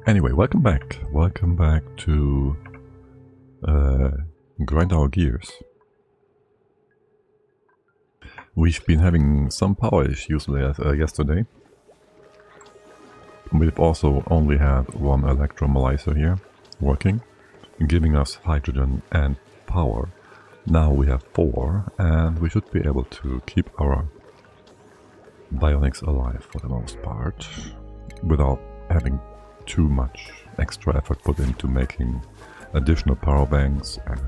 Anyway, welcome back. Welcome back to Grind Our Gears. We've been having some power issues yesterday. We've also only had one electrolyzer here working, giving us hydrogen and power. Now we have 4 and we should be able to keep our bionics alive for the most part without having too much extra effort put into making additional power banks and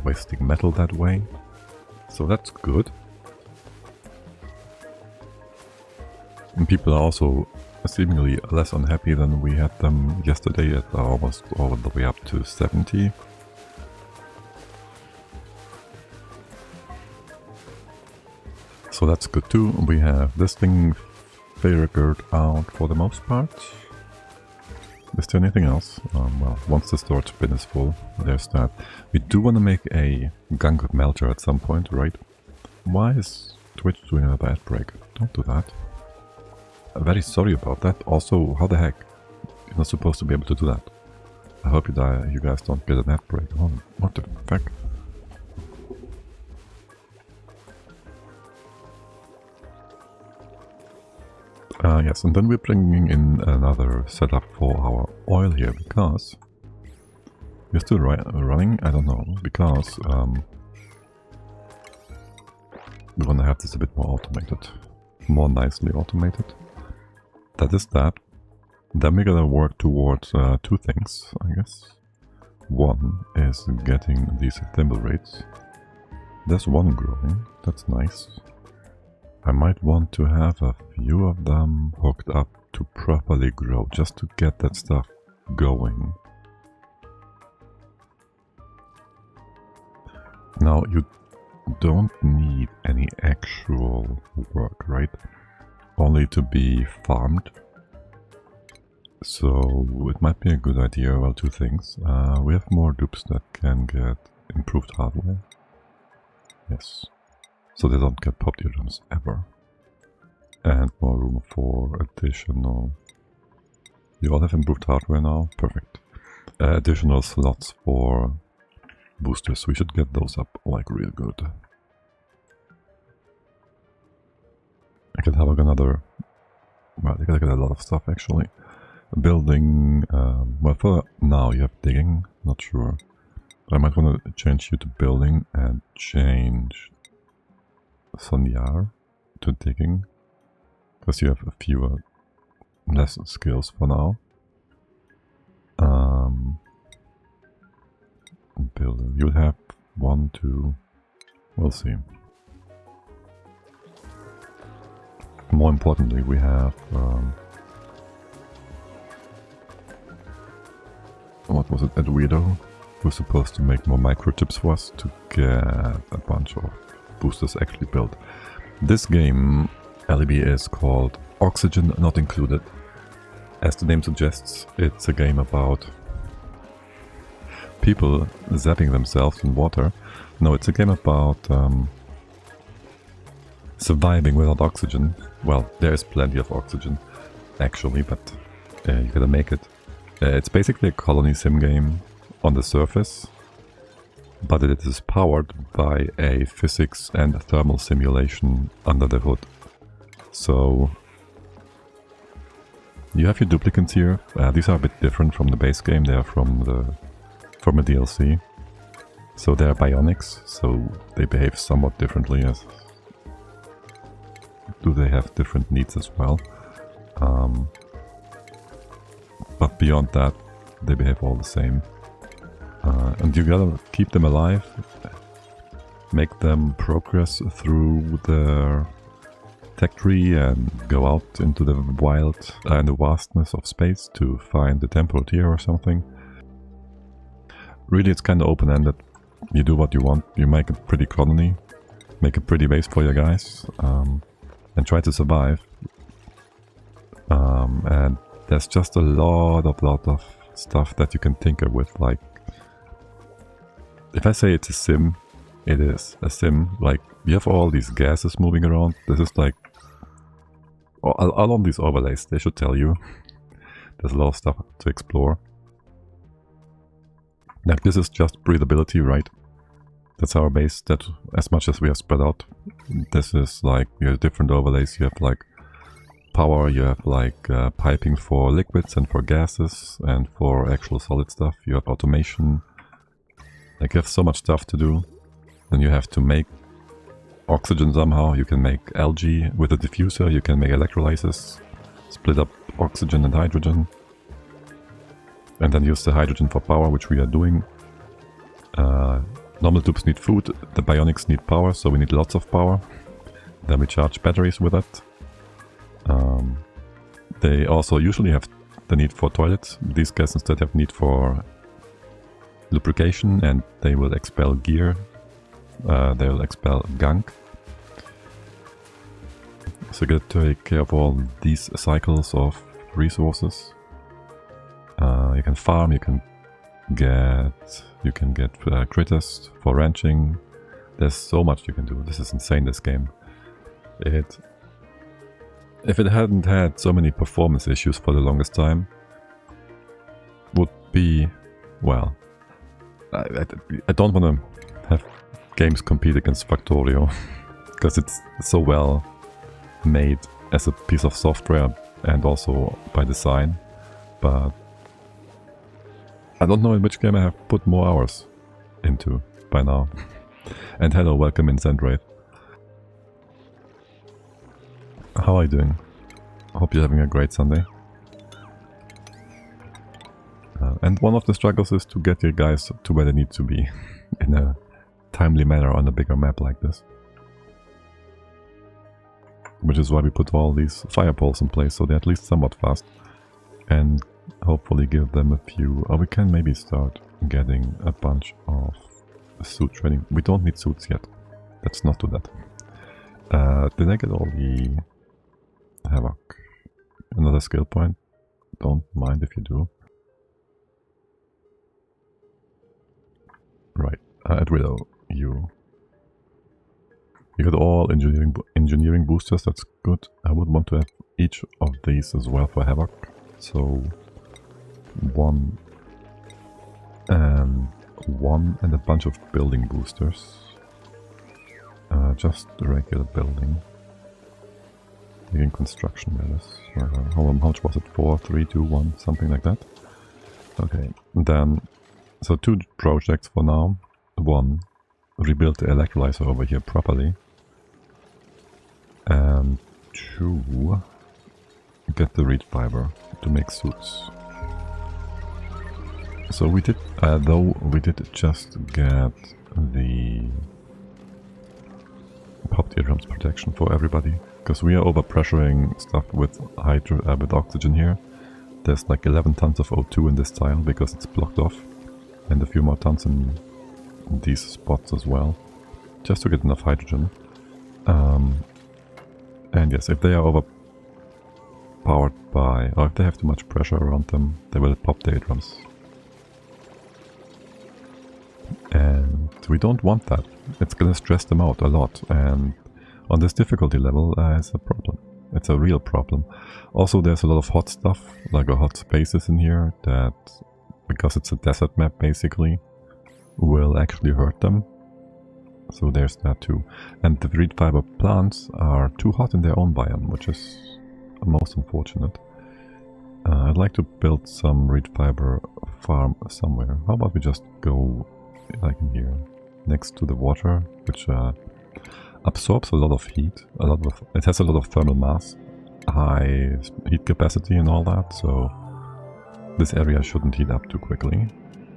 wasting metal that way. So that's good. And people are also seemingly less unhappy than we had them yesterday at almost all the way up to 70. So that's good too. We have this thing figured out for the most part. Is there anything else? Well, once the storage bin is full, there's that. We do want to make a Gunk melter at some point, right? Why is Twitch doing another ad break? Don't do that. I'm very sorry about that. Also, how the heck? You're not supposed to be able to do that. I hope you guys don't get an ad break. Oh, what the fuck? Yes, and then we're bringing in another setup for our oil here, because we're still running, I don't know, because we want to have this a bit more automated, more nicely automated. That is that. Then we're gonna work towards 2 things, I guess. One is getting these thimble rates. There's one growing, that's nice. I might want to have a few of them hooked up to properly grow, just to get that stuff going. Now, you don't need any actual work, right? Only to be farmed. So it might be a good idea, well, 2 things. We have more dupes that can get improved hardware. Yes. So they don't get popped eardrums ever. And more room for additional... You all have improved hardware now? Perfect. Additional slots for boosters. We should get those up like real good. I can have another... Well, you gotta get a lot of stuff actually. Building... well, for now you have digging, not sure. But I might want to change you to building and change Sonyar to digging, because you have a few less skills for now. Builder, you'll have 1, 2, we'll see. More importantly, we have what was it, Eduardo, who's supposed to make more microchips for us to get a bunch of boosters actually built. This game, LEB, is called Oxygen Not Included. As the name suggests, it's a game about people zapping themselves in water. No, it's a game about surviving without oxygen. Well, there is plenty of oxygen, actually, but you gotta make it. It's basically a colony sim game on the surface, but it is powered by a physics and thermal simulation under the hood. So you have your duplicants here. These are a bit different from the base game. They are from a DLC. So they are bionics, so they behave somewhat differently. As do they have different needs as well? But beyond that, they behave all the same. And you gotta keep them alive, make them progress through their tech tree and go out into the wild and the vastness of space to find the temporal tier or something. Really, it's kind of open-ended. You do what you want, you make a pretty colony, make a pretty base for your guys, and try to survive. And there's just a lot of stuff that you can tinker with, like... If I say it's a sim, it is a sim. Like, you have all these gases moving around. This is like... All on these overlays, they should tell you. There's a lot of stuff to explore. Now this is just breathability, right? That's our base, that as much as we have spread out. This is like, you have different overlays. You have like power, you have like piping for liquids and for gases and for actual solid stuff. You have automation. Like you have so much stuff to do. Then you have to make oxygen somehow. You can make algae with a diffuser. You can make electrolysis, split up oxygen and hydrogen. And then use the hydrogen for power, which we are doing. Normal tubes need food, the bionics need power, so we need lots of power. Then we charge batteries with it. They also usually have the need for toilets. These guys instead have need for lubrication, and they will expel gear. They will expel gunk. So you gotta take care of all these cycles of resources. You can farm, you can get critters for ranching. There's so much you can do. This is insane, this game. If it hadn't had so many performance issues for the longest time, would be, well, I don't want to have games compete against Factorio because it's so well made as a piece of software and also by design, but I don't know in which game I have put more hours into by now. And hello, welcome in Zendrate. How are you doing? I hope you're having a great Sunday. And one of the struggles is to get your guys to where they need to be in a timely manner on a bigger map like this. Which is why we put all these fire poles in place, so they're at least somewhat fast. And hopefully give them a few, or we can maybe start getting a bunch of suit training. We don't need suits yet. Let's not do that. Did I get all the havoc? Another skill point? Don't mind if you do. Right, Adrido, you got all engineering boosters, that's good. I would want to have each of these as well for havoc. So one and a bunch of building boosters. Just the regular building. Making construction, that is. How much was it? 4, 3, 2, 1, something like that. Okay, and then so 2 projects for now. 1, rebuild the electrolyzer over here properly. And 2, get the reed fiber to make suits. So we did, though we did just get the popped eardrums protection for everybody, because we are overpressuring stuff with with oxygen here. There's like 11 tons of O2 in this tile because it's blocked off, and a few more tons in these spots as well, just to get enough hydrogen. And yes, if they are overpowered by, or if they have too much pressure around them, they will pop the eardrums. And we don't want that. It's gonna stress them out a lot, and on this difficulty level it's a problem. It's a real problem. Also, there's a lot of hot stuff, like hot spaces in here that, because it's a desert map basically, will actually hurt them. So there's that too. And the reed fiber plants are too hot in their own biome, which is most unfortunate. I'd like to build some reed fiber farm somewhere. How about we just go like in here, next to the water, which absorbs a lot of heat. It has a lot of thermal mass, high heat capacity and all that, so this area shouldn't heat up too quickly.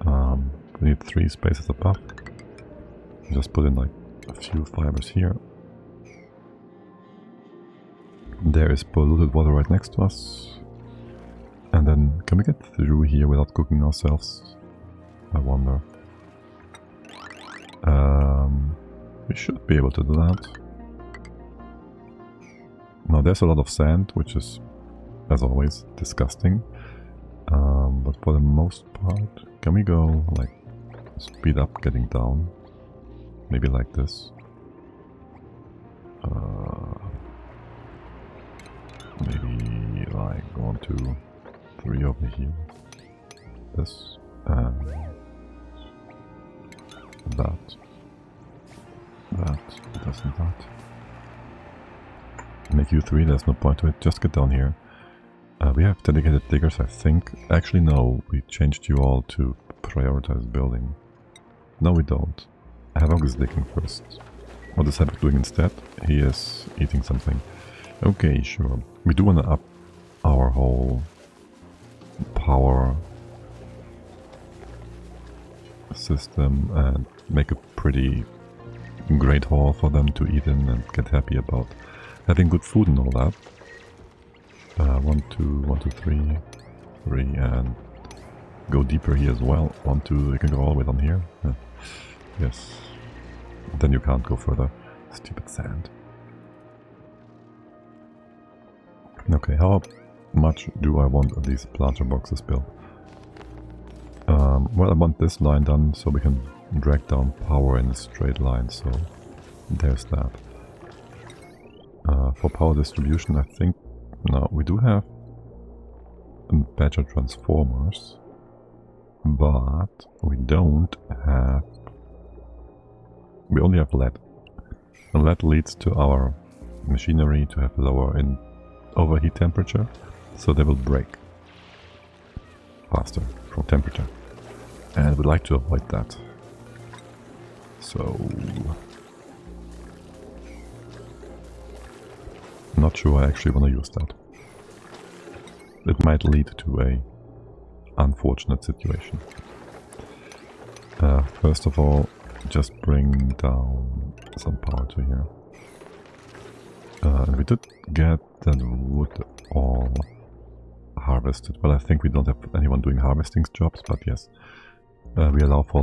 We need 3 spaces above. Just put in like a few fibers here. There is polluted water right next to us. And then, can we get through here without cooking ourselves? I wonder. We should be able to do that. Now there's a lot of sand, which is, as always, disgusting. But for the most part, can we go like speed up getting down? Maybe like this. Maybe like 1, 2, 3 over here. This and that. Doesn't that. Make you 3, there's no point to it, just get down here. We have dedicated diggers, I think. Actually no, we changed you all to prioritize building. No we don't. Havoc is digging first. What is Havoc doing instead? He is eating something. Okay, sure. We do want to up our whole power system and make a pretty great hall for them to eat in and get happy about having good food and all that. 1, 2, 1, 2, 3, 3, and go deeper here as well. 1, 2, you can go all the way down here. Yes. Then you can't go further. Stupid sand. Okay, how much do I want these planter boxes built? Well, I want this line done so we can drag down power in a straight line, so there's that. For power distribution, I think... No, we do have better transformers, but we don't have... We only have lead. And lead leads to our machinery to have lower overheat temperature, so they will break faster from temperature. And we'd like to avoid that. So... Not sure I actually want to use that. It might lead to a unfortunate situation. First of all, just bring down some power to here. And we did get that wood all harvested. Well, I think we don't have anyone doing harvesting jobs, but yes. We allow for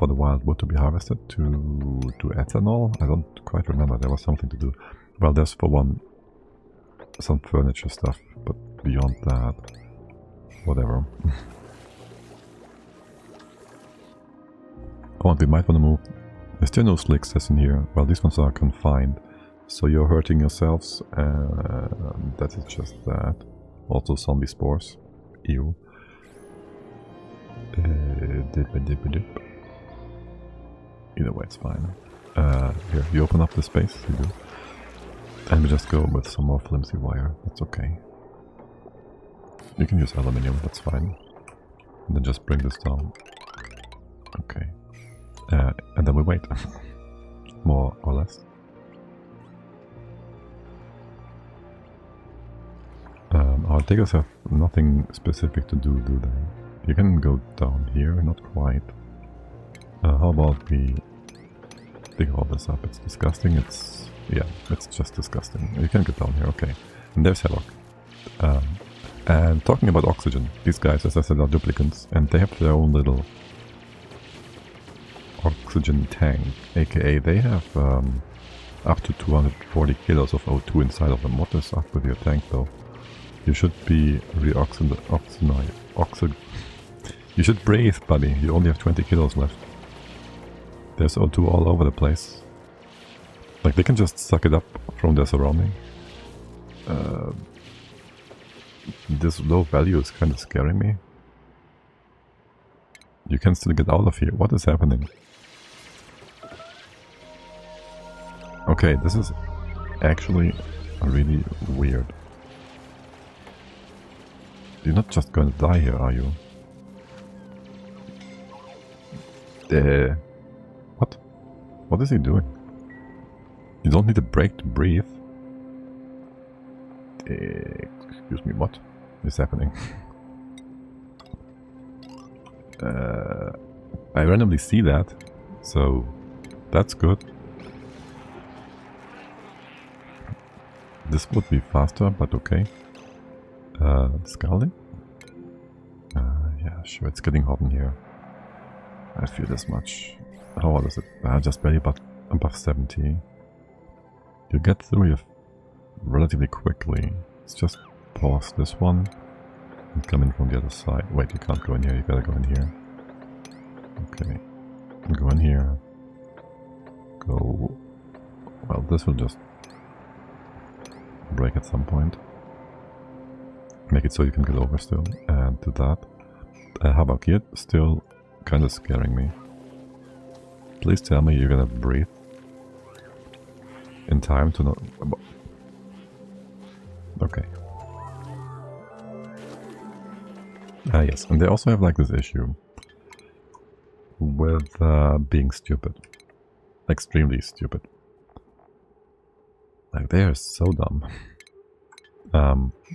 the wild wood to be harvested to ethanol. I don't quite remember, there was something to do. Well, there's for one some furniture stuff, but beyond that, whatever. Oh, and we might want to move. Is there no slicksters in here? Well, these ones are confined, so you're hurting yourselves, and that is just that. Also zombie spores. Ew. Either way, it's fine. Here, you open up the space, you do. And we just go with some more flimsy wire, that's okay. You can use aluminium, that's fine. And then just bring this down. Okay. And then we wait. More or less. Our diggers have nothing specific to do they? You can go down here, not quite. How about we dig all this up? It's disgusting, yeah, it's just disgusting. You can get down here, okay. And there's Havoc. And talking about oxygen, these guys, as I said, are duplicants, and they have their own little oxygen tank, aka they have up to 240 kilos of O2 inside of them. What is up with your tank though? You should be you should breathe, buddy. You only have 20 kilos left. There's O2 all over the place. Like, they can just suck it up from their surrounding. This low value is kind of scaring me. You can still get out of here. What is happening? Okay, this is actually really weird. You're not just going to die here, are you? What? What is he doing? You don't need a break to breathe. Excuse me, what is happening? I randomly see that, so that's good. This would be faster, but okay. Scalding? Yeah, sure, it's getting hot in here. I feel this much. How hot is it? Just barely above 70. You get through here relatively quickly. Let's just pause this one and come in from the other side. Wait, you can't go in here, you gotta go in here. Okay. Go in here. Go... Well, this will just break at some point. Make it so you can get over still, and do that. Havoc yet still kind of scaring me. Please tell me you're gonna breathe in time to not... Okay. Yes, and they also have like this issue with being stupid. Extremely stupid. Like, they are so dumb.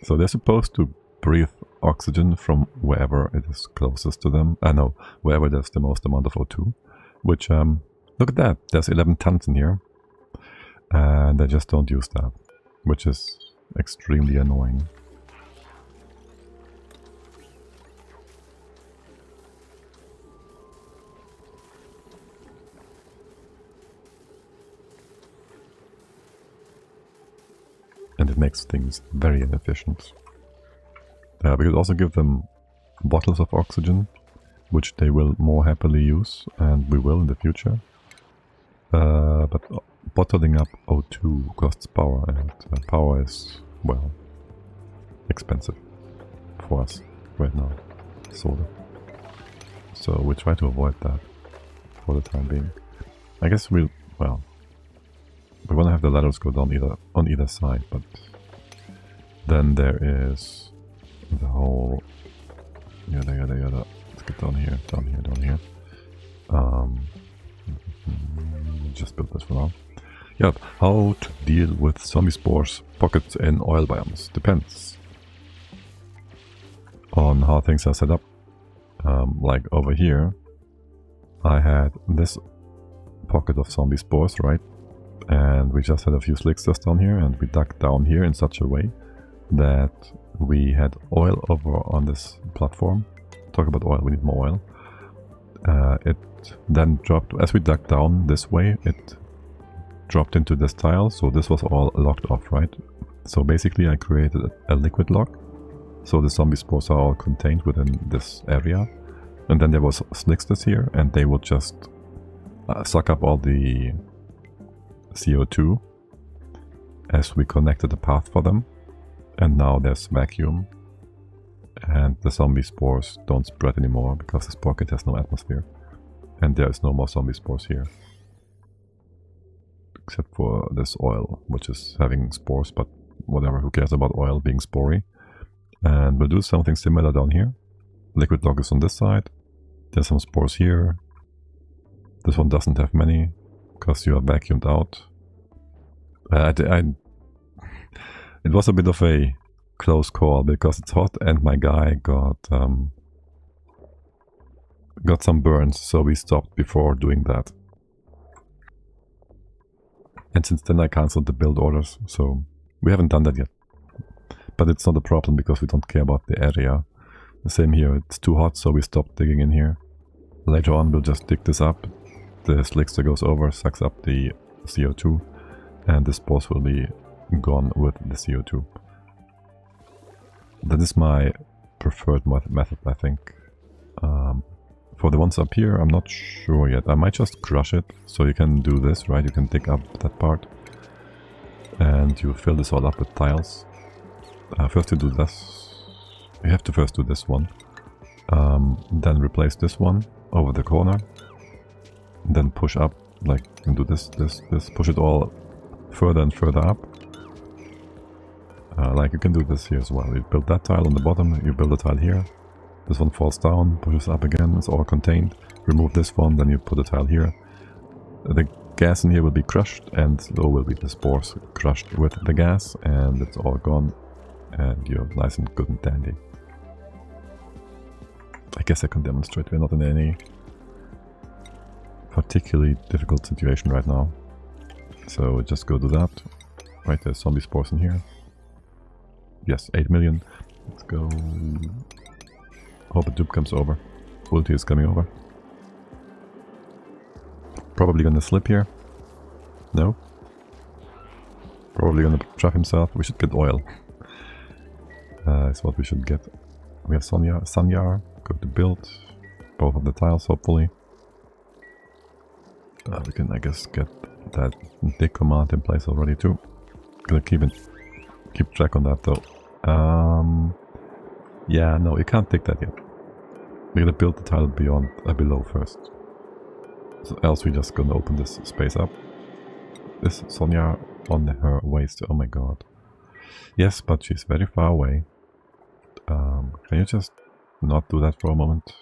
So they're supposed to breathe oxygen from wherever it is closest to them. No, wherever there's the most amount of O2. Which, look at that, there's 11 tons in here. And they just don't use that. Which is extremely annoying. And it makes things very inefficient. We could also give them bottles of oxygen, which they will more happily use, and we will in the future. But bottling up O2 costs power, and power is, well, expensive for us right now, sort of. So we try to avoid that for the time being. I guess we'll, well, we want to have the ladders go down on either side, but then there is the whole yada. Let's get down here. Just build this for now. Yep, how to deal with zombie spores pockets in oil biomes. Depends on how things are set up. Like over here, I had this pocket of zombie spores, right? And we just had a few slicksters down here, and we dug down here in such a way that we had oil over on this platform. Talk about oil, we need more oil. It then dropped, as we dug down this way, it dropped into this tile, so this was all locked off, right? So basically I created a liquid lock, so the zombie spores are all contained within this area. And then there was slicksters here, and they would just suck up all the CO2 as we connected a path for them. And now there's vacuum, and the zombie spores don't spread anymore because this pocket has no atmosphere. And there is no more zombie spores here. Except for this oil, which is having spores, but whatever, who cares about oil being spory. And we'll do something similar down here. Liquid lock is on this side. There's some spores here. This one doesn't have many, because you are vacuumed out. It was a bit of a close call because it's hot and my guy got some burns, so we stopped before doing that. And since then I cancelled the build orders, so we haven't done that yet. But it's not a problem because we don't care about the area. The same here, it's too hot, so we stopped digging in here. Later on we'll just dig this up. The slickster goes over, sucks up the CO2, and the spores will be gone with the CO2. That is my preferred method, I think. For the ones up here, I'm not sure yet. I might just crush it, so you can do this, right? You can dig up that part, and you fill this all up with tiles. First you do this. You have to first do this one. Then replace this one over the corner. Then push up, like, you can do this, push it all further and further up. Like, you can do this here as well. You build that tile on the bottom, you build a tile here. This one falls down, pushes up again, it's all contained. Remove this one, then you put a tile here. The gas in here will be crushed, and so will be the spores crushed with the gas, and it's all gone. And you're nice and good and dandy. I guess I can demonstrate we're not in any particularly difficult situation right now. So just go to that. Right, there's zombie spores in here. Yes, 8 million. Let's go. Hope a dupe comes over. Ulti is coming over. Probably gonna slip here. No. Probably gonna trap himself. We should get oil. Is what we should get. We have Sanyar. Go to build. Both of the tiles, hopefully. We can, I guess, get that dig command in place already too. Gonna keep track on that though. Yeah, no, you can't take that yet. We're gonna build the tile beyond below first. So else we're just gonna open this space up. Is Sonia on her waist? Oh my god. Yes, but she's very far away. Can you just not do that for a moment?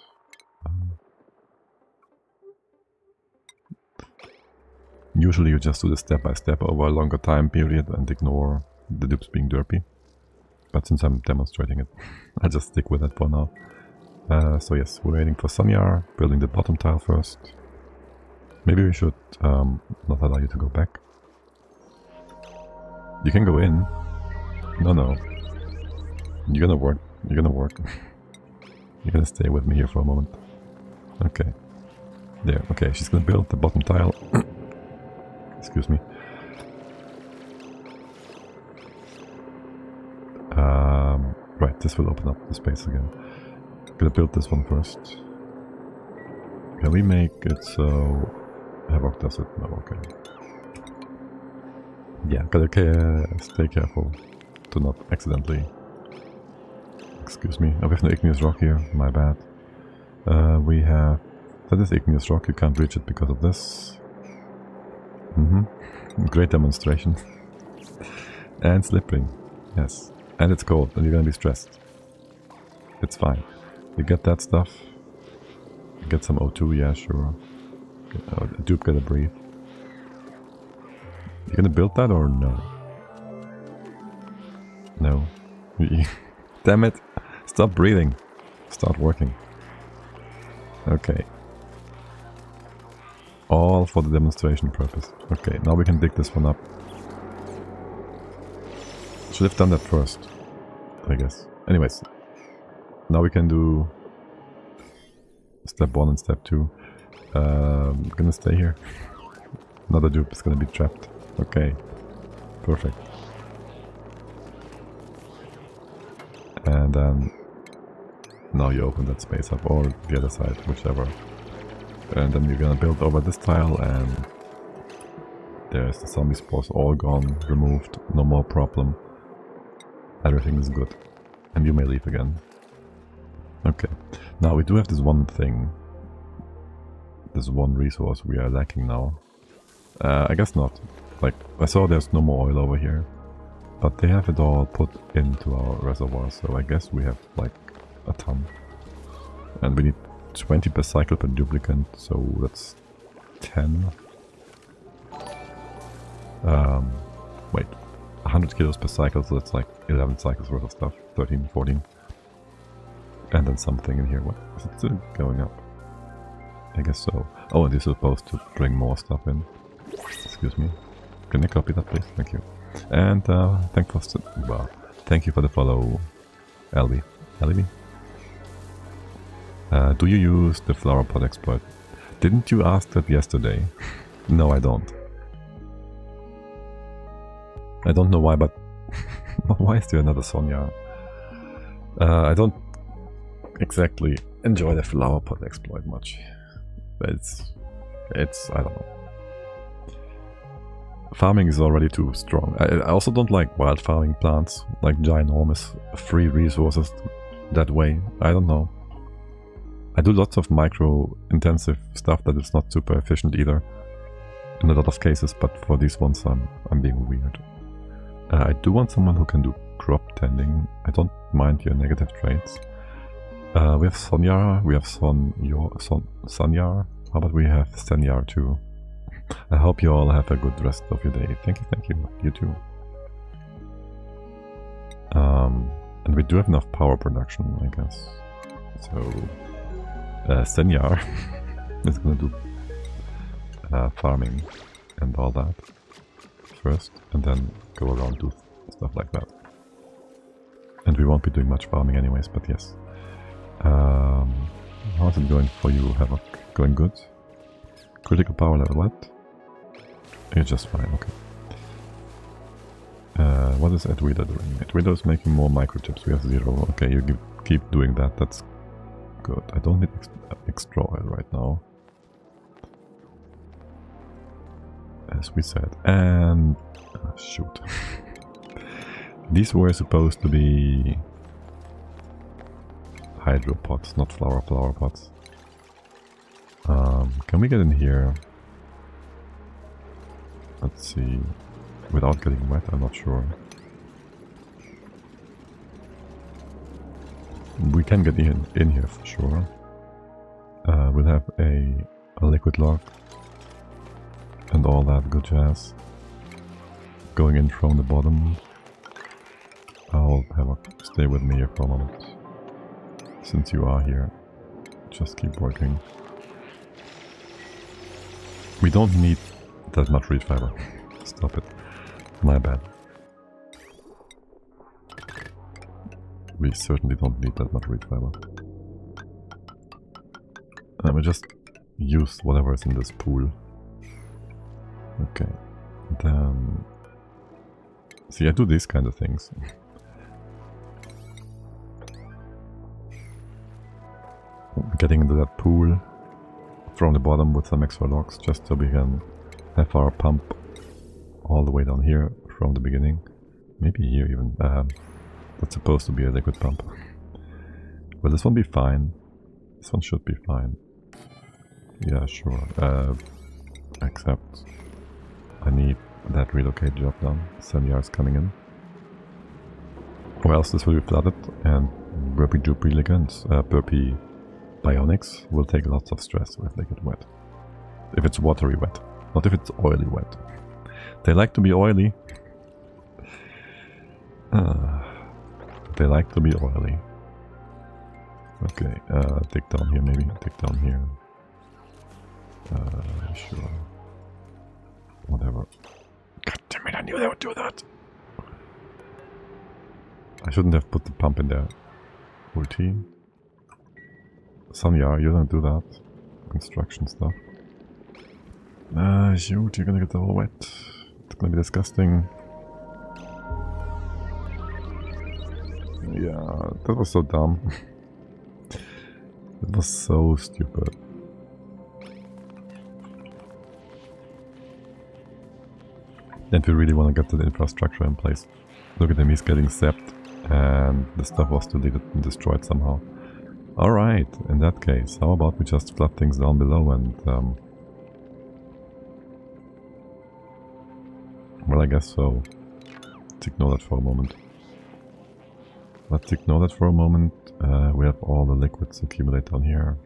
Usually you just do this step by step over a longer time period and ignore the dupes being derpy. But since I'm demonstrating it, I'll just stick with it for now. So yes, we're waiting for Sonia, building the bottom tile first. Maybe we should not allow you to go back. You can go in. No. You're gonna work. You're gonna work. You're gonna stay with me here for a moment. Okay. There. Okay, she's gonna build the bottom tile. Excuse me. Right, this will open up the space again. Gonna build this one first. Can we make it so Havoc does it? No, okay. Yeah, gotta stay careful to not accidentally. Excuse me, we have no igneous rock here, my bad. We have... That is igneous rock, you can't reach it because of this. Great demonstration. And slippery, yes. And it's cold, and you're gonna be stressed. It's fine. You get that stuff. You get some O2, yeah, sure. Dupe, gotta breathe. You gonna build that or no? No. Damn it! Stop breathing. Start working. Okay. All for the demonstration purpose. Okay, now we can dig this one up. Should have done that first, I guess. Anyways. Now we can do step 1 and step 2. Gonna stay here. Another dupe is gonna be trapped. Okay. Perfect. And then now you open that space up, or the other side, whichever. And then you're gonna build over this tile, and there's the zombie spores all gone, removed, no more problem. Everything is good. And you may leave again. Okay. Now we do have this one thing. This one resource we are lacking now. I guess not. Like, I saw there's no more oil over here. But they have it all put into our reservoir, so I guess we have like a ton. And we need 20 per cycle per duplicant, so that's 10. Wait, 100 kilos per cycle, so that's like 11 cycles worth of stuff. 13, 14. And then something in here. What is it still going up? I guess so. Oh, and you're supposed to bring more stuff in. Excuse me. Can I copy that, please? Thank you. And thank you for the follow, Elby. Elby? Do you use the flower pot exploit? Didn't you ask that yesterday? No, I don't. I don't know why, but why is there another Sonia? I don't exactly enjoy the flower pot exploit much. It's I don't know. Farming is already too strong. I also don't like wild farming plants, like ginormous free resources that way. I don't know. I do lots of micro-intensive stuff that is not super efficient either, in a lot of cases, but for these ones I'm being weird. I do want someone who can do crop tending. I don't mind your negative traits. We have Sonya, we have Sanyar. How about we have Sanyar too? I hope you all have a good rest of your day. Thank you. You too. And we do have enough power production, I guess. So, Sanyar is gonna do farming and all that first, and then go around do stuff like that. And we won't be doing much farming anyways, but yes. How's it going for you, Havoc? Going good? Critical power level, what? You're just fine, okay. What is Edwida doing? Edwida is making more microchips, we have 0. Okay, you keep doing that, that's good. I don't need extra oil right now. As we said. And... shoot. These were supposed to be hydro pots, not flower pots. Can we get in here? Let's see. Without getting wet, I'm not sure. We can get in here for sure. We'll have a liquid lock and all that good jazz. Going in from the bottom. I'll have a stay with me here for a moment. Since you are here, just keep working. We don't need that much reed fiber. Stop it. My bad. We certainly don't need that much reed fiber. And we just use whatever is in this pool. Okay. Then... See, I do these kind of things. Getting into that pool from the bottom with some extra logs, just so we can have our pump all the way down here from the beginning. Maybe here even. That's supposed to be a liquid pump. Will this one be fine? This one should be fine. Yeah, sure. Except I need that relocate job done. 7 yards coming in. Or else this will be flooded and burpy duplicants, burpy bionics will take lots of stress if they get wet. If it's watery wet, not if it's oily wet. They like to be oily. They like to be oily. Okay, dig down here maybe, dig down here. Sure. Whatever. God damn it, I knew they would do that! I shouldn't have put the pump in there. Ulti. Samya, you don't do that. Construction stuff. Shoot, you're gonna get all wet. It's gonna be disgusting. Yeah, that was so dumb. It was so stupid. And we really want to get the infrastructure in place. Look at him, he's getting zapped. And the stuff was deleted and destroyed somehow. Alright, in that case, how about we just flood things down below and... well, I guess so. Let's ignore that for a moment. Let's ignore that for a moment. We have all the liquids accumulate down here.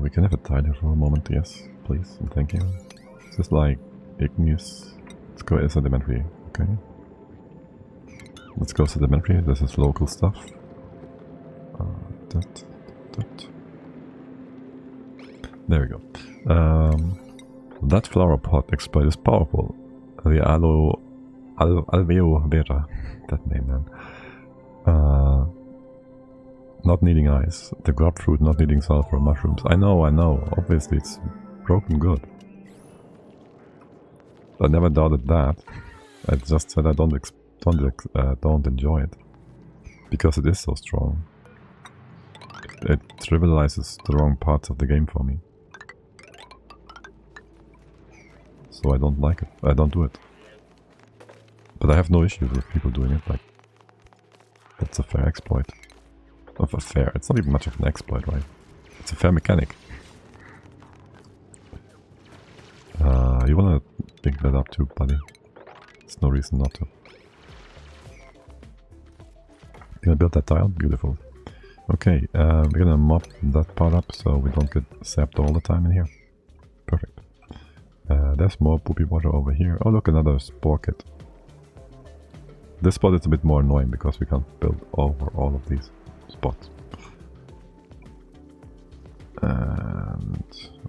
We can have a tile here for a moment, yes, please, and thank you. Is this like igneous? Let's go as sedimentary, okay. Let's go sedimentary, this is local stuff. There we go. That flower pot exploit is powerful. The Alveo Vera, that name man. Not needing ice. The grapefruit not needing sulfur mushrooms. I know. Obviously it's broken good. I never doubted that. I just said I don't enjoy it. Because it is so strong. It trivializes the wrong parts of the game for me. So I don't like it. I don't do it. But I have no issues with people doing it. Like, that's a fair exploit. Not a fair. It's not even much of an exploit, right? It's a fair mechanic. You wanna pick that up too, buddy? There's no reason not to. Gonna build that tile? Beautiful. Okay, we're gonna mop that part up so we don't get zapped all the time in here. Perfect. There's more poopy water over here. Oh look, another spore kit. This spot is a bit more annoying because we can't build over all of these spots. And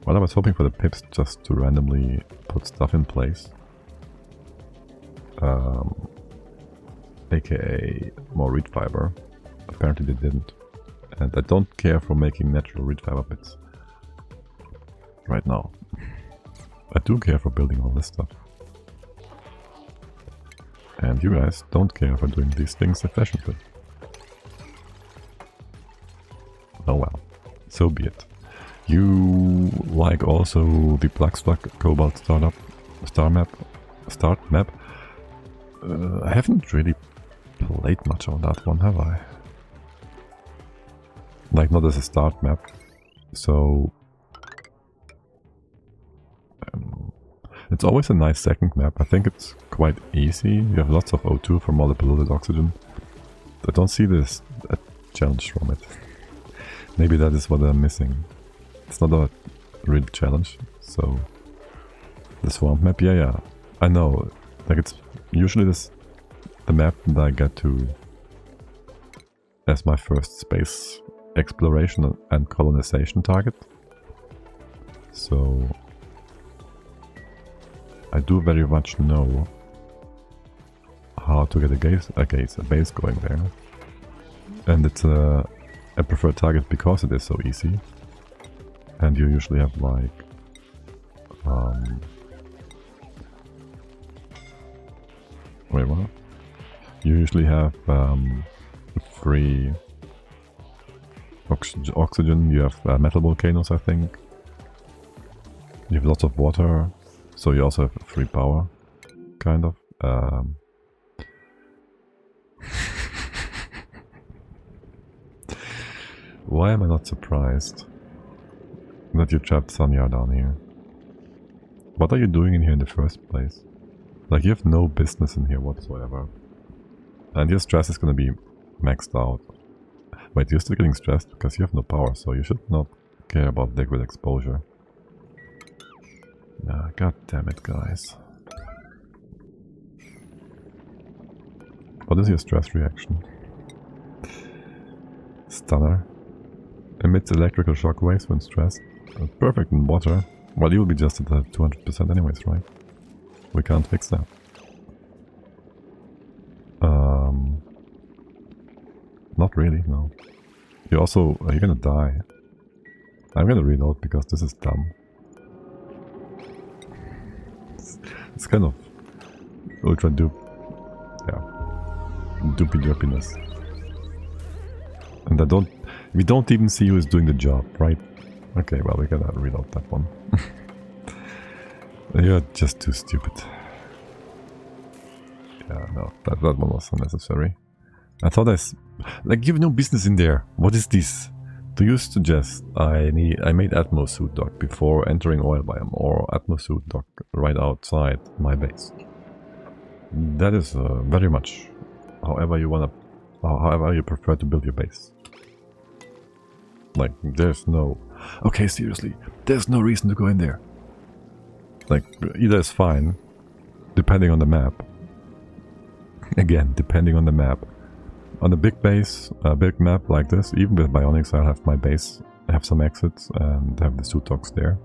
well, I was hoping for the pips just to randomly put stuff in place. AKA more reed fiber. Apparently they didn't. And I don't care for making natural reed fiber bits right now. I do care for building all this stuff. And you guys don't care for doing these things efficiently. Oh well, so be it. You like also the Plugstock Cobalt Start map? I haven't really played much on that one, have I? Like, not as a start map. So... it's always a nice second map. I think it's quite easy. You have lots of O2 from all the polluted oxygen. I don't see this a challenge from it. Maybe that is what I'm missing. It's not a real challenge, so... The swamp map, yeah. I know. Like, it's usually the map that I get to as my first space exploration and colonization target. So... I do very much know how to get a base going there. And it's a preferred target because it is so easy. And you usually have like... wait, what? You usually have free oxygen, you have metal volcanoes, I think. You have lots of water. So you also have free power, kind of. Why am I not surprised that you trapped Sanya down here? What are you doing in here in the first place? Like, you have no business in here whatsoever. And your stress is gonna be maxed out. Wait, you're still getting stressed because you have no power, so you should not care about liquid exposure. Ah, god damn it, guys. What is your stress reaction? Stunner. Emits electrical shock waves when stressed. Perfect in water. Well, you'll be just at 200% anyways, right? We can't fix that. Not really, no. You also... you're gonna die. I'm gonna reload because this is dumb. It's kind of ultra dupe, yeah, dupey derpiness. And we don't even see who is doing the job, right? Okay, well, we gotta reload that one. You're just too stupid. Yeah, no, that one was unnecessary. I thought like, you have no business in there. What is this? Do you suggest I made Atmo suit dock before entering oil biome, or Atmo suit dock right outside my base? That is very much however you prefer to build your base. Like, there's no... Okay, seriously, there's no reason to go in there. Like, either is fine, depending on the map. Again, depending on the map. On a big base, a big map like this, even with Bionics, I'll have my base, have some exits, and have the suit docks there.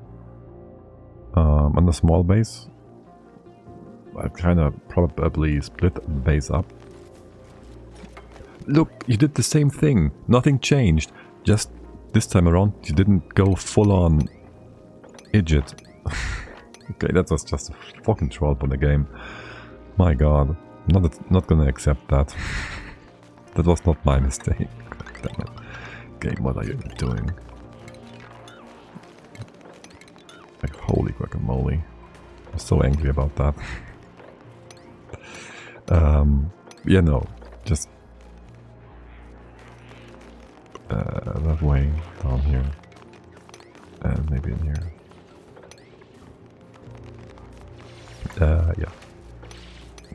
On a small base, I kind of probably split the base up. Look, you did the same thing. Nothing changed. Just this time around, you didn't go full-on idiot. Okay, that was just a fucking troll on the game. My god, not gonna accept that. That was not my mistake. God damn it. Game, what are you doing? Like, holy guacamole. I'm so angry about that. Yeah, no. Just... that way, down here. And maybe in here. Yeah.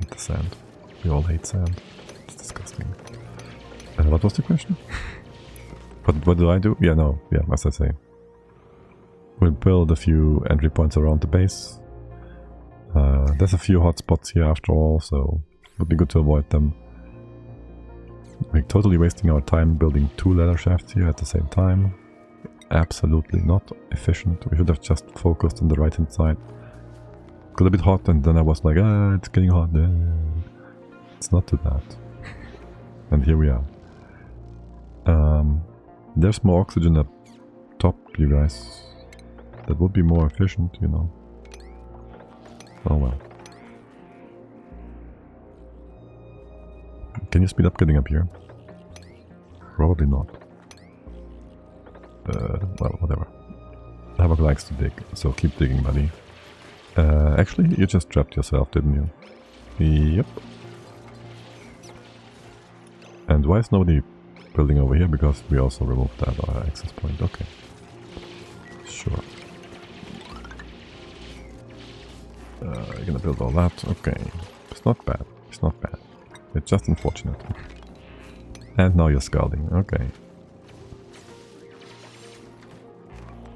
The sand. We all hate sand. It's disgusting. What was the question? What do I do? Yeah, no. Yeah, as I say. We'll build a few entry points around the base. There's a few hotspots here after all, so it would be good to avoid them. We're totally wasting our time building 2 ladder shafts here at the same time. Absolutely not efficient. We should have just focused on the right hand side. Got a bit hot and then I was like, ah, it's getting hot. It's not to that. And here we are. There's more oxygen up top, you guys. That would be more efficient, you know. Oh well. Can you speed up getting up here? Probably not. Well, whatever. Havoc likes to dig, so keep digging, buddy. Actually, you just trapped yourself, didn't you? Yep. And why is nobody building over here because we also removed that access point. Okay. Sure. You're gonna build all that. Okay. It's not bad. It's not bad. It's just unfortunate. And now you're scalding. Okay.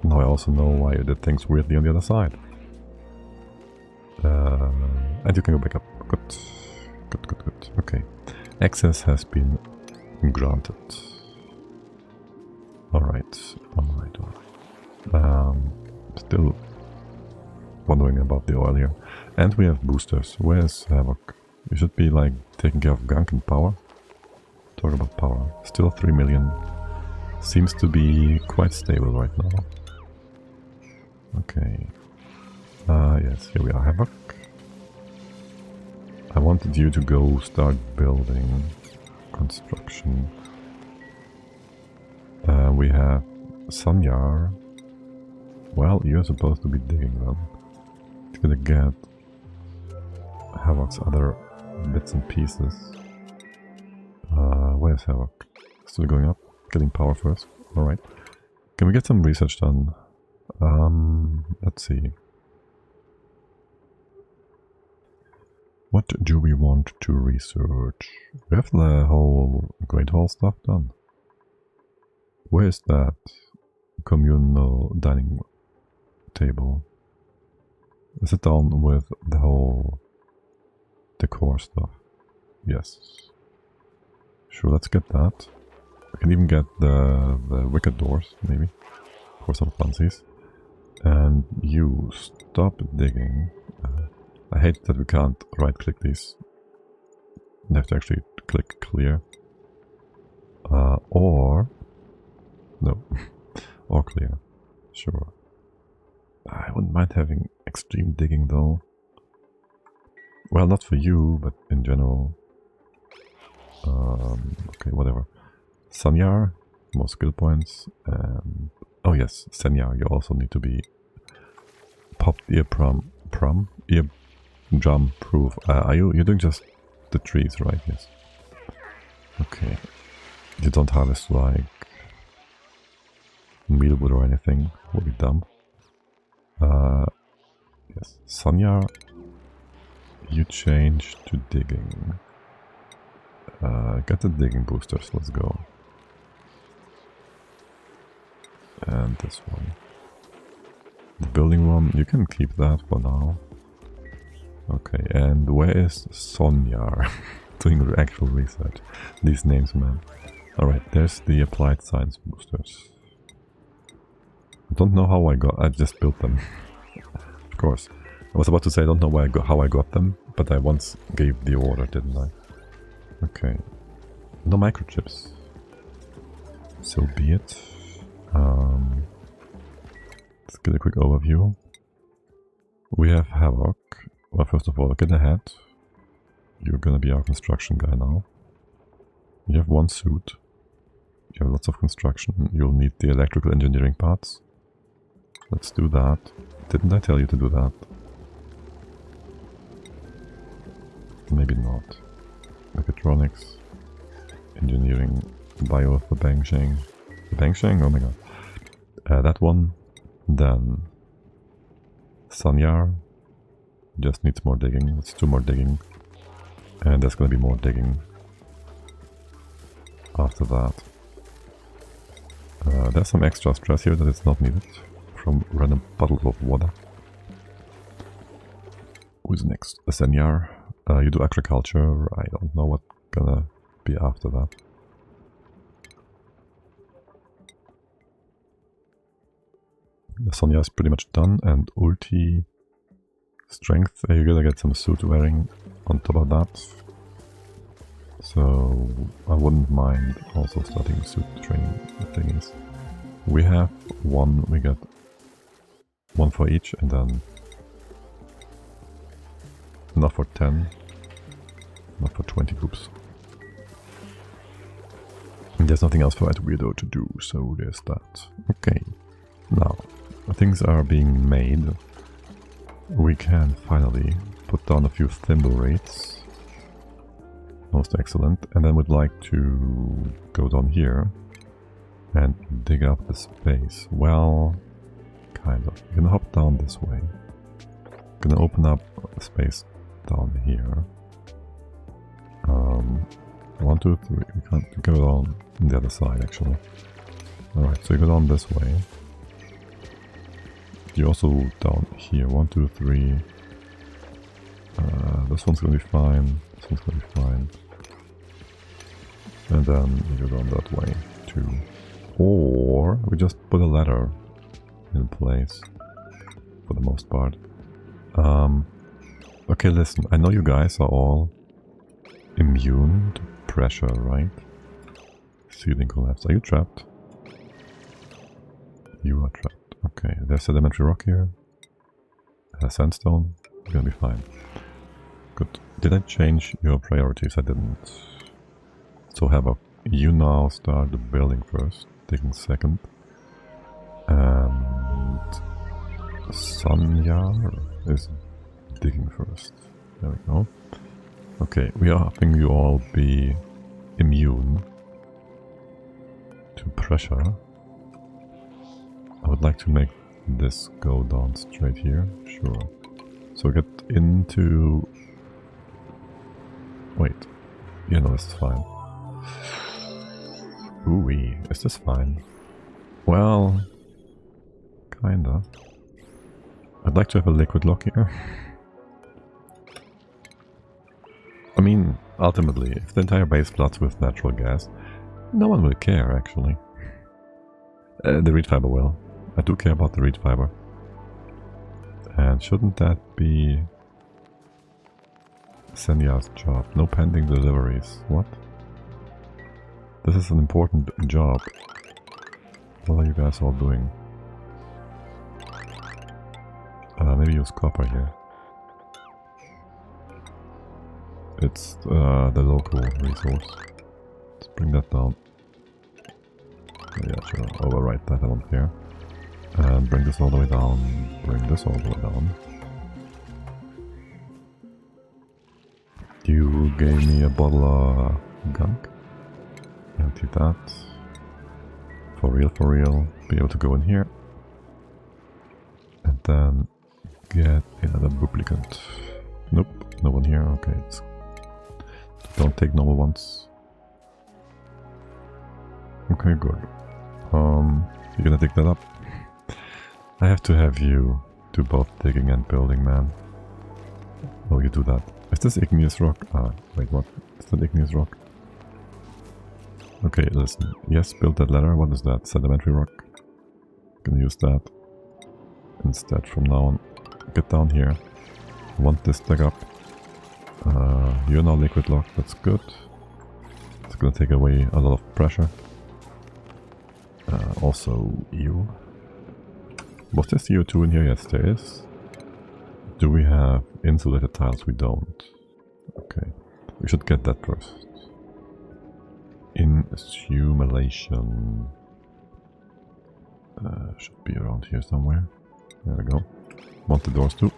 Now I also know why you did things weirdly on the other side. And you can go back up. Good. Good, good, good. Okay. Access has been granted. Alright. Alright, alright. Still wondering about the oil here. And we have boosters. Where's Havoc? You should be like taking care of Gunk and power. Talk about power. Still 3 million. Seems to be quite stable right now. Okay. Yes, here we are, Havoc. I wanted you to go start building construction. We have Sanyar. Well, you're supposed to be digging them. It's gonna get Havoc's other bits and pieces. Where's Havoc? Still going up? Getting power first. Alright. Can we get some research done? Let's see. What do we want to research? We have the whole Great Hall stuff done. Where is that communal dining table? Is it down with the whole decor stuff? Yes. Sure, let's get that. We can even get the wicket doors, maybe, for some funsies. And you stop digging. I hate that we can't right-click these. We have to actually click clear. Or... no. Or clear. Sure. I wouldn't mind having extreme digging though. Well, not for you, but in general. Okay, whatever. Sanyar, more skill points, and... oh yes, Sanyar, you also need to be popped eardrum proof. You're doing just the trees, right? Yes. Okay. You don't harvest like mealwood or anything. Will be dumb. Yes. Sanyar, you change to digging. Get the digging boosters, let's go. And this one. The building one, you can keep that for now. Okay, and where is Sonyar? Doing actual research. These names, man. Alright, there's the applied science boosters. I don't know how I just built them. Of course. I was about to say I don't know how I got them, but I once gave the order, didn't I? Okay. No microchips. So be it. Let's get a quick overview. We have Havoc. Well, first of all, get ahead. You're gonna be our construction guy now. You have one suit. You have lots of construction. You'll need the electrical engineering parts. Let's do that. Didn't I tell you to do that? Maybe not. Mechatronics, engineering, bio for Bangsheng. Bangsheng? Oh my god. That one. Then Sanyar just needs more digging. It's 2 more digging. And there's gonna be more digging after that. There's some extra stress here that is not needed from random bottles of water. Who's next? Sanyar. You do agriculture. I don't know what's gonna be after that. The Sonya is pretty much done, and ulti strength, you're gonna get some suit wearing on top of that. So I wouldn't mind also starting suit training thingies. We have one, we got one for each, and then not for 10, not for 20 groups. And there's nothing else for that weirdo to do, so there's that. Okay, now things are being made. We can finally put down a few thimble rates. Most excellent. And then we'd like to go down here and dig up the space. Well, kind of. You're gonna hop down this way. Gonna open up the space down here. 1, 2, 3. We can't go down on the other side actually. Alright, so you go down this way. You also down here. 1, 2, 3. This one's gonna be fine. This one's gonna be fine. And then you go down that way too. Or we just put a ladder in place for the most part. Okay, listen. I know you guys are all immune to pressure, right? Ceiling collapse. Are you trapped? You are trapped. Okay, there's sedimentary rock here. Sandstone. You're gonna be fine. Good. Did I change your priorities? I didn't. So Havoc, you now start the building first, digging second. And Sanya is digging first. There we go. Okay, we are having you all be immune to pressure. I would like to make this go down straight here. Sure. So we get into... Wait. Yeah, no, this is fine. Ooh-wee. Is this fine? Well... Kinda. I'd like to have a liquid lock here. I mean, ultimately, if the entire base floods with natural gas, no one will care, actually. The reed fiber will. I do care about the reed fiber. And shouldn't that be Senya's job? No pending deliveries. What? This is an important job. What are you guys all doing? Maybe use copper here. It's the local resource. Let's bring that down. Yeah, sure. Overwrite that, I don't care. And bring this all the way down. Bring this all the way down. You gave me a bottle of gunk. Empty that. For real. Be able to go in here. And then get another duplicant. Nope, no one here. Okay, don't take normal ones. Okay, good. You're gonna dig that up. I have to have you do both digging and building, man. Oh, you do that. Is this igneous rock? Ah, wait, what? Is that igneous rock? Okay, listen. Yes, build that ladder. What is that? Sedimentary rock. Gonna use that instead from now on. Get down here. I want this dug up. You're now liquid lock. That's good. It's gonna take away a lot of pressure. Also, you. Was there CO2 in here? Yes, there is. Do we have insulated tiles? We don't. Okay. We should get that first. Insulation. Should be around here somewhere. There we go. Want the doors too?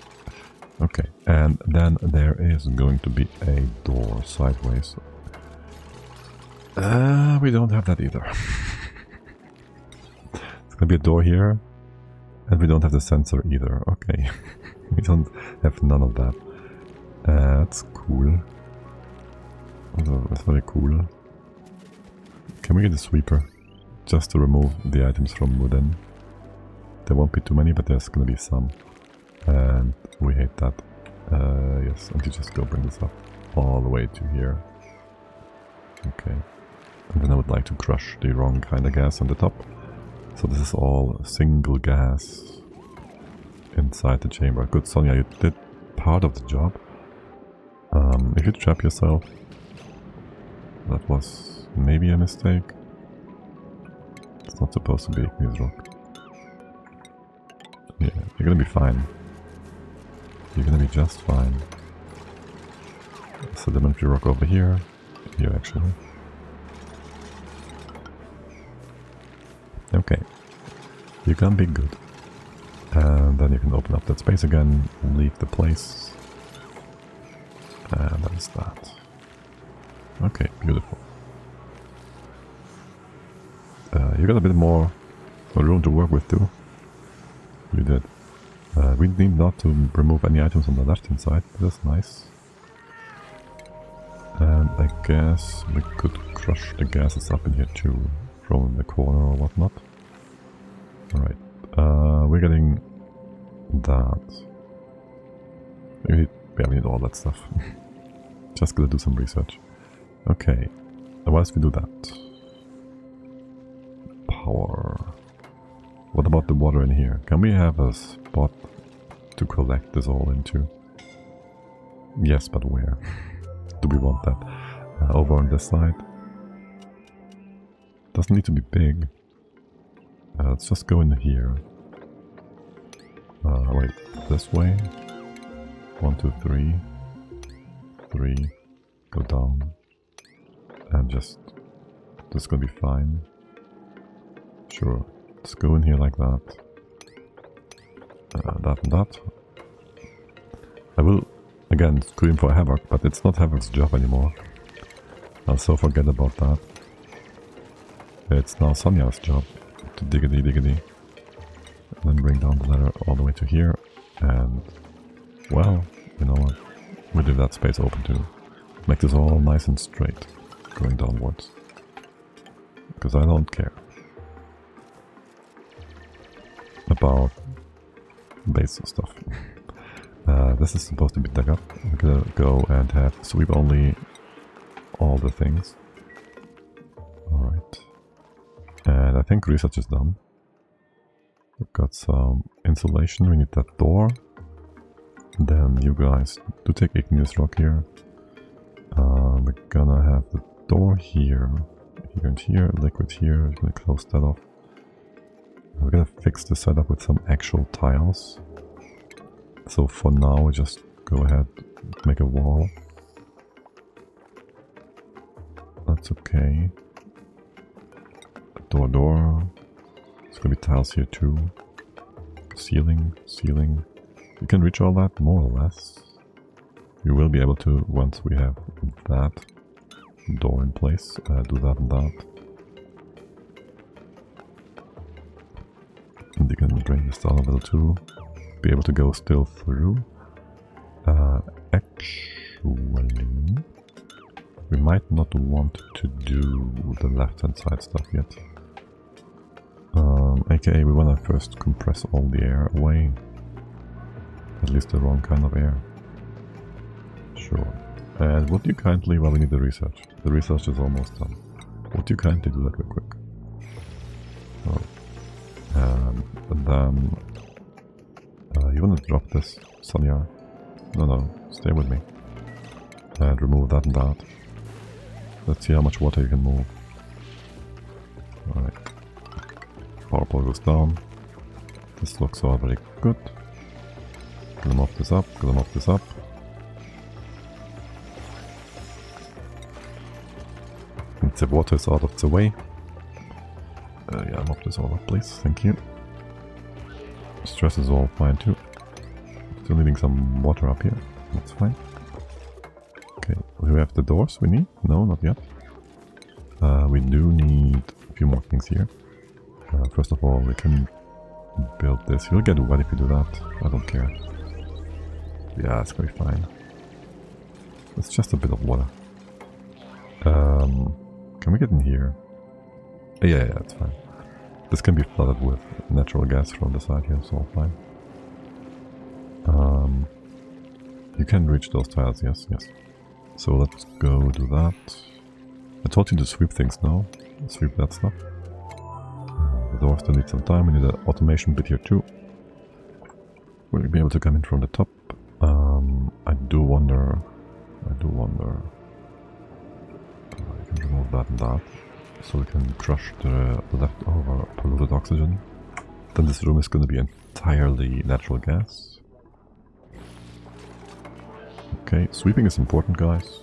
Okay. And then there is going to be a door sideways. We don't have that either. It's gonna be a door here. And we don't have the sensor either. Okay. We don't have none of that. That's cool. That's very cool. Can we get a sweeper? Just to remove the items from within. There won't be too many, but there's gonna be some. And we hate that. Yes, and you just go bring this up all the way to here. Okay. And then I would like to crush the wrong kind of gas on the top. So this is all single gas inside the chamber. Good, Sonia, you did part of the job. If you trap yourself, that was maybe a mistake. It's not supposed to be igneous rock. Yeah, you're gonna be fine. You're gonna be just fine. Sedimentary rock over here. Here, actually. Okay. You can be good. And then you can open up that space again, leave the place. And that is that. Okay, beautiful. You got a bit more room to work with too. You did. We need not to remove any items on the left hand side. That's nice. And I guess we could crush the gases up in here too, from in the corner or whatnot. Alright, we're getting that. We barely need all that stuff. Just gonna do some research. Okay, whilst we do that. Power. What about the water in here? Can we have a spot to collect this all into? Yes, but where? Do we want that? Over on this side? Doesn't need to be big. Let's just go in here. Wait, this way? 1, 2, 3. 3. Go down. And just... this is gonna be fine. Sure. Let's go in here like that. That and that. I will, again, scream for Havoc, but it's not Havoc's job anymore. I'll so forget about that. It's now Sonya's job to diggity diggity. And then bring down the ladder all the way to here. And, well, you know what? We'll leave that space open to make this all nice and straight, going downwards. Because I don't care about base stuff. This is supposed to be dug up. I'm gonna go and have sweep only all the things. Alright. And I think research is done. We've got some insulation, we need that door. Then you guys do take igneous rock here. We're gonna have the door here. Here and here, liquid here, I'm gonna close that off. We're gonna fix the setup with some actual tiles. So for now, we just go ahead, make a wall. That's okay. Door. There's gonna be tiles here too. Ceiling. You can reach all that, more or less. You will be able to once we have that door in place. Do that and that. And you can bring this down a little too. Be able to go still through. Actually, we might not want to do the left hand side stuff yet. AKA we want to first compress all the air away. At least the wrong kind of air. Sure. And would you kindly, well, we need the research. The research is almost done. Would you kindly do that real quick? And then you want to drop this, Sonia? No, stay with me. And remove that and that. Let's see how much water you can move. Alright. Power pole goes down. This looks already good. Gonna mop this up, Once the water is out of the way. Yeah, mop this all up, please. Thank you. Stress is all fine too. Still needing some water up here. That's fine. Okay, do we have the doors we need? No, not yet. We do need a few more things here. First of all, we can build this. You'll get wet if you do that. I don't care. Yeah, it's gonna be fine. It's just a bit of water. Can we get in here? Yeah, it's fine. This can be flooded with natural gas from the side here, so all fine. You can reach those tiles, yes. So let's go do that. I told you to sweep things now. Sweep that stuff. The door still needs some time. We need an automation bit here too. Will we be able to come in from the top? I do wonder. I can remove that and that. So we can crush the leftover polluted oxygen. Then this room is going to be entirely natural gas. Okay, sweeping is important, guys.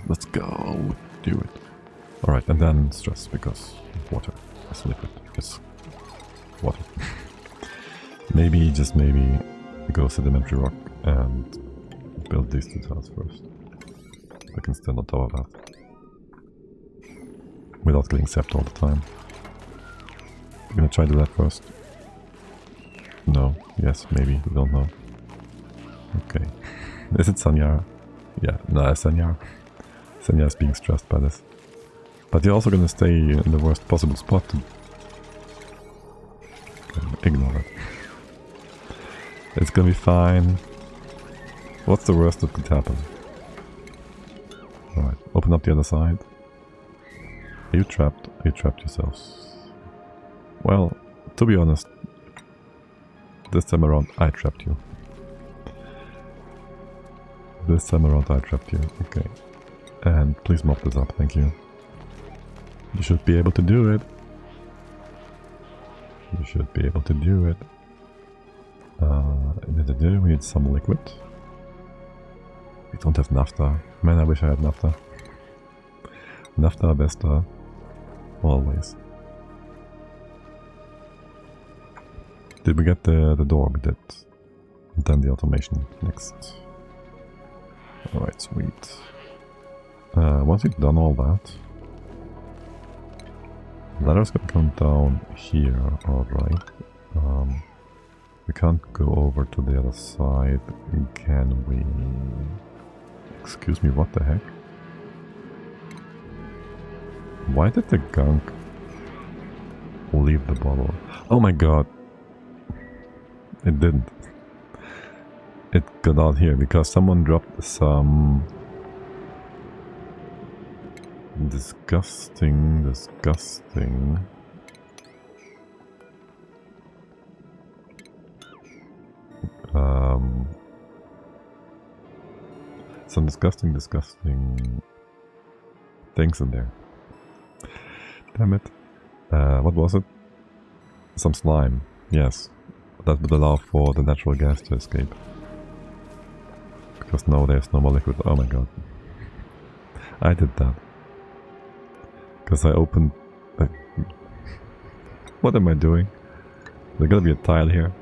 Let's go, do it. Alright, and then stress, because water is liquid, it's water. Maybe, just maybe, go sedimentary rock and build these two tiles first. I can stand on top of that. Without getting zapped all the time. I'm gonna try to do that first. No. Yes, maybe. We don't know. Okay. Is it Sanyara? Yeah, no, Sanyara. Sanyara is being stressed by this. But you're also gonna stay in the worst possible spot to ignore it. It's gonna be fine. What's the worst that could happen? Alright, open up the other side. Are you trapped? You trapped yourselves. Well, to be honest, this time around I trapped you. This time around I trapped you. Okay. And please mop this up, thank you. You should be able to do it. You should be able to do it. We need some liquid. We don't have naphtha. Man, I wish I had naphtha. Naphtha besta. Always. Did we get the door? We did. And then the automation next. Alright, sweet. Once we've done all that, ladder's gonna come down here, alright. We can't go over to the other side, can we? Excuse me, what the heck? Why did the gunk leave the bottle? Oh my god. It didn't. It got out here because someone dropped some disgusting some disgusting things in there. Damn it. What was it? Some slime. Yes. That would allow for the natural gas to escape. Because now there's no more liquid. Oh my god. I did that. Because I opened... what am I doing? There's gotta be a tile here.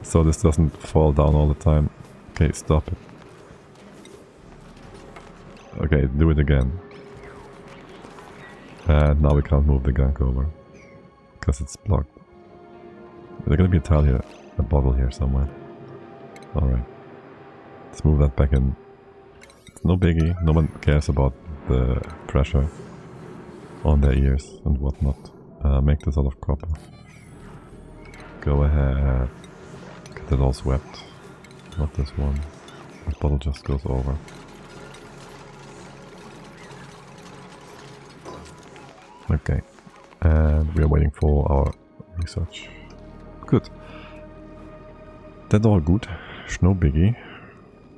So this doesn't fall down all the time. Okay, stop it. Okay, do it again. And now we can't move the gunk over. Because it's blocked. There's gonna be a tile here. A bottle here somewhere. Alright. Let's move that back in. It's no biggie. No one cares about the pressure on their ears and whatnot. Make this out of copper. Go ahead. Get it all swept. Not this one. This bottle just goes over. Okay. And we are waiting for our research. Good. That's all good. No biggie.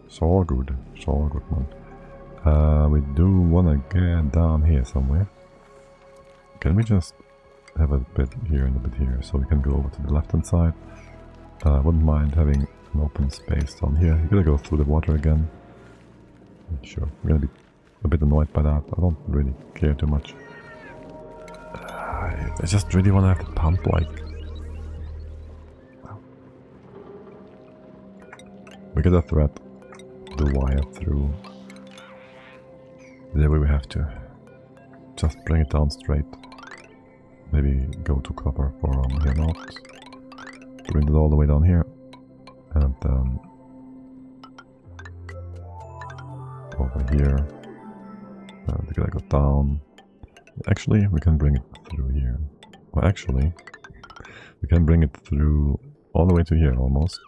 It's all good. It's all good, man. We do wanna get down here somewhere. Can we just have a bit here and a bit here so we can go over to the left hand side? Wouldn't mind having an open space down here. You're gonna go through the water again. Sure. I'm gonna be a bit annoyed by that. I don't really care too much. I just really wanna have the pump like... We get a thread. The wire through. There we have to just bring it down straight. Maybe go to copper from here out. Bring it all the way down here. And then over here. And we're gonna go down. Actually, we can bring it through here. Well, actually, we can bring it through all the way to here almost.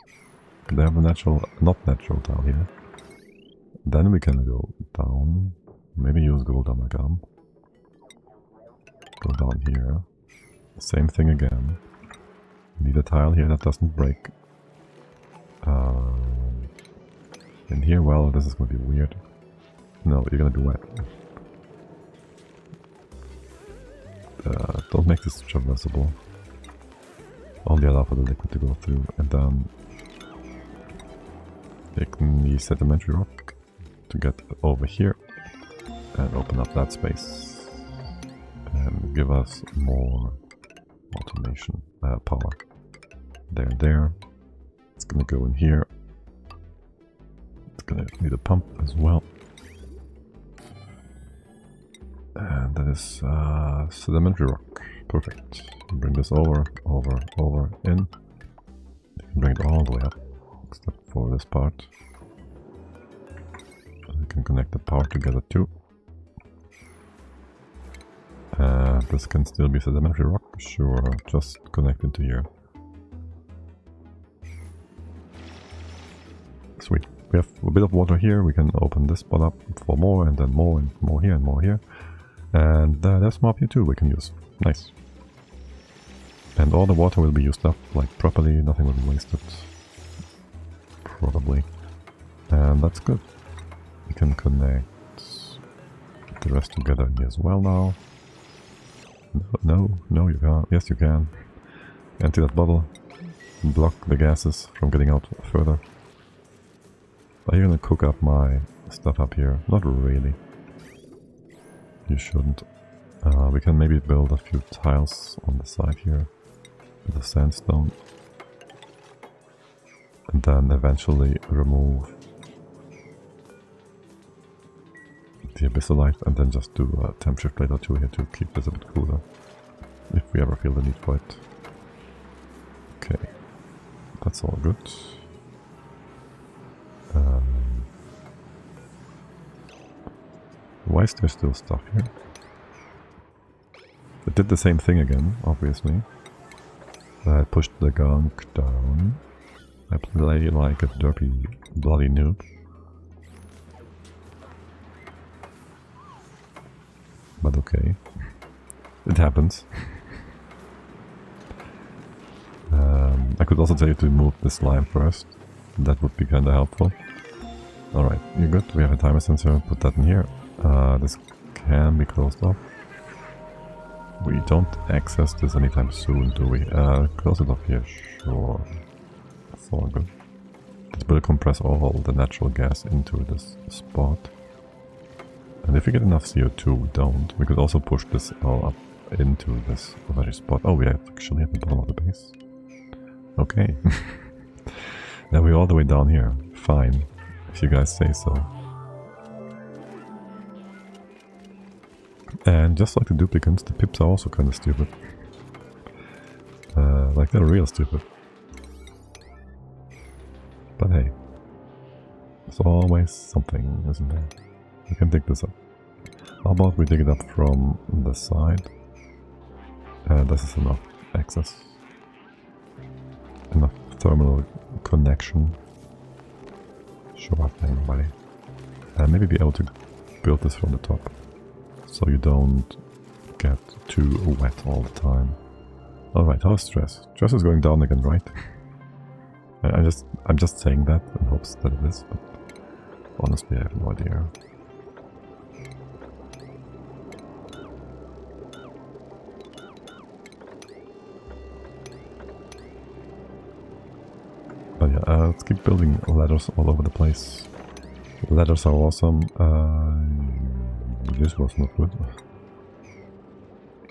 They have a natural, not natural tile here. Then we can go down. Maybe use gold amalgam. Go down here. Same thing again. Need a tile here that doesn't break. In here, well, this is gonna be weird. No, you're gonna be wet. Don't make this traversable. Only allow for the liquid to go through, and then take the sedimentary rock to get over here and open up that space and give us more automation power. There and there. It's gonna go in here. It's Gonna need a pump as well. And that is sedimentary rock. Perfect. Bring this over, in. You can bring it all the way up, except for this part. You can connect the power together too. This can still be sedimentary rock, sure, just connect into here. Sweet. We have a bit of water here, we can open this spot up for more, and then more, and more here, and more here. And there's more up here too we can use. Nice. And all the water will be used up, like, properly, nothing will be wasted. Probably. And that's good. We can connect the rest together here as well now. No, you can't. Yes, you can. Empty that bottle. Block the gases from getting out further. Are you gonna cook up my stuff up here? Not really. You shouldn't. We can maybe build a few tiles on the side here with the sandstone. And then eventually remove the abyssalite and then just do a temp shift later too here to keep this a bit cooler. If we ever feel the need for it. Okay. That's all good. Why is there still stuff here? It did the same thing again, obviously. I pushed the gunk down. I play like a derpy, bloody noob. But okay. It happens. I could also tell you to move the slime first. That would be kinda helpful. Alright, you're good. We have a timer sensor. Put that in here. This can be closed off. We don't access this anytime soon, do we? Close it off here, sure. That's all good. It will compress all the natural gas into this spot. And if we get enough CO2, we don't. We could also push this all up into this very spot. Oh, we have actually at the bottom of the base. Okay. Now we're all the way down here. Fine, if you guys say so. And just like the duplicants, the pips are also kind of stupid. Like they're real stupid. But hey, there's always something, isn't there? We can dig this up. How about we dig it up from the side? This is enough access. Enough thermal connection. Sure thing, buddy. Maybe be able to build this from the top. So you don't get too wet all the time. Alright, how's stress? Stress is going down again, right? I'm just saying that in hopes that it is, but honestly I have no idea. But yeah, let's keep building ladders all over the place. Ladders are awesome. This was not good.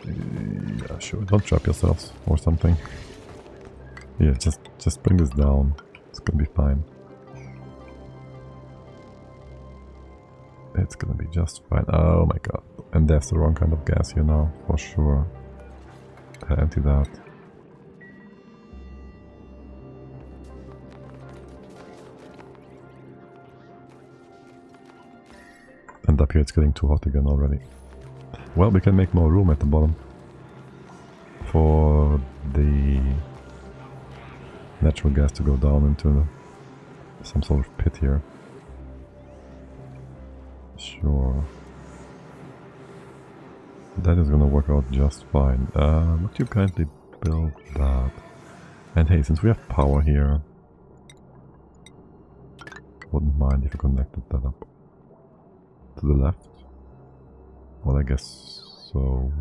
Yeah, sure. Don't trap yourselves or something. Yeah, just bring this down. It's gonna be fine. It's gonna be just fine. Oh my god. And there's the wrong kind of gas here now, for sure. Empty that. And up here it's getting too hot again already. Well, we can make more room at the bottom for the natural gas to go down into some sort of pit here. Sure. That is gonna work out just fine. Would you kindly build that? And hey, since we have power here, wouldn't mind if you connected that up. To the left? Well, I guess so.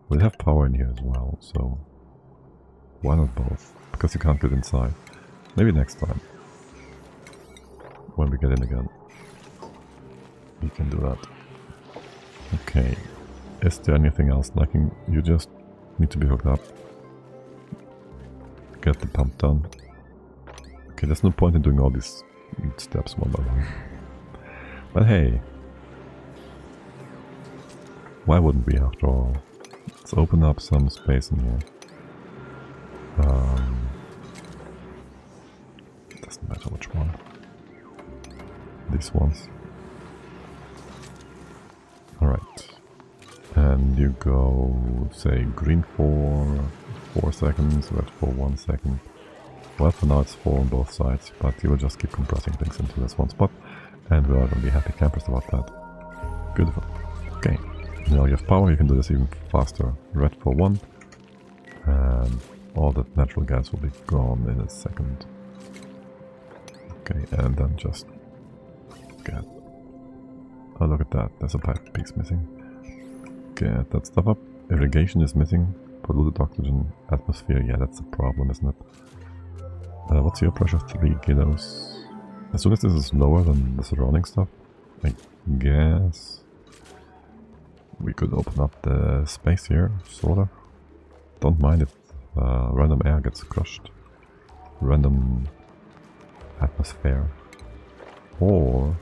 We'll have power in here as well, so why not both? Because you can't get inside. Maybe next time. When we get in again. We can do that. Okay. Is there anything else lacking? You just need to be hooked up. Get the pump done. Okay, there's no point in doing all these each steps one by one. But hey, why wouldn't we after all? Let's open up some space in here. Doesn't matter which one. These ones. Alright. And you go, say, green for 4 seconds, red for 1 second. Well, for now it's 4 on both sides, but you will just keep compressing things into this one spot. And we are going to be happy campers about that. Beautiful. Okay. Now you have power, you can do this even faster. Red for 1. And all that natural gas will be gone in a second. Okay, and then just get... Oh, look at that. There's a pipe piece missing. Get that stuff up. Irrigation is missing. Polluted oxygen. Atmosphere. Yeah, that's a problem, isn't it? What's your pressure? 3 kilos. As soon as this is lower than the surrounding stuff, I guess we could open up the space here, sorta. Don't mind if random air gets crushed. Random atmosphere. Or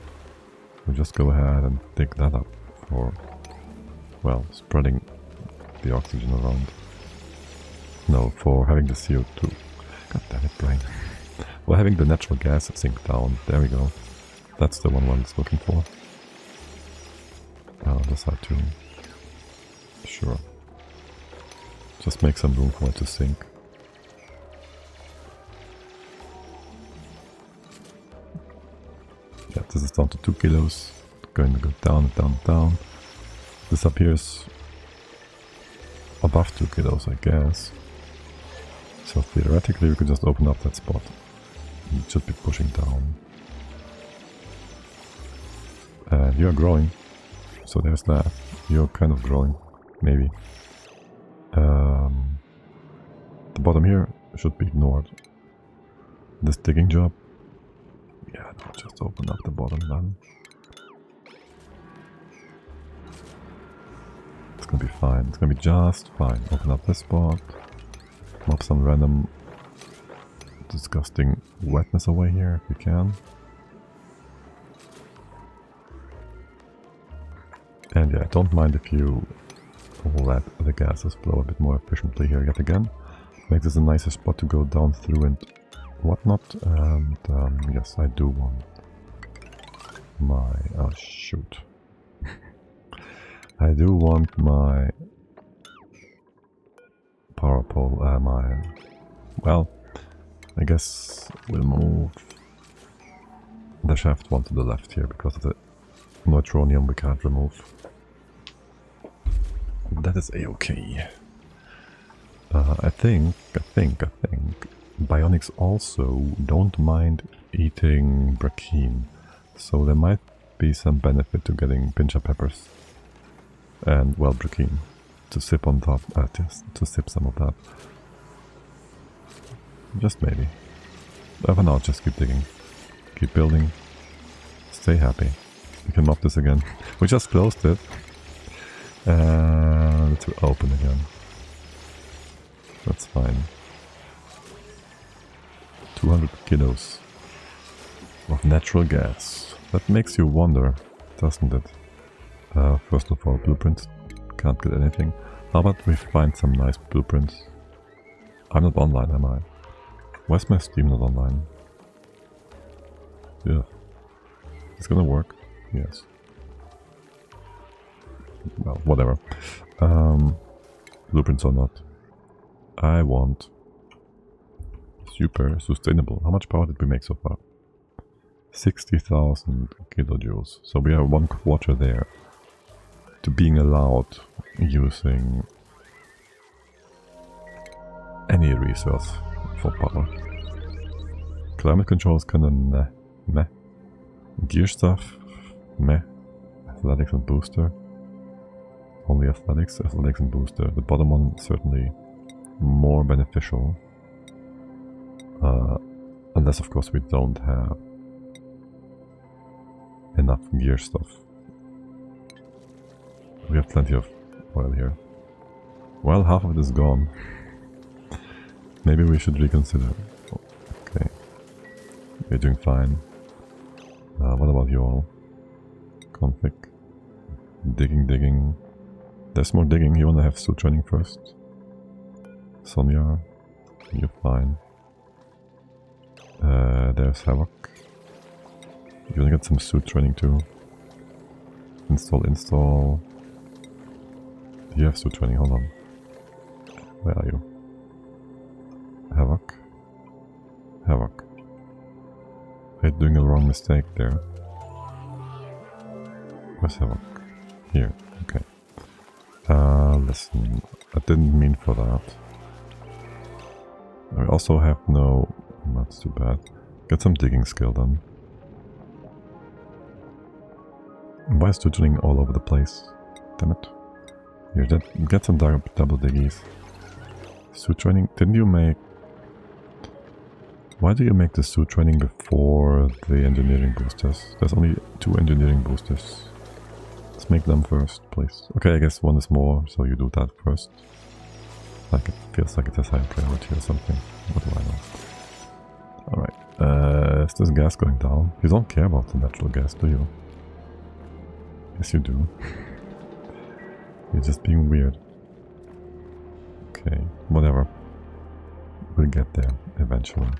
we just go ahead and dig that up for, well, spreading the oxygen around. No, for having the CO2. God damn it, brain. Well, having the natural gas sink down. There we go. That's the one it's looking for. This side too. Sure. Just make some room for it to sink. Yeah, this is down to 2 kilos. Going to go down, down, down. This appears above 2 kilos, I guess. So theoretically we could just open up that spot. It should be pushing down. And you're growing. So there's that. You're kind of growing. Maybe. The bottom here should be ignored. This digging job. Yeah, no, just open up the bottom then. It's gonna be fine. It's gonna be just fine. Open up this spot. Mop some random disgusting wetness away here if you can. And yeah, don't mind if you let the gases flow a bit more efficiently here yet again. Make this a nicer spot to go down through and whatnot. And yes, I do want my... oh shoot. I do want my power pole, well, I guess we'll move the shaft one to the left here because of the neutronium we can't remove. That is a-okay. I think Bionics also don't mind eating brackine, so there might be some benefit to getting pincha peppers and, well, brackine. To sip on top, just to sip some of that. Just maybe. But for now, just keep digging. Keep building. Stay happy. We can mop this again. We just closed it. And it will open again. That's fine. 200 kilos of natural gas. That makes you wonder, doesn't it? First of all, blueprints. Can't get anything. How about we find some nice blueprints? I'm not online, am I? Where's my Steam not online? Yeah. It's gonna work? Yes. Well, whatever. Blueprints or not. I want super sustainable. How much power did we make so far? 60,000 kilojoules. So we are 1/4 there to being allowed using any resource for power. Climate control is kinda meh. Gear stuff, meh. Athletics and booster. Only athletics and booster. The bottom one certainly more beneficial. Unless of course we don't have enough gear stuff. We have plenty of oil here. Well, half of it is gone. Maybe we should reconsider. Okay. We're doing fine. What about you all? Config. Digging. There's more digging. You wanna have suit training first? Sonia, you're fine. There's Havoc. You wanna get some suit training too? Install. You have suit training, hold on. Where are you? Havoc. You're doing a wrong mistake there. Where's Havoc? Here, okay. Listen, I didn't mean for that. I also have no... That's too bad. Get some digging skill then. Why is doodling all over the place? Damn it. Here, get some double diggies. Suit training, didn't you make... Why do you make the suit training before the engineering boosters? There's only 2 engineering boosters. Let's make them first, please. Okay, I guess one is more, so you do that first. Like it feels like it has higher priority or something. What do I know? Alright, is this gas going down? You don't care about the natural gas, do you? Yes, you do. You're just being weird. Okay, whatever. We'll get there eventually.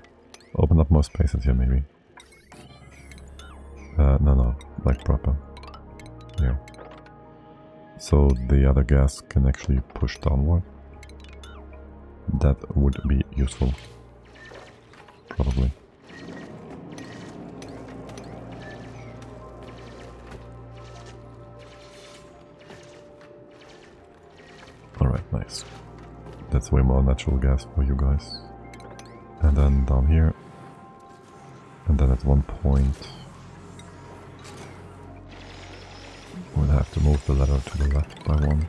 Open up more spaces here, maybe. No, like proper. Yeah. So the other gas can actually push downward. That would be useful. Probably. Alright, nice. That's way more natural gas for you guys. And then down here. And then at one point we'll have to move the ladder to the left by 1.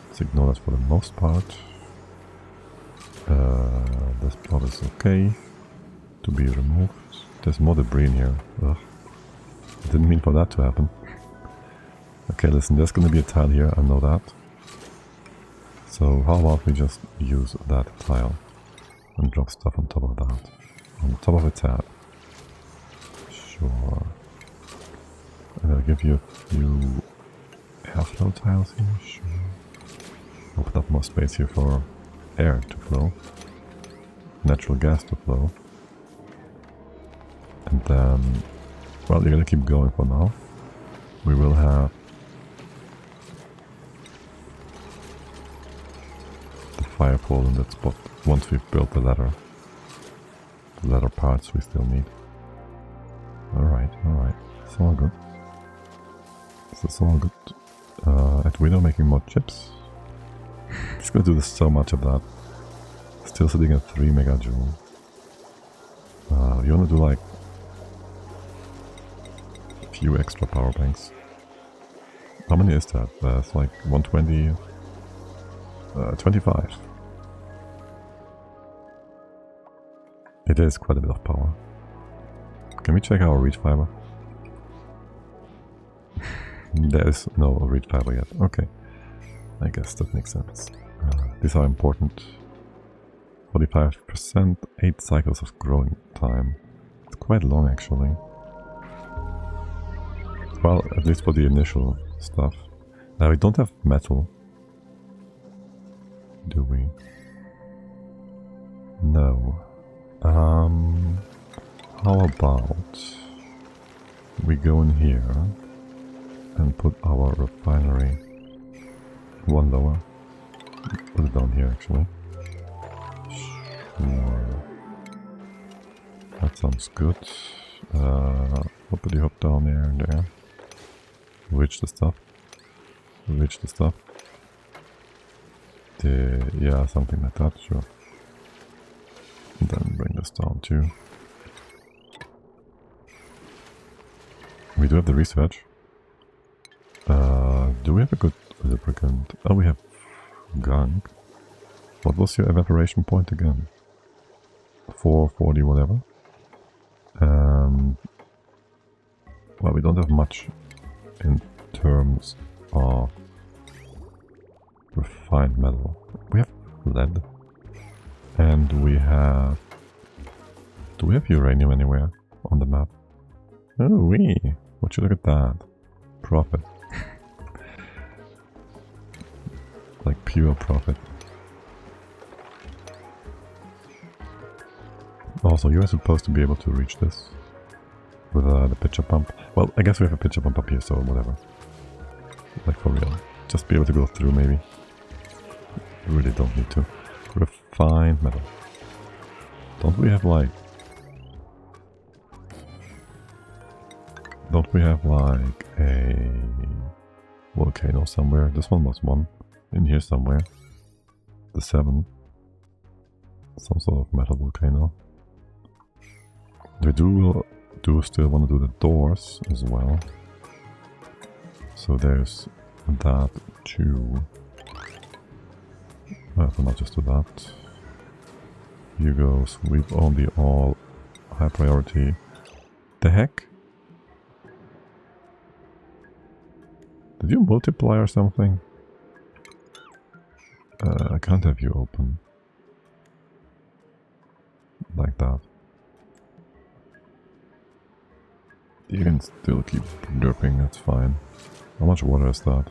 Let's ignore that for the most part. This plot is okay to be removed. There's more debris in here. Ugh. I didn't mean for that to happen. Okay, listen, there's gonna be a tile here, I know that. So how about we just use that tile and drop stuff on top of that. On top of a tab. Sure. And I'll give you a few airflow tiles here, sure. Open up more space here for air to flow. Natural gas to flow. And then, well, you're gonna keep going for now. We will have the fire pole in that spot once we've built the ladder. The ladder parts we still need. Alright. It's all good. This is all good. At Widow making more chips. It's gonna do so much of that. Still sitting at 3 megajoule. You wanna do like a few extra power banks. How many is that? That's like 120... 25. It is quite a bit of power. Can we check our reach fiber? There is no reach fiber yet. Okay. I guess that makes sense. These are important. 45%, 8 cycles of growing time. It's quite long actually. Well, at least for the initial stuff. Now we don't have metal. Do we? No. How about we go in here and put our refinery one lower. Put it down here actually. Sure. That sounds good. Put you up down there and there. Reach the stuff. Yeah, something like that, sure. And then bring this down too. We do have the research. Do we have a good lubricant? Oh, we have Gunk. What was your evaporation point again? 440 whatever. Well, we don't have much in terms of refined metal. We have lead. And we have... Do we have uranium anywhere on the map? Oh, wee. Would you look at that? Profit. Like pure profit. Also, you are supposed to be able to reach this with the pitcher pump. Well, I guess we have a pitcher pump up here, so whatever. Like for real. Just be able to go through, maybe. We really don't need to. Refined metal. Don't we have like... Don't we have like a volcano somewhere? This one was one. In here somewhere. The 7. Some sort of metal volcano. We do still want to do the doors as well. So there's that too. Well, not just do that. You go sweep only all high priority. The heck? Did you multiply or something? I can't have you open. Like that. You can still keep derping, that's fine. How much water is that?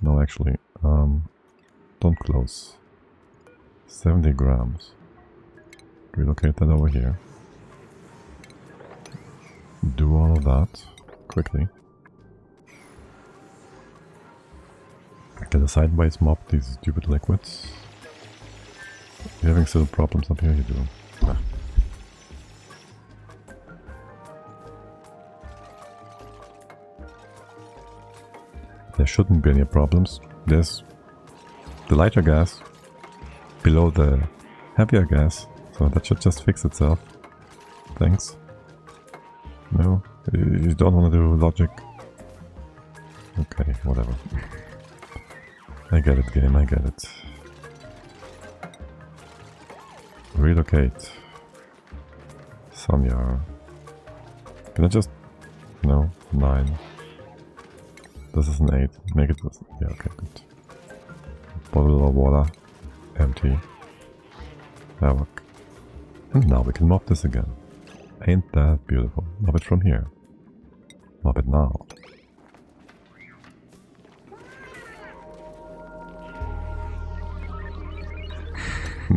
No, actually, don't close. 70 grams. Relocate that over here. Do all of that quickly. Get a sideways mop these stupid liquids. You're having still problems up here, you do. Nah. There shouldn't be any problems. There's the lighter gas below the heavier gas, so that should just fix itself. Thanks. No? You don't want to do logic? Okay, whatever. I get it, game, I get it. Relocate. Sanya. Can I just... No, 9. This is an 8. Make it this. Yeah, okay, good. Bottle of water. Empty. Havoc. And now we can mop this again. Ain't that beautiful? Mop it from here. Mop it now.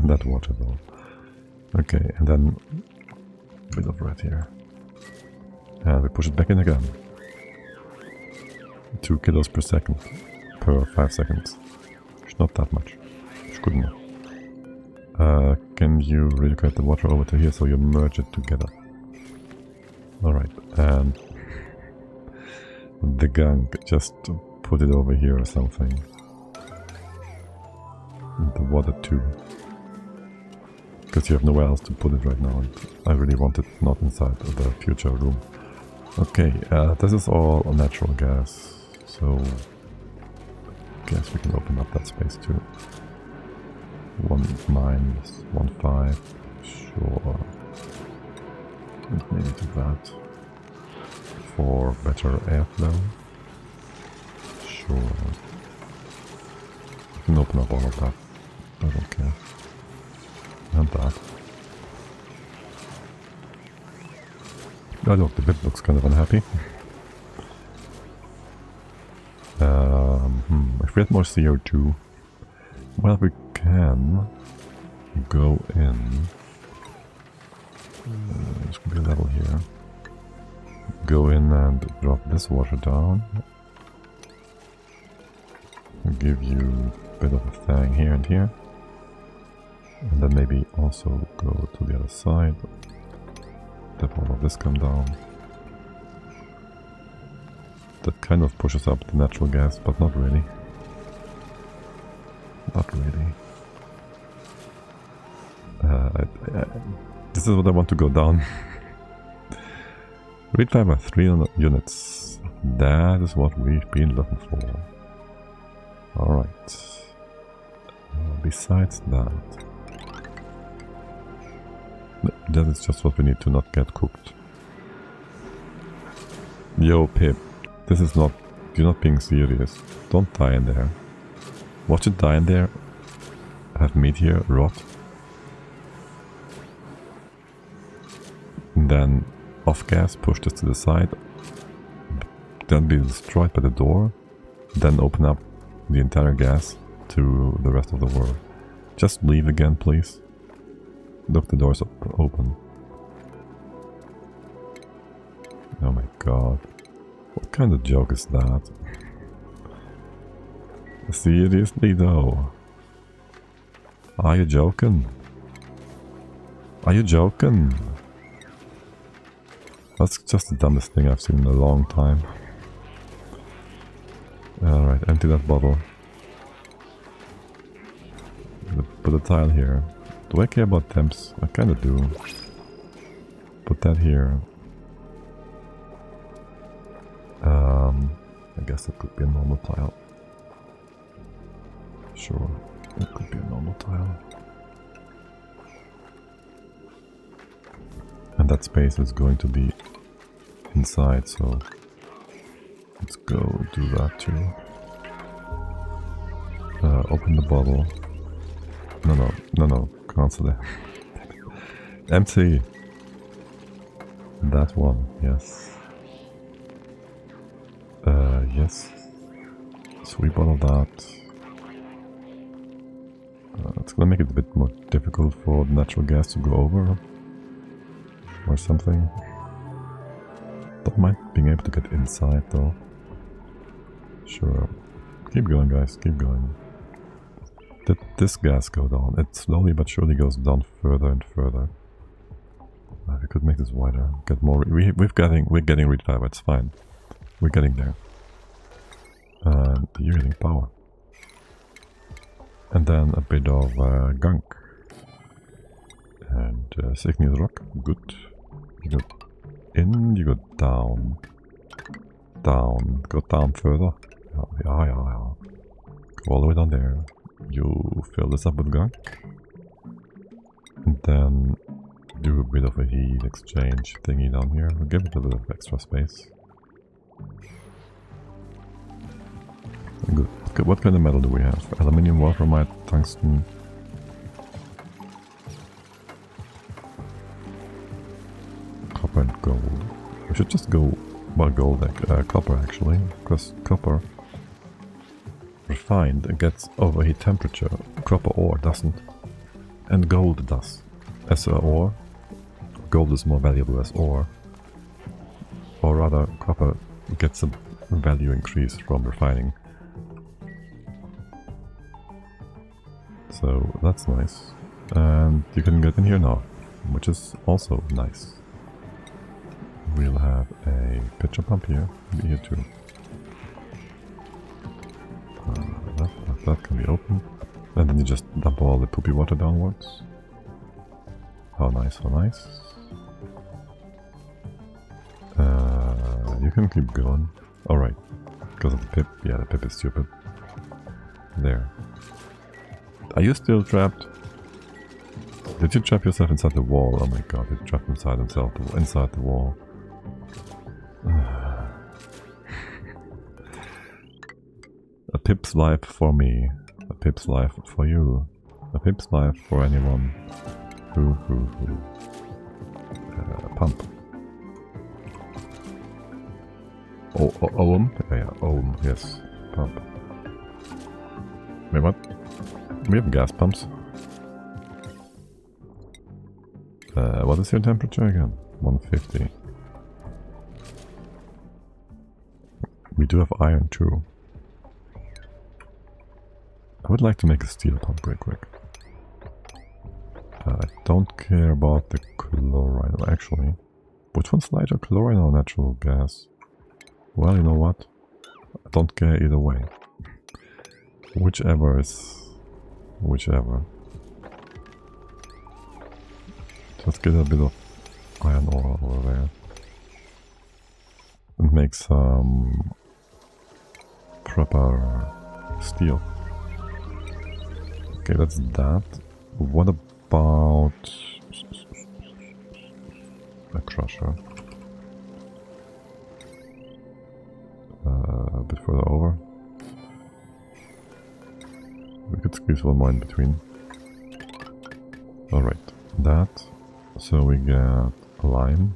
That water though. Okay, and then a bit of red here. And we push it back in again. 2 kilos per second per 5 seconds. It's not that much. It's good enough. Can you relocate the water over to here so you merge it together? Alright, and the gunk, just put it over here or something. And the water too. Because you have nowhere else to put it right now, and I really want it not inside the future room. Okay, this is all natural gas, so I guess we can open up that space too. 1.9, 1.5, sure. And maybe do that for better airflow. Sure. You can open up all of that, I don't care. And that. Oh look, the bit looks kind of unhappy. If we had more CO2, well, we can go in. There's gonna be a level here. Go in and drop this water down. I'll give you a bit of a thing here and here. And then maybe also go to the other side. Let all of this come down. That kind of pushes up the natural gas, but not really. Not really. This is what I want to go down. Read fiber 3 units. That is what we've been looking for. Alright. Besides that... That is just what we need to not get cooked. Yo, Pip. This is not... You're not being serious. Don't die in there. Watch it die in there. Have meat here, rot. And then off gas, push this to the side, then be destroyed by the door, then open up the entire gas to the rest of the world. Just leave again, please. Look, the door's open. Oh my god. What kind of joke is that? Seriously though? Are you joking? Are you joking? That's just the dumbest thing I've seen in a long time. Alright, empty that bottle. Put a tile here. Do I care about temps? I kinda do. Put that here. I guess it could be a normal tile. Sure, it could be a normal tile. And that space is going to be inside, so let's go do that too. Open the bottle. No, cancel it. Empty. That one, yes. Yes. Sweep all of that. It's gonna make it a bit more difficult for the natural gas to go over. Or something. Don't mind being able to get inside though. Sure. Keep going, guys, keep going. Did this gas go down? It slowly but surely goes down further and further. We could make this wider. Get more. We're getting refiber. It's fine. We're getting there. And you're getting power. And then a bit of gunk. And igneous rock. Good. You go in. You go down. Down. Go down further. Yeah. Go all the way down there. You fill this up with gunk. And then do a bit of a heat exchange thingy down here. We'll give it a bit of extra space. Good. What kind of metal do we have? Aluminium, wolframite, tungsten. Copper and gold. We should just go, well, gold, copper actually, because copper refined gets overheat temperature. Copper ore doesn't. And gold does. As a ore, gold is more valuable as ore. Or rather, copper gets a value increase from refining. So that's nice. And you can get in here now, which is also nice. We'll have a pitcher pump here, maybe here too. That can be open. And then you just dump all the poopy water downwards. How nice, how nice. You can keep going. Alright. Because of the pip. Yeah, the pip is stupid. There. Are you still trapped? Did you trap yourself inside the wall? Oh my god, you trapped inside himself, inside the wall. A pip's life for me. A pip's life for you. A pip's life for anyone who. Pump. Ohm? Yeah, ohm, yes. Pump. Wait, what? We have gas pumps. What is your temperature again? 150. We do have iron too. I would like to make a steel pump real quick. I don't care about the chlorine, actually. Which one's lighter, chlorine or natural gas? Well, you know what? I don't care either way. Whichever is... whichever. Let's get a bit of iron ore over there. And make some... proper steel. Okay, that's that. What about... a crusher? A bit further over. We could squeeze one more in between. Alright, that. So we get lime.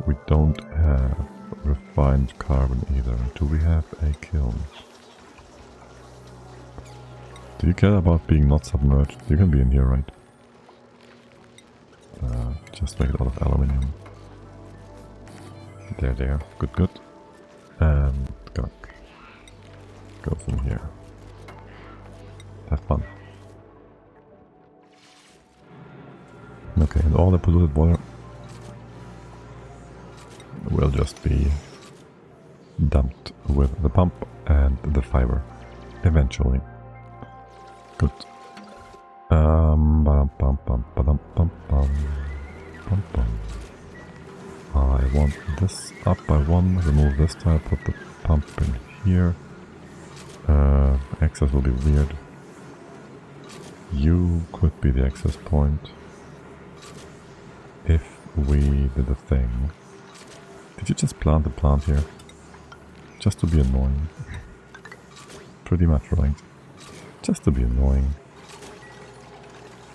We don't have refined carbon either. Do we have a kiln? Do you care about being not submerged? You can be in here, right? Just make it out of aluminium. There. Good. And Gunk goes in here. Have fun. Okay, and all the polluted water will just be dumped with the pump and the fiber eventually. Good. I want this up by 1, remove this tile, put the pump in here. Access will be weird. You could be the access point if we did a thing. Did you just plant the plant here? Just to be annoying. Pretty much, right? Just to be annoying.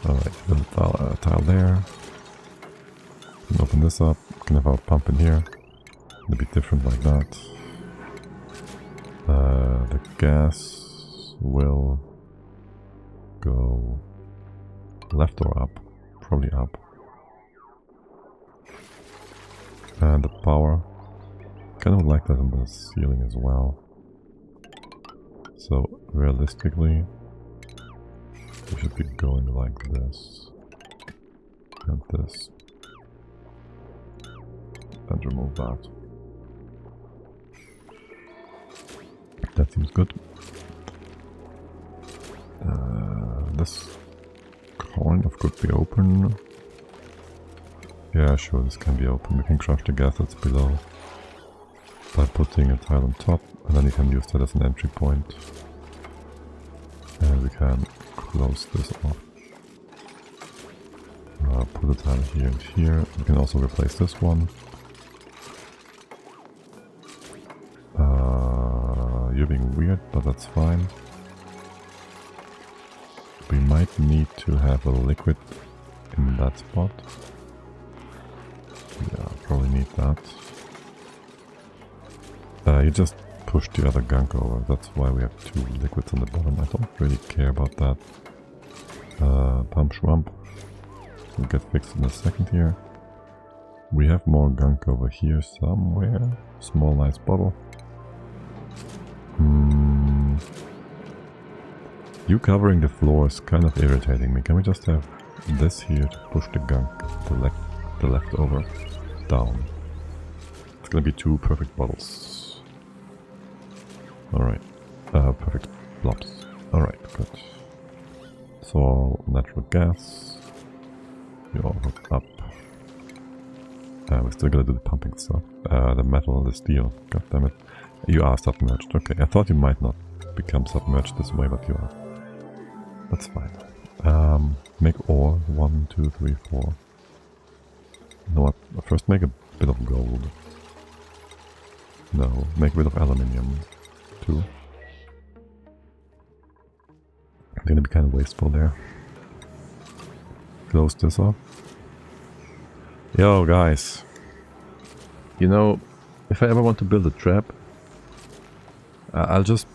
Alright, build a tile there. Can open this up. Can have our pump in here. It'll be different like that. The gas will go left or up. Probably up. And the power. Kind of like that on the ceiling as well. So realistically, we should be going like this. And this. And remove that. That seems good. This kind of could be open. Yeah, sure, this can be open. We can crush the gas that's below by putting a tile on top, and then you can use that as an entry point. And we can close this off. Put a tile here and here. We can also replace this one. You're being weird, but that's fine. We might need to have a liquid in that spot. Yeah, probably need that. You just push the other gunk over, that's why we have 2 liquids on the bottom. I don't really care about that. Pump Schwamp will get fixed in a second here. We have more gunk over here somewhere. Small nice bottle. You covering the floor is kind of irritating me. Can we just have this here to push the gunk, the leftover, down? It's gonna be 2 perfect bottles. Alright. Perfect blobs. Alright, good. It's all natural gas. You all hook up. We're still gonna do the pumping stuff. The metal and the steel. God damn it. You are submerged. Okay, I thought you might not become submerged this way, but you are. That's fine. Make ore. 1, 2, 3, 4. You know what? First make a bit of gold. No, make a bit of aluminium. 2. I'm gonna be kind of wasteful there. Close this off. Yo, guys. You know, if I ever want to build a trap, I'll just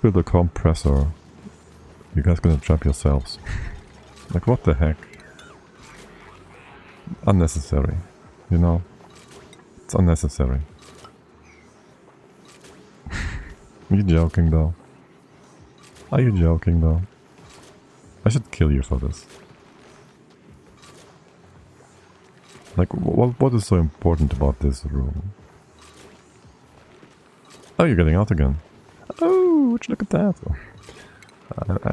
build a compressor. You guys gonna trap yourselves. Like, what the heck? Unnecessary. You know? It's unnecessary. Are you joking though? Are you joking though? I should kill you for this. Like, what is so important about this room? Oh, you're getting out again. Oh, would you look at that?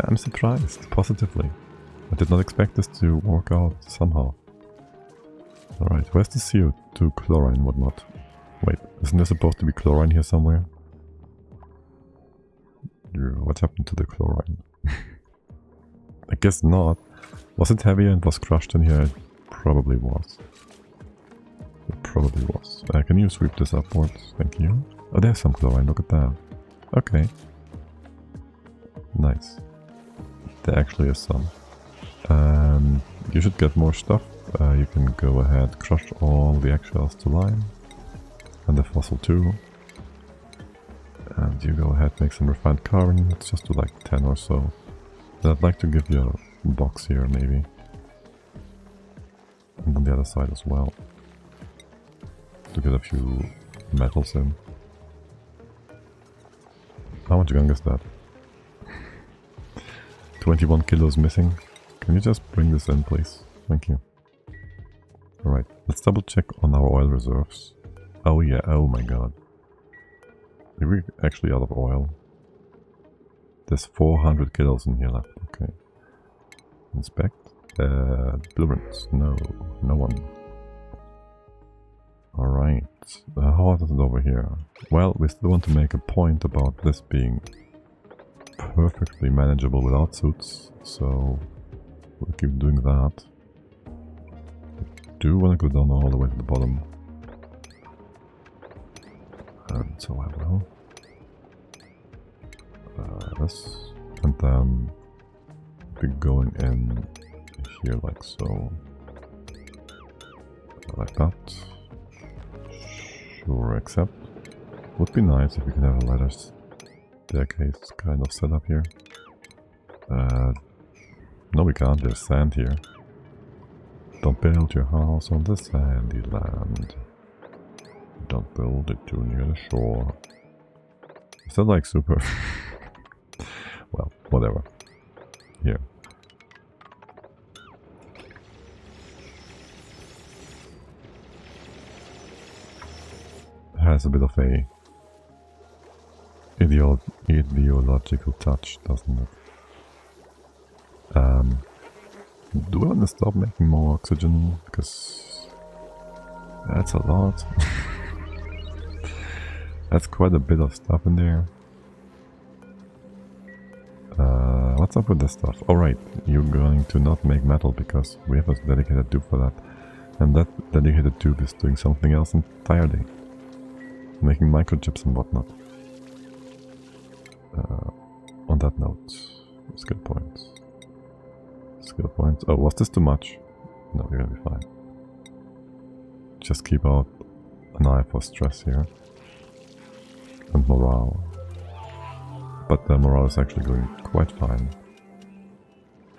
I'm surprised, positively. I did not expect this to work out somehow. Alright, where's the CO2 chlorine, whatnot? Wait, isn't there supposed to be chlorine here somewhere? What happened to the chlorine? I guess not. Was it heavy and was crushed in here? It probably was. It probably was. Can you sweep this upwards? Thank you. Oh, there's some chlorine, look at that. Okay. Nice. There actually is some. You should get more stuff. You can go ahead, crush all the eggshells to lime. And the fossil too. And you go ahead, make some refined carbon. Let's just do like 10 or so. And I'd like to give you a box here, maybe. And on the other side as well. To get a few metals in. How much gunk is that? 21 kilos missing. Can you just bring this in, please? Thank you. Alright, let's double check on our oil reserves. Oh yeah, oh my god. Are we actually out of oil? There's 400 kilos in here left, okay. Inspect. Blueprints. No, no one. Alright. How is it over here? Well, we still want to make a point about this being perfectly manageable without suits, so we'll keep doing that. I do want to go down all the way to the bottom. And so I will. This. And then be going in here like so. Like that. Sure, except would be nice if we can have a ladder staircase kind of set up here. No we can't, there's sand here. Don't build your house on the sandy land. Don't build it too near the shore. Is that like super? Well, whatever. Here. Has a bit of a ideological touch, doesn't it? Do I want to stop making more oxygen? Because that's a lot. That's quite a bit of stuff in there. What's up with this stuff? Alright, you're going to not make metal because we have a dedicated tube for that. And that dedicated tube is doing something else entirely. Making microchips and whatnot. On that note, skill points. Skill points. Oh, was this too much? No, you're gonna be fine. Just keep out an eye for stress here. And morale. But the morale is actually going quite fine.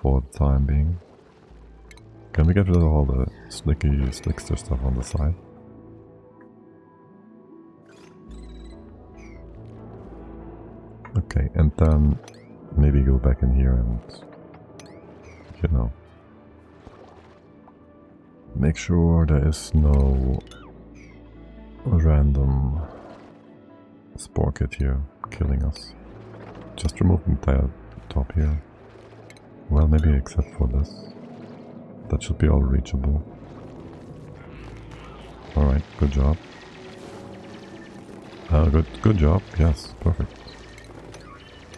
For the time being. Can we get rid of all the slickster stuff on the side? Okay, and then maybe go back in here and, you know, make sure there is no random spore kit here killing us. Just remove the entire top here. Well, maybe except for this. That should be all reachable. Alright, good job. Good job, yes, perfect.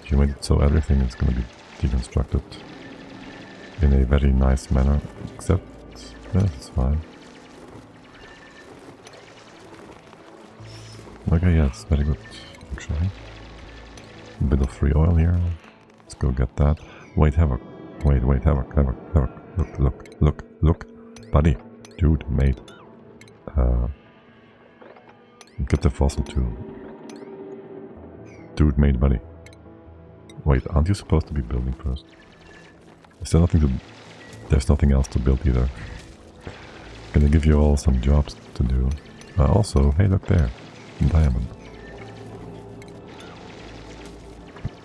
You made it so everything is going to be deconstructed in a very nice manner, except yeah, it's fine. Okay, yeah, it's very good, actually. A bit of free oil here. Let's go get that. Wait, Havoc. Wait, Havoc. Look. Buddy. Dude, mate. Get the fossil too. Dude, mate, buddy. Wait, aren't you supposed to be building first? Is there nothing to... There's nothing else to build either. Gonna give you all some jobs to do. Also, hey, look there. Diamond.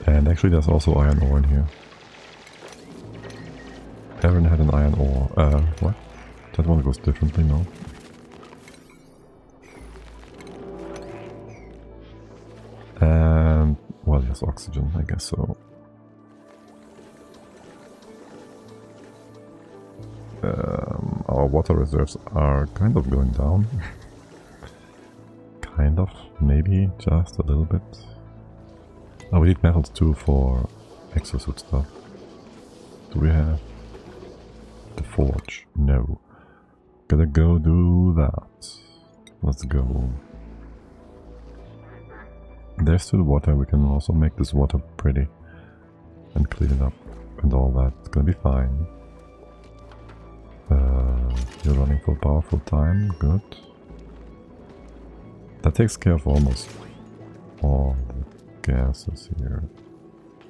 And actually there's also iron ore in here. Aaron had an iron ore. What? That one goes differently, no? And... well, yes, oxygen, I guess so. Our water reserves are kind of going down. Kind of, maybe, just a little bit. Oh, we need metals too for exosuit stuff. Do we have the forge? No. Gotta go do that. Let's go. There's still water, we can also make this water pretty. And clean it up and all that. It's gonna be fine. You're running full power, full time, good. That takes care of almost all the gases here.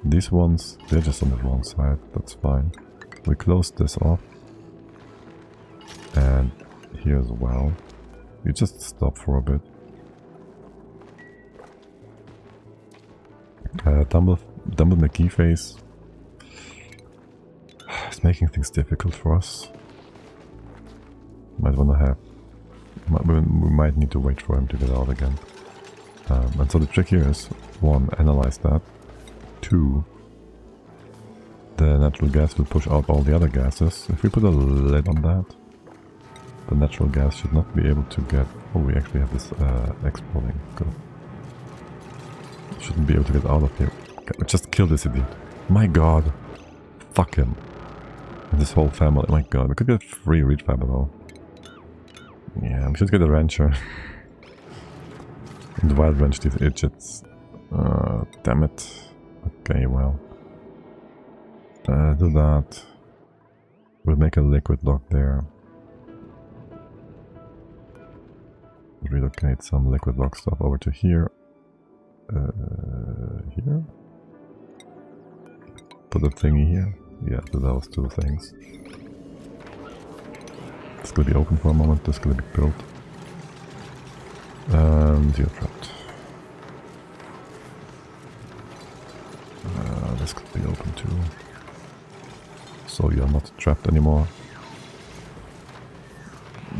These ones, they're just on the wrong side, that's fine. We close this off. And here as well. You just stop for a bit. Dumble McGee phase. It's making things difficult for us. Might wanna have... We might need to wait for him to get out again. And so the trick here is, 1, analyze that. 2, the natural gas will push out all the other gases. If we put a lid on that, the natural gas should not be able to get... Oh, we actually have this exploding. Good. Shouldn't be able to get out of here. Okay, just kill this idiot. My god. Fuck him. And this whole family. My god, we could get free refab though. Yeah, we should get a rancher. And wild wrench these idiots. Damn it. Okay, well. Do that. We'll make a liquid lock there. Relocate some liquid lock stuff over to here. Here? Put the thingy here. Yeah, do those two things. It's gonna be open for a moment, this is gonna be built. And you're trapped. This could be open too. So you're not trapped anymore.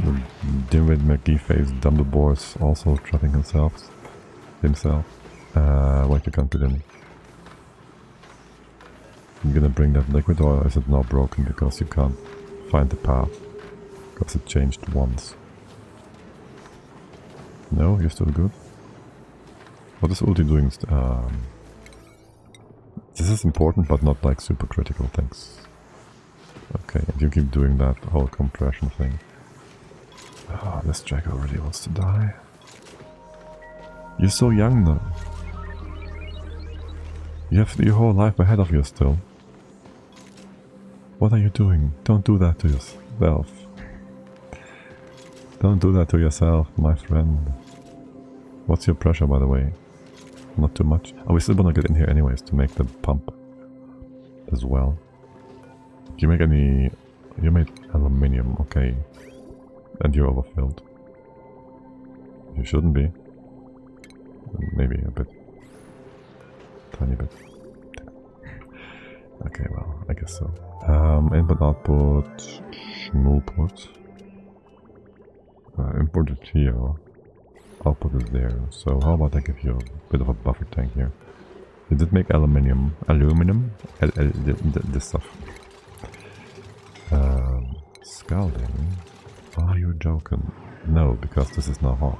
The Dimwit McGee phase Dumbledore is also trapping himself. Wait, you can't get in. I'm gonna bring that liquid, or is it now broken because you can't find the path? Because it changed once. No, you're still good. What is ulti doing? This is important, but not like super critical things. Okay, and you keep doing that whole compression thing. Ah, this Draco really wants to die. You're so young though. You have your whole life ahead of you still. What are you doing? Don't do that to yourself. Don't do that to yourself, my friend. What's your pressure, by the way? Not too much. Oh, we still wanna get in here anyways to make the pump as well. Do you make any... You made aluminium, okay. And you're overfilled. You shouldn't be. Maybe a bit. Tiny bit. Okay, well, I guess so. Input, output, schmooput. Import it here. Output is there. So how about I give you a bit of a buffer tank here? You did make aluminium. This stuff. Scalding. Are you joking? No, because this is now hot.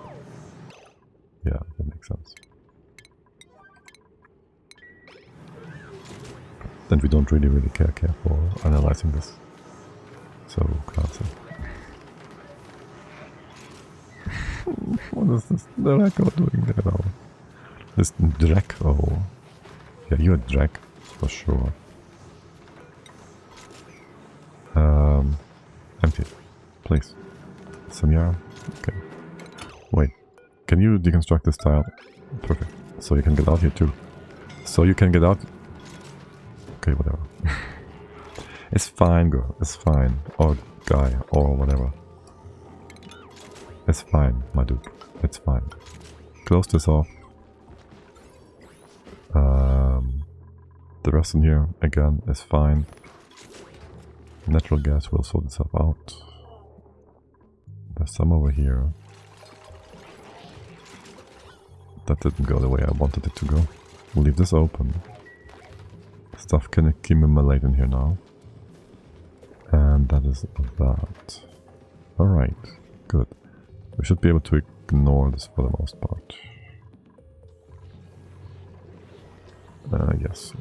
Yeah, that makes sense. Then we don't really care for analyzing this. So, classy. What is this Draco doing there now? This Draco. Yeah, you're a Drac, for sure. Empty. Please. Samyara? Okay. Wait. Can you deconstruct this tile? Perfect. So you can get out here too. So you can get out... Okay, whatever. It's fine, girl. It's fine. Or guy. Or whatever. It's fine, my dude. It's fine. Close this off. The rest in here, again, is fine. Natural gas will sort itself out. There's some over here. That didn't go the way I wanted it to go. We'll leave this open. Stuff can accumulate in here now. And that is that. Alright, good. We should be able to ignore this for the most part. Yes.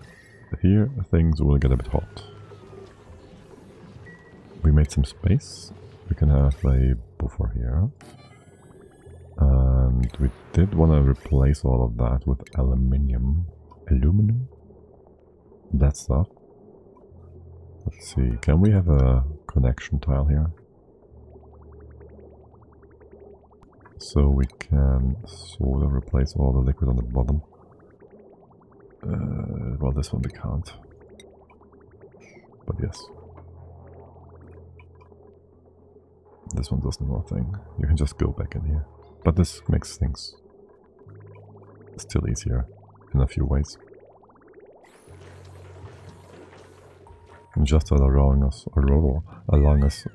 Here things will get a bit hot. We made some space. We can have a buffer here. And we did want to replace all of that with aluminium. Aluminum? That stuff. Let's see, can we have a connection tile here? So we can sort of replace all the liquid on the bottom. Well, this one we can't. But yes. This one does the more thing. You can just go back in here. But this makes things still easier in a few ways. And just allowing us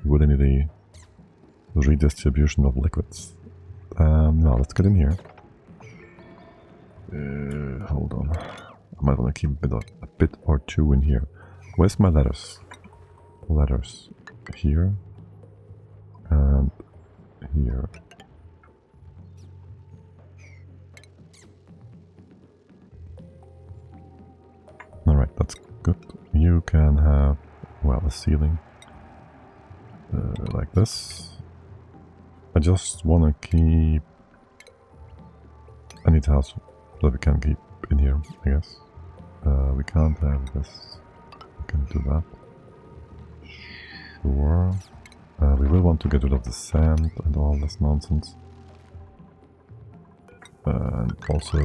willingly redistribution of liquids. Now let's get in here. Hold on. I might want to keep a bit or two in here. Where's my letters? Letters here and here. Alright, that's good. You can have, well, a ceiling like this. I just want to keep any task that we can keep in here, I guess. We can't have this. We can do that. Sure. We will want to get rid of the sand and all this nonsense. And also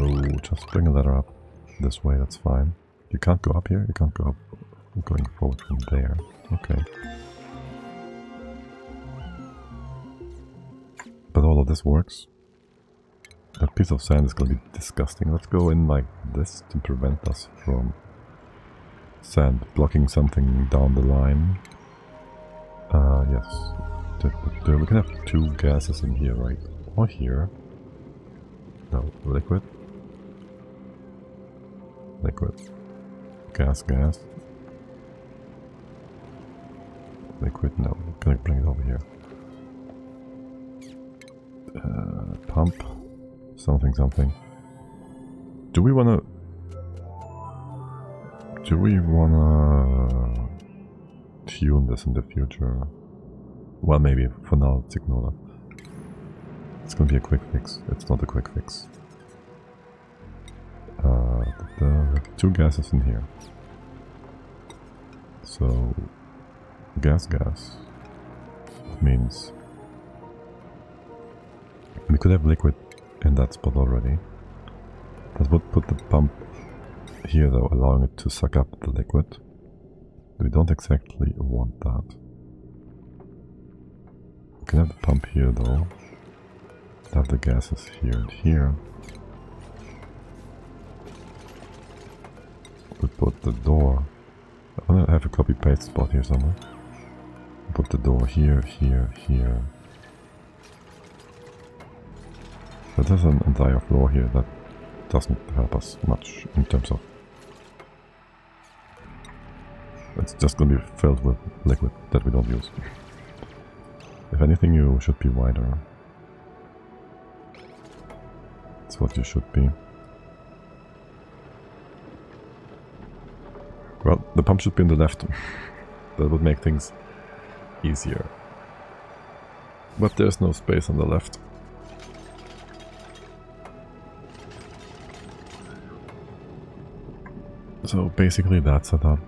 just bring a ladder up this way, that's fine. You can't go up here, you can't go up going forward from there. Okay. But all of this works. That piece of sand is going to be disgusting. Let's go in like this to prevent us from sand blocking something down the line. Yes. We can have two gases in here, right? Or here. No, liquid. Liquid. Gas, gas. Liquid, no. Can I bring it over here? Pump. Something, something. Do we wanna tune this in the future? Well, maybe. For now, let's ignore that. It's gonna be a quick fix. It's not a quick fix. The two gases in here. So, gas, gas. That means we could have liquid in that spot already. That would put the pump here though, allowing it to suck up the liquid. We don't exactly want that. We can have the pump here though. Have the gases here and here. We put the door. I want to have a copy paste spot here somewhere. Put the door here, here, here. But there's an entire floor here that doesn't help us much in terms of... It's just going to be filled with liquid that we don't use. If anything, you should be wider. That's what you should be. Well, the pump should be on the left. That would make things easier. But there's no space on the left. So basically that's set up.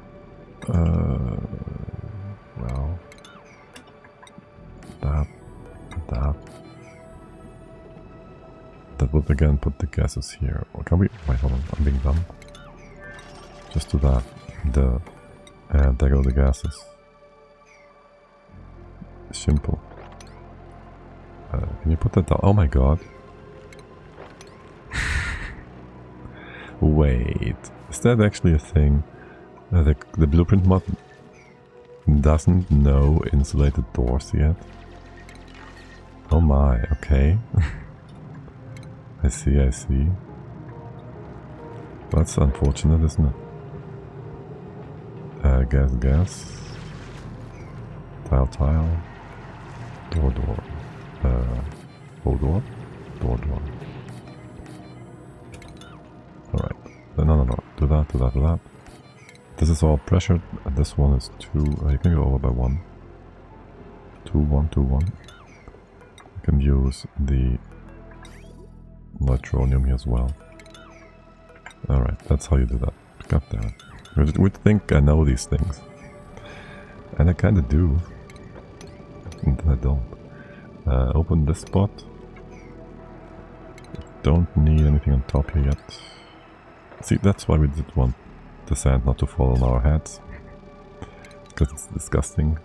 Well, that would again put the gases here. Or can we? Wait, hold on, I'm being dumb. Just do that. And there go the gases. Simple. Can you put that down? Oh my god. Wait, is that actually a thing? The blueprint mod doesn't know insulated doors yet? Oh my, okay. I see, I see. That's unfortunate, isn't it? Gas, gas. Tile, tile. Door, door. Whole door. Door, door. Alright. No. Do that, do that, do that. This is all pressured, and this one is 2. You can go over by 1. 2, 1, 2, 1. You can use the nitronium here as well. Alright, that's how you do that. God damn it. You would think I know these things. And I kinda do. And I don't. Open this spot. don't need anything on top here yet. See, that's why we did want the sand not to fall on our heads. Because it's disgusting.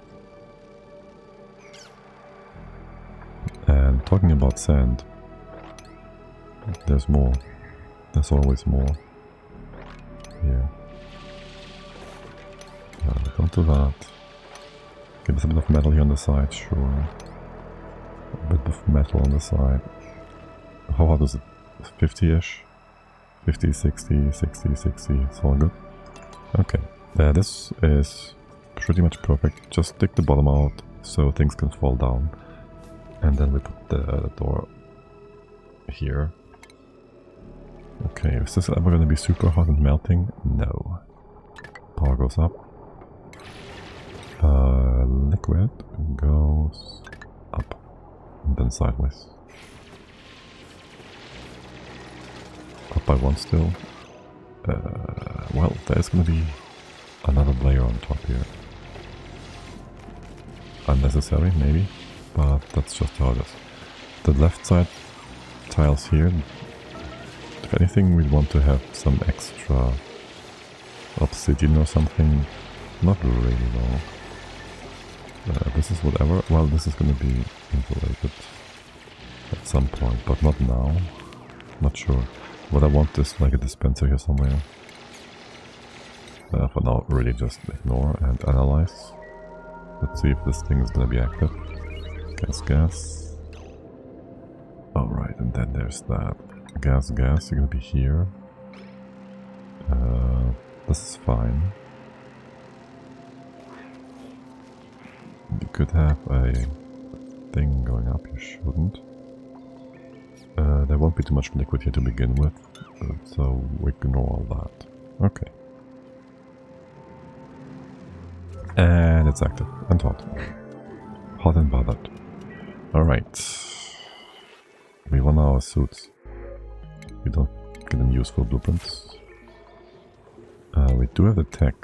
And talking about sand, there's more. There's always more. Here. Don't do that. Okay, there's a bit of metal here on the side, sure. A bit of metal on the side. How hard is it? 50-ish? 50, 60, 60, 60. It's all good. Okay. This is pretty much perfect. Just dig the bottom out so things can fall down. And then we put the door here. Okay, is this ever going to be super hot and melting? No. Power goes up. Liquid goes up. And then sideways. Up by one still. Well, there's going to be another layer on top here. Unnecessary, maybe, but that's just how it is. The left side tiles here, if anything, we want to have some extra obsidian or something. Not really, though. This is whatever. Well, this is going to be insulated at some point, but not now. Not sure. What I want is like a dispenser here somewhere. For now, really just ignore and analyze. Let's see if this thing is going to be active. Gas. Alright, and then there's that. Gas, you're going to be here. This is fine. You could have a thing going up, you shouldn't. There won't be too much liquid here to begin with, so we ignore all that. Okay. And it's active and hot. Hot and bothered. Alright. We want our suits. We don't get any useful blueprints. We do have the tech.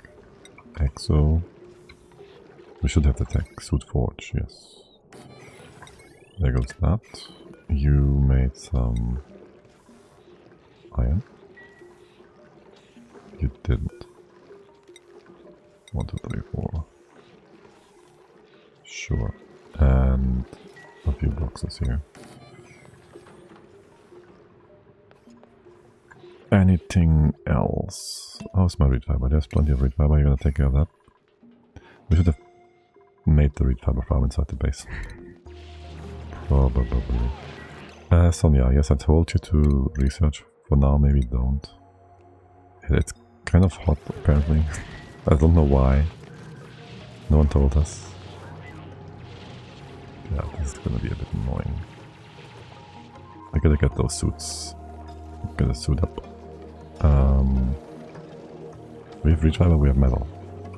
Exo. We should have the tech. Suit forge, yes. There goes that. You made some iron. You didn't. 1, 2, 3, 4. Sure. And a few boxes here. Anything else? How's my reed fiber? There's plenty of reed fiber. You're gonna take care of that. We should have made the reed fiber farm inside the base. Probably. Sonia, yes, I told you to research. For now, maybe don't. It's kind of hot, apparently. I don't know why. No one told us. Yeah, this is gonna be a bit annoying. I gotta get those suits. Get a suit up. We have reed fiber, we have metal.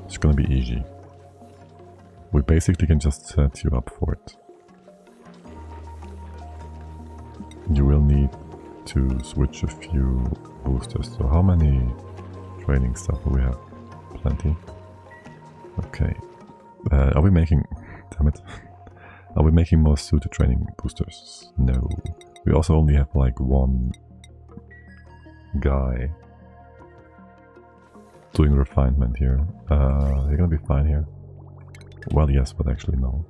It's gonna be easy. We basically can just set you up for it. You will need to switch a few boosters. So how many training stuff do we have? Plenty. Okay. Are we making... Damn it. Are we making more suited training boosters? No. We also only have like one guy doing refinement here. You're gonna be fine here. Well, yes, but actually no.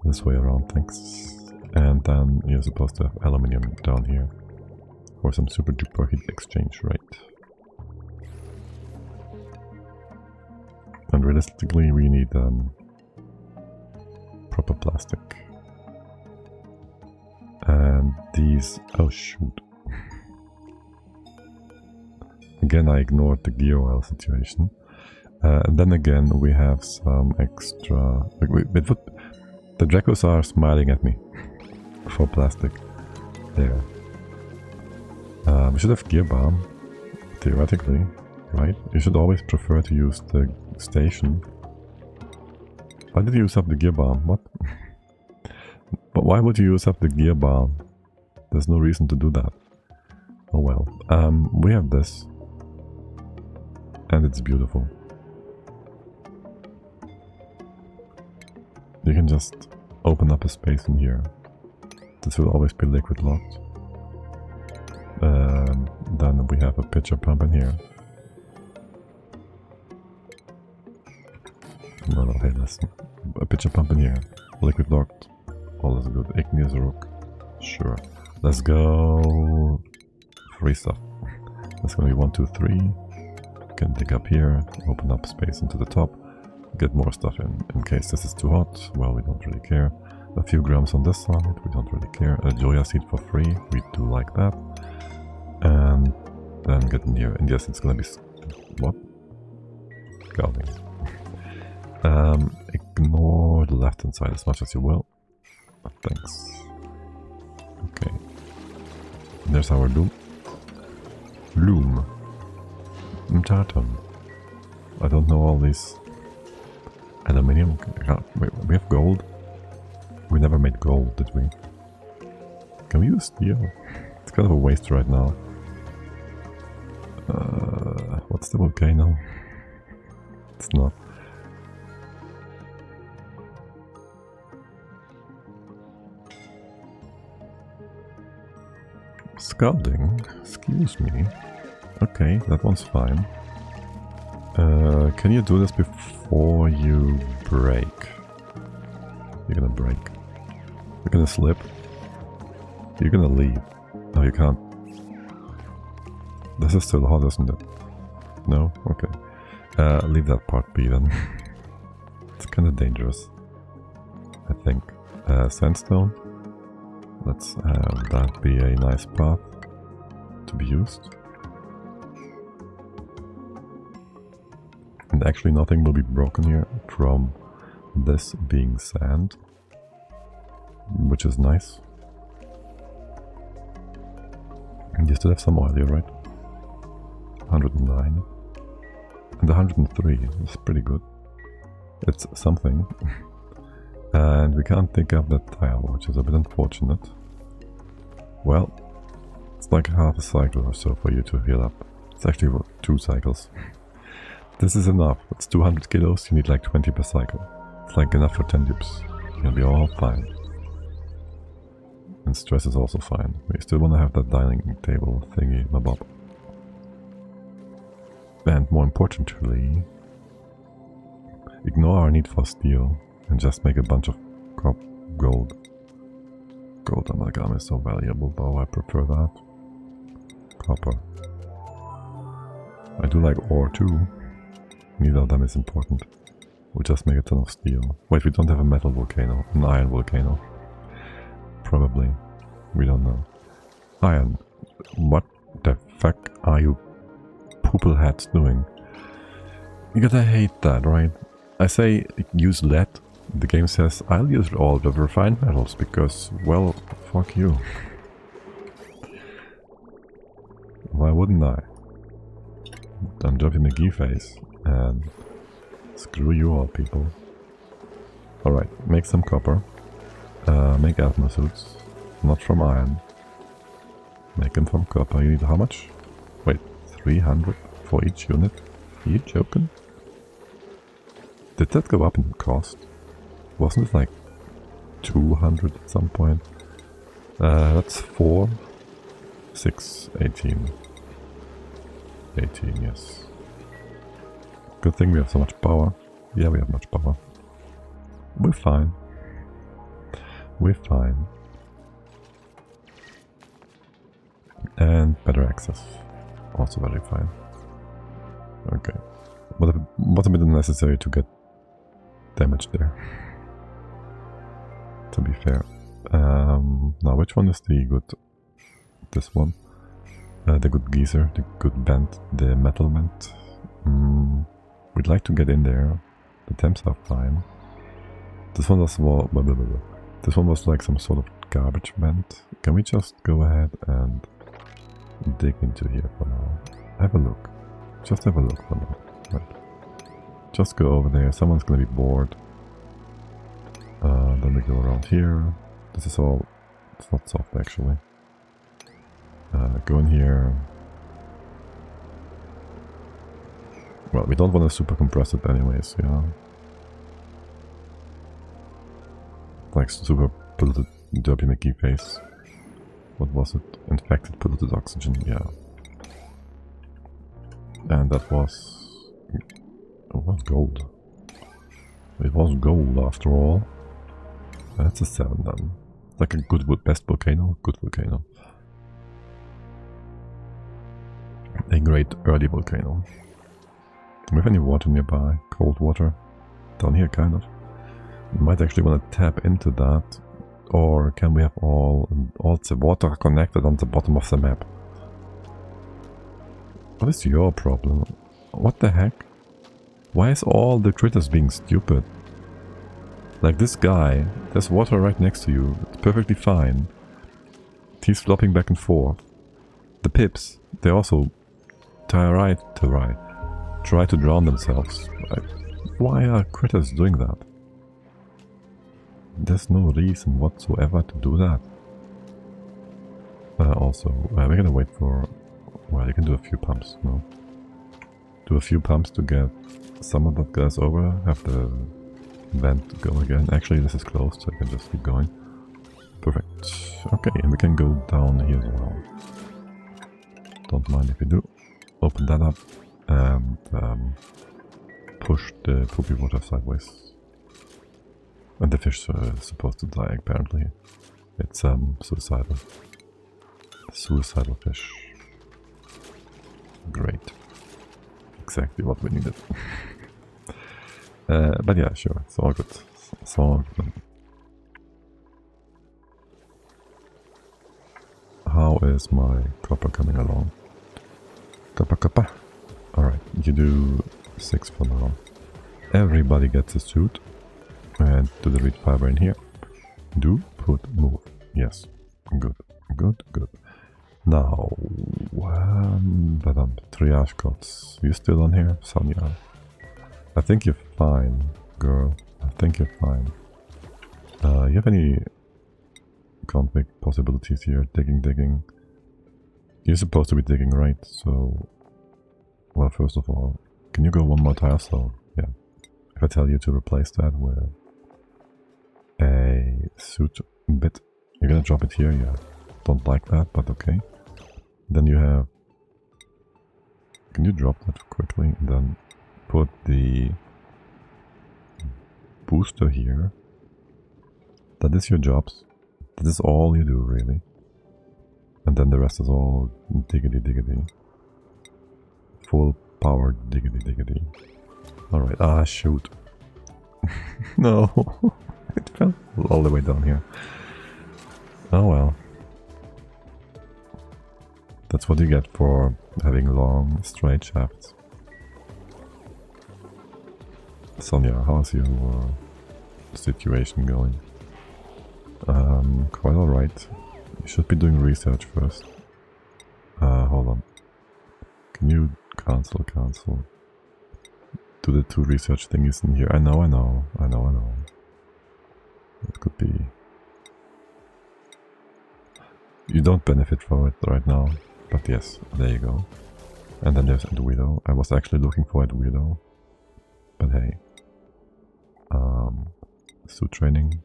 This way around, thanks. And then you're supposed to have aluminium down here for some super duper heat exchange rate. And realistically, we need proper plastic. And these... oh shoot. Again, I ignored the gear oil situation. And then again, we have some extra... the Dracos are smiling at me for plastic. There. We should have gear bomb, theoretically, right? You should always prefer to use the station. Why did you use up the gear bomb? What? But why would you use up the gear bomb? There's no reason to do that. Oh well. We have this. And it's beautiful. You can just open up a space in here. This will always be liquid locked. Then we have a pitcher pump in here. No, hey, listen. A pitcher pump in here. Liquid locked. All is good. Igneous rook. Sure. Let's go. Free stuff. That's gonna be 1, 2, 3. Can dig up here. Open up space into the top. Get more stuff in case this is too hot. Well, we don't really care. A few grams on this side. We don't really care. A Joya seed for free. We do like that. And then get in here. And yes, it's gonna be... What? Scouting. Ignore the left hand side as much as you will. Thanks. Okay. There's our loom. Tartan. I don't know all these. Aluminium. Wait, we have gold. We never made gold, did we? Can we use steel? It's kind of a waste right now. What's the volcano? It's not. Scalding? Excuse me. Okay, that one's fine. Can you do this before you break? You're gonna break. You're gonna slip. You're gonna leave. No, you can't. This is still hot, isn't it? No? Okay. Leave that part be then. It's kinda dangerous, I think. Sandstone. Let's have that be a nice path to be used. And actually nothing will be broken here from this being sand, which is nice. And you still have some oil here, right? 109. And 103 is pretty good. It's something. And we can't dig up that tile, which is a bit unfortunate. Well, it's like half a cycle or so for you to heal up. It's actually what, 2 cycles. This is enough. It's 200 kilos, you need like 20 per cycle. It's like enough for 10 dupes. You'll be all fine. And stress is also fine. We still want to have that dining table thingy, mabob. And more importantly, ignore our need for steel and just make a bunch of gold. Gold amalgam is so valuable though, I prefer that. Copper. I do like ore too. Neither of them is important. We'll just make a ton of steel. Wait, we don't have a metal volcano, an iron volcano. Probably. We don't know. Iron. What the fuck are you poople hats doing? You gotta hate that, right? I say use lead. The game says I'll use all the refined metals because, well, fuck you. Why wouldn't I? I'm Jumpy McGee face and screw you all, people. Alright, make some copper. Make Atma suits. Not from iron. Make them from copper. You need how much? Wait, 300 for each unit? Are you joking? Did that go up in cost? Wasn't it like 200 at some point? That's 4, 6, 18. 18, yes. Good thing we have so much power. Yeah, we have much power. We're fine. We're fine. And better access. Also very fine. Okay. Was a bit unnecessary to get damage there. To be fair. Now which one is the good? This one. The good geezer, the good vent, the metal vent. We'd like to get in there. The temps are fine. This one was more... This one was like some sort of garbage vent. Can we just go ahead and dig into here for now? Have a look. Just have a look for now. Right. Just go over there. Someone's gonna be bored. Then we go around here. This is all... It's not soft actually. Go in here. Well, we don't want to super compress it anyways, yeah. Like super polluted derpy McGee face. What was it? Infected polluted oxygen, yeah. And that was... It was gold. It was gold after all. That's a 7 then. Like a good best volcano, good volcano. A great early volcano. Do we have any water nearby? Cold water? Down here, kind of. We might actually want to tap into that. Or can we have all the water connected on the bottom of the map? What is your problem? What the heck? Why is all the critters being stupid? Like this guy, there's water right next to you. It's perfectly fine. He's flopping back and forth. The pips, they also try to drown themselves. Why are critters doing that? There's no reason whatsoever to do that. Also, we're gonna wait for... Well, you can do a few pumps, no? Do a few pumps to get some of that gas over, have the vent go again. Actually, this is closed, so I can just keep going. Perfect. Okay, and we can go down here as well. Don't mind if we do. Open that up and push the poopy water sideways. And the fish is supposed to die, apparently. It's suicidal. Suicidal fish. Great. Exactly what we needed. But yeah, sure, it's all good. It's all good. How is my copper coming along? Copper. Alright, you do 6 for now. Everybody gets a suit. And do the reed fiber in here. Do, put, move. Yes. Good. Now, triage codes. You still on here? Sonia. I think you're fine, girl. I think you're fine. You have any conflict possibilities here? Digging. You're supposed to be digging, right? So, well, first of all, can you go one more tile? So, yeah. If I tell you to replace that with a suit bit, you're gonna drop it here. Yeah, don't like that, but okay. Then you have... Can you drop that quickly? And then put the booster here. That is your jobs. That is all you do, really. And then the rest is all diggity. Full power diggity. Alright, ah shoot. No, it fell all the way down here. Oh well. That's what you get for having long, straight shafts. Sonia, how's your situation going? Quite alright. You should be doing research first. Hold on. Can you cancel? Do the 2 research thingies in here. I know. It could be... You don't benefit from it right now, but yes, there you go. And then there's Eduardo. I was actually looking for Eduardo, but hey. Suit training,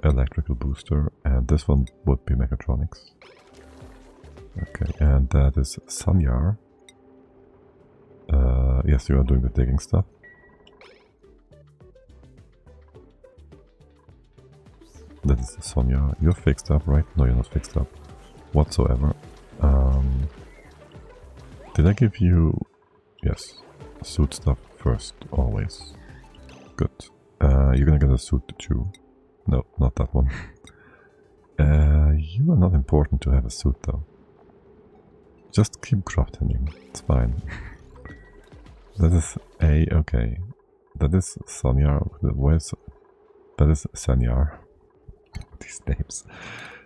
electrical booster, and this one would be mechatronics. Okay, and that is Sanyar. Yes, you are doing the digging stuff. That is Sonia. You're fixed up, right? No, you're not fixed up whatsoever. Did I give you... Yes, suit stuff first, always. Good. You're gonna get a suit too. No, not that one. You are not important to have a suit though. Just keep crafting, it's fine. That is okay. That is Sanyar. That is Sanyar. These names.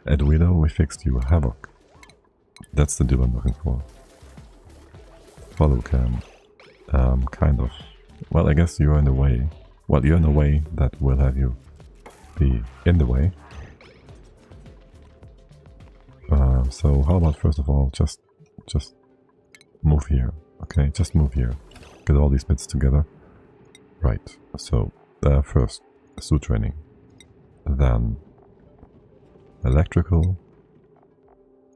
Eduardo, we fixed you. Havoc. That's the dude I'm looking for. Follow cam. Kind of. Well, I guess you're in the way. Well, you're in a way that will have you be in the way. So how about first of all, just move here. Okay, just move here. Get all these bits together. Right. So first suit training, then electrical,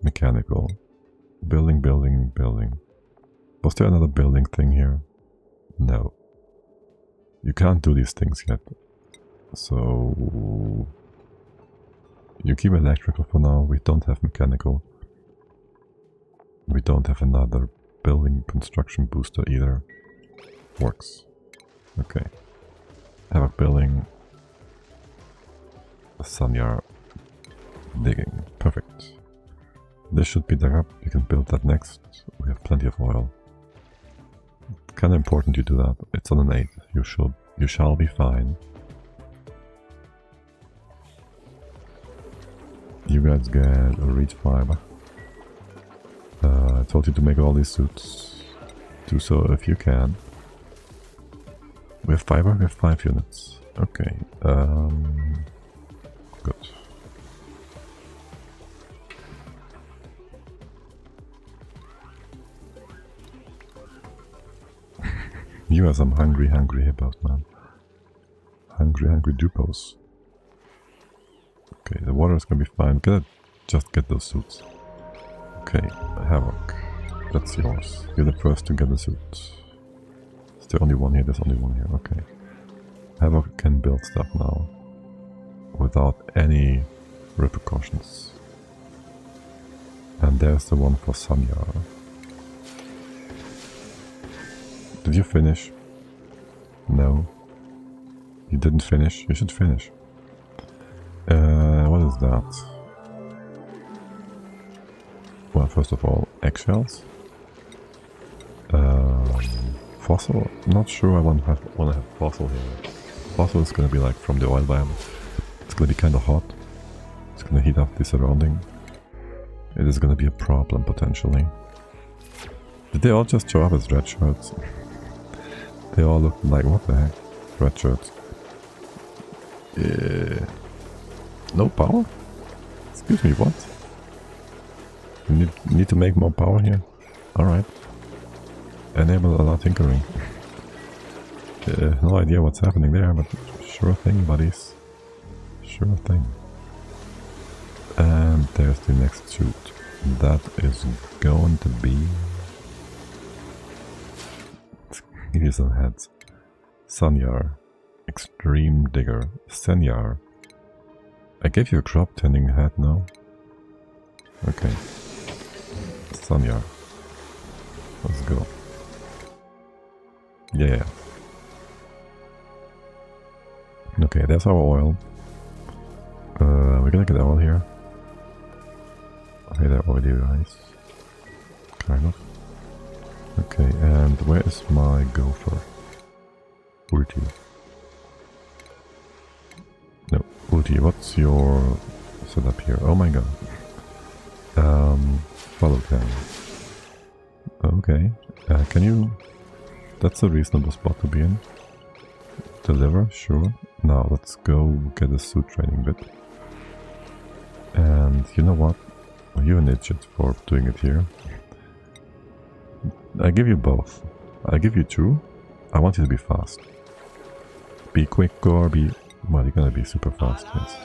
mechanical, building, Was there another building thing here? No. You can't do these things yet. So... You keep electrical for now. We don't have mechanical. We don't have another building construction booster either. Works. Okay. Have a building. Sanyar digging. Perfect. This should be dug up. You can build that next. We have plenty of oil. Kinda important you do that. It's on an 8. You shall be fine. You guys get a reed fiber. I told you to make all these suits. Do so if you can. We have fiber, we have 5 units. Okay, good. You are some hungry hippos, man. Hungry dupos. Okay, the water is gonna be fine. Gonna just get those suits. Okay, Havoc. That's yours. You're the first to get the suit. Is there only one here? There's only one here. Okay. Havoc can build stuff now. Without any repercussions. And there's the one for Sanyar. Did you finish? No. You didn't finish? You should finish. What is that? Well, first of all, eggshells. Fossil? Not sure I want to have fossil here. Fossil is gonna be like from the oil biome. It's gonna be kinda hot. It's gonna heat up the surrounding. It is gonna be a problem potentially. Did they all just show up as red shirts? They all look like, what the heck? Red shirts. No power? Excuse me, what? You need to make more power here? Alright. Enable allow tinkering. No idea what's happening there, but sure thing, buddies. Sure thing. And there's the next suit. That is going to be... Give you some heads. Sanyar. Extreme Digger. Sanyar. I gave you a crop tending hat, no? Okay. Sanyar. Let's go. Yeah. Okay, there's our oil. We're gonna get oil here. Okay, they're already rice. Kind of. Okay, and where is my gopher? Ulti. No, Ulti, what's your setup here? Oh my god. Follow cam. Okay, can you... That's a reasonable spot to be in. Deliver, sure. Now let's go get a suit training bit. And you know what? You're an idiot for doing it here. I give you both. I give you 2. I want you to be fast. Be quick or be... Well, you're gonna be super fast, yes.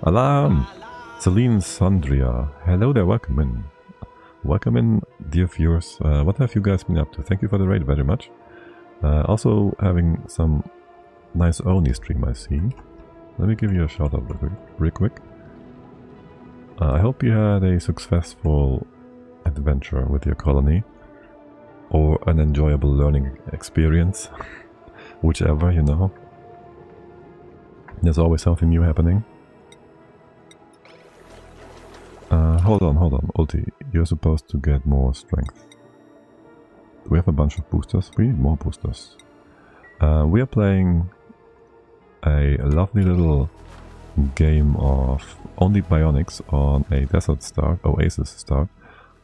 Alarm! Celine Sandria. Hello there, welcome in. Welcome in, dear viewers. What have you guys been up to? Thank you for the raid very much. Also having some nice Oni stream, I see. Let me give you a shout out real quick. I hope you had a successful adventure with your colony. Or an enjoyable learning experience. Whichever, you know. There's always something new happening. Hold on, Ulti. You're supposed to get more strength. Do we have a bunch of boosters? We need more boosters. We are playing a lovely little game of only bionics on a desert start, Oasisse Start.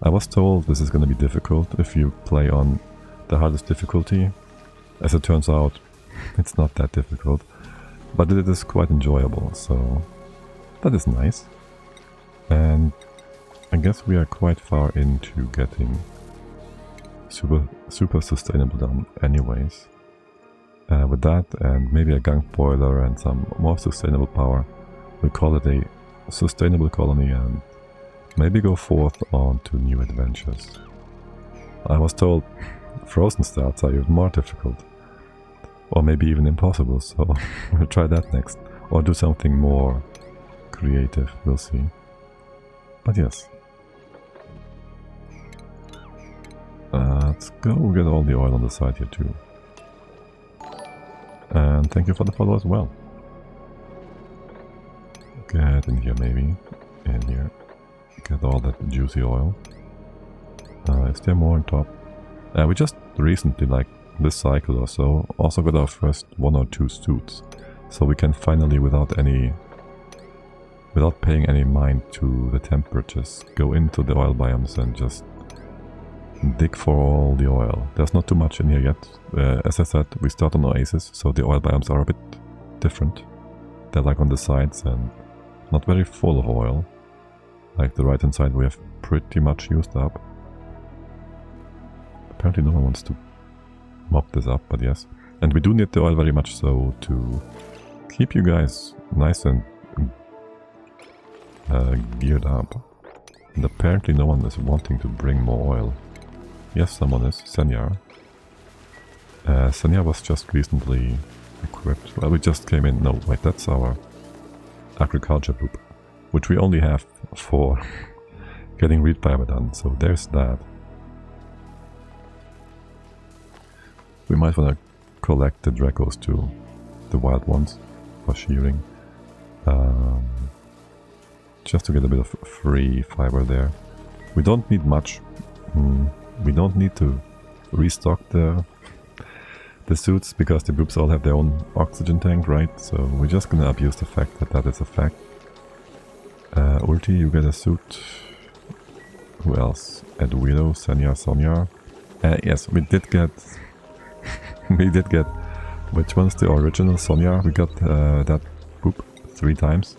I was told this is going to be difficult if you play on the hardest difficulty. As it turns out, it's not that difficult. But it is quite enjoyable, so that is nice. And I guess we are quite far into getting super sustainable done anyways. With that and maybe a gunk boiler and some more sustainable power, we call it a sustainable colony and maybe go forth on to new adventures. I was told Frozen starts are even more difficult. Or maybe even impossible, so we'll try that next. Or do something more creative, we'll see. But yes. Let's go get all the oil on the side here too. And thank you for the follow as well. Get in here maybe. In here. Get all that juicy oil. Is there more on top? We just recently, like this cycle or so, also got our first 1 or 2 suits. So we can finally, without paying any mind to the temperatures, go into the oil biomes and just dig for all the oil. There's not too much in here yet. As I said, we start on Oasis, so the oil biomes are a bit different. They're like on the sides and not very full of oil. Like the right hand side we have pretty much used up. Apparently no one wants to mop this up, but yes. And we do need the oil very much so to keep you guys nice and geared up. And apparently no one is wanting to bring more oil. Yes, someone is. Senyar. Senyar was just recently equipped. Well, we just came in. No, wait, that's our agriculture poop. Which we only have for getting reed fiber done. So there's that. We might want to collect the Dracos too. The wild ones. For shearing. Just to get a bit of free fiber there. We don't need much. We don't need to restock the suits because the groups all have their own oxygen tank, right? So we're just gonna abuse the fact that that is a fact. Ulti, you get a suit. Who else? Eduardo, Senya, Sonya. Yes, we did get... we did get... Which one's the original Sonya? We got that poop 3 times.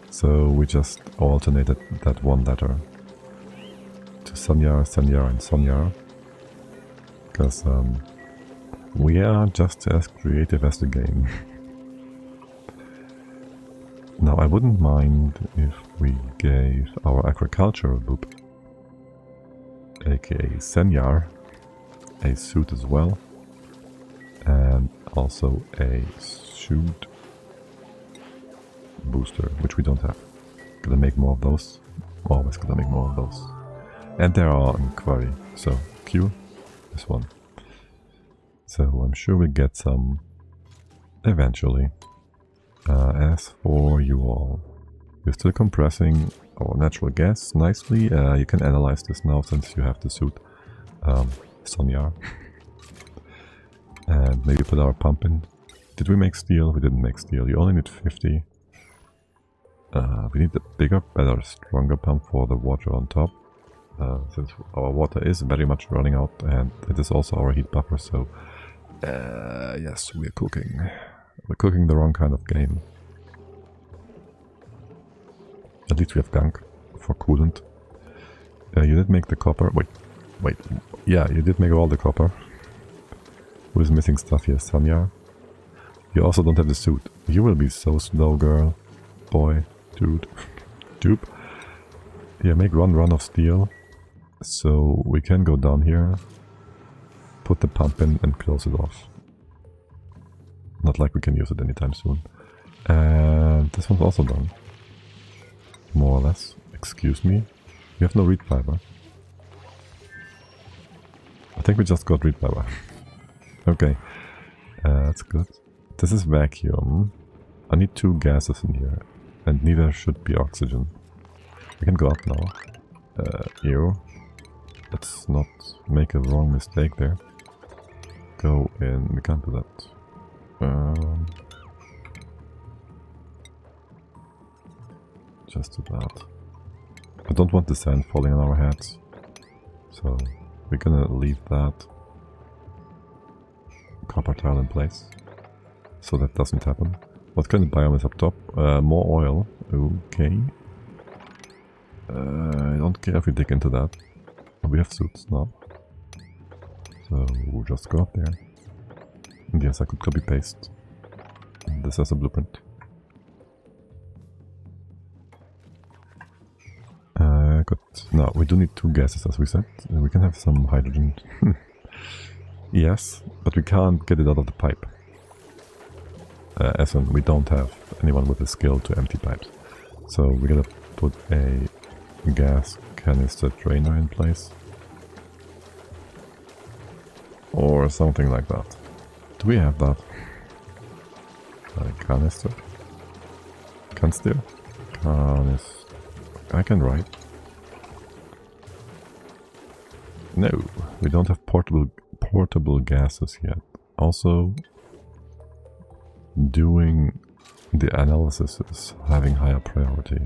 So we just alternated that one letter to Sonya, Senya and Sonya. Because we are just as creative as the game. Now I wouldn't mind if we gave our agricultural boop, aka Senyar, a suit as well. And also a suit booster, which we don't have. Gonna make more of those. Always gonna make more of those. And there are in quarry. So Q, this one. So I'm sure we'll get some eventually. As for you all, you're still compressing our natural gas nicely. You can analyze this now since you have the suit. Sonya. And maybe put our pump in. Did we make steel? We didn't make steel. You only need 50. We need a bigger, better, stronger pump for the water on top. Since our water is very much running out and it is also our heat buffer, so yes, we're cooking. We're cooking the wrong kind of game. At least we have Gunk for coolant. You did make the copper. Wait. Yeah, you did make all the copper. Who is missing stuff here? Sanya. You also don't have the suit. You will be so slow, girl. Boy. Dude. Dupe. Yeah, make one run of steel. So we can go down here. Put the pump in and close it off. Not like we can use it anytime soon. And this one's also done. More or less. Excuse me. We have no reed fiber. I think we just got reed fiber. Okay. That's good. This is vacuum. I need 2 gases in here. And neither should be oxygen. We can go up now. Ew. Let's not make a wrong mistake there. Go in. We can't do that. Just do that. I don't want the sand falling on our heads. So we're gonna leave that copper tile in place. So that doesn't happen. What kind of biome is up top? More oil. Okay. I don't care if we dig into that. We have suits now. So we'll just go up there. And yes, I could copy paste this as a blueprint. Good. Now we do need 2 gases as we said. We can have some hydrogen. Yes, but we can't get it out of the pipe. As in, we don't have anyone with the skill to empty pipes. So we gotta put a gas canister drainer in place. Or something like that. Do we have that? Canister? Canister? I can write. No, we don't have portable gases yet. Also, doing the analysis is having higher priority.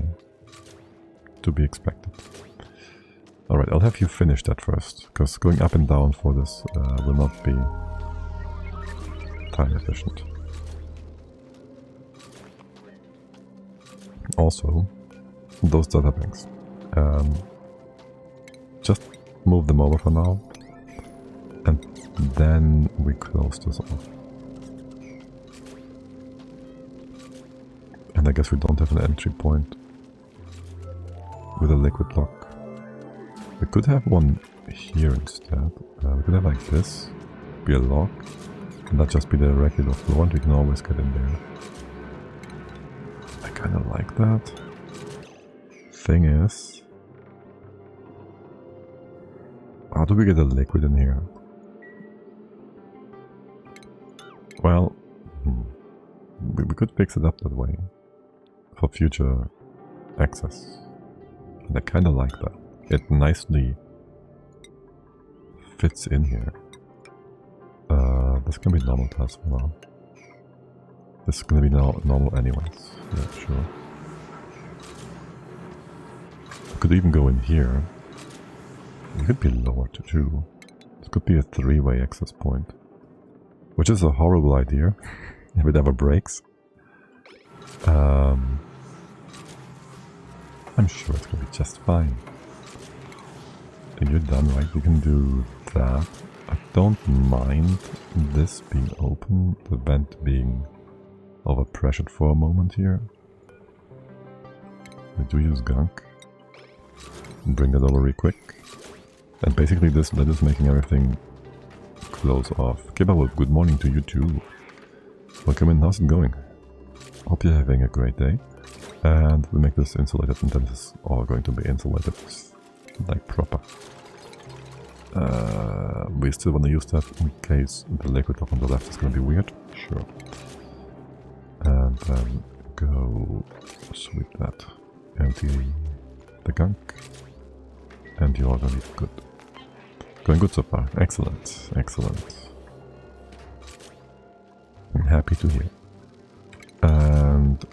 To be expected. Alright, I'll have you finish that first, because going up and down for this will not be time efficient. Also, those data banks. Just move them over for now, and then we close this off. And I guess we don't have an entry point with a liquid block. We could have one here instead. We could have like this, be a lock, and that just be the regular floor, and we can always get in there. I kind of like that. Thing is, how do we get a liquid in here? Well, we could fix it up that way for future access. And I kind of like that. It nicely fits in here. This can be normal task for now. This is gonna be normal anyways. Yeah, sure. I could even go in here. It could be lower too. This could be a three-way access point. Which is a horrible idea, if it ever breaks. I'm sure it's gonna be just fine. You're done, right? You can do that. I don't mind this being open, the vent being overpressured for a moment here. We do use Gunk. Bring that over really quick. And basically this lid is making everything close off. Kebab, good morning to you too. Welcome in, how's it going? Hope you're having a great day. And we make this insulated, and then this is all going to be insulated like proper. We still want to use that in case the liquid up on the left is going to be weird. Sure. And then go sweep that. Empty the Gunk. And you're already good. Going good so far. Excellent. Excellent. I'm happy to hear. And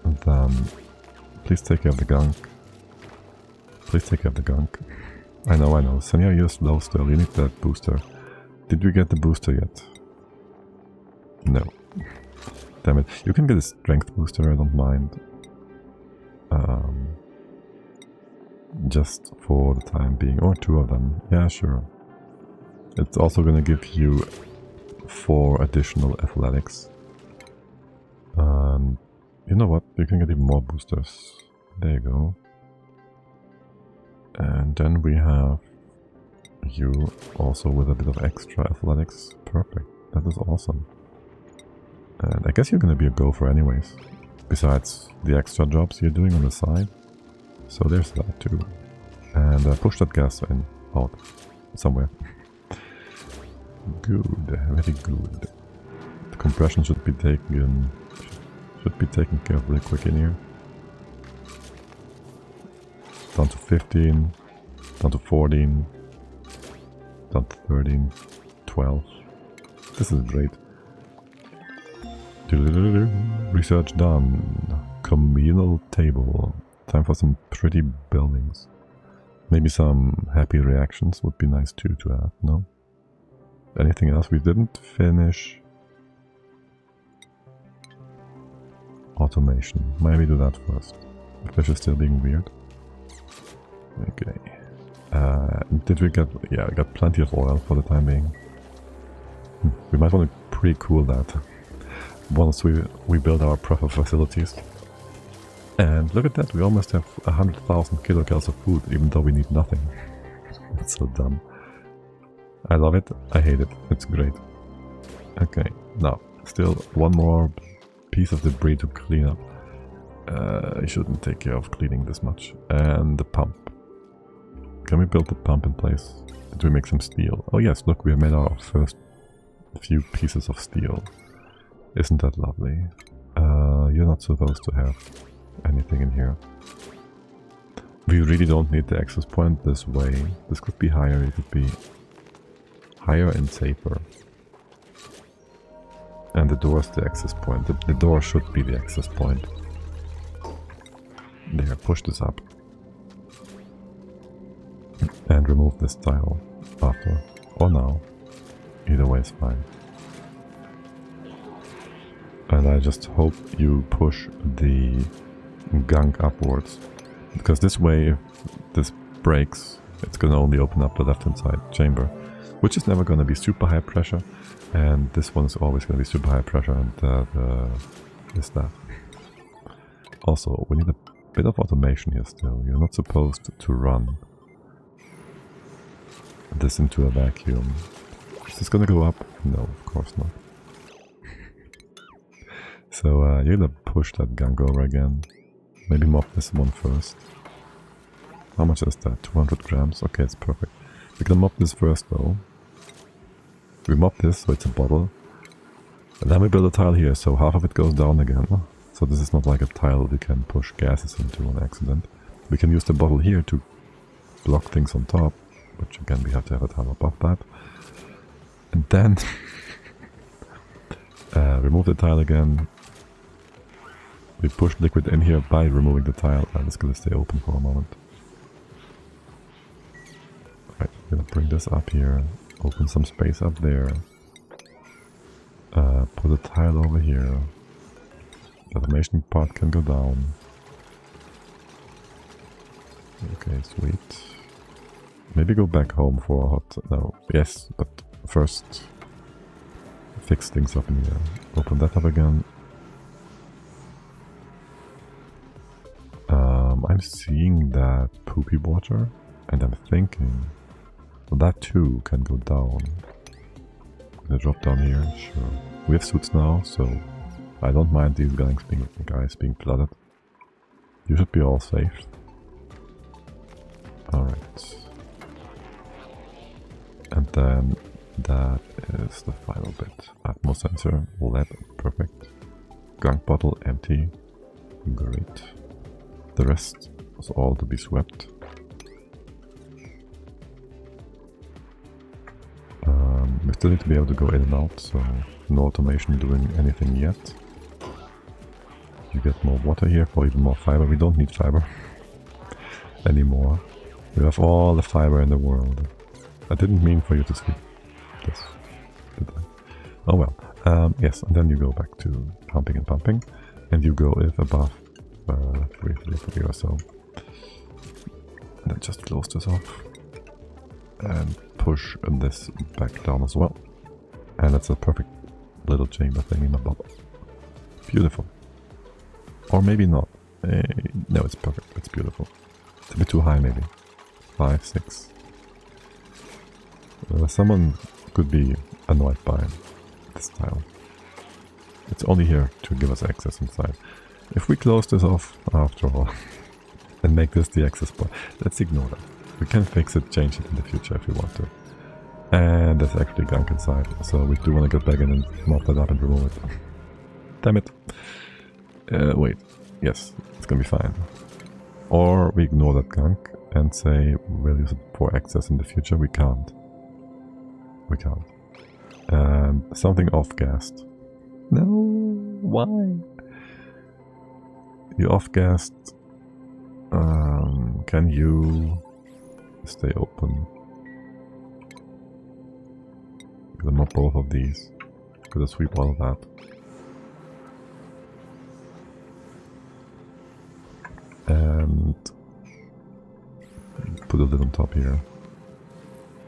then please take care of the Gunk. Please take care of the Gunk. I know. Senya, you're slow still. You need that booster. Did we get the booster yet? No. Damn it. You can get a strength booster, I don't mind. Just for the time being. Or two of them. Yeah, sure. It's also gonna give you 4 additional athletics. And you know what? You can get even more boosters. There you go. And then we have you also with a bit of extra athletics. Perfect. That is awesome. And I guess you're gonna be a gopher anyways. Besides the extra jobs you're doing on the side. So there's that too. And push that gas in. Out. Somewhere. Good. Very good. The compression should be taken care of really quick in here. Down to 15, down to 14, down to 13, 12. This is great. Research done. Communal table. Time for some pretty buildings. Maybe some happy reactions would be nice too to have, no? Anything else we didn't finish? Automation. Maybe do that first. The fish is still being weird. Okay. Did we get... Yeah, we got plenty of oil for the time being. We might want to pre-cool that once we build our proper facilities. And look at that, we almost have 100,000 kilocalories of food, even though we need nothing. That's so dumb. I love it, I hate it, it's great. Okay, now, still one more piece of debris to clean up. I shouldn't take care of cleaning this much. And the pump. Can we build the pump in place? Did we make some steel? Oh yes, look, we have made our first few pieces of steel. Isn't that lovely? You're not supposed to have anything in here. We really don't need the access point this way. This could be higher, it could be higher and safer. And the door is the access point. The door should be the access point. There, push this up. And remove this tile after. Or now. Either way is fine. And I just hope you push the gunk upwards. Because this way, if this breaks, it's going to only open up the left-hand side chamber. Which is never going to be super high pressure. And this one is always going to be super high pressure. And is that. Also, we need a bit of automation here still. You're not supposed to run this into a vacuum. Is this gonna go up? No, of course not. So you're gonna push that gunk over again. Maybe mop this one first. How much is that? 200 grams? Okay, it's perfect. We're gonna mop this first though. We mop this so it's a bottle. And then we build a tile here, so half of it goes down again. So this is not like a tile we can push gases into on accident. We can use the bottle here to block things on top. Which again, we have to have a tile above that. And then remove the tile again. We push liquid in here by removing the tile, and it's gonna stay open for a moment. Alright, I'm gonna bring this up here, open some space up there. Put a tile over here. The automation part can go down. Okay, sweet. Maybe go back home for a hot... No, yes, but first fix things up in here. Open that up again. I'm seeing that poopy water, and I'm thinking that too can go down. I'm gonna drop down here, sure. We have suits now, so I don't mind these guys being flooded. You should be all safe. Alright. And then that is the final bit. Atmo sensor, lead, perfect. Gunk bottle, empty. Great. The rest was all to be swept. We still need to be able to go in and out, so no automation doing anything yet. You get more water here for even more fiber. We don't need fiber anymore. We have all the fiber in the world. I didn't mean for you to see this, did I? Oh well. Yes, and then you go back to pumping and pumping, and you go if above 3 or so. And then just close this off. And push this back down as well. And that's a perfect little chamber thing in a bubble. Beautiful. Or maybe not. No, it's perfect. It's beautiful. It's a bit too high maybe. 5, 6. Someone could be annoyed by this tile. It's only here to give us access inside. If we close this off after all and make this the access point, let's ignore that. We can fix it, change it in the future if we want to. And there's actually gunk inside, so we do want to get back in and mop that up and remove it. Damn it. Wait. Yes, it's gonna be fine. Or we ignore that gunk and say we'll use it for access in the future. We can't. We can't. And something off-gassed. No, why? You off-gassed. Can you stay open? Gonna mop both of these. Gonna sweep all of that. And put a lid on top here.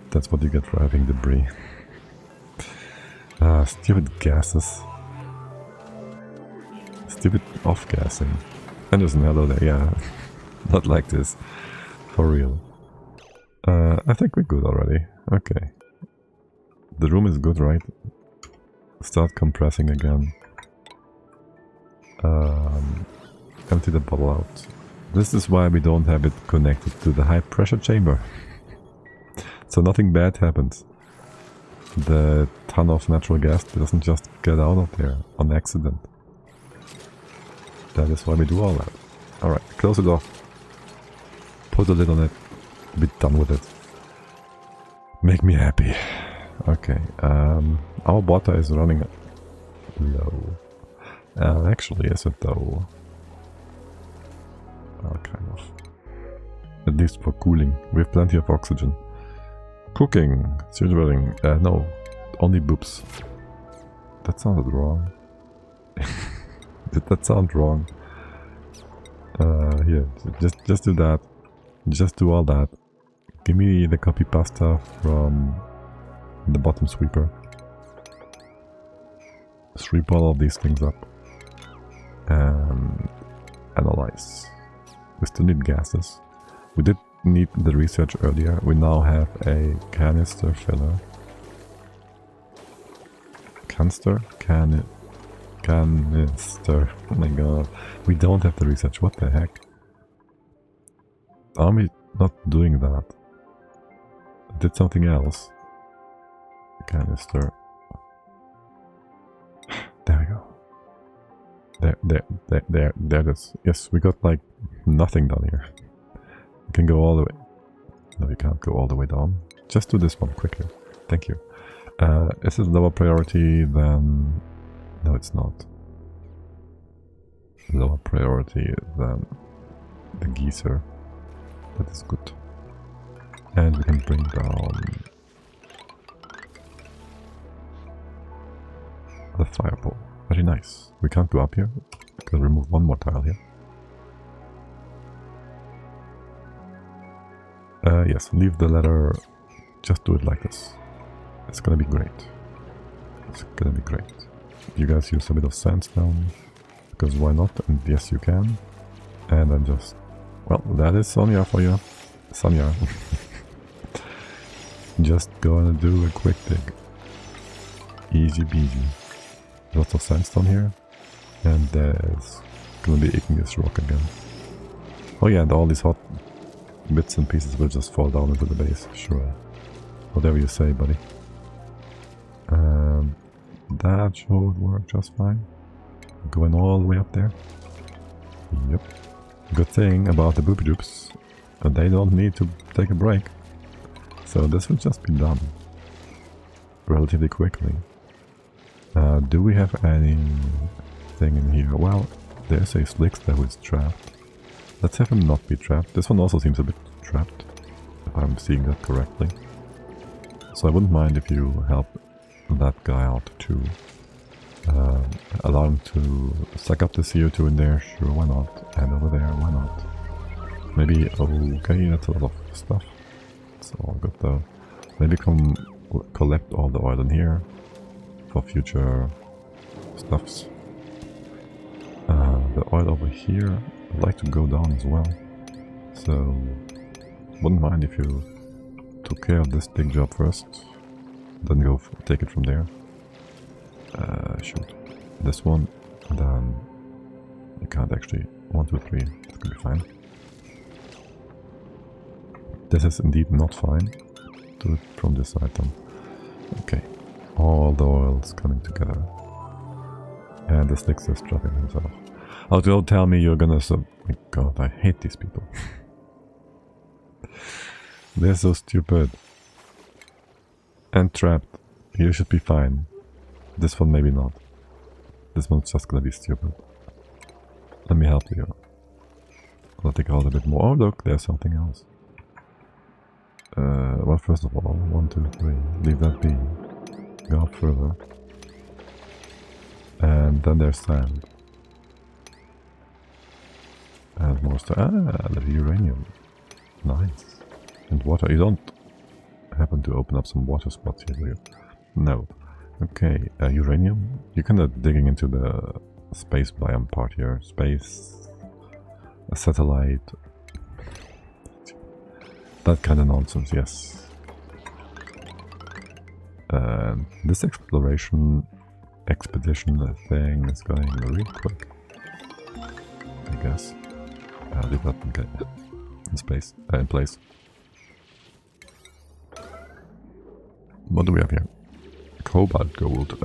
That's what you get for having debris. Stupid gases. Stupid off-gassing. And there's an hello there, yeah. Not like this. For real. I think we're good already. Okay. The room is good, right? Start compressing again. Empty the bottle out. This is why we don't have it connected to the high pressure chamber. So nothing bad happens. The ton of natural gas doesn't just get out of there on accident. That is why we do all that. Alright, close it off. Put a lid on it. Be done with it. Make me happy. Okay, our water is running low. Actually, is it though? Kind of. At least for cooling. We have plenty of oxygen. Cooking. Serious wedding. No. Only boobs. That sounded wrong. Did that sound wrong? Here. Just do that. Just do all that. Give me the copy pasta from the bottom sweeper. Sweep all of these things up. And analyze. We still need gases. We did need the research earlier. We now have a canister filler. Canister? Canister. Oh my god. We don't have the research. What the heck? Are we not doing that? I did something else. Canister. There we go. There it is. Yes, we got like nothing down here. We can go all the way. No, we can't go all the way down. Just do this one quickly. Thank you. Is it lower priority than... No, it's not. Lower priority than the geyser. That is good. And we can bring down the fireball. Very nice. We can't go up here. We can remove one more tile here. Yes, leave the ladder. Just do it like this. It's gonna be great. It's gonna be great. You guys use a bit of sandstone, because why not? And yes, you can. And then just... Well, that is Sonia for you. Sonia. Just gonna do a quick dig. Easy peasy. Lots of sandstone here. And there's gonna be igneous rock again. Oh yeah, and all these hot bits and pieces will just fall down into the base. Sure. Whatever you say, buddy. That should work just fine. Going all the way up there. Yep. Good thing about the boopy doops. They don't need to take a break. So this will just be done. Relatively quickly. Do we have anything in here? Well, there's a Slickster that was trapped. Let's have him not be trapped. This one also seems a bit trapped, if I'm seeing that correctly. So I wouldn't mind if you help that guy out too. Allow him to suck up the CO2 in there, sure, why not? And over there, why not? Maybe, okay, that's a lot of stuff. It's all good though. Maybe come collect all the oil in here for future stuffs. The oil over here, I'd like to go down as well. So, wouldn't mind if you took care of this big job first, then go take it from there. Shoot. This one, and then you can't actually. 1, 2, 3. It's gonna be fine. This is indeed not fine. Do it from this item. Okay. All the oil's coming together. And the Slickster is trapping himself. Oh, don't tell me you're gonna oh my god, I hate these people. They're so stupid. And trapped. You should be fine. This one maybe not. This one's just gonna be stupid. Let me help you. I'll take out a bit more. Oh look, there's something else. Well, first of all, 1, 2, 3. Leave that be. Go up further. And then there's sand. And more stuff. Ah, the uranium. Nice. And water. You don't happen to open up some water spots here, do you? No. Okay, uranium. You're kind of digging into the space biome part here. Space, a satellite, that kind of nonsense, yes. This expedition thing is going really quick, I guess. Leave that in place. What do we have here? Cobalt gold.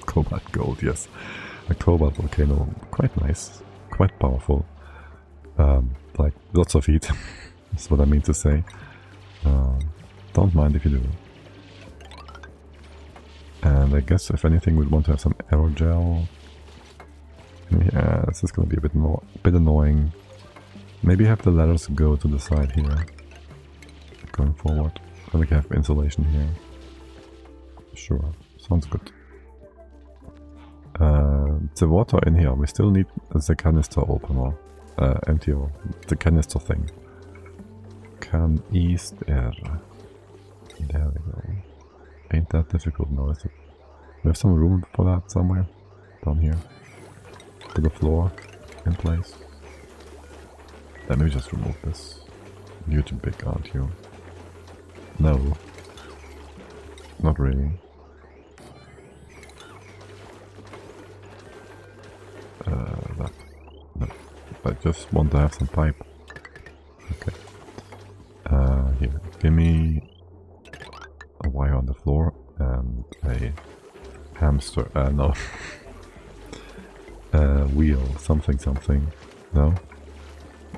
Cobalt gold, yes. A cobalt volcano. Quite nice. Quite powerful. Like, lots of heat. That's what I mean to say. Don't mind if you do. And I guess, if anything, we'd want to have some aerogel. Yeah, this is going to be a bit annoying. Maybe have the ladders go to the side here. Going forward. Then we can have insulation here. Sure, sounds good. The water in here, we still need the canister opener. Empty or the canister thing. Canister. There we go. Ain't that difficult now, is it? We have some room for that somewhere. Down here. Put the floor in place. Let me just remove this. You're too big, aren't you? No. Not really. That. No. I just want to have some pipe. Okay. Here. Give me a wire on the floor and a hamster. No. Wheel. Something. No.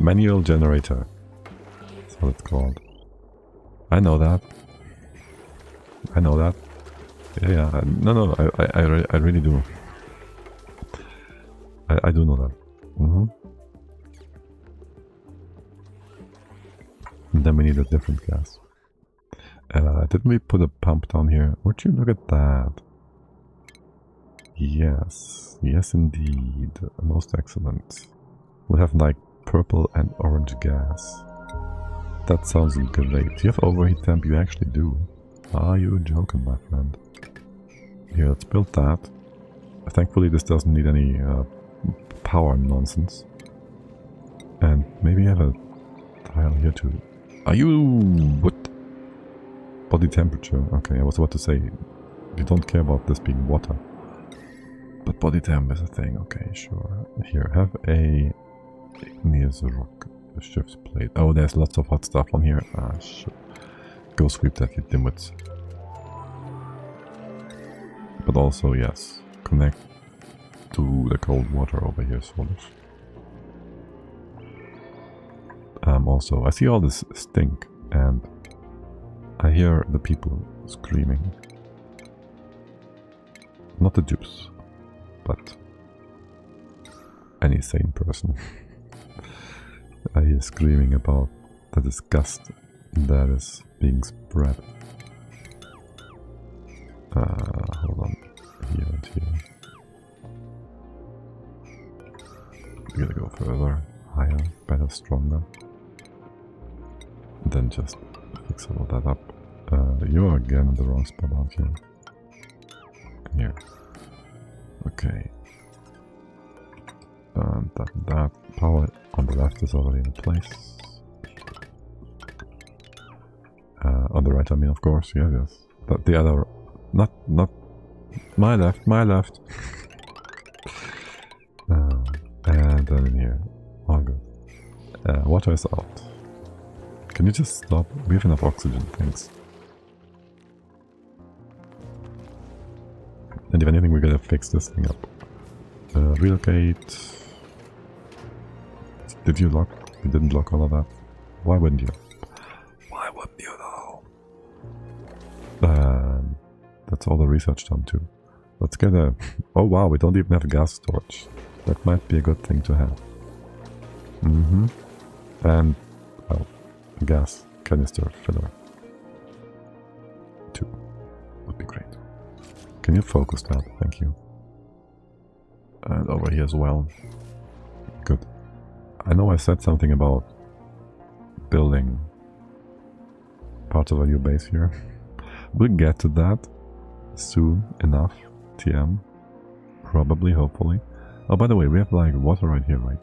Manual generator. That's what it's called. I know that. Yeah. No. I really do. I do know that. And then we need a different gas. Didn't we put a pump down here? Would you look at that? Yes indeed. Most excellent. We'll have like purple and orange gas. That sounds great. Do you have overheat temp? You actually do. Are you joking, my friend? Here, let's build that. Thankfully this doesn't need any power nonsense. And maybe have a tile here too. Are you... what? Body temperature. Okay, I was about to say, you don't care about this being water. But body temp is a thing. Okay, sure. Here, have a igneous rock. The ship's plate. Oh, there's lots of hot stuff on here. Ah, shit. Go sweep that, you dimwits. But also, yes, connect to the cold water over here, Solish. Also, I see all this stink, and I hear the people screaming. Not the dupes, but any sane person. I hear screaming about the disgust that is being spread. Hold on. Here and here. We gotta go further, higher, better, stronger. Then just fix all that up. You're again in the wrong spot, aren't you? Here. Okay. And that. Power on the left is already in place. On the right, I mean, of course, yes. But the other, not my left. And then in here, all good. Water is out. Can you just stop? We have enough oxygen, thanks. And if anything, we're gonna fix this thing up. Relocate. Did you lock? You didn't lock all of that. Why wouldn't you? Why wouldn't you though? That's all the research done too. Let's get a... Oh wow, we don't even have gas storage. That might be a good thing to have. And, well, a gas canister filler. 2. Would be great. Can you focus that? Thank you. And over here as well. Good. I know I said something about building parts of a new base here. We'll get to that soon enough. TM. Probably, hopefully. Oh, by the way, we have like water right here, right?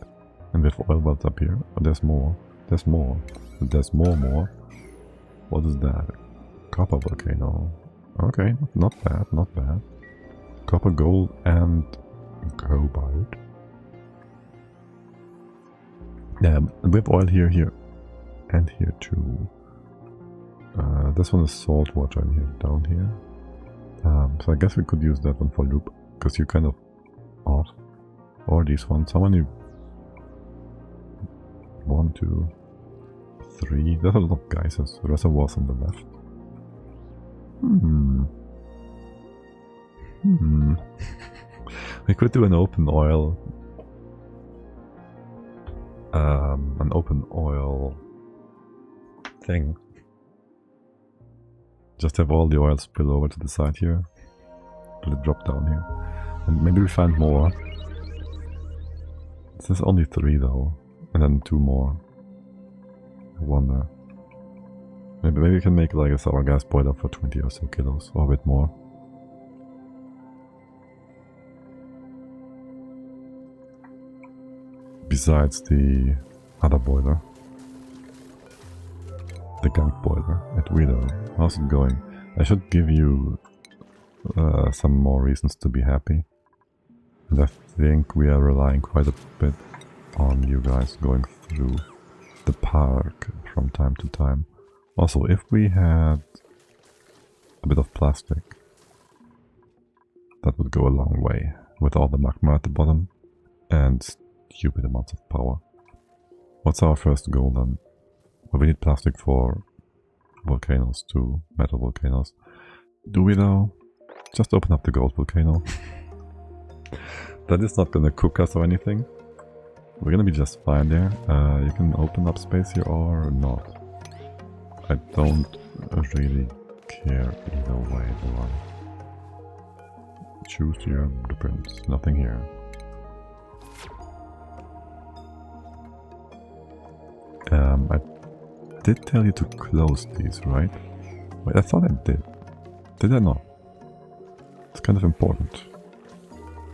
And we have oil wells up here. Oh, there's more. There's more. There's more. What is that? Copper volcano. Okay, not bad, not bad. Copper, gold, and cobalt. Yeah, we have oil here, here, and here too. This one is salt water in here, down here. So I guess we could use that one for loop, because you're kind of off. Or these ones. How many? 1, 2, 3. There's a lot of geysers. Reservoirs on the left. We could do an open oil. An open oil thing. Just have all the oil spill over to the side here. Let it drop down here. And maybe we find more. There's only 3 though. And then 2 more. I wonder. Maybe we can make like a sour gas boiler for 20 or so kilos, or a bit more. Besides the other boiler. The Gunk boiler at Widow. How's it going? I should give you some more reasons to be happy. And I think we are relying quite a bit on you guys going through the park from time to time. Also, if we had a bit of plastic, that would go a long way with all the magma at the bottom and stupid amounts of power. What's our first goal then? Well, we need plastic for volcanoes too, metal volcanoes. Do we though? Just open up the gold volcano. That is not gonna cook us or anything. We're gonna be just fine there. You can open up space here or not. I don't really care either way, do I? Choose your blueprints. Nothing here. I did tell you to close these, right? Wait, I thought I did. Did I not? It's kind of important.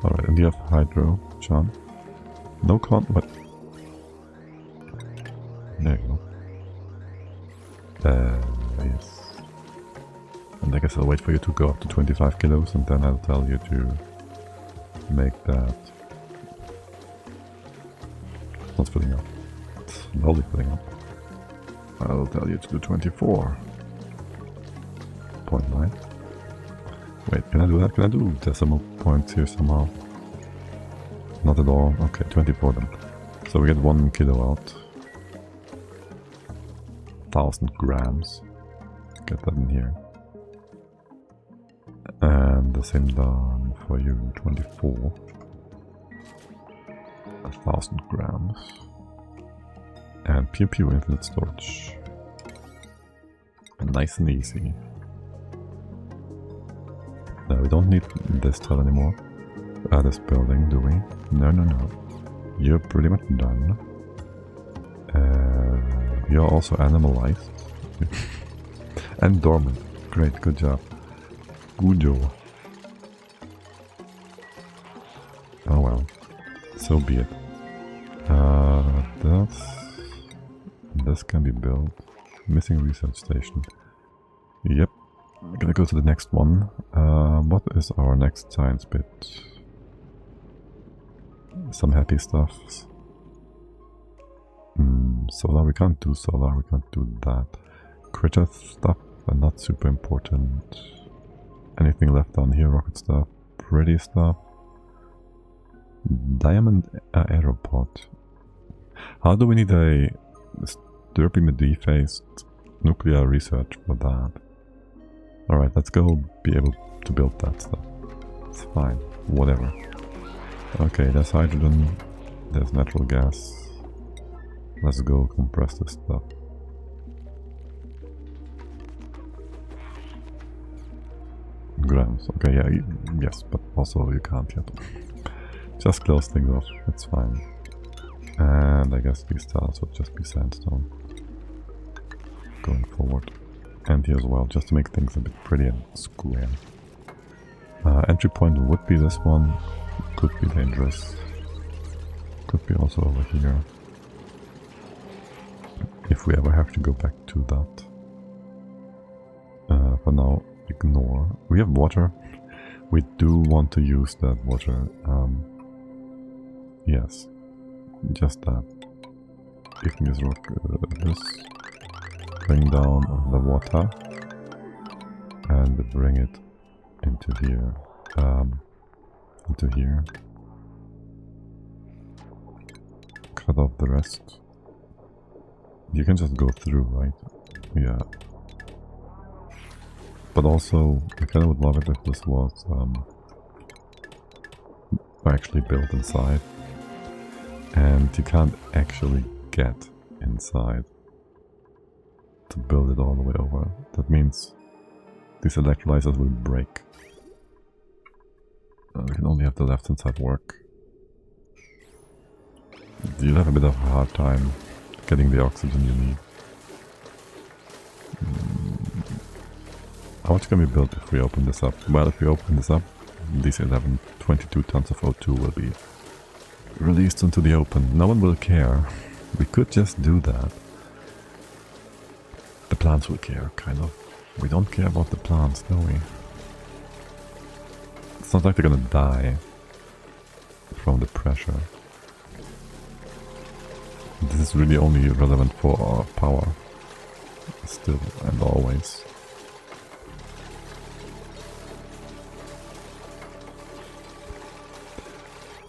Alright, and you have hydro, John. No what? There you go. Yes. And I guess I'll wait for you to go up to 25 kilos and then I'll tell you to make that. It's not filling up. It's slowly filling up. I'll tell you to do 24.9. Wait, can I do that? Can I do decimal points here somehow? Not at all. Okay, 24 then. So we get 1 kilo out. 1000 grams. Get that in here. And the same done for you, 24. 1000 grams. And pew pew, infinite storage. Nice and easy. No, we don't need this tile anymore. This building, do we? No, no, no. You're pretty much done. You're also animalized. And dormant. Great, good job. Good job. Oh well. So be it. This can be built. Missing research station. Yep. We're gonna go to the next one. What is our next science bit? Some happy stuff. Solar, we can't do solar, we can't do that. Critter stuff, but not super important. Anything left down here? Rocket stuff, pretty stuff. Diamond aeropod. How do we need a derpy-faced nuclear research for that? Alright, let's go be able to build that stuff. It's fine, whatever. Okay, there's hydrogen, there's natural gas. Let's go compress this stuff. Grams, okay, yeah, yes, but also you can't yet. Just close things off, it's fine. And I guess these tiles would just be sandstone. Going forward. And here as well, just to make things a bit pretty and square. Entry point would be this one. Could be dangerous. Could be also over here. If we ever have to go back to that. For now, ignore. We have water. We do want to use that water. Yes, just that. Ignis rock this. Bring down the water and bring it into here. Into here. Cut off the rest. You can just go through, right? Yeah. But also, I kind of would love it if this was actually built inside. And you can't actually get inside to build it all the way over. That means these electrolyzers will break. We can only have the left hand side work. You'll have a bit of a hard time getting the oxygen you need. How much can we build if we open this up? Well, if we open this up, these 22 tons of O2 will be released into the open. No one will care. We could just do that. The plants will care, kind of. We don't care about the plants, do we? It's not like they're gonna die from the pressure. This is really only relevant for our power. Still and always.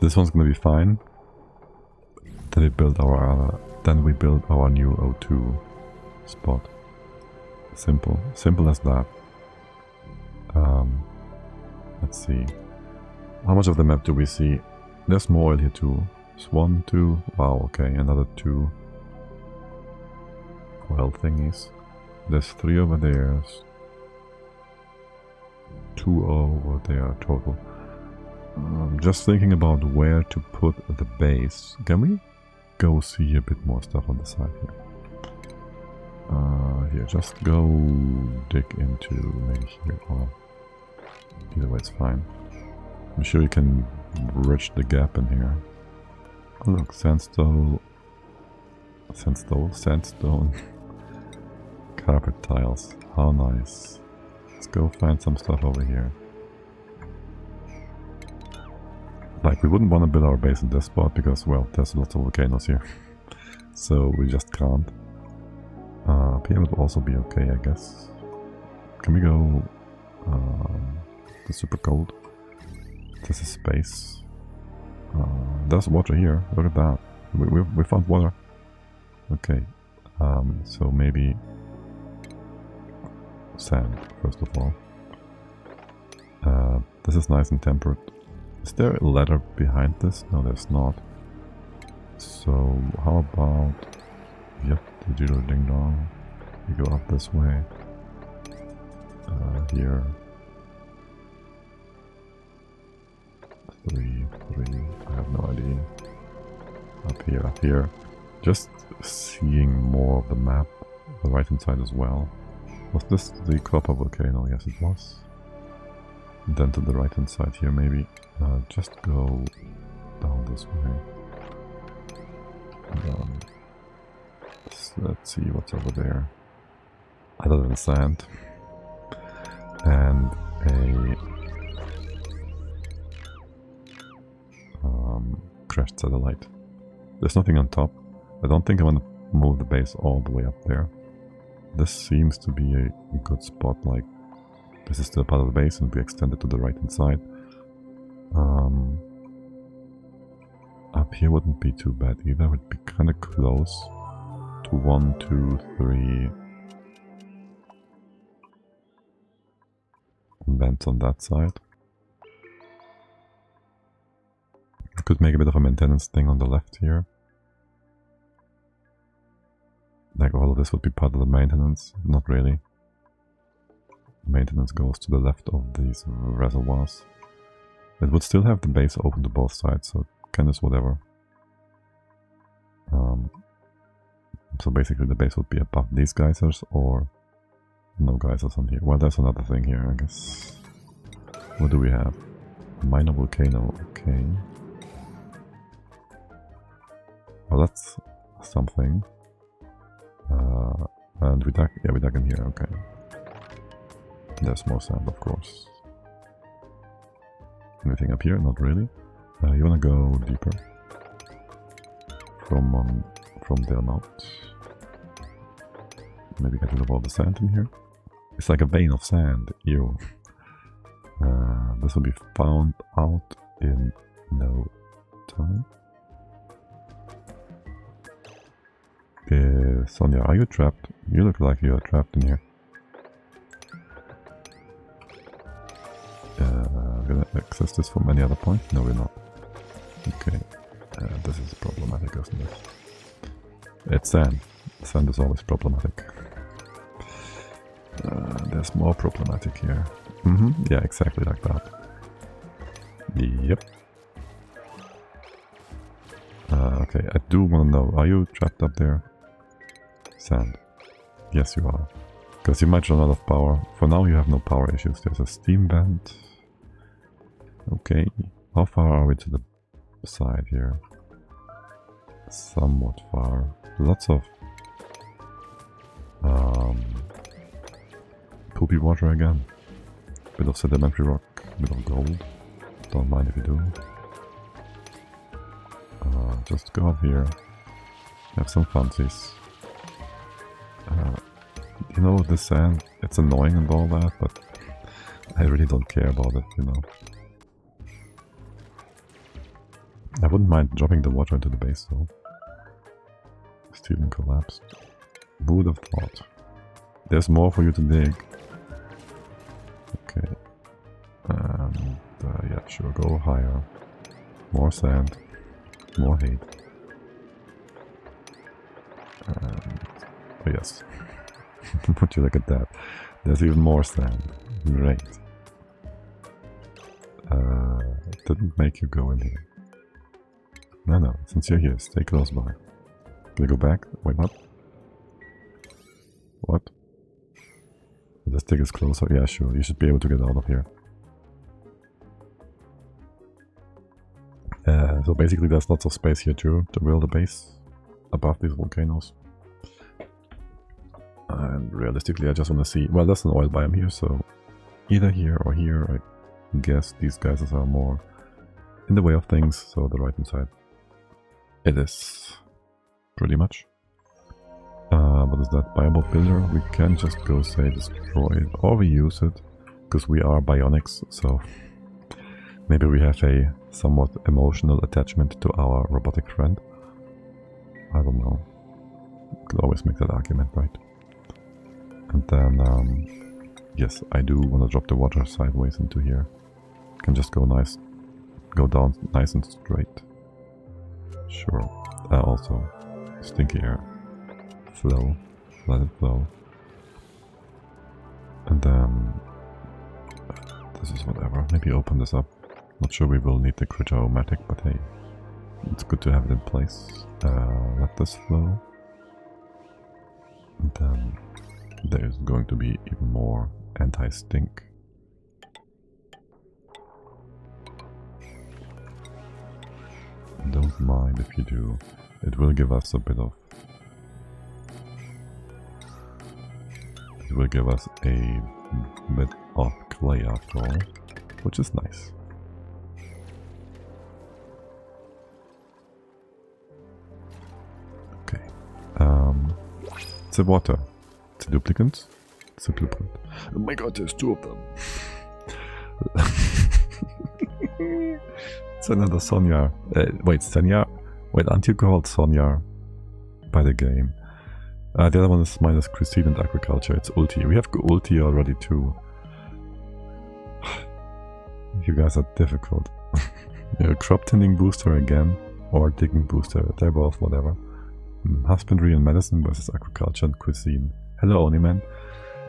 This one's gonna be fine. Then we build our new O2 spot. Simple. Simple as that. Let's see. How much of the map do we see? There's more oil here too. There's 1, 2. Wow, okay, another 2 oil thingies. There's 3 over there. There's 2 over there total. Just thinking about where to put the base. Can we go see a bit more stuff on the side here? Here, just go dig into maybe here, or either way it's fine. I'm sure you can bridge the gap in here. Oh look, sandstone carpet tiles. How nice. Let's go find some stuff over here. Like, we wouldn't want to build our base in this spot because, well, there's lots of volcanoes here. So we just can't. PM would also be okay, I guess. Can we go to super cold? This is space. There's water here. Look at that. We found water. Okay. So maybe sand, first of all. This is nice and temperate. Is there a ladder behind this? No, there's not. So how about... Yep, the Jiro Ding Dong. We go up this way. Here. 3. I have no idea. Up here. Just seeing more of the map. The right hand side as well. Was this the copper volcano? Yes, it was. And then to the right hand side here, maybe. Just go down this way. Let's see what's over there. Other than sand. And a crashed satellite. There's nothing on top. I don't think I want to move the base all the way up there. This seems to be a good spot. Like, this is still part of the base and we extend it to the right hand side. Up here wouldn't be too bad either. It would be kind of close to 1, 2, 3 vents on that side. Could make a bit of a maintenance thing on the left here. Like, all of this would be part of the maintenance. Not really. Maintenance goes to the left of these reservoirs. It would still have the base open to both sides, so kind of whatever. So basically the base would be above these geysers, or no geysers on here. Well, there's another thing here, I guess. What do we have? Minor volcano, okay. Well, that's something. And we dug in here, okay. There's more sand, of course. Anything up here? Not really. You wanna go deeper? From there not. Maybe get rid of all the sand in here. It's like a vein of sand. Ew. This will be found out in no time. Okay, Sonia, are you trapped? You look like you are trapped in here. We're gonna access this from any other point? No, we're not. Okay, this is problematic, isn't it? It's sand. Sand is always problematic. There's more problematic here. Yeah, exactly like that. Yep. Okay, I do want to know, are you trapped up there? Sand. Yes, you are. Because you might run out of power. For now, you have no power issues. There's a steam vent. Okay. How far are we to the side here? Somewhat far. Lots of poopy water again. Bit of sedimentary rock, bit of gold. Don't mind if you do. Just go up here. Have some fancies. You know, this sand, it's annoying and all that, but I really don't care about it, you know. I wouldn't mind dropping the water into the base though. Steven collapsed. Who would have thought? There's more for you to dig. Okay. And yeah, sure, go higher. More sand. More hate. And, oh yes. Would you look at that? There's even more sand. Great. Didn't make you go in here. No, since you're here, stay close by. Can we go back? Wait, what? What? This thing is closer? Yeah, sure. You should be able to get out of here. So basically there's lots of space here too, to build a base above these volcanoes. And realistically I just want to see... Well, there's an oil biome here, so either here or here. I guess these guys are more in the way of things, so the right hand side. It is. Pretty much. What is that? Biome pillar? We can just go say destroy it, or we use it, because we are bionics, so maybe we have a somewhat emotional attachment to our robotic friend. I don't know. Could always make that argument, right? And then, yes, I do want to drop the water sideways into here. Can just go down nice and straight. Sure. Also, stinky air. Flow. Let it flow. And then, this is whatever. Maybe open this up. Not sure we will need the Crit-O-Matic, but hey, it's good to have it in place. Let this flow. And then there's going to be even more anti-stink. Don't mind if you do. It will give us a bit of... It will give us a bit of clay after all, which is nice. Okay. It's a water. It's a duplicant. It's a blueprint. Oh my god, there's two of them. It's another Sonia. Wait, Sonia? Wait, aren't you called Sonia by the game? The other one is minus Christine and agriculture. It's ulti. We have ulti already too. You guys are difficult. Crop tending booster again, or digging booster. They're both whatever. Husbandry and medicine versus agriculture and cuisine. Hello, Oniman.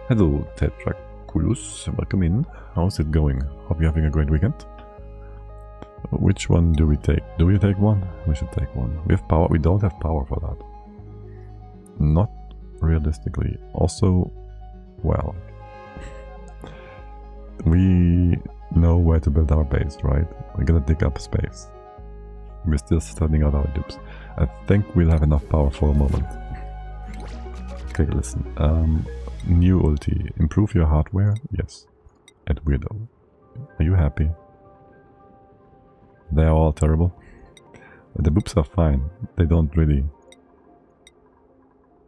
Hello, Tetraculus. Welcome in. How's it going? Hope you're having a great weekend. Which one do we take? Do we take one? We should take one. We have power. We don't have power for that. Not realistically. Also, well, we know where to build our base, right? We're gonna dig up space. We're still studying out our dupes. I think we'll have enough power for a moment. Okay, listen. New ulti. Improve your hardware? Yes. At weirdo. Are you happy? They're all terrible. The boops are fine. They don't really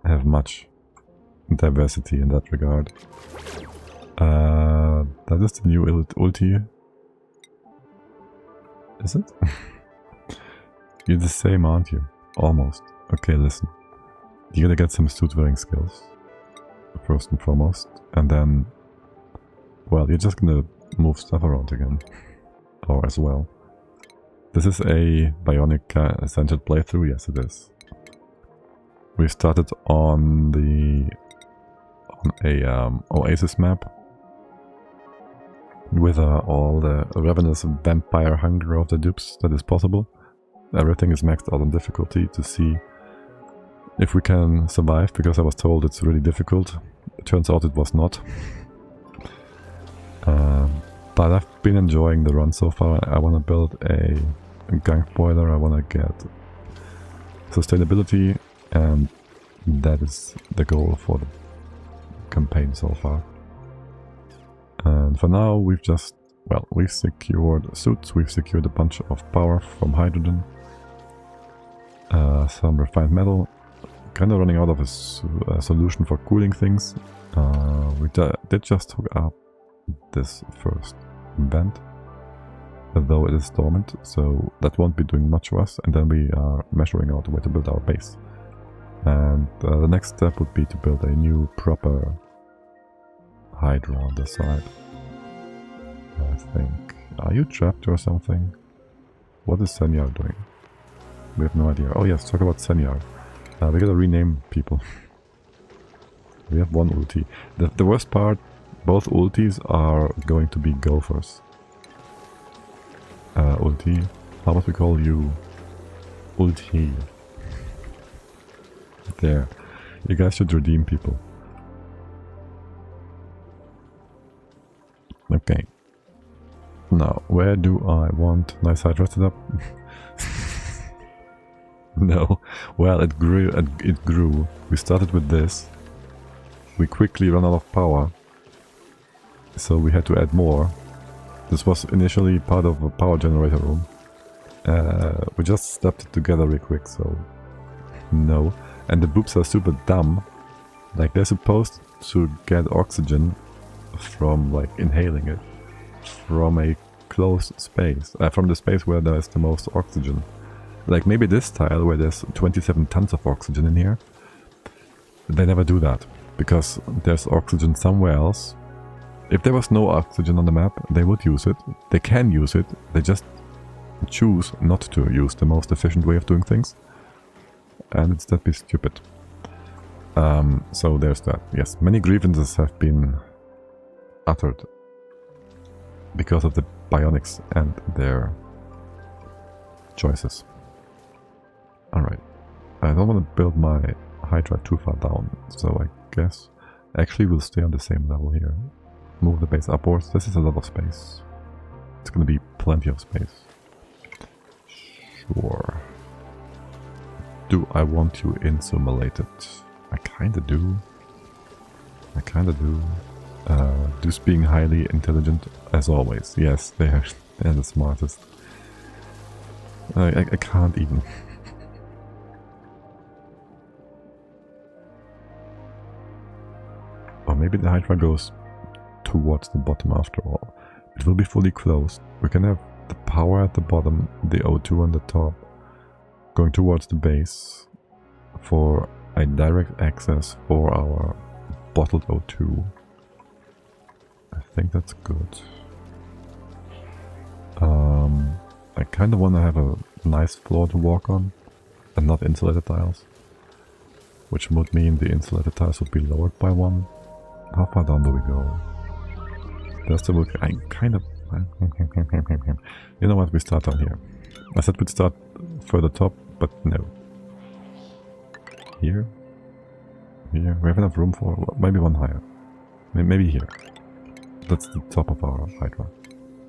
have much diversity in that regard. That is the new ulti. Is it? You're the same, aren't you? Almost. Okay, listen. You gotta get some suit wearing skills. First and foremost. And then... well, you're just gonna move stuff around again. Or as well. This is a Bionic centered playthrough? Yes, it is. We started on a Oasis map. With all the ravenous vampire hunger of the dupes that is possible. Everything is maxed out on difficulty to see if we can survive, because I was told it's really difficult. It turns out it was not. But I've been enjoying the run so far. I want to build a Gunk boiler, I want to get sustainability, and that is the goal for the campaign so far. And for now we've just, well, we've secured suits, we've secured a bunch of power from hydrogen, some refined metal, kind of running out of a solution for cooling things. We did just hook up this first vent, though it is dormant, so that won't be doing much for us, and then we are measuring out a way to build our base. And the next step would be to build a new proper Hydra on the side. I think. Are you trapped or something? What is Senyar doing? We have no idea. Oh yes, talk about Senyar. We gotta rename people. We have one ulti. The worst part, both ultis are going to be gophers. Ulti. How about we call you Ulti? There. You guys should redeem people. Okay. Now, where do I want nice Hydra set up? No. Well, it grew. It grew. We started with this. We quickly ran out of power. So we had to add more. This was initially part of a power generator room. We just stepped it together real quick, so... no. And the boops are super dumb. Like, they're supposed to get oxygen from, like, inhaling it. From a closed space. From the space where there's the most oxygen. Like, maybe this tile where there's 27 tons of oxygen in here. They never do that. Because there's oxygen somewhere else. If there was no oxygen on the map, they would use it. They can use it. They just choose not to use the most efficient way of doing things. And it's that be stupid. So there's that. Yes, many grievances have been uttered because of the Bionics and their choices. Alright. I don't want to build my Hydra too far down, so I guess actually we'll stay on the same level here. Move the base upwards. This is a lot of space. It's gonna be plenty of space. Sure. Do I want you insulated? I kinda do. I kinda do. Just being highly intelligent, as always. Yes, they're the smartest. I can't even. Or maybe the Hydra goes towards the bottom after all. It will be fully closed. We can have the power at the bottom, the O2 on the top, going towards the base for a direct access for our bottled O2. I think that's good. I kind of want to have a nice floor to walk on and not insulated tiles, which would mean the insulated tiles would be lowered by one. How far down do we go? There's the work. I kind of... You know what, we start down here. I said we'd start further top, but no. Here? Here? We have enough room for... maybe one higher. Maybe here. That's the top of our Hydra.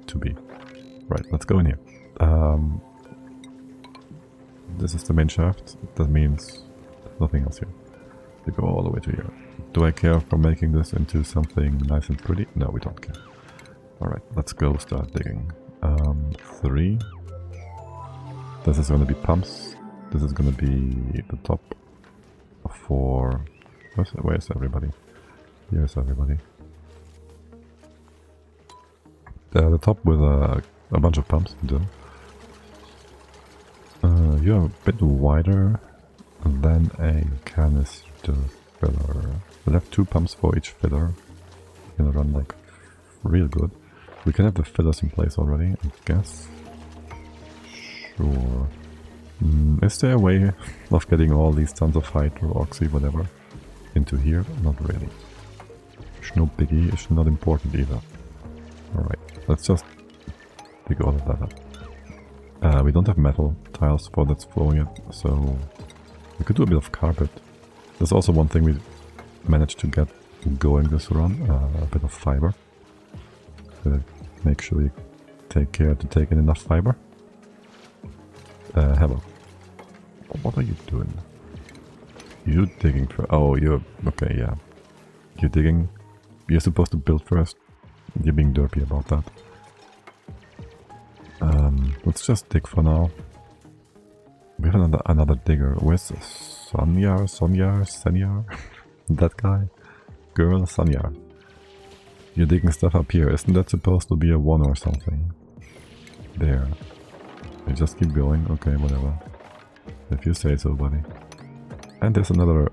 To be. Right, let's go in here. This is the main shaft. That means there's nothing else here. You go all the way to here. Do I care for making this into something nice and pretty? No, we don't care. Alright, let's go start digging. 3. This is gonna be pumps. This is gonna be the top for... Where's everybody? Here's everybody. The top with a bunch of pumps. You're a bit wider than a canister filler. We'll have 2 pumps for each filler. Gonna run like real good. We can have the fillers in place already, I guess. Sure. Is there a way of getting all these tons of hydro, oxy, whatever, into here? Not really. It's no biggie, it's not important either. Alright, let's just dig all of that up. We don't have metal tiles for that floor yet, so we could do a bit of carpet. There's also one thing we managed to get going this run, a bit of fiber. Make sure we take care to take in enough fiber. Hello. What are you doing? You digging for... Oh, you're... Okay, yeah. You're digging. You're supposed to build first. You're being derpy about that. Let's just dig for now. We have another digger. Where's Sanyar? That guy? Girl, Sanyar. You're digging stuff up here. Isn't that supposed to be a 1 or something? There. You just keep going. Okay, whatever. If you say so, buddy. And there's another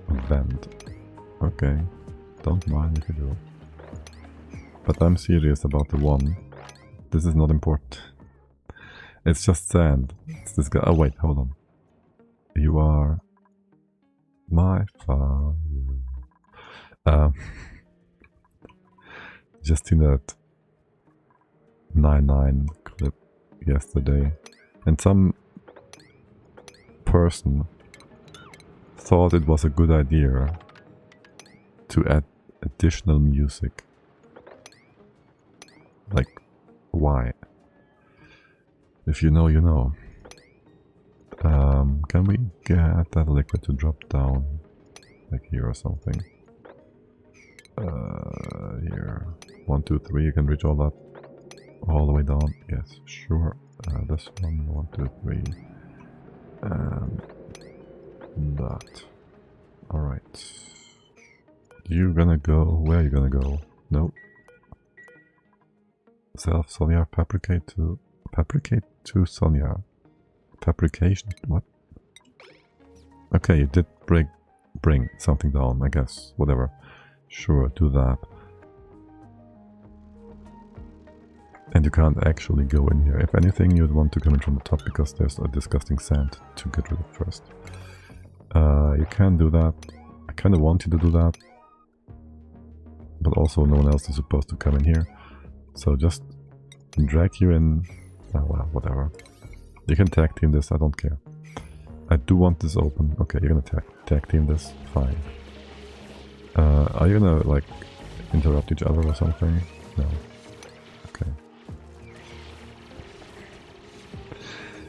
vent. Okay. Don't mind if you do. But I'm serious about the 1. This is not important. It's just sand. It's this guy. Oh wait, hold on. You are my father. Just seen that 9-9 clip yesterday, and some person thought it was a good idea to add additional music. Like, why? If you know, you know. Can we get that liquid to drop down? Like here or something? Here. 1, 2, 3, you can reach all that all the way down. Yes, sure. This one, 1, 2, 3. And that. Alright. You gonna go? Where are you gonna go? Nope. Sonia, fabricate to Sonia. Fabrication? What? Okay, you did bring something down, I guess. Whatever. Sure, do that. And you can't actually go in here. If anything, you'd want to come in from the top because there's a disgusting sand to get rid of first. You can do that. I kind of want you to do that. But also no one else is supposed to come in here. So just drag you in. Oh well, whatever. You can tag team this, I don't care. I do want this open. Okay, you're gonna tag team this. Fine. Are you gonna, like, interrupt each other or something? No. Okay.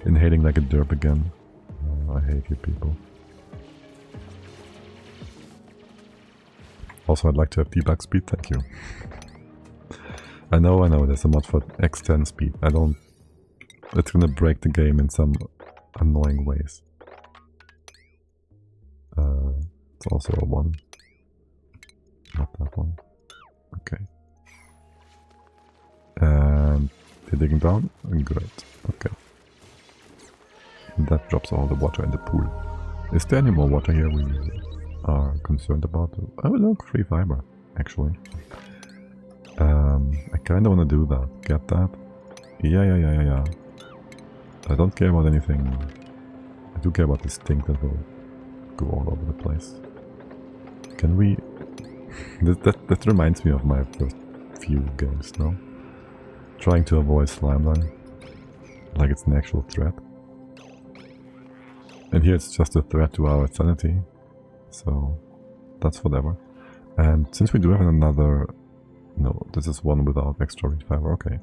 Inhaling like a derp again. Oh, I hate you people. Also, I'd like to have debug speed, thank you. I know, there's a mod for X10 speed. I don't... It's gonna break the game in some annoying ways. It's also a 1. Not that one. Okay. And you're digging down? Great. Okay. And that drops all the water in the pool. Is there any more water here we are concerned about? Oh look, free fiber, actually. I kinda wanna do that. Get that? Yeah. I don't care about anything. I do care about this thing that will go all over the place. Can we... that reminds me of my first few games, no? Trying to avoid slime line. Like it's an actual threat. And here it's just a threat to our sanity. So, that's whatever. And since we do have another... No, this is one without extra reed fiber, okay.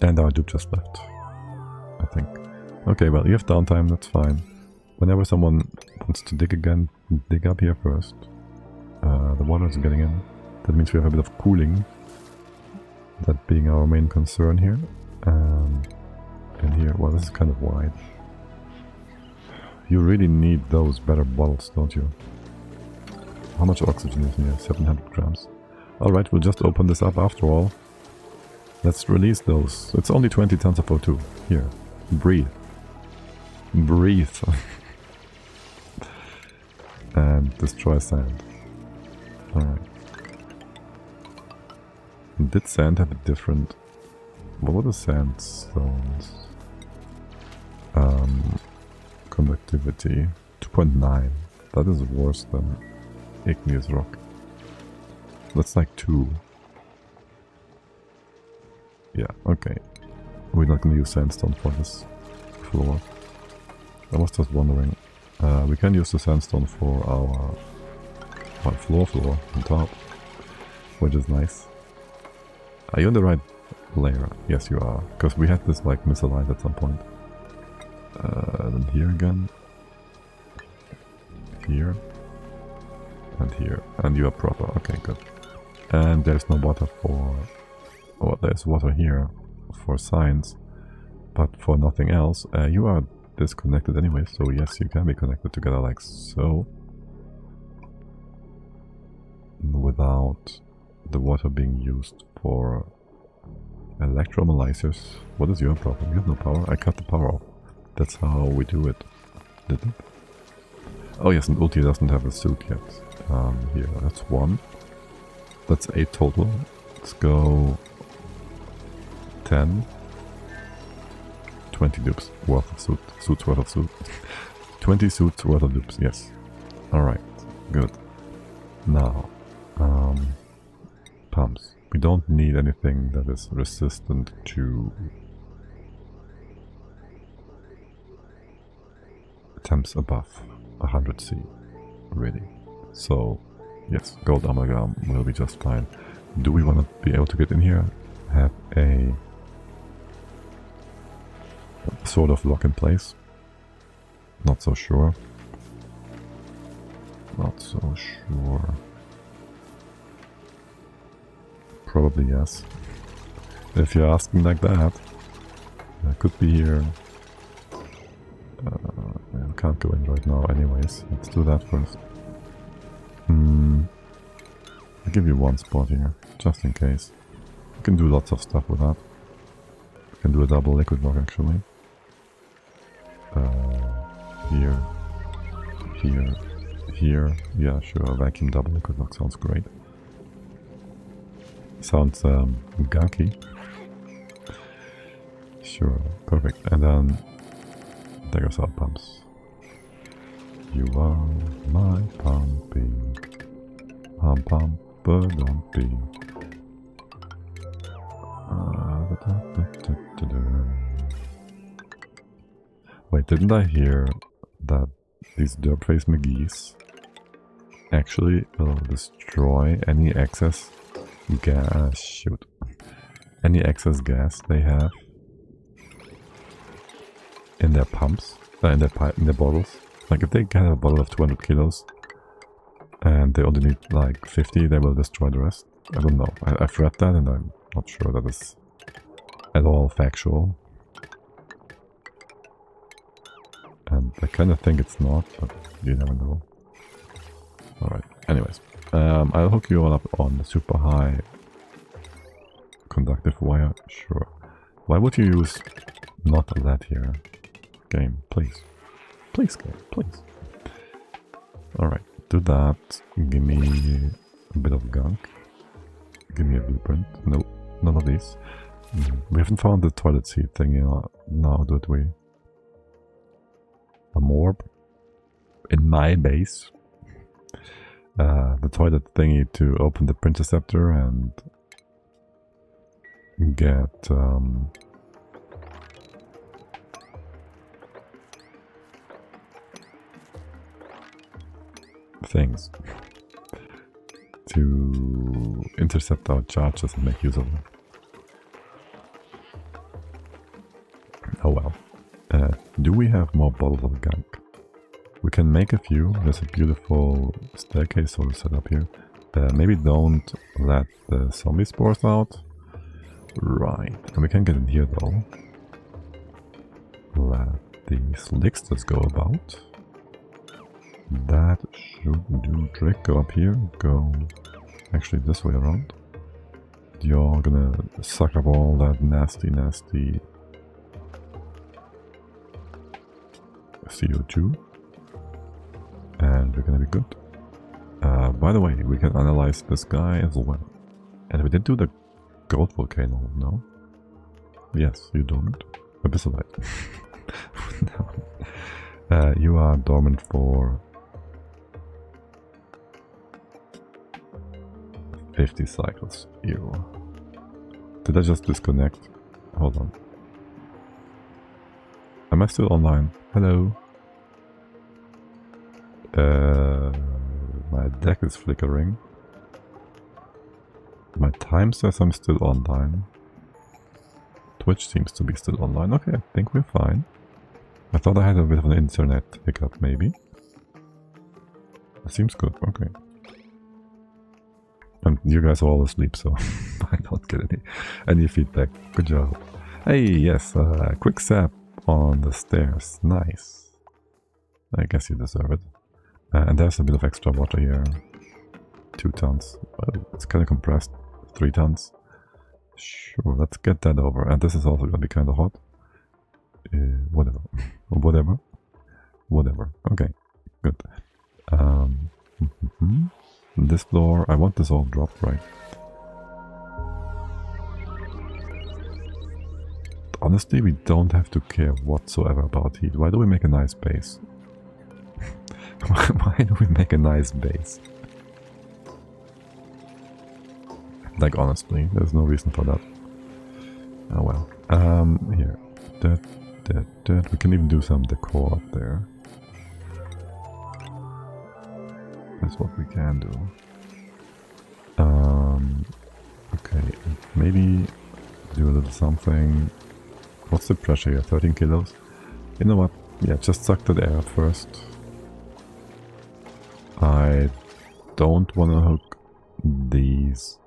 And our dupe just left, I think. Okay, well, you have downtime, that's fine. Whenever someone wants to dig again, dig up here first. The water is getting in. That means we have a bit of cooling. That being our main concern here. And here, well, this is kind of wide. You really need those better bottles, don't you? How much oxygen is in here? 700 grams. Alright, we'll just open this up after all. Let's release those. It's only 20 tons of O2. Here. Breathe. Breathe. And destroy sand. Alright. Did sand have a different... What were the sandstones? Conductivity. 2.9. That is worse than igneous rock. That's like 2. Yeah, okay. We're not gonna use sandstone for this floor. I was just wondering. We can use the sandstone for our floor on top, which is nice. Are you on the right layer? Yes, you are, because we had this like misaligned at some point. Then here again. Here. And here. And you are proper. Okay, good. And there's no water for... Oh, there's water here for science, but for nothing else. You are disconnected anyway, so yes, you can be connected together like so. Without the water being used for electrolyzers. What is your problem? You have no power? I cut the power off. That's how we do it. Did it? Oh yes, and Ulti doesn't have a suit yet. Here, that's 1. That's 8 total. Let's go 10. 20 dupes worth of suits worth of suit. 20 suits worth of dupes, yes. Alright, good. Now, pumps. We don't need anything that is resistant to temps above 100 C, really. So, yes, gold amalgam will be just fine. Do we want to be able to get in here? Have a sort of lock in place? Not so sure. Not so sure. Probably yes. If you're asking like that, I could be here. I can't go in right now anyways. Let's do that first. I'll give you 1 spot here, just in case. You can do lots of stuff with that. You can do a double liquid lock actually. Here. Here. Here. Yeah, sure, vacuum double liquid lock sounds great. Sounds gunky. Sure, perfect. And then there goes our pumps. You are my pumping. Pump, don't be. Wait, didn't I hear that these Derpface McGee's actually will destroy any excess gas? Shoot. Any excess gas they have in their pumps, in their bottles. Like if they get a bottle of 200 kilos and they only need like 50, they will destroy the rest. I don't know. I've read that and I'm not sure that is at all factual. And I kind of think it's not, but you never know. Alright, anyways. I'll hook you all up on the super high conductive wire. Sure. Why would you use not a lead here? Game, please. Please, game, please. Alright, do that. Give me a bit of gunk. Give me a blueprint. No, none of these. We haven't found the toilet seat thing now, did we? A morb in my base. The toilet thingy to open the Printerceptor and get things to intercept our charges and make use of them. Oh well. Do we have more bottles of gunk? We can make a few. There's a beautiful staircase sort of set up here. Maybe don't let the zombie spores out. Right. And we can get in here though. Let these lictors go about. That should do trick. Go up here. Go actually this way around. You're gonna suck up all that nasty CO2. And we're gonna be good. By the way, we can analyze this guy as well. And we did do the gold volcano, no? Yes, you don't. Abyssalite. No. You are dormant for 50 cycles. Ew. Did I just disconnect? Hold on. Am I still online? Hello? My deck is flickering. My time says I'm still online. Twitch seems to be still online. Okay, I think we're fine. I thought I had a bit of an internet hiccup, maybe. That seems good, okay. And you guys are all asleep, so I don't get any feedback. Good job. Hey, yes, quick sap on the stairs. Nice. I guess you deserve it. And there's a bit of extra water here. 2 tons. Oh, it's kind of compressed. 3 tons. Sure, let's get that over. And this is also going to be kind of hot. Whatever. Whatever. Okay, good. This floor, I want this all dropped, right? Honestly, we don't have to care whatsoever about heat. Why do we make a nice base? Why do we make a nice base? Like, honestly, there's no reason for that. Oh well. Here. That. We can even do some decor up there. That's what we can do. Okay, maybe do a little something. What's the pressure here? 13 kilos? You know what? Yeah, just suck that air first. I don't want to hook these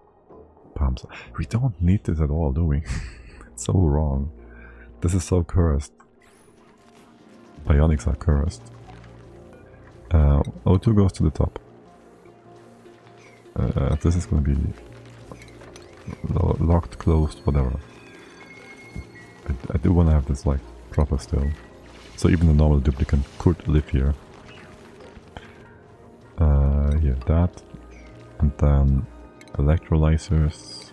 pumps. We don't need this at all, do we? It's so wrong. This is so cursed. Bionics are cursed. O2 goes to the top. This is going to be locked, closed, whatever. I do want to have this like proper still. So even a normal duplicant could live here. Here, that. And then electrolyzers.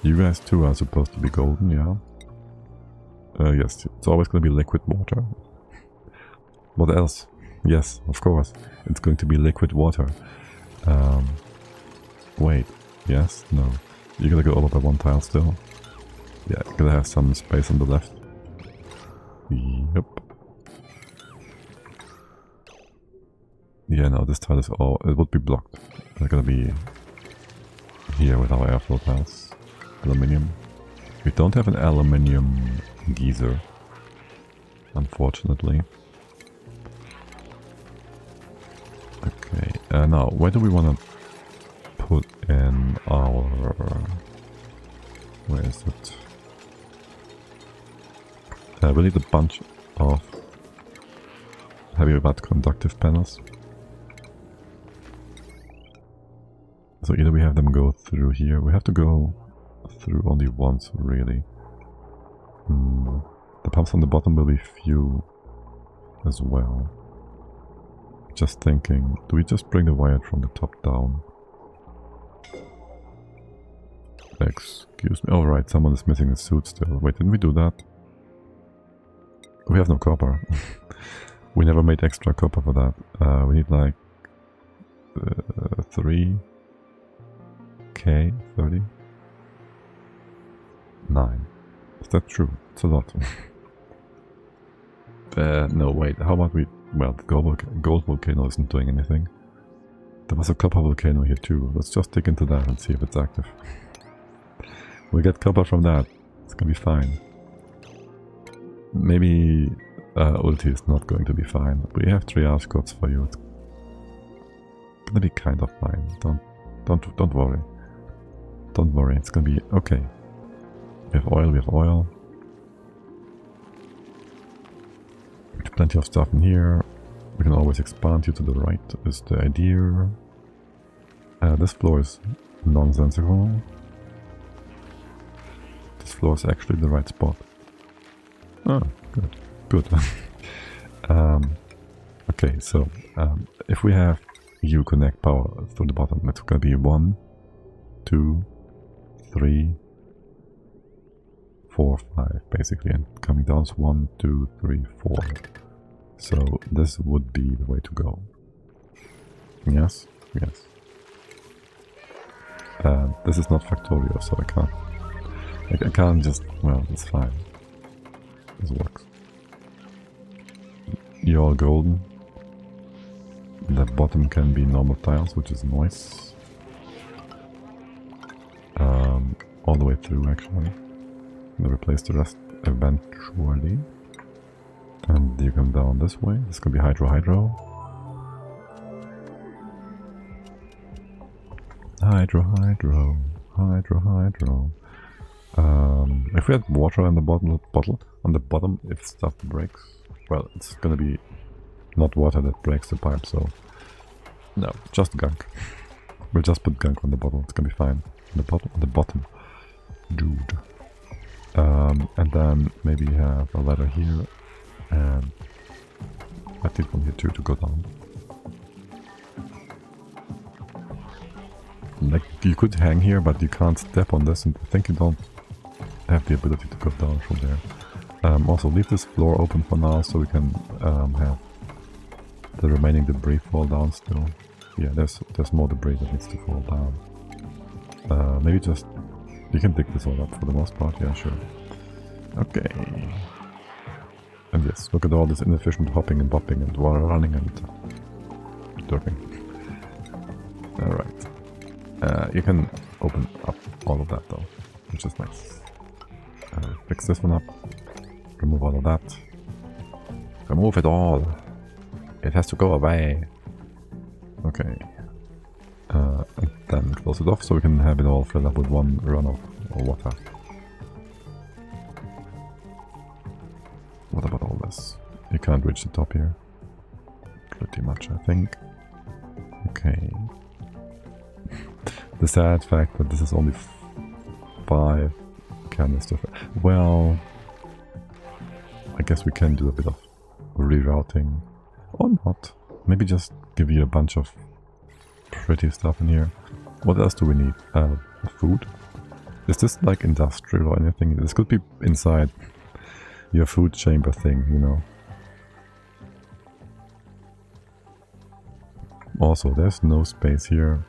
You guys too are supposed to be golden, yeah? Yes, it's always going to be liquid water. What else? Yes, of course. It's going to be liquid water. Wait. Yes? No. You're gonna go over by 1 tile still? Yeah, gotta have some space on the left. Yep. Yeah, no, this tile is all... It would be blocked. They're gonna be here with our airflow tiles. Aluminium. We don't have an aluminium geyser, unfortunately. Okay, now, where do we want to put in our... Where is it? We need a bunch of heavy but conductive panels. So either we have them go through here, we have to go through only once really. The pumps on the bottom will be few as well. Just thinking, do we just bring the wire from the top down? Excuse me. Oh right, someone is missing a suit still. Wait, didn't we do that? We have no copper. We never made extra copper for that. We need like 3k, 30? 9. Is that true? It's a lot. No, wait, how about we... Well, the gold volcano isn't doing anything. There was a copper volcano here too. Let's just dig into that and see if it's active. We get copper from that. It's gonna be fine. Maybe ulti is not going to be fine. We have triage codes for you. It's gonna be kind of fine. Don't worry. Don't worry. It's gonna be okay. We have oil. We have oil. Plenty of stuff in here. We can always expand you to the right. Is the idea. This floor is nonsensical. This floor is actually the right spot. Oh, good. Good. Okay, so if we have you connect power through the bottom, it's gonna be 1, 2, 3, 4, 5 basically, and coming down is 1, 2, 3, 4. So this would be the way to go. Yes, yes. This is not Factorio, so I can't just, well, it's fine. This works. You're all golden. The bottom can be normal tiles, which is nice. All the way through, actually. We'll replace the rest eventually. And you come down this way. This could be Hydro. If we had water on the bottle on the bottom, if stuff breaks, well, it's gonna be not water that breaks the pipe, so no, just gunk. We'll just put gunk on the bottle. It's gonna be fine. On the bottom, dude. And then maybe have a ladder here, and I think one here too to go down. Like, you could hang here, but you can't step on this, and I think you don't have the ability to go down from there. Also, leave this floor open for now, so we can have the remaining debris fall down still. Yeah, there's more debris that needs to fall down. Maybe just... you can dig this all up for the most part, yeah, sure. Okay. And yes, look at all this inefficient hopping and bopping and running and derping. Alright. You can open up all of that though, which is nice. Fix this one up. Remove all of that. Remove it all. It has to go away. Okay. And then close it off so we can have it all filled up with one run of water. What about all this? You can't reach the top here. Pretty much, I think. Okay. The sad fact that this is only 5 canisters. Well, I guess we can do a bit of rerouting. Or not. Maybe just give you a bunch of pretty stuff in here. What else do we need? Food? Is this like industrial or anything? This could be inside your food chamber thing, you know. Also, there's no space here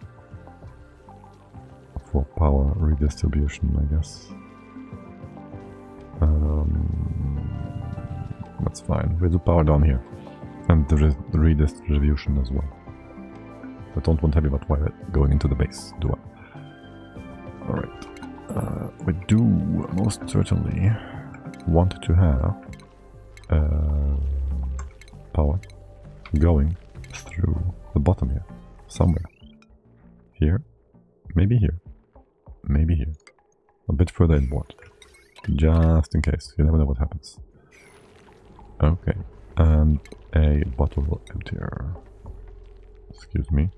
for power redistribution, I guess. That's fine. We'll do power down here. And the redistribution as well. I don't want heavy but wire going into the base, do I? Alright. We do most certainly want to have power going through the bottom here. Somewhere. Here. Maybe here. Maybe here. A bit further inboard. Just in case. You never know what happens. Okay. And a bottle emptier. Excuse me.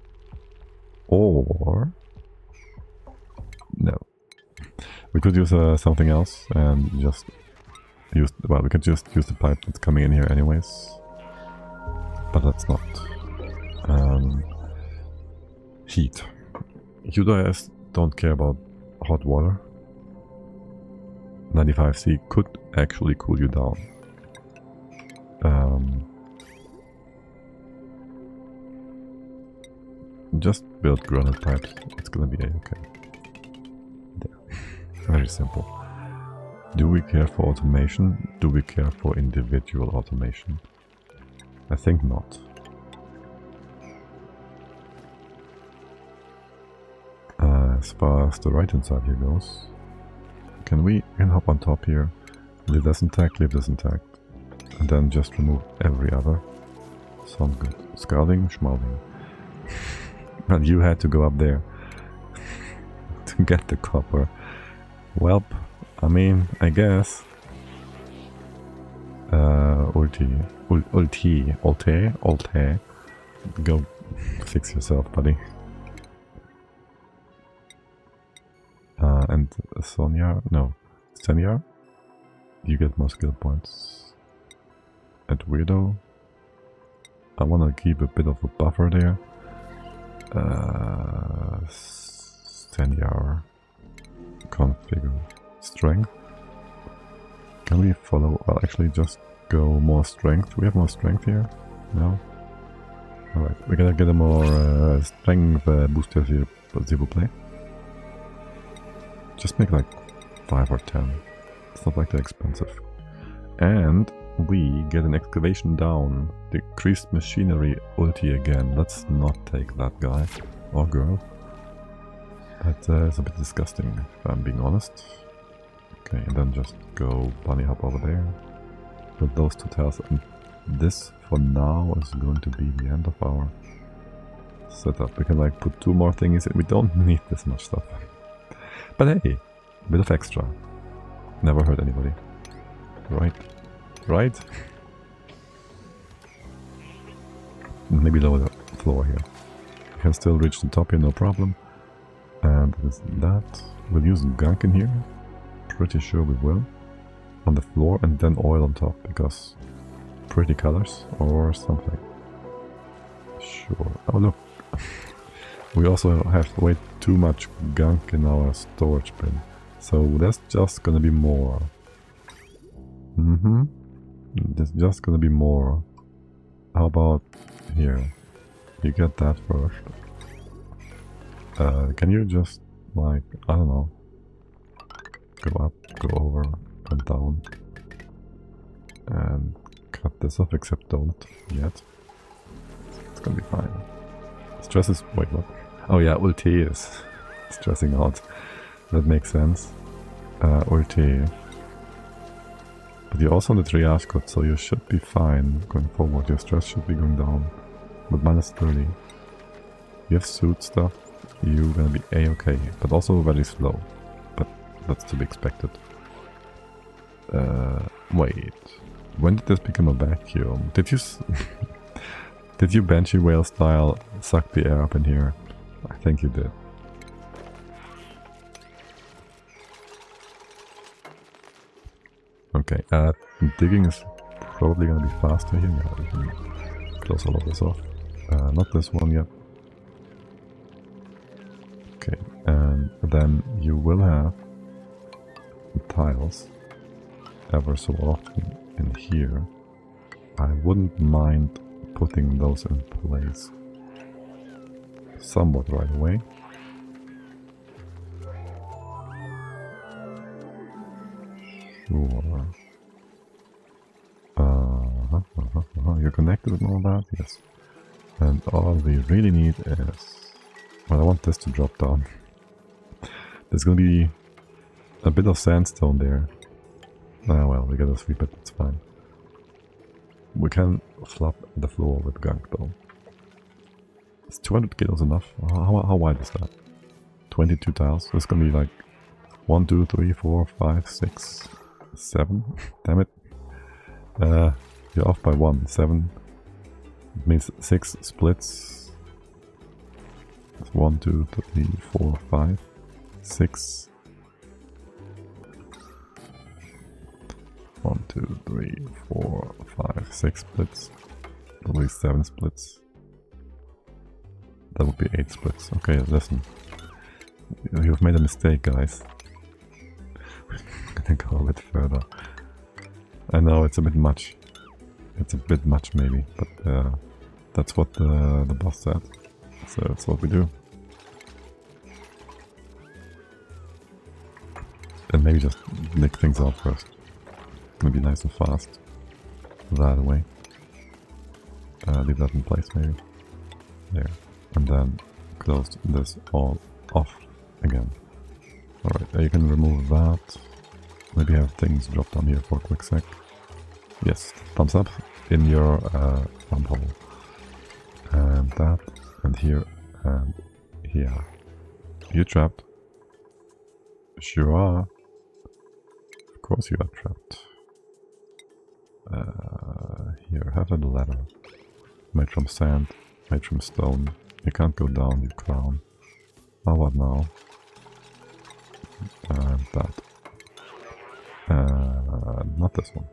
Or... no. We could use something else and just use... well, we could just use the pipe that's coming in here anyways. But that's not. Heat. You guys don't care about hot water. 95C could actually cool you down. Just build granite pipes. It's gonna be okay. There. Very simple. Do we care for automation? Do we care for individual automation? I think not. As far as the right hand side here goes, can hop on top here? Leave this intact, leave this intact. And then just remove every other. Sounds good. Scouting, schmouting. But you had to go up there to get the copper. Welp, I mean, I guess. Ulte. Go fix yourself, buddy. And Sonia, no, Senya, you get more skill points. At Weirdo, I want to keep a bit of a buffer there. Senya, configure strength. Can we follow? Well, actually, just go more strength. We have more strength here. No. All right, we gotta get a more strength booster here, s'il vous plaît. Just make like 5 or 10. It's not like they're expensive. And we get an excavation down. Decreased machinery ulti again. Let's not take that guy or girl. That is a bit disgusting, if I'm being honest. Okay, and then just go bunny hop over there. Build those 2 tiles. And this, for now, is going to be the end of our setup. We can like put 2 more things in. We don't need this much stuff. But hey, a bit of extra. Never hurt anybody. Right? Right? Maybe lower the floor here. We can still reach the top here, no problem. And with that, we'll use Gunk in here. Pretty sure we will. On the floor and then oil on top, because pretty colors or something. Sure. Oh look. We also have way too much Gunk in our storage bin. So that's just gonna be more. There's just gonna be more. How about here? You get that first. Can you just, like, I don't know, go up, go over, and down, and cut this off, except don't yet. It's gonna be fine. Stress is, wait, what? Oh yeah, ulti is stressing out. That makes sense. Ulti. But you're also on the triage code, so you should be fine going forward. Your stress should be going down. But minus 30. You have suit stuff, you're gonna be a-okay, but also very slow. But that's to be expected. Wait. When did this become a vacuum? Did you did you Banshee whale style suck the air up in here? I think you did. Okay, digging is probably gonna be faster here. Yeah, we can close all of this off. Not this one yet. Okay, and then you will have tiles ever so often in here. I wouldn't mind putting those in place somewhat right away. Sure. You're connected and all that? Yes. And all we really need is... Well, I want this to drop down. There's gonna be a bit of sandstone there. Ah well, we gotta sweep it, it's fine. We can flop the floor with Gunk though. Is 200 kilos enough? How wide is that? 22 tiles? So it's gonna be like 1, 2, 3, 4, 5, 6, 7. Damn it. You're off by 1. 7. It means 6 splits. 1, 2, 3, 4, 5, 6. 1, 2, 3, 4, 5, 6 splits. At least 7 splits. That would be 8 splits. Okay, listen. You've made a mistake, guys. I'm gonna go a bit further. I know it's a bit much. It's a bit much, maybe, but that's what the boss said. So that's what we do. And maybe just nick things out first. Maybe nice and fast. That way. Leave that in place, maybe. There. And then close this all off again. Alright, you can remove that. Maybe have things drop down here for a quick sec. Yes, thumbs up in your thumb hole. And that, and here, and here. You trapped. Sure are. Of course you are trapped. Here, have a ladder. Made from sand, made from stone. You can't go down, you clown. How about now? And that. Not this one.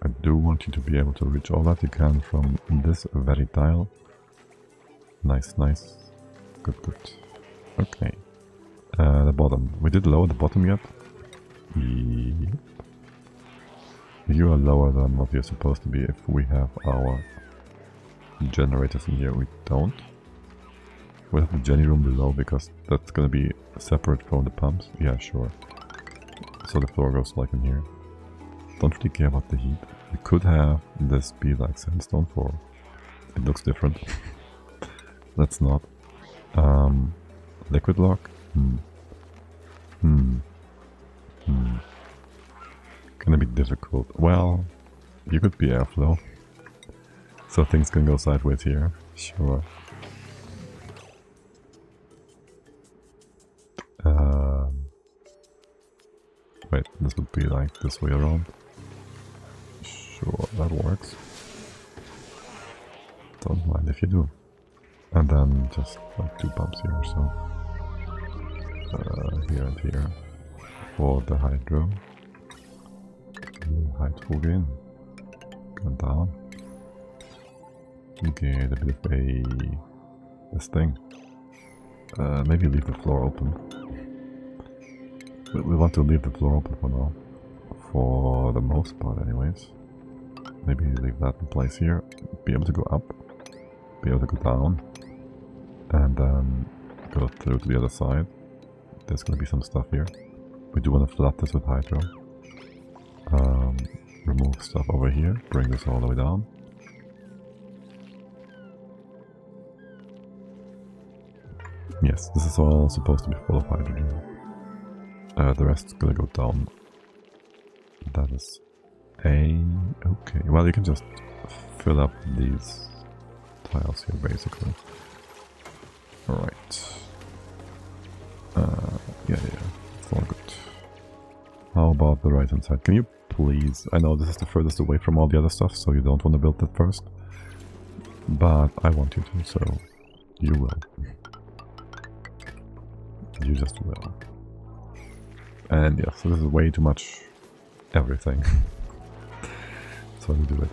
I do want you to be able to reach all that you can from this very tile. Nice, nice. Good, good. Okay. The bottom. We did lower the bottom yet? Yep. You are lower than what you're supposed to be if we have our generators in here. We don't. We'll have the Jenny room below because that's gonna be separate from the pumps. Yeah, sure. So the floor goes like in here. Don't really care about the heat. We could have this be like sandstone for... It looks different. Let's not. Liquid lock? Gonna be difficult. Well, you could be airflow. So things can go sideways here. Sure. Wait, this would be like this way around. Sure, that works. Don't mind if you do. And then just like 2 pumps here or so. Here and here. For the hydro. Hydro again. Go down. Get a bit of this thing. Maybe leave the floor open. We want to leave the floor open for now. For the most part anyways. Maybe leave that in place here. Be able to go up. Be able to go down. And then go through to the other side. There's gonna be some stuff here. We do want to flood this with hydro. Remove stuff over here. Bring this all the way down. Yes, this is all supposed to be full of hydrogen. The rest is gonna go down. That is okay. Well, you can just fill up these tiles here, basically. Alright. Yeah, it's all good. How about the right hand side? Can you please... I know this is the furthest away from all the other stuff, so you don't want to build that first. But I want you to, so you will. You just will. And yes, so this is way too much everything. So you do it.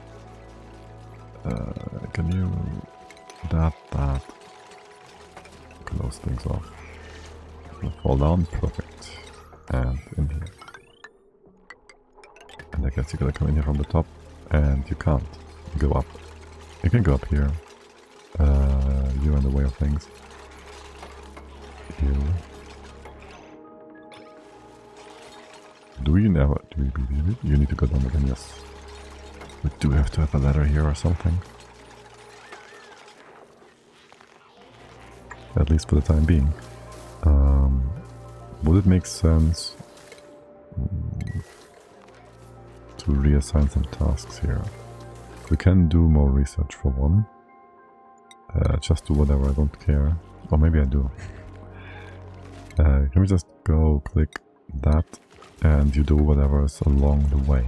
Can you... that... close things off. Fall down, perfect. And in here. And I guess you're gonna come in here from the top, and you can't go up. You can go up here. You're in the way of things. You. Do you never? You need to go down again, yes. We do have to have a ladder here or something. At least for the time being. Would it make sense to reassign some tasks here? We can do more research for one. Just do whatever, I don't care. Or maybe I do. Can we just go click that and you do whatever is along the way?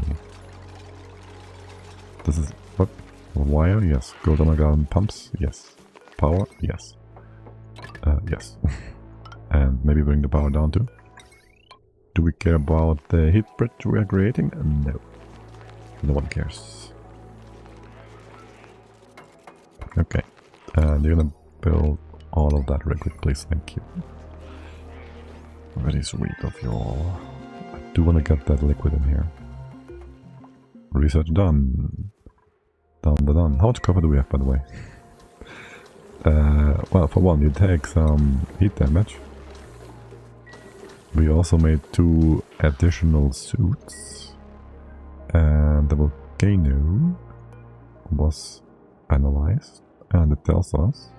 This is... what? Wire? Yes. Go down again. Pumps? Yes. Power? Yes. Yes. And maybe bring the power down too. Do we care about the heat bridge we are creating? No. No one cares. Okay. And you're gonna build all of that real quick, please. Thank you. Very sweet of you all. I do want to get that liquid in here. Research done. Done. How much copper do we have, by the way? Well, for one, you take some heat damage. We also made 2 additional suits. And the volcano was analyzed. And it tells us...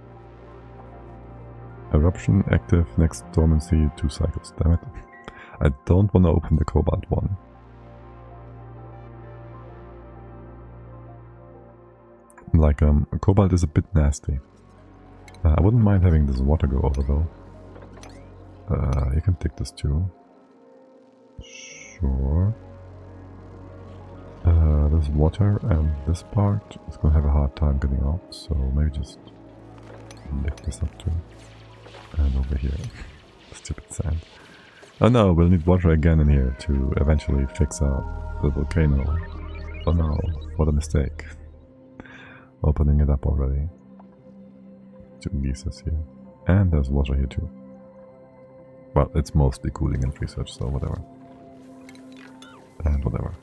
eruption active next dormancy 2 cycles. Damn it. I don't want to open the cobalt one. like, cobalt is a bit nasty. I wouldn't mind having this water go over though. You can take this too. Sure. This water and this part is gonna have a hard time getting out, so maybe just lift this up too. And over here. Stupid sand. Oh no, we'll need water again in here to eventually fix up the volcano. Oh no, what a mistake. Opening it up already. 2 geysers here. And there's water here too. Well, it's mostly cooling and research, so whatever. And whatever.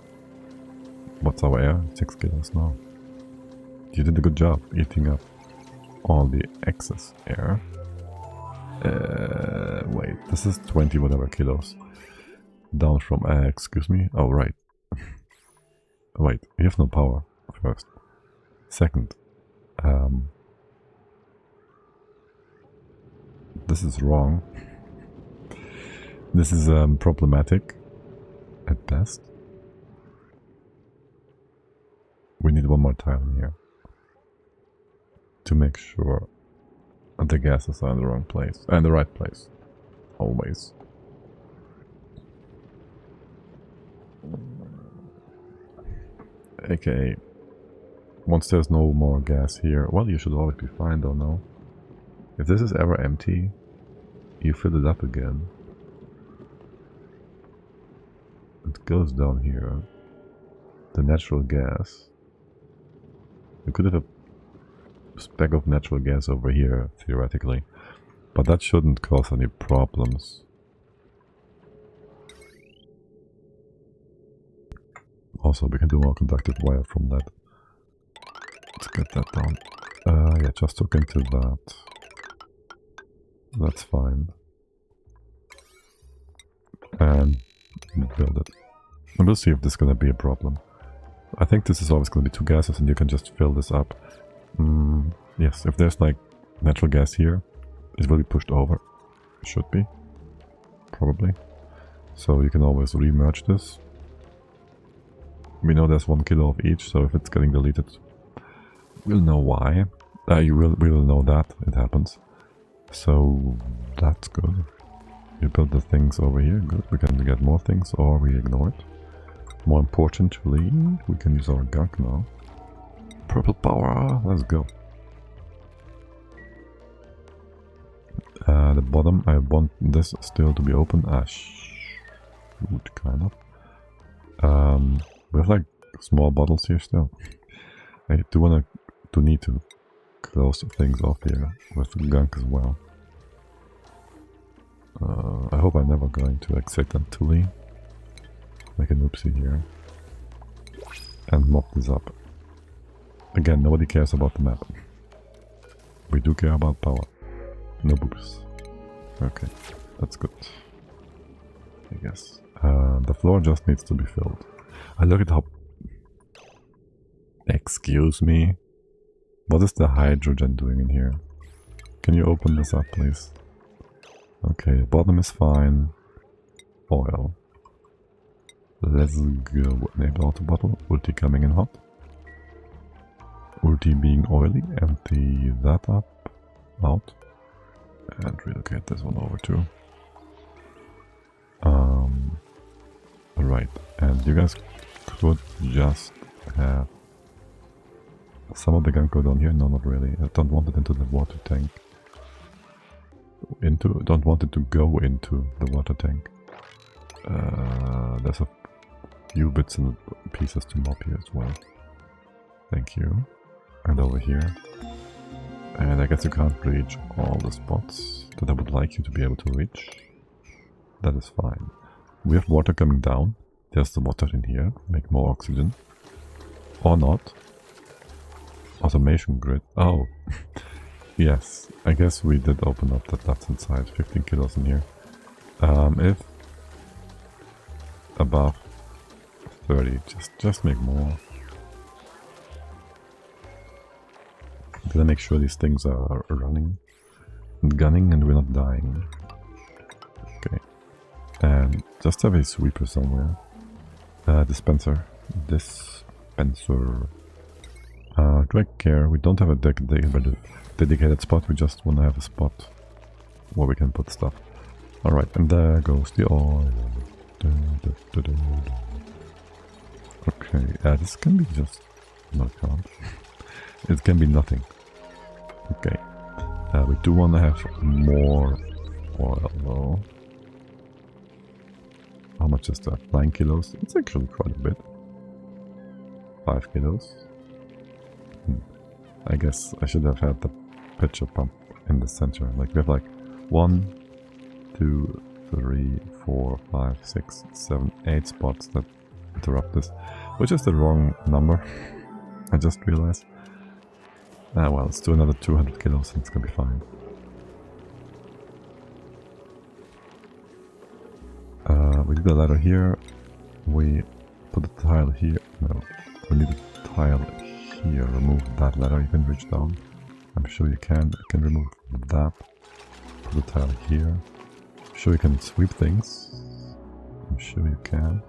What's our air? 6 kilos now. You did a good job eating up all the excess air. Wait, this is 20 whatever kilos. Down from, excuse me? Oh, right. Wait, you have no power, first. Second, this is wrong. This is problematic at best. We need one more tile in here to make sure the gases are in the wrong place and the right place. Always. AKA, once there's no more gas here, well, you should always be fine though, no? If this is ever empty, you fill it up again. It goes down here. The natural gas. You could have a speck of natural gas over here, theoretically. But that shouldn't cause any problems. Also, we can do more conductive wire from that. Let's get that down. Yeah, just look into that. That's fine. And build it. And we'll see if this is gonna be a problem. I think this is always gonna be 2 gases and you can just fill this up. Yes, if there's like natural gas here, it will be pushed over. Should be. Probably. So you can always re-merge this. We know there's 1 kilo of each, so if it's getting deleted, we'll know why. We will know that it happens. So that's good. You build the things over here, good. We can get more things or we ignore it. More importantly, we can use our gunk now. Purple power, let's go. The bottom, I want this still to be open. Shoot, kind of. We have like small bottles here still. I do need to close things off here with the gunk as well. I hope I'm never going to accidentally make an oopsie here and mop this up. Again, nobody cares about the map. We do care about power. No boobs. Okay, that's good. I guess. The floor just needs to be filled. I look at how... Excuse me? What is the hydrogen doing in here? Can you open this up, please? Okay, bottom is fine. Oil. Let's go. Enable auto bottle. Ulti coming in hot. Ulti being oily. Empty that up. Out. And relocate this one over too. Right. And you guys could just have some of the gunk go down here. No, not really. I don't want it into the water tank. Don't want it to go into the water tank. There's a few bits and pieces to mop here as well. Thank you. And over here. And I guess you can't reach all the spots that I would like you to be able to reach. That is fine. We have water coming down. There's the water in here. Make more oxygen. Or not. Automation grid. Oh. Yes. I guess we did open up that that's inside. 15 kilos in here. If above 30, just make more. I'm gonna make sure these things are running and gunning and we're not dying. Okay. And just have a sweeper somewhere. Dispenser. Drag care, we don't have a dedicated spot, we just want to have a spot where we can put stuff. Alright, and there goes the oil. Okay, this can be just... no, it can't. It can be nothing. Okay. We do want to have more oil though. How much is that? 9 kilos? It's actually quite a bit. 5 kilos. I guess I should have had the pitcher pump in the center. Like we have like 1, 2, 3, 4, 5, 6, 7, 8 spots that interrupt this. Which is the wrong number. I just realized. Ah well, let's do another 200 kilos and it's gonna be fine. We did a ladder here. We put a tile here. No, we need a tile here. Remove that ladder. You can reach down. I'm sure you can. You can remove that. Put a tile here. I'm sure you can sweep things. I'm sure you can.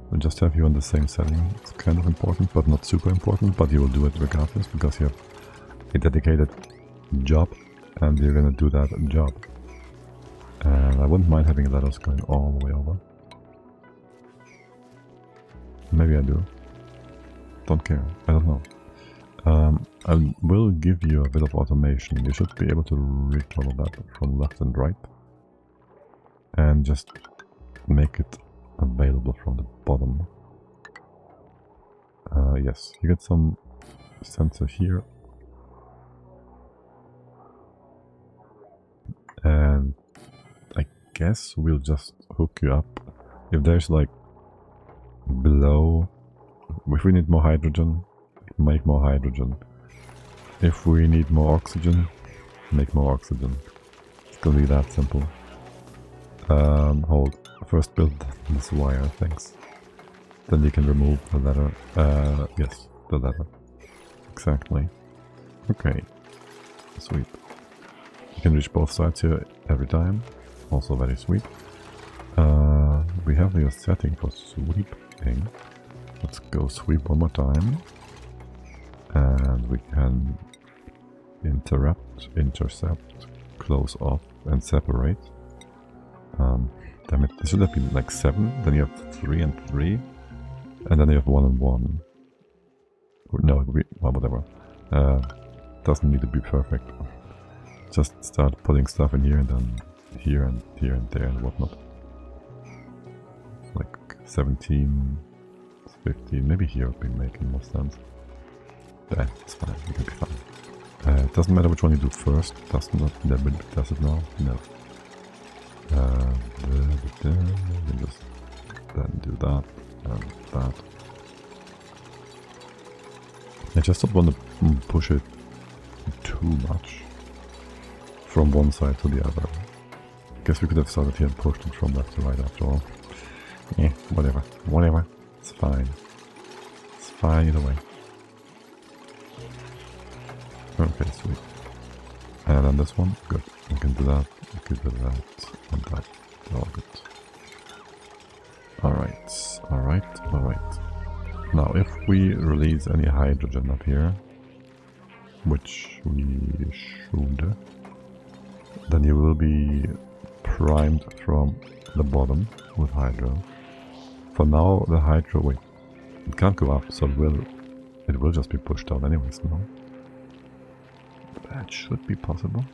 We'll just have you on the same setting. It's kind of important, but not super important. But you will do it regardless because you have a dedicated job and you're gonna do that job. And I wouldn't mind having ladders going all the way over. Maybe I do. Don't care. I don't know. I will give you a bit of automation. You should be able to reach all of that from left and right. And just make it available from the bottom. Yes, you get some sensor here. And I guess we'll just hook you up. If there's like below, if we need more hydrogen, make more hydrogen. If we need more oxygen, make more oxygen. It's gonna be that simple. Hold. First build this wire, thanks. Then you can remove the ladder. Yes, the ladder. Exactly. Okay. Sweet. You can reach both sides here every time. Also very sweet. We have the setting for sweeping. Let's go sweep one more time. And we can interrupt, intercept, close off, and separate. Damn it, this should have been like 7, then you have 3 and 3, and then you have 1 and 1. No, well, whatever. Doesn't need to be perfect. Just start putting stuff in here and then here and here and there and whatnot. Like 17, 15, maybe here would be making more sense. Yeah, it's fine, it can be fine. It doesn't matter which one you do first, does it now? No. Then just then do that and that. I just don't want to push it too much from one side to the other. Guess we could have started here and pushed it from left to right after all. Yeah, whatever. Whatever. It's fine. It's fine either way. Okay, sweet. And then this one, good. We can do that, we can do that, and that. All good. Alright, alright, alright. Now, if we release any hydrogen up here, which we should, then you will be primed from the bottom with hydro. For now, the hydro, wait, it can't go up, so it will just be pushed out anyways, no? That should be possible.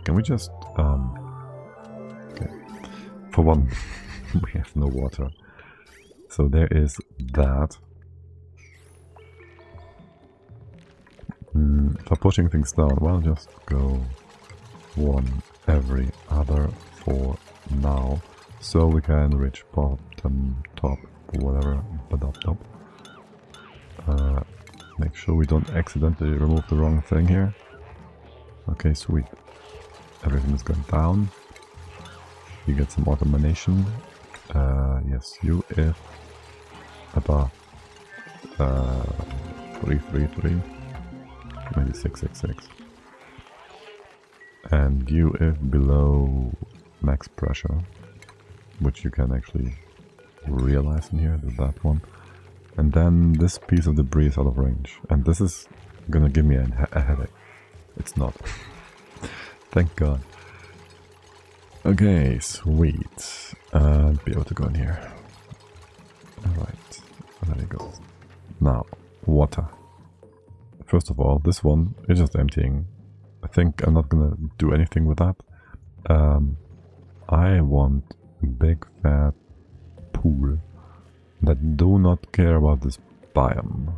Can we just, okay. For one, we have no water. So there is that. For pushing things down, well, just go one every other for now. So we can reach bottom, top, whatever, top. Make sure we don't accidentally remove the wrong thing here. Okay, sweet. Everything is going down. You get some automation. Yes, you if above 333, maybe 666. And you if below max pressure, which you can actually realize in here, that one. And then this piece of debris is out of range. And this is gonna give me a headache. It's not. Thank God. Okay, sweet. Be able to go in here. Alright, there we go. Now, water. First of all, this one is just emptying. I think I'm not gonna do anything with that. I want a big fat pool that do not care about this biome.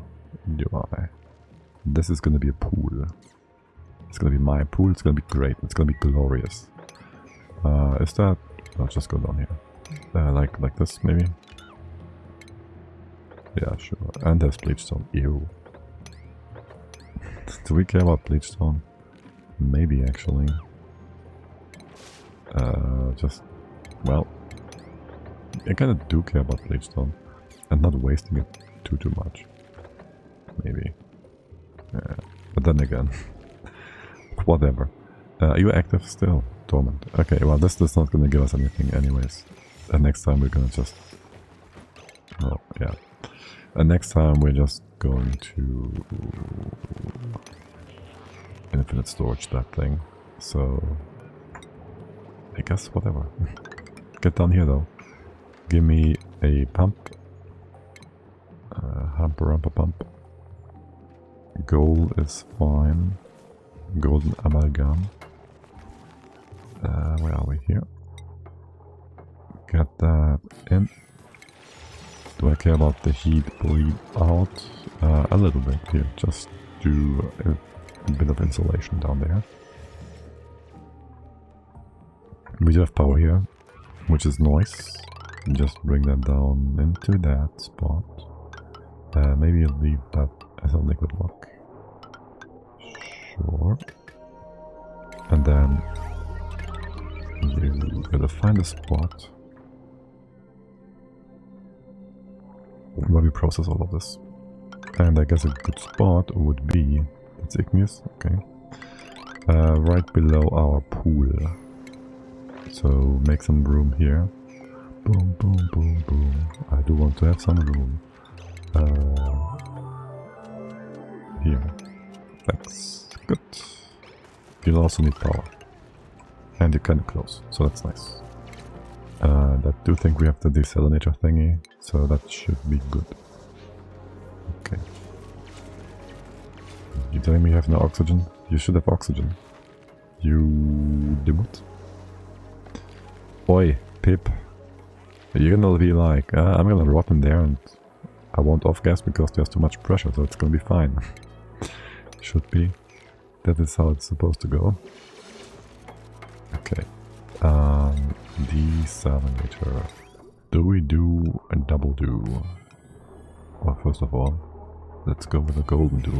Do I? This is gonna be a pool. It's gonna be my pool. It's gonna be great. It's gonna be glorious. Is that? I'll just go down here. Like this maybe. Yeah, sure. And there's bleachstone. Ew. Do we care about bleachstone? Maybe actually. Just, well, I kind of do care about bleachstone, and not wasting it too much. Maybe. But then again, whatever. Are you active still? Dormant. Okay, well this is not gonna give us anything anyways. And next time we're gonna just... Oh, yeah. And next time we're just going to... infinite storage that thing. So... I guess whatever. Get down here though. Give me a pump. Humper pump. Gold is fine. Golden amalgam. Where are we here? Get that in. Do I care about the heat bleed out? A little bit here. Just do a bit of insulation down there. We do have power here, which is nice. Just bring that down into that spot. Maybe leave that as a liquid lock. Sure. And then you gotta find a spot where we process all of this. And I guess a good spot would be... That's igneous, okay. Right below our pool. So make some room here. Boom, boom, boom, boom. I do want to have some room. Here. Thanks. Good. You'll also need power. And you're kind of close, so that's nice. I do think we have the desalinator thingy, so that should be good. Okay. You telling me you have no oxygen? You should have oxygen. You dimut. Oi, Pip. You're gonna be like, I'm gonna rot in there and I won't off-gas because there's too much pressure, so it's gonna be fine. Should be. That is how it's supposed to go. Okay. Desalinator. Do we do a double do? Well, first of all, let's go with a golden do.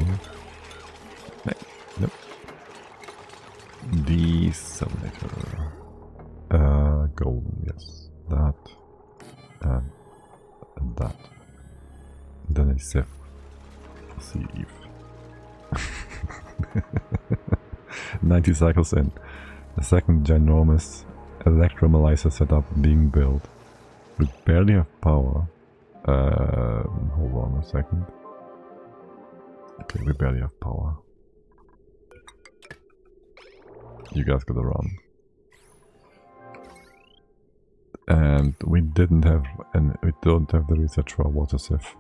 Yep. Desalinator. Golden, yes. That. And that. Then a sieve. 90 cycles in. The second ginormous electrolyzer setup being built. We barely have power. Hold on a second. Okay, we barely have power. You guys gotta run. And we didn't have, and we don't have the research for a water sieve.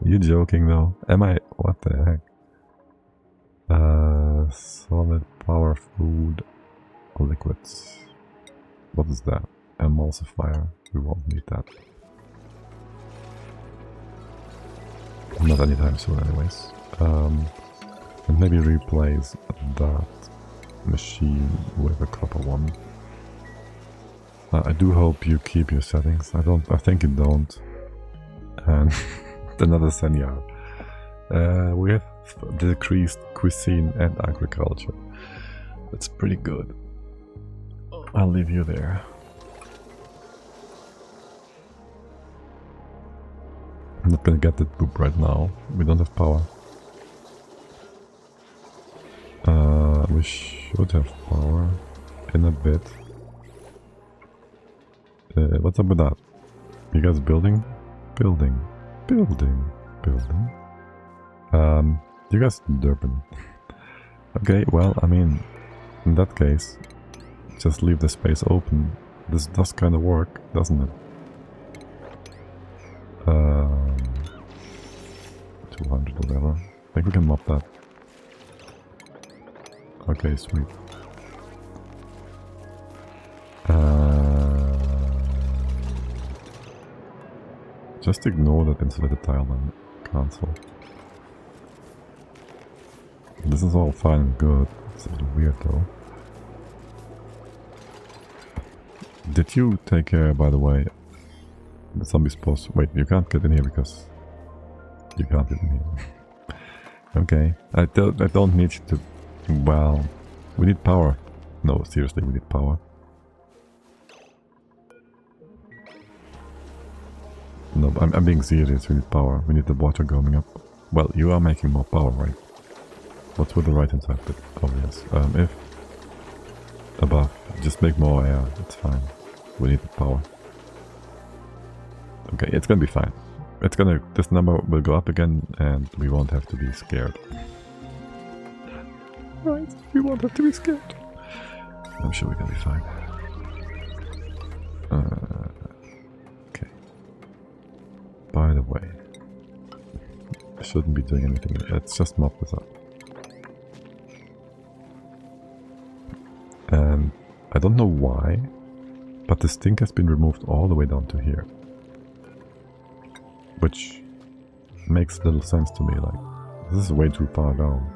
You joking though? Am I? What the heck? Solid power food liquids. What is that? Emulsifier. We won't need that. Not anytime soon anyways. And maybe replace that machine with a copper one. I do hope you keep your settings. I think you don't. And another Senya. We have decreased cuisine and agriculture. That's pretty good. I'll leave you there. I'm not gonna get that poop right now. We don't have power. We should have power in a bit. What's up with that? You guys building? Building. Building. You guys derping. Okay, well, I mean, in that case, just leave the space open. This does kind of work, doesn't it? 200 whatever. I think we can mop that. Okay, sweet. Just ignore that insulated tile and cancel. This is all fine and good. It's a little weird though. Did you take care, by the way, the zombie spawns? Wait, you can't get in here because you can't get in here. Okay, I don't need you to. Well, we need power. No, seriously, we need power. No, I'm being serious. We need power. We need the water going up. Well, you are making more power, right? What's with the right hand side bit? Oh yes. If above, just make more air. It's fine. We need the power. Okay, it's gonna be fine. It's gonna. This number will go up again, and we won't have to be scared. Right, we won't have to be scared. I'm sure we're gonna be fine. Okay. By the way, I shouldn't be doing anything. Let's just mop this up. And I don't know why, but the stink has been removed all the way down to here. Which makes little sense to me, like, this is way too far down.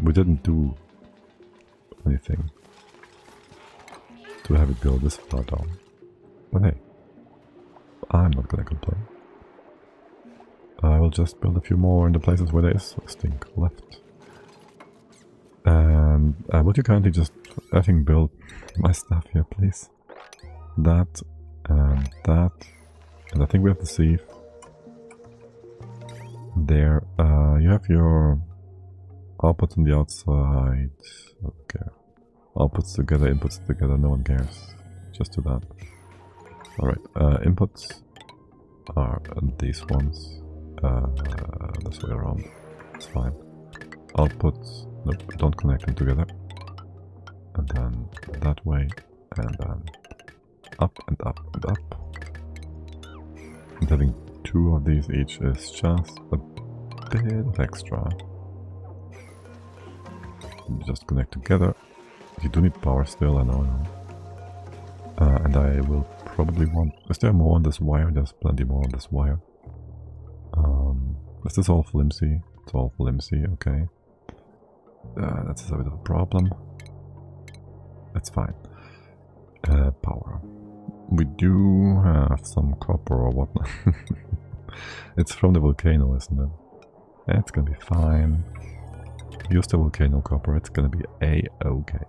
We didn't do anything to have it go this far down. But hey, I'm not gonna complain. I will just build a few more in the places where there is stink left. And would you kindly just effing build my stuff here, please? That, and that. And I think we have the sieve. There. You have your outputs on the outside. Okay. Outputs together, inputs together, no one cares. Just do that. Alright, inputs are these ones. This way around. It's fine. Outputs, nope, don't connect them together. And then that way, and then up and up and up. And having two of these each is just a bit of extra. You just connect together. You do need power still, I know. And I will probably want... Is there more on this wire? There's plenty more on this wire. Is this all flimsy? It's all flimsy, okay. That's a bit of a problem. That's fine. Power. We do have some copper or whatnot. It's from the volcano, isn't it? It's gonna be fine. Use the volcano copper, it's gonna be a-okay.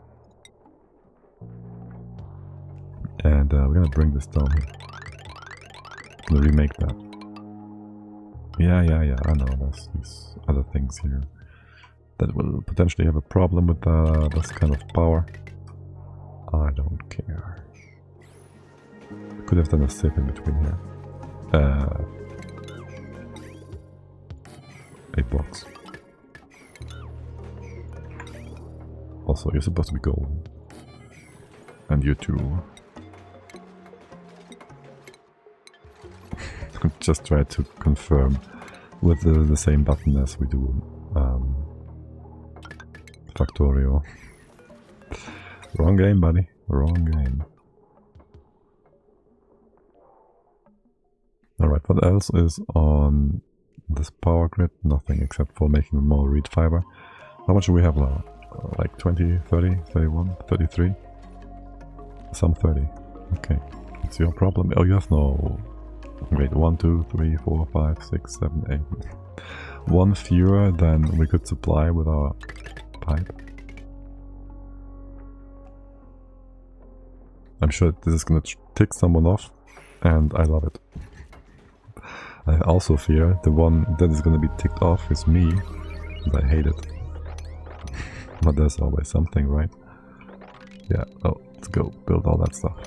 And we're gonna bring this down here. Gonna remake that. Yeah, I know there's these other things here that will potentially have a problem with this kind of power. I don't care. Could have done a sip in between here. 8 blocks. Also, you're supposed to be golden. And you too. Just try to confirm with the same button as we do Factorio. Wrong game, buddy. Wrong game. Alright, what else is on this power grid? Nothing except for making more reed fiber. How much do we have now? Like 20, 30, 31, 33? Some 30. Okay. It's your problem. Oh, you have no... Wait, 1, 2, 3, 4, 5, 6, 7, 8. One fewer than we could supply with our pipe. I'm sure this is gonna tick someone off, and I love it. I also fear the one that is gonna be ticked off is me, and I hate it. But there's always something, right? Yeah, oh, let's go build all that stuff.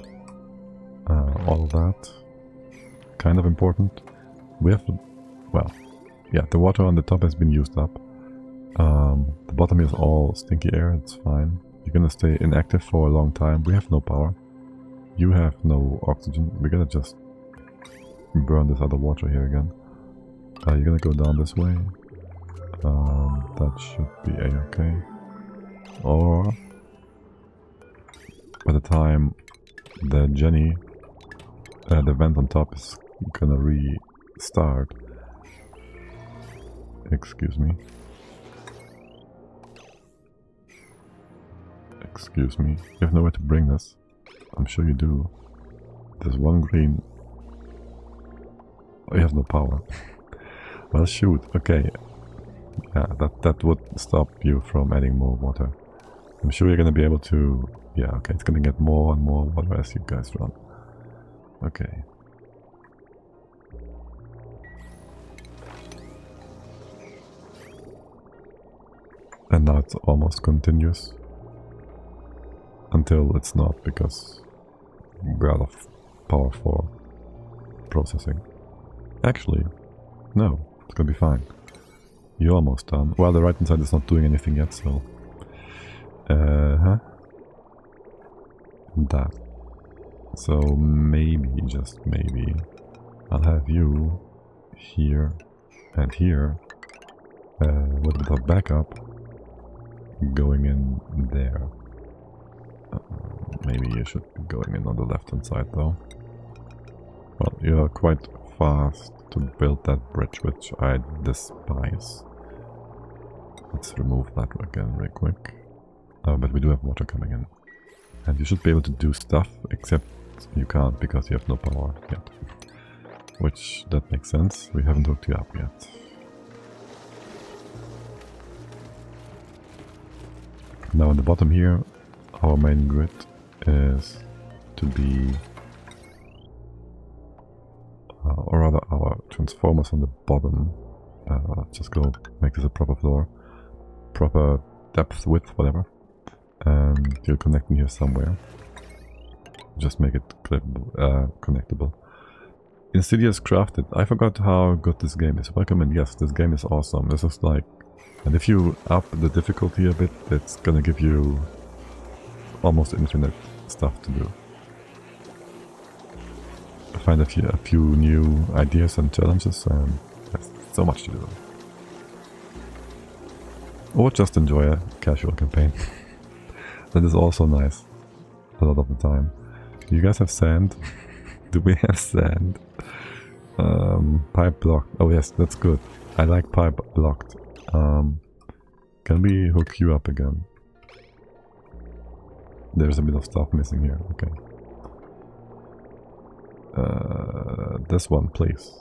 All of that. Kind of important. We have well, yeah, the water on the top has been used up. The bottom is all stinky air, it's fine. You're gonna stay inactive for a long time. We have no power. You have no oxygen. We're gonna just burn this other water here again. You're gonna go down this way. That should be a-okay. Or by the time the the vent on top is gonna restart. Excuse me. Excuse me. You have nowhere to bring this. I'm sure you do. There's one green. Oh, you have no power. Well, shoot. Okay. Yeah, that would stop you from adding more water. I'm sure you're gonna be able to... Yeah, okay, it's gonna get more and more water as you guys run. Okay. And now it's almost continuous. Until it's not, because we're out of power for processing. Actually, no, it's gonna be fine. You're almost done. Well, the right hand side is not doing anything yet, so... That. So maybe, just maybe, I'll have you here and here with a bit of backup going in there. Maybe you should be going in on the left hand side though. Well, you're quite fast to build that bridge, which I despise. Let's remove that again real quick. But we do have water coming in. And you should be able to do stuff, except you can't because you have no power yet. Which, that makes sense. We haven't hooked you up yet. Now in the bottom here, our main grid is to be... or rather our transformers on the bottom. Just go make this a proper floor. Proper depth, width, whatever. And you'll connect in here somewhere. Just make it connectable. Insidious Crafted. I forgot how good this game is. Welcome in. Yes, this game is awesome. This is like... And if you up the difficulty a bit, it's gonna give you almost infinite stuff to do. Find a few new ideas and challenges, and there's so much to do. Or just enjoy a casual campaign. That is also nice a lot of the time. Do you guys have sand? Do we have sand? Pipe blocked. Oh yes, that's good. I like pipe blocked. Can we hook you up again? There's a bit of stuff missing here. Okay. This one, please.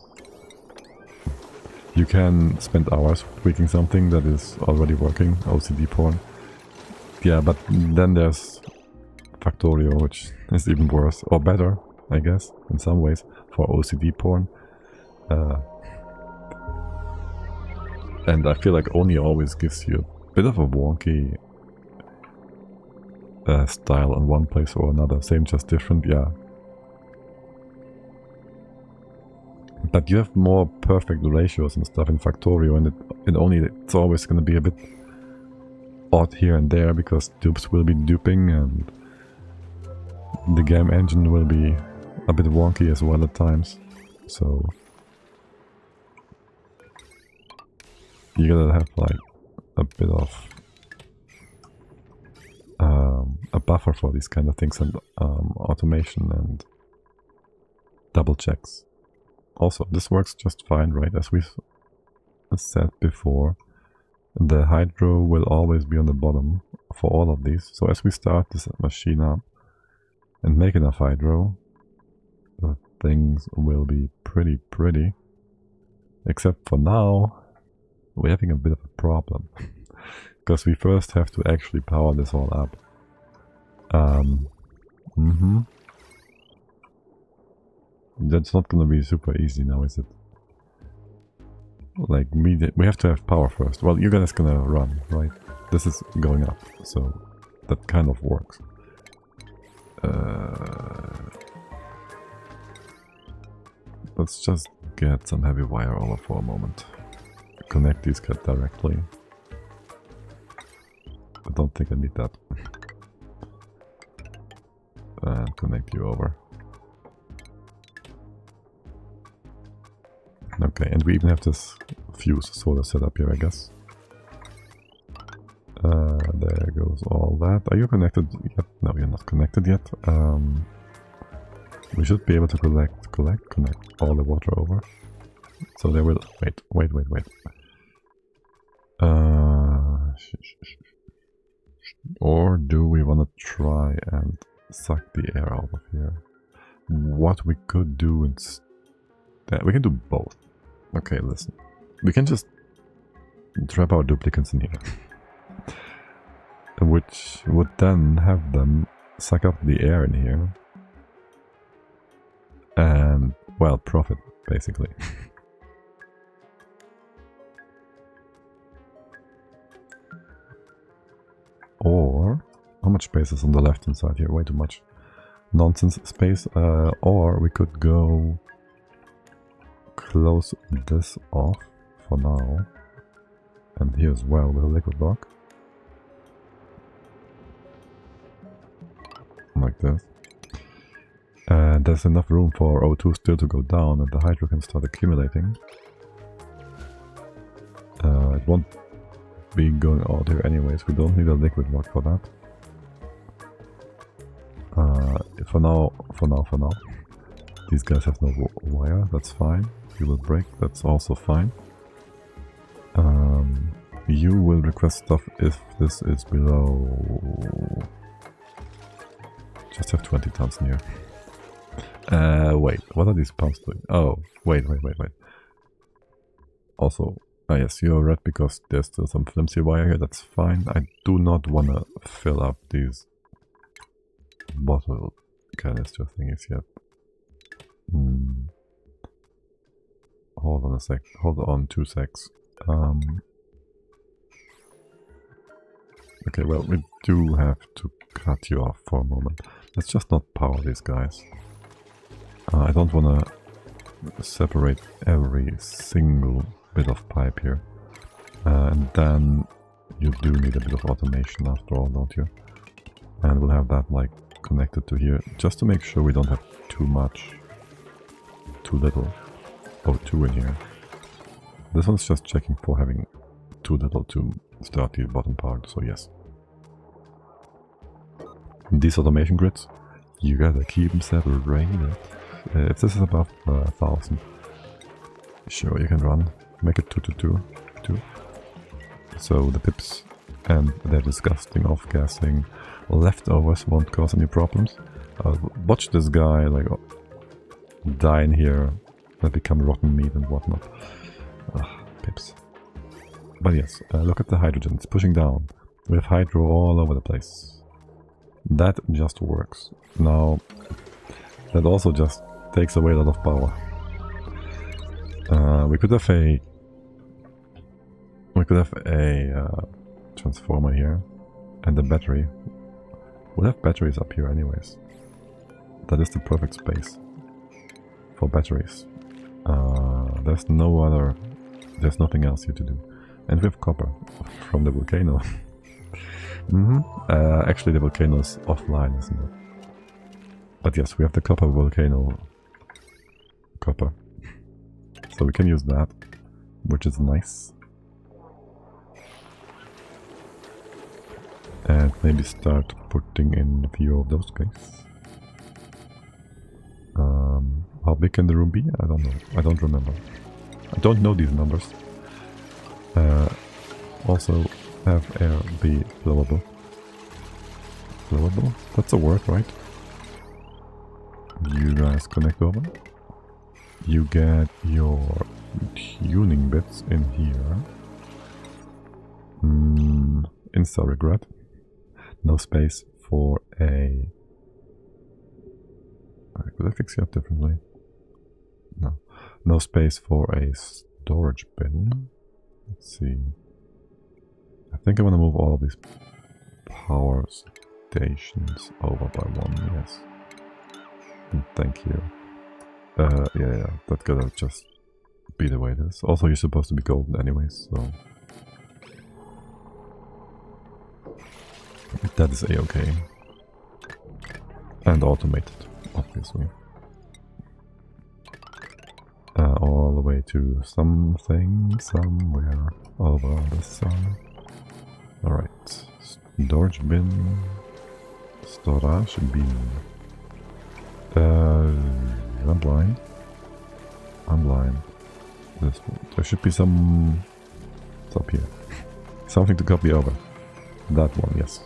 You can spend hours tweaking something that is already working. OCD porn. Yeah, but then there's Factorio, which is even worse, or better, I guess, in some ways, for OCD porn. And I feel like Oni always gives you a bit of a wonky style in one place or another. Same, just different, yeah. But you have more perfect ratios and stuff in Factorio, and in Oni it's always going to be a bit odd here and there, because dupes will be duping and the game engine will be a bit wonky as well at times. So you gotta have like a bit of a buffer for these kind of things, and automation and double checks. Also, this works just fine, right? As we said before, the hydro will always be on the bottom for all of these. So as we start this machine up and make enough hydro, the things will be pretty. Except for now, we're having a bit of a problem. Because we first have to actually power this all up. That's not gonna be super easy now, is it? Like, we have to have power first. Well, you guys gonna run, right? This is going up, so that kind of works. let's just get some heavy wire over for a moment. Connect these guys directly. I don't think I need that. And connect you over. Okay, and we even have this fuse solar setup here, I guess. There goes all that. Are you connected yet? No, you're not connected yet. We should be able to connect all the water over. So they will... Wait. Or do we want to try and suck the air out of here? What we could do instead... We can do both. Okay, listen. We can just trap our duplicants in here. Which would then have them suck up the air in here. And, well, profit, basically. Or, how much space is on the left hand side here? Way too much nonsense space. Or we could go close this off for now. And here as well with a liquid block. Like this. And there's enough room for O2 still to go down and the hydro can start accumulating. It won't be going out here anyways, we don't need a liquid block for that. For now. These guys have no wire, that's fine. You will break, that's also fine. You will request stuff if this is below... Just have 20 tons in here. Wait, what are these pumps doing? Oh, wait. Also, yes, you're red because there's still some flimsy wire here, that's fine. I do not want to fill up these bottle canister thingies yet. Hold on a sec, hold on 2 secs. Okay, well, we do have to cut you off for a moment. Let's just not power these guys. I don't want to separate every single bit of pipe here. And then you do need a bit of automation after all, don't you? And we'll have that like connected to here, just to make sure we don't have too little O2 in here. This one's just checking for having too little to start the bottom part, so yes. These automation grids, you gotta keep them separated. If this is above 1000, sure, you can run. Make it 2. So the pips and their disgusting off-gassing leftovers won't cause any problems. Watch this guy like die in here and become rotten meat and whatnot. Pips. But yes, look at the hydrogen, it's pushing down. We have hydro all over the place. That just works. Now, that also just takes away a lot of power. We could have a transformer here and a battery. We'll have batteries up here anyways. That is the perfect space for batteries. There's nothing else here to do. And we have copper from the volcano. Actually the volcano is offline, isn't it? But yes, we have the copper volcano copper. So we can use that, which is nice. And maybe start putting in a few of those guys. How big can the room be? I don't know. I don't remember. I don't know these numbers. Also, have air be flowable. Flowable? That's a word, right? You guys connect over. You get your tuning bits in here. Insta regret. No space for a... Could I fix you up differently? No. No space for a storage bin. Let's see. I think I want to move all of these power stations over by one, yes. And thank you. Yeah, that gotta just be the way it is. Also, you're supposed to be golden anyways, so... that is a-okay. And automated, obviously. All the way to something, somewhere over the sun. Alright. Storage bin. Storage bin. I'm blind. I'm blind. There should be some... It's up here. Something to copy over. That one, yes.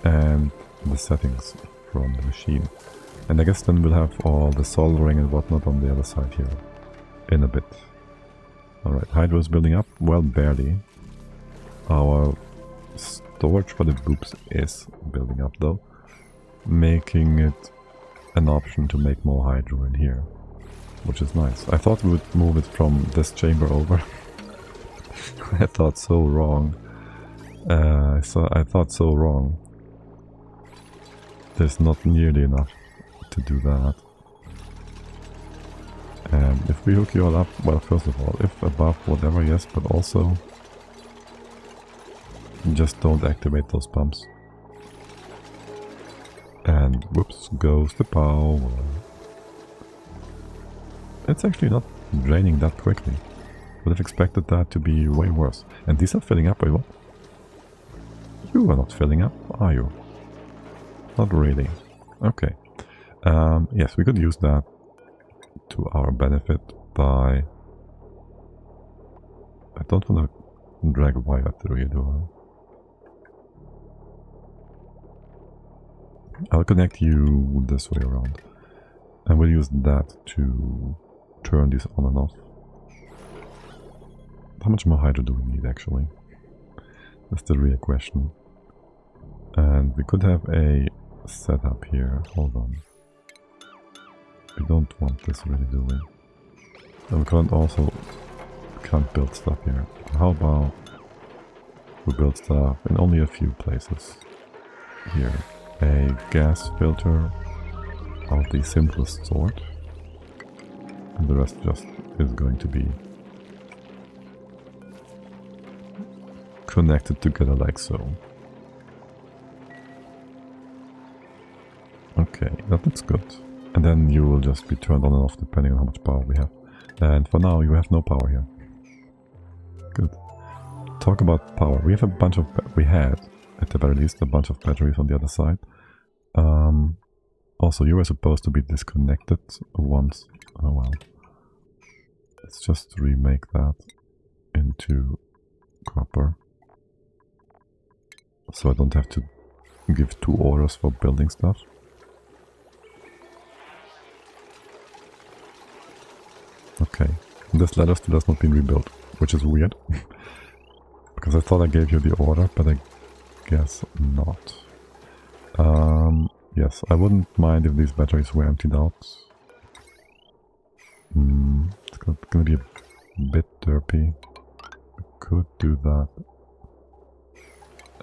And the settings from the machine. And I guess then we'll have all the soldering and whatnot on the other side here. In a bit. Alright, Hydro is building up. Well, barely. Our storage for the boops is building up though. Making it an option to make more Hydro in here. Which is nice. I thought we would move it from this chamber over. I thought so wrong. I thought so wrong. There's not nearly enough to do that. And if we hook you all up, well, first of all, if above, whatever, yes, but also just don't activate those pumps. And whoops, goes the power. It's actually not draining that quickly. Would have expected that to be way worse. And these are filling up, wait, what? You are not filling up, are you? Not really. Okay. Yes, we could use that to our benefit by... I don't want to drag a wire through here, do I? I'll connect you this way around. And we'll use that to turn these on and off. How much more hydro do we need, actually? That's the real question. And we could have a setup here. Hold on. We don't want this really, do we? And we can't build stuff here. How about we build stuff in only a few places? Here. A gas filter of the simplest sort. And the rest just is going to be connected together like so. Okay, that looks good. And then you will just be turned on and off depending on how much power we have. And for now you have no power here. Good. Talk about power. We have a bunch of... we had, at the very least, a bunch of batteries on the other side. Also, you were supposed to be disconnected once. Oh well. Let's just remake that into copper. So I don't have to give 2 orders for building stuff. Okay, this ladder still has not been rebuilt, which is weird. Because I thought I gave you the order, but I guess not. Yes, I wouldn't mind if these batteries were emptied out. It's gonna be a bit derpy. We could do that.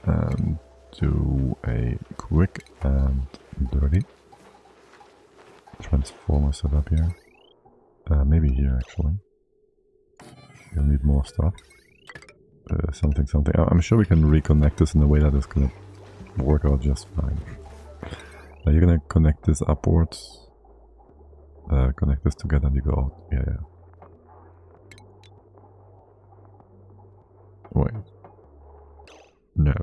And do a quick and dirty transformer setup here. Maybe here actually. You'll need more stuff. Something. I'm sure we can reconnect this in a way that is gonna work out just fine. Now you're gonna connect this upwards. Connect this together and you go out. Yeah. Wait. No.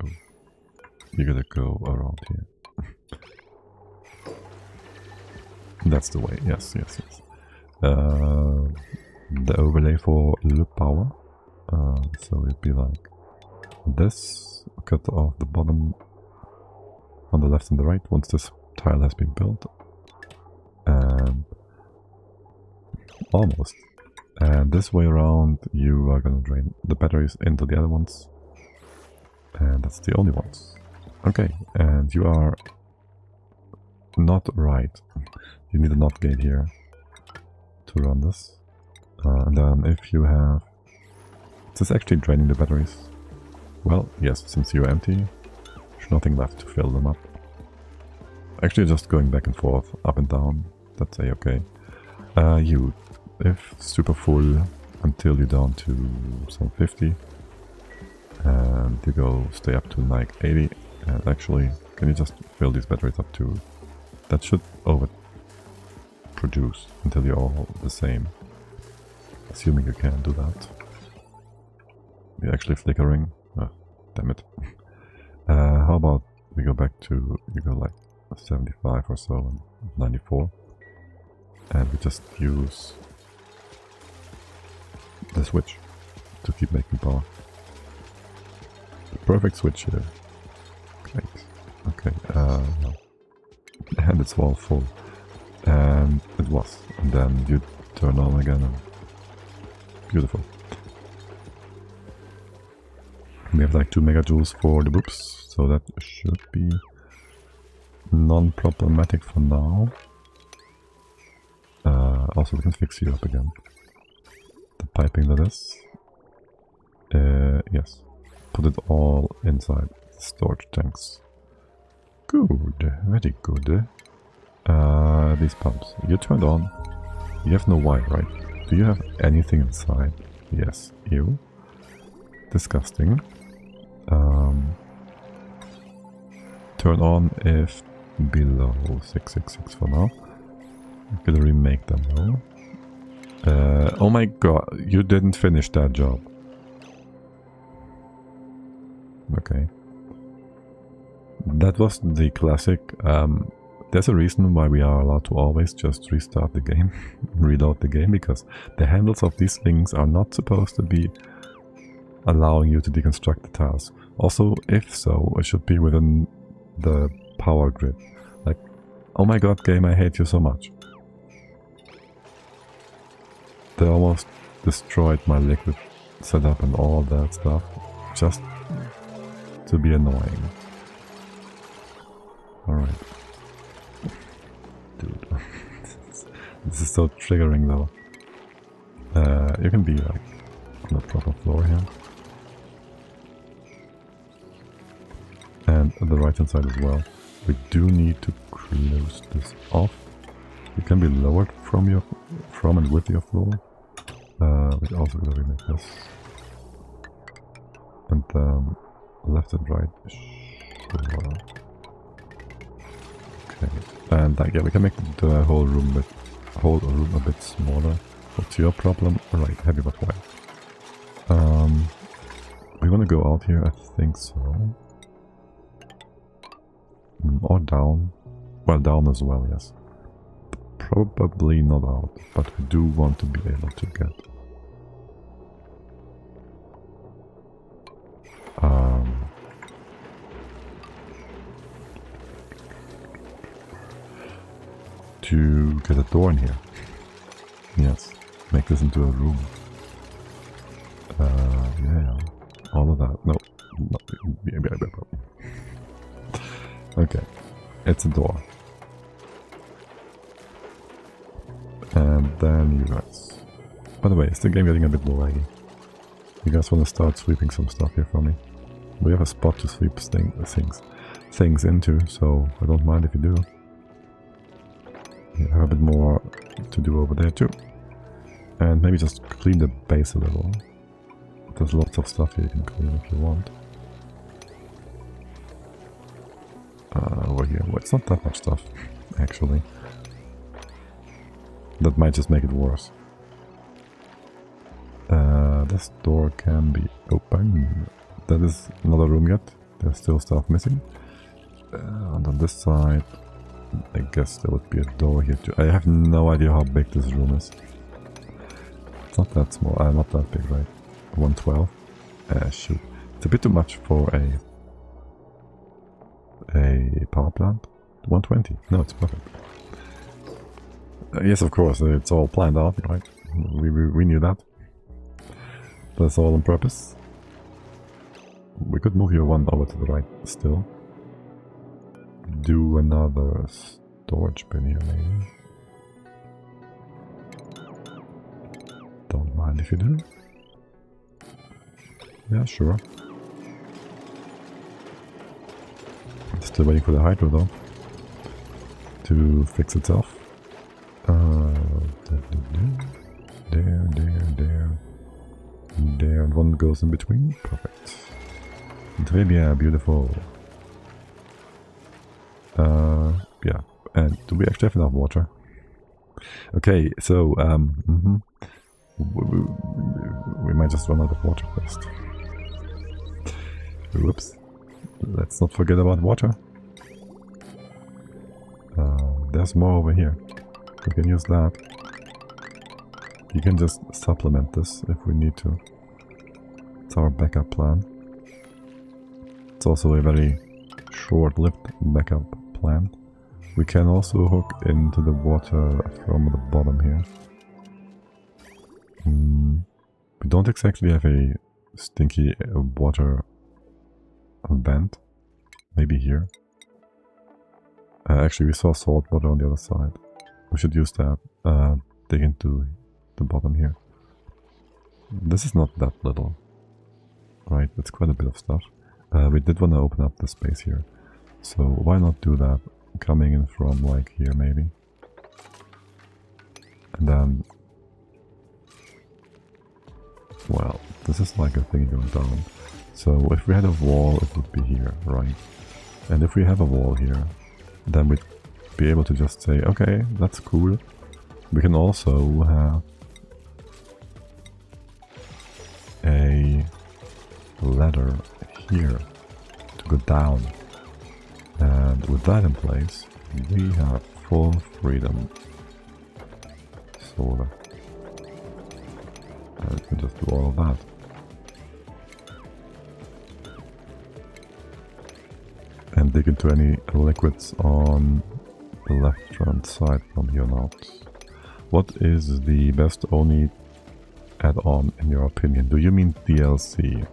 You gotta go around here. That's the way. Yes. The overlay for the power. So it'd be like this. Cut off the bottom on the left and the right once this tile has been built. And almost. And this way around you are gonna drain the batteries into the other ones. And that's the only ones. Okay, and you are not right. You need a NOT gate here to run this. And then if you have... Is this actually draining the batteries? Well, yes, since you're empty, there's nothing left to fill them up. Actually just going back and forth, up and down, that's a-okay. You, if super full, until you're down to some 50, and you go stay up to like 80, and actually, can you just fill these batteries up to, that should overproduce until you're all the same, assuming you can do that. You're actually flickering, oh, damn it. How about we go back to, you go like 75 or so, and 94, and we just use the switch to keep making power. The perfect switch here. Great. Okay, no. And it's all full. And it was. And then you turn on again and beautiful. We have like 2 megajoules for the boops, so that should be non-problematic for now. Also we can fix you up again. The piping, that is. Yes. Put it all inside the storage tanks. Good, very good. These pumps. You turned on. You have no wire, right? Do you have anything inside? Yes, you. Disgusting. Turn on if below 666 for now. I'm gonna remake them though. Oh my god, you didn't finish that job. Okay. That was the classic. There's a reason why we are allowed to always just restart the game, reload the game, because the handles of these things are not supposed to be allowing you to deconstruct the tiles. Also, if so, it should be within the power grid. Like, oh my god, game, I hate you so much. They almost destroyed my liquid setup and all that stuff, just to be annoying. Alright. Dude. This is so triggering though. You can be like on the proper floor here. And on the right hand side as well. We do need to close this off. It can be lowered from and with your floor. We also gotta remake this. And left and right. Sure. Okay. And yeah, we can make the whole room a bit smaller. What's your problem? Alright, heavy but wide. We wanna go out here, I think so. Or down. Well, down as well, yes. Probably not out, but we do want to be able to get a door in here. Yes, make this into a room. Yeah, all of that. No, okay, it's a door. And then you guys. By the way, is the game getting a bit laggy? You guys want to start sweeping some stuff here for me? We have a spot to sweep things into, so I don't mind if you do. You have a bit more to do over there too. And maybe just clean the base a little. There's lots of stuff here you can clean if you want. Over here, well, it's not that much stuff, actually. That might just make it worse. This door can be open. That is not a room yet. There's still stuff missing. And on this side, I guess there would be a door here too. I have no idea how big this room is. It's not that small. Not that big, right? 112. Shoot. It's a bit too much for a power plant. 120. No, it's perfect. Yes, of course, it's all planned out, right? We knew that. That's all on purpose. We could move your one over to the right still. Do another storage bin here, maybe. Don't mind if you do. Yeah, sure. Still waiting for the hydro though to fix itself. There. There, and one goes in between. Perfect. Trivia, beautiful. Yeah. And do we actually have enough water? Okay, so we might just run out of water first. Whoops. Let's not forget about water. There's more over here. We can use that. You can just supplement this if we need to. It's our backup plan. It's also a very short-lived backup plan. We can also hook into the water from the bottom here. We don't exactly have a stinky water vent. Maybe here. Actually, we saw salt water on the other side. We should use that. Dig into the bottom here. This is not that little. Right, it's quite a bit of stuff. We did want to open up the space here. So why not do that? Coming in from like here maybe. And then... well, this is like a thing going down. So if we had a wall, it would be here, right? And if we have a wall here, then we'd be able to just say, okay, that's cool. We can also have a ladder here to go down. And with that in place, we have full freedom. Sort of. And we can just do all of that. And dig into any liquids on the left-hand side from here on out. What is the best Oni add-on in your opinion? Do you mean DLC?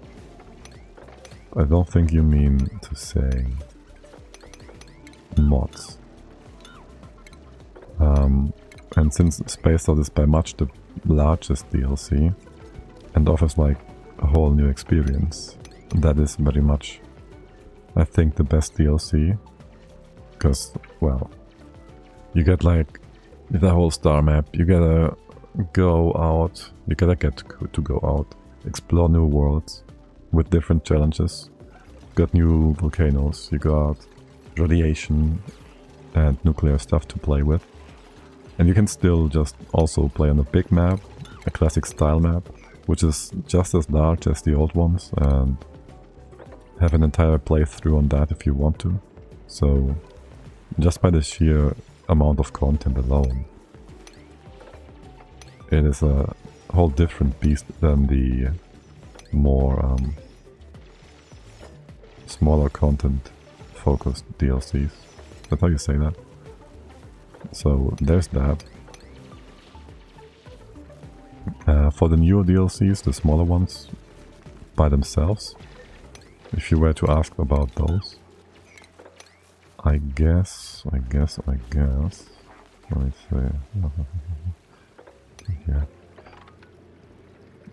I don't think you mean to say mods. And since Space Out is by much the largest DLC and offers like a whole new experience, that is very much, I think, the best DLC. Because, well, you get like the whole star map, you gotta go out, you gotta get to go out, explore new worlds with different challenges. You got new volcanoes, you got radiation and nuclear stuff to play with. And you can still just also play on a big map, a classic style map, which is just as large as the old ones, and have an entire playthrough on that if you want to. So just by the sheer amount of content alone, it is a whole different beast than the more smaller content focused DLCs. That's how you say that. So there's that. For the newer DLCs, the smaller ones by themselves, if you were to ask about those, I guess, let me see. Yeah.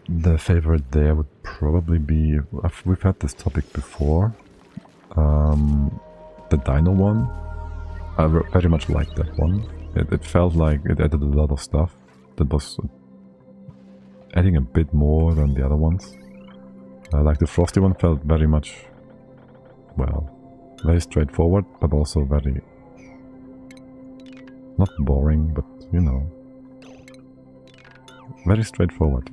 The favorite there would probably be, we've had this topic before, the Dino one. I very much liked that one. It felt like it added a lot of stuff that was adding a bit more than the other ones. Like the Frosty one felt very much, well, very straightforward, but also very, not boring, but you know, very straightforward.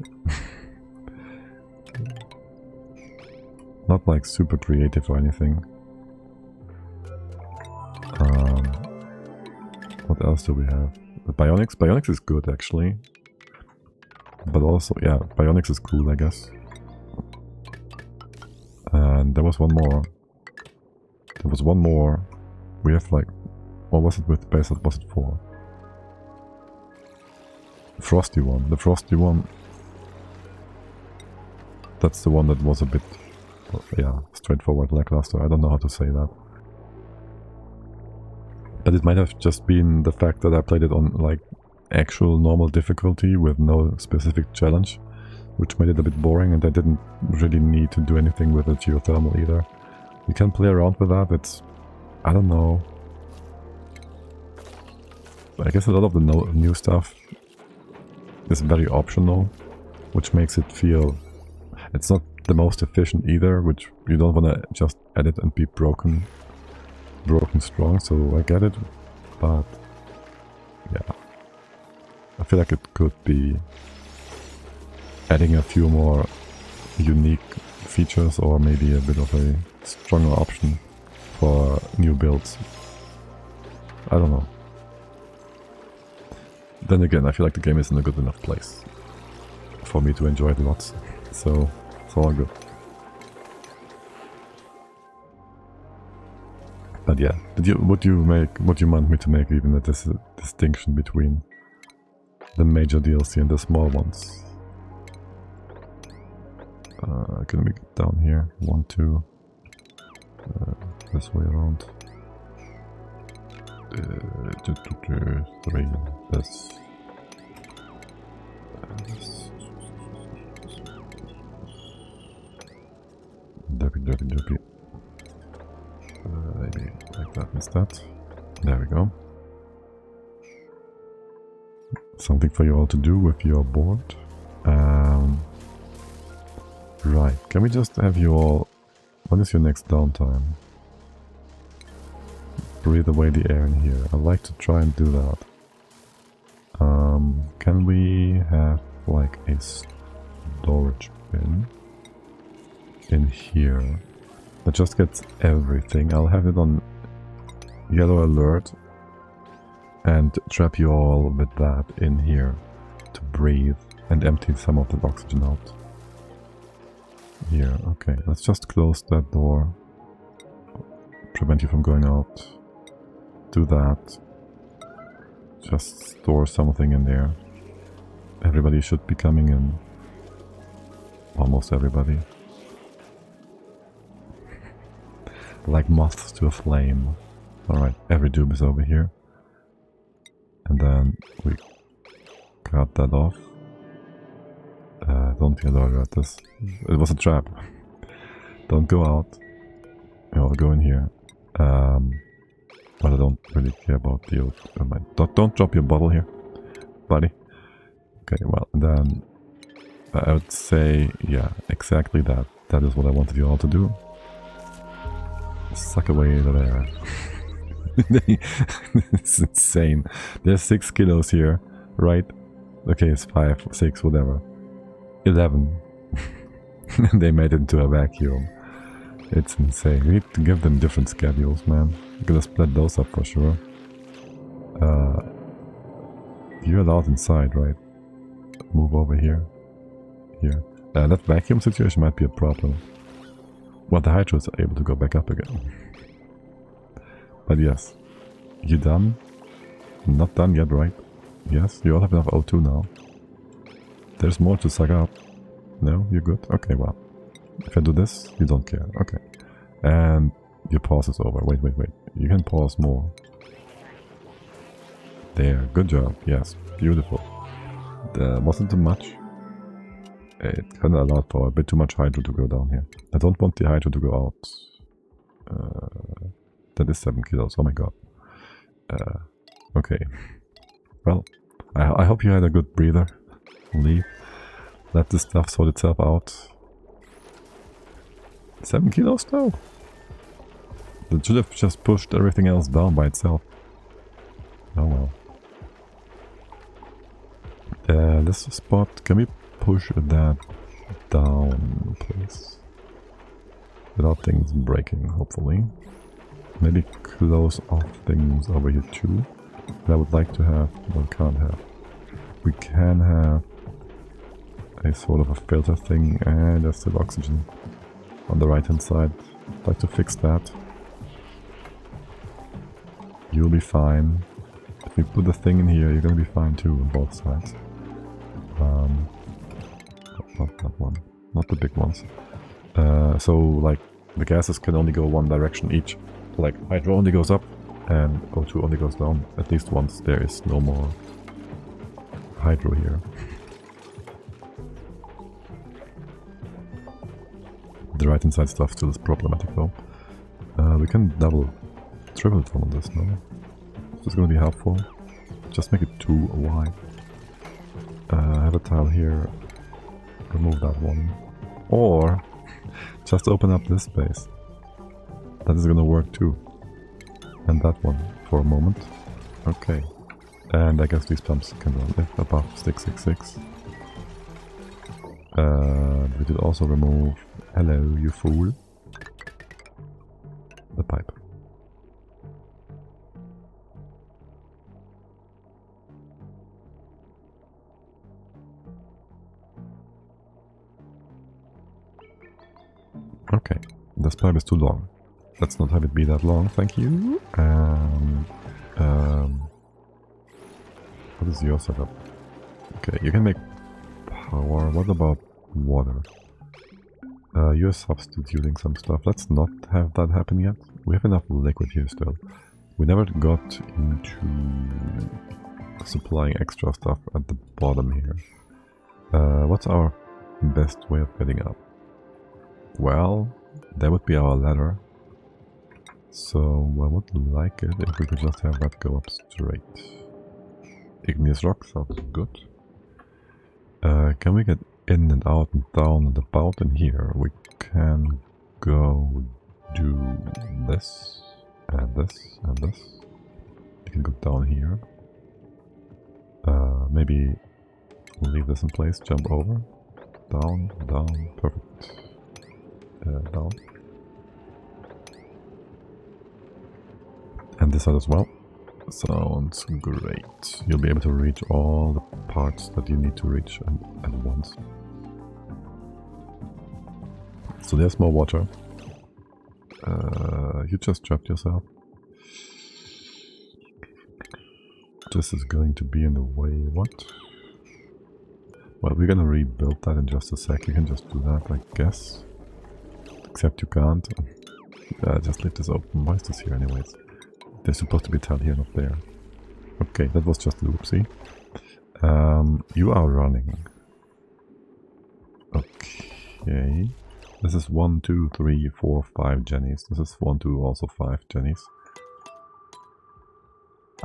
Not like super creative or anything. What else do we have? The Bionics? Bionics is good actually. But also, yeah, Bionics is cool, I guess. And there was one more. We have like, what was it with base? What was it for? The Frosty one. The Frosty one. That's the one that was a bit, yeah, straightforward, lackluster. I don't know how to say that. But it might have just been the fact that I played it on like actual normal difficulty with no specific challenge, which made it a bit boring, and I didn't really need to do anything with the geothermal either. You can play around with that. It's, I don't know. I guess a lot of the new stuff is very optional, which makes it feel... It's not the most efficient either, which you don't want to just edit and be broken strong, so I get it, but yeah. I feel like it could be adding a few more unique features or maybe a bit of a stronger option for new builds. I don't know. Then again, I feel like the game is in a good enough place for me to enjoy it lots, so it's all good. But yeah, would you want me to make even a distinction between the major DLC and the small ones? Can we get down here? 1, 2. This way around. 2, 3. This. Derpy. Maybe like that instead. There we go. Something for you all to do if you're bored. Right, can we just have you all... When is your next downtime? Breathe away the air in here. I'd like to try and do that. Can we have like a storage bin in here that just gets everything? I'll have it on yellow alert and trap you all with that in here to breathe and empty some of the oxygen out. Here, okay, let's just close that door, prevent you from going out. Do that. Just store something in there. Everybody should be coming in. Almost everybody. Like moths to a flame. Alright, every tube is over here. And then we cut that off. Don't get over at this. It was a trap. Don't go out. I'll go in here. But I don't really care about the... Don't drop your bottle here, buddy. Okay, well, then I would say, yeah, exactly that. That is what I wanted you all to do. Suck away the air. It's insane. There's 6 kilos here, right? Okay, it's 5, 6, whatever. 11. They made it into a vacuum. It's insane. We need to give them different schedules, man. We're gonna split those up for sure. You're allowed inside, right? Move over here. Here. That vacuum situation might be a problem. Well, the hydros are able to go back up again. But yes. You done? Not done yet, right? Yes, you all have enough O2 now. There's more to suck up. No? You're good? Okay, well. If I do this, you don't care. Okay. And your pause is over. Wait. You can pause more. There. Good job. Yes. Beautiful. Wasn't too much. It kind of allowed for a bit too much hydro to go down here. I don't want the hydro to go out. That is 7 kilos. Oh my god. Okay. Well, I hope you had a good breather. Leave. Let this stuff sort itself out. 7 kilos though? It should have just pushed everything else down by itself. Oh well. This spot, can we push that down, please? Without things breaking, hopefully. Maybe close off things over here too. But I would like to have, well, can't have. We can have a sort of a filter thing, and there's still oxygen on the right hand side. I'd like to fix that. You'll be fine. If we put the thing in here, you're gonna be fine too on both sides. Not that one. Not the big ones. So, like, the gases can only go one direction each. Like, hydro only goes up, and O2 only goes down. At least once there is no more hydro here. The right hand side stuff still is problematic though. We can triple tunnel this now. Is this gonna be helpful? Just make it too wide. have a tile here, remove that one. Or just open up this space. That is gonna work too. And that one for a moment. Okay. And I guess these pumps can live above 666. We did also remove, hello you fool, the pipe. Okay, this pipe is too long. Let's not have it be that long, thank you. What is your setup? Okay, you can make power. What about water? You're substituting some stuff. Let's not have that happen yet. We have enough liquid here still. We never got into supplying extra stuff at the bottom here. What's our best way of getting up? Well, that would be our ladder. So I would like it if we could just have that go up straight. Igneous rock sounds good. Can we get in and out and down and about in here? We can go do this and this and this. We can go down here. Maybe leave this in place, jump over. Down, down, perfect. Down. And this side as well. Sounds great. You'll be able to reach all the parts that you need to reach at once. So there's more water. You just trapped yourself. This is going to be in the way. What? Well, we're gonna rebuild that in just a sec. You can just do that, I guess. Except you can't. Just leave this open. Why is this here anyways? There's supposed to be a tile here, not there. Okay, that was just loopsy. You are running. Okay. This is 1, 2, 3, 4, 5 jennies. This is 1, 2, also 5 jennies.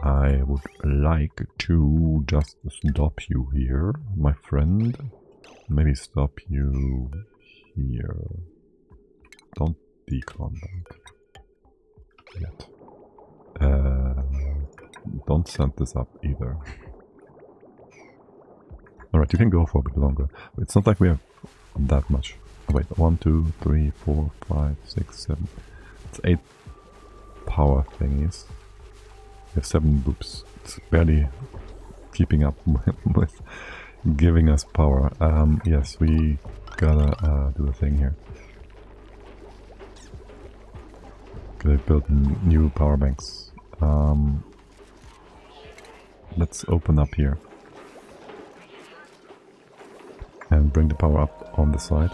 I would like to just stop you here, my friend. Maybe stop you here. Don't decon that yet. Don't send this up either. Alright, you can go for a bit longer. It's not like we have that much. Wait, 1, 2, 3, 4, 5, 6, 7. It's 8 power thingies. We have 7 loops. It's barely keeping up with giving us power. Yes, we gotta do a thing here. Gotta build new power banks. Let's open up here. And bring the power up on the side.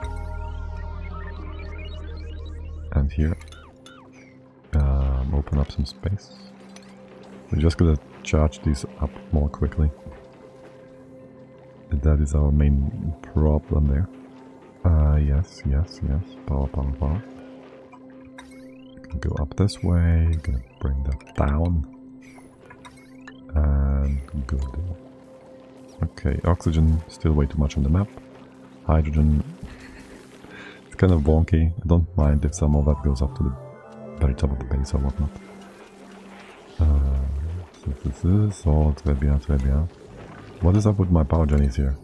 And here. Open up some space. We're just gonna charge these up more quickly. That is our main problem there. Yes, yes, yes. Power, power, power. Go up this way. Gonna bring that down. And good. Okay, oxygen still way too much on the map. Hydrogen, it's kind of wonky. I don't mind if some of that goes up to the very top of the base or whatnot. So très bien, très bien. What is up with my power jennies here?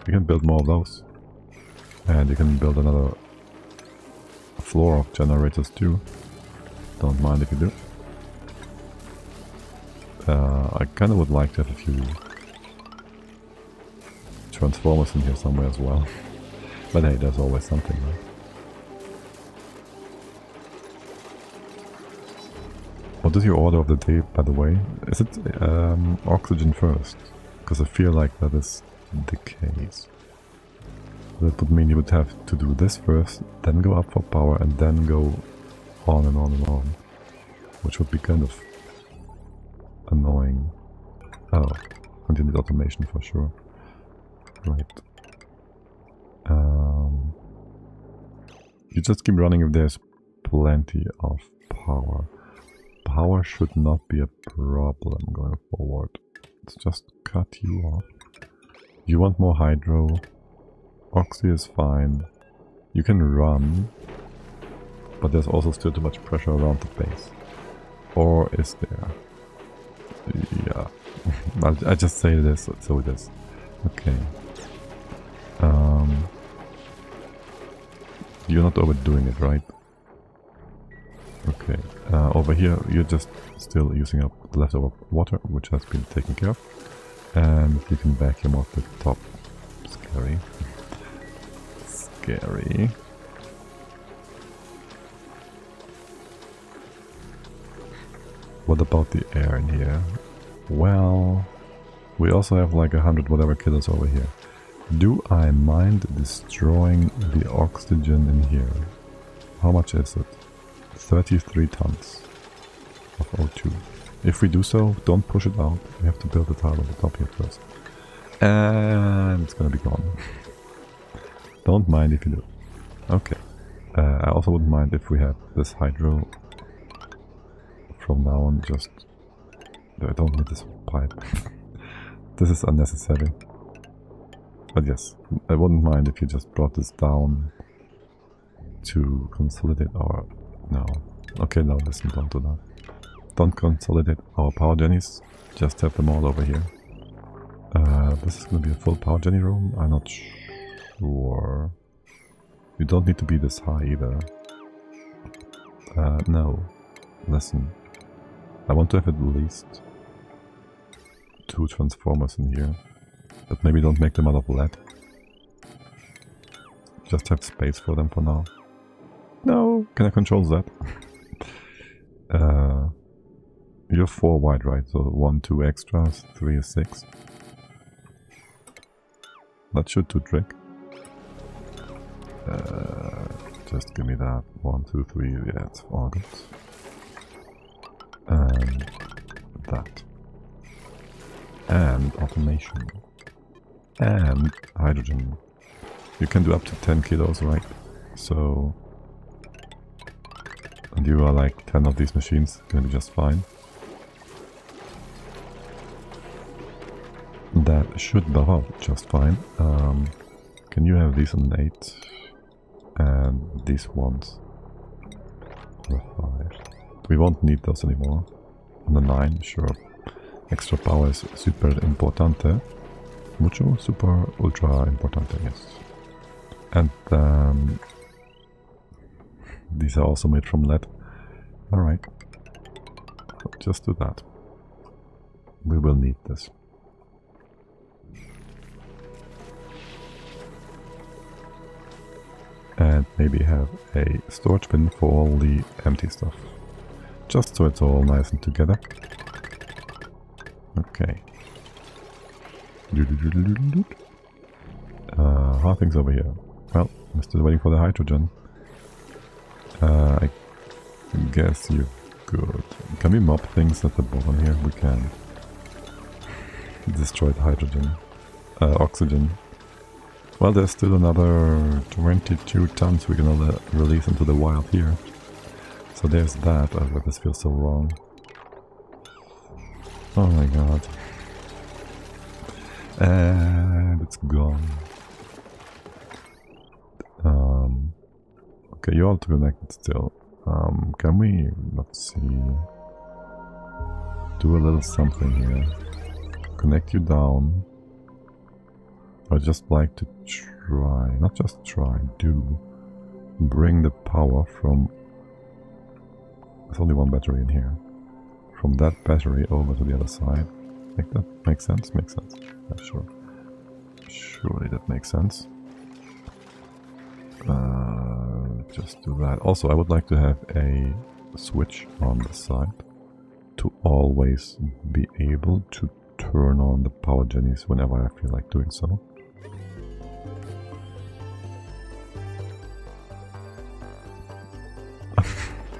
You can build more of those. And you can build another floor of generators too. Don't mind if you do. I kind of would like to have a few transformers in here somewhere as well. But hey, there's always something, right? What is your order of the day, by the way? Is it oxygen first? Because I feel like that is the case. That would mean you would have to do this first, then go up for power, and then go on and on and on. Which would be kind of annoying. Oh, and you need automation for sure. Right. You just keep running if there's plenty of power. Power should not be a problem going forward. Let's just cut you off. You want more hydro. Oxy is fine. You can run. But there's also still too much pressure around the base. Or is there? Yeah. I just say this, so it is. Okay. You're not overdoing it, right? Okay. Over here, you're just still using up the leftover water, which has been taken care of. And you can vacuum off the top. Scary. Scary. What about the air in here? Well, we also have like 100 whatever killers over here. Do I mind destroying the oxygen in here? How much is it? 33 tons of O2. If we do so, don't push it out. We have to build a tile on the top here first. And it's gonna be gone. Don't mind if you do. Okay. I also wouldn't mind if we had this hydro from now on. Just... I don't need this pipe. This is unnecessary. But yes, I wouldn't mind if you just brought this down to consolidate our... No. Okay, no, listen, don't do that. Don't consolidate our power jennies. Just have them all over here. This is going to be a full power jenny room? I'm not sure. You don't need to be this high either. No. Listen. I want to have at least 2 transformers in here. But maybe don't make them out of lead. Just have space for them for now. No! Can I control that? You're 4 wide, right? So 1, 2 extras, 3 is 6. That should do trick. Just give me that. 1, 2, 3, yeah, it's all good. And that. And automation. And hydrogen. You can do up to 10 kilos, right? So... And you are like 10 of these machines, gonna be just fine. That should buff out just fine. Can you have these on 8? And these ones on the 5. We won't need those anymore. On the 9, sure. Extra power is super importante. Mucho, super, ultra importante, yes. And these are also made from lead. Alright. Just do that. We will need this. And maybe have a storage bin for all the empty stuff. Just so it's all nice and together. Okay. How are things over here? Well, I'm still waiting for the hydrogen. I guess you're good. Can we mob things at the bottom here? We can. Destroyed hydrogen. Oxygen. Well, there's still another 22 tons we're gonna release into the wild here. So there's that. Oh, this feels so wrong. Oh my god. And it's gone. Okay, you're all connected still. Can we, let's see, do a little something here. Connect you down. I'd just like to try, not just try, do bring the power from... There's only one battery in here. From that battery over to the other side. Make that make sense? Makes sense. Yeah, sure. Surely that makes sense. Just do that. Also, I would like to have a switch on the side to always be able to turn on the power jennies whenever I feel like doing so.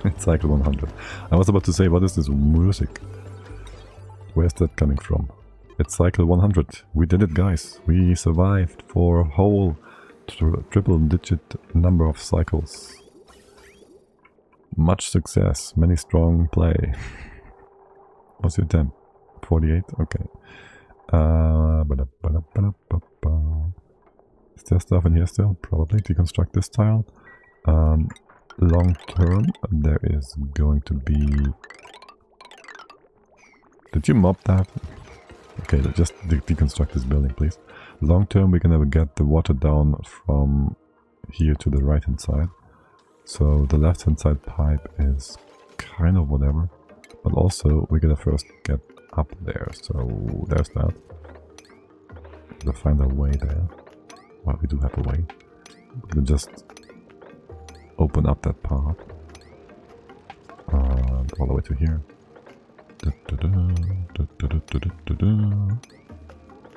It's cycle 100. I was about to say, what is this music? Where's that coming from? It's cycle 100. We did it, guys. We survived for a whole triple-digit number of cycles. Much success. Many strong play. What's your temp? 48? Okay. Is there stuff in here still? Probably. Deconstruct this tile. Long term, there is going to be... Did you mop that? Okay, just deconstruct this building, please. Long term, we're gonna get the water down from here to the right hand side. So the left hand side pipe is kind of whatever. But also, we're gonna first get up there. So there's that. We'll find a way there. Well, we do have a way. We're gonna just open up that part. And all the way to here.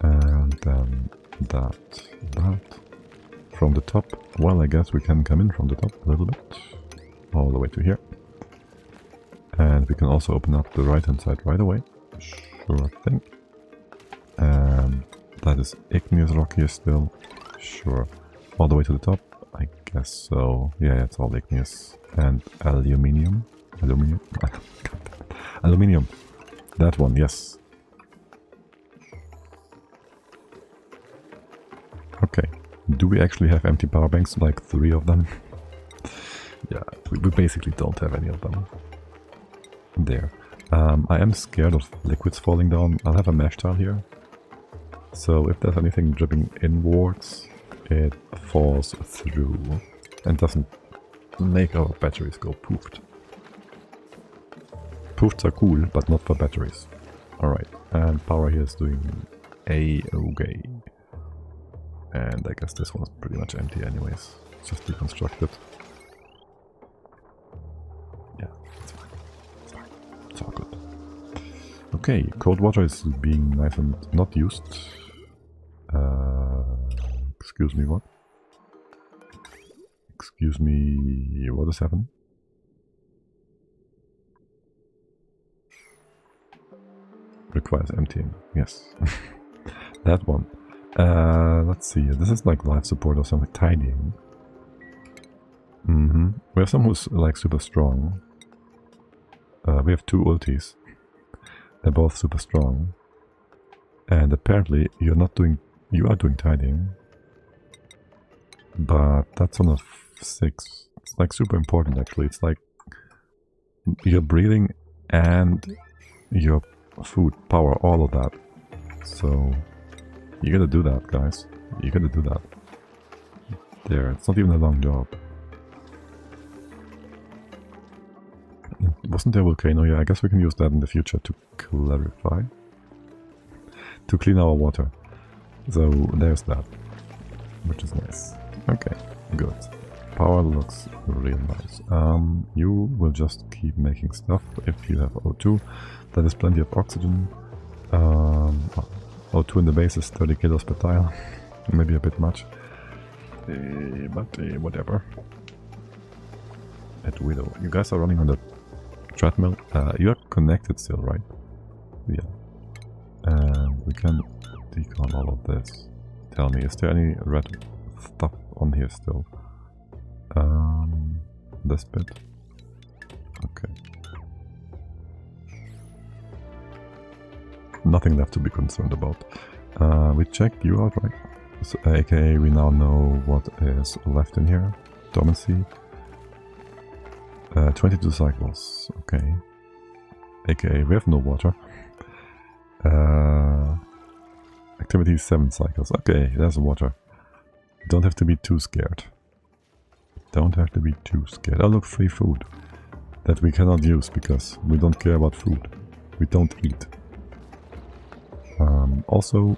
And then that. From the top, well, I guess we can come in from the top a little bit. All the way to here. And we can also open up the right hand side right away. Sure thing. And that is igneous rock here still. Sure. All the way to the top? I guess so. Yeah, it's all igneous. And aluminium. Aluminium? Aluminium. That one, yes. Okay. Do we actually have empty power banks? Like 3 of them? Yeah, we basically don't have any of them. There. I am scared of liquids falling down. I'll have a mesh tile here. So if there's anything dripping inwards, it falls through and doesn't make our batteries go poofed. Poofs are cool, but not for batteries. Alright, and power here is doing A-okay. And I guess this one's pretty much empty anyways. It's just deconstructed. Yeah, it's fine. It's fine. It's all good. Okay, cold water is being nice and not used. Excuse me, what? Excuse me, what is happening? Requires emptying, yes. That one. Let's see, this is like life support or something, tidying. We have someone who's like super strong. We have 2 ultis. They're both super strong. And apparently you are doing tidying. But that's on a 6. It's like super important actually. It's like your breathing and your food, power, all of that. So you gotta do that, guys. You gotta do that. There, it's not even a long job. Wasn't there a volcano? Yeah, I guess we can use that in the future to clarify. To clean our water. So there's that. Which is nice. Okay, good. Power looks real nice. You will just keep making stuff if you have O2. That is plenty of oxygen. O2 in the base is 30 kilos per tile. Maybe a bit much. But whatever. At Widow. You guys are running on the treadmill. You are connected still, right? Yeah. And we can decon all of this. Tell me, is there any red stuff on here still? This bit. Okay. Nothing left to be concerned about. We checked you out, right? So, aka we now know what is left in here. Dormancy. 22 cycles. Okay. Aka we have no water. Activity 7 cycles. Okay, there's water. Don't have to be too scared. Don't have to be too scared. Oh look, free food. That we cannot use because we don't care about food. We don't eat. Also,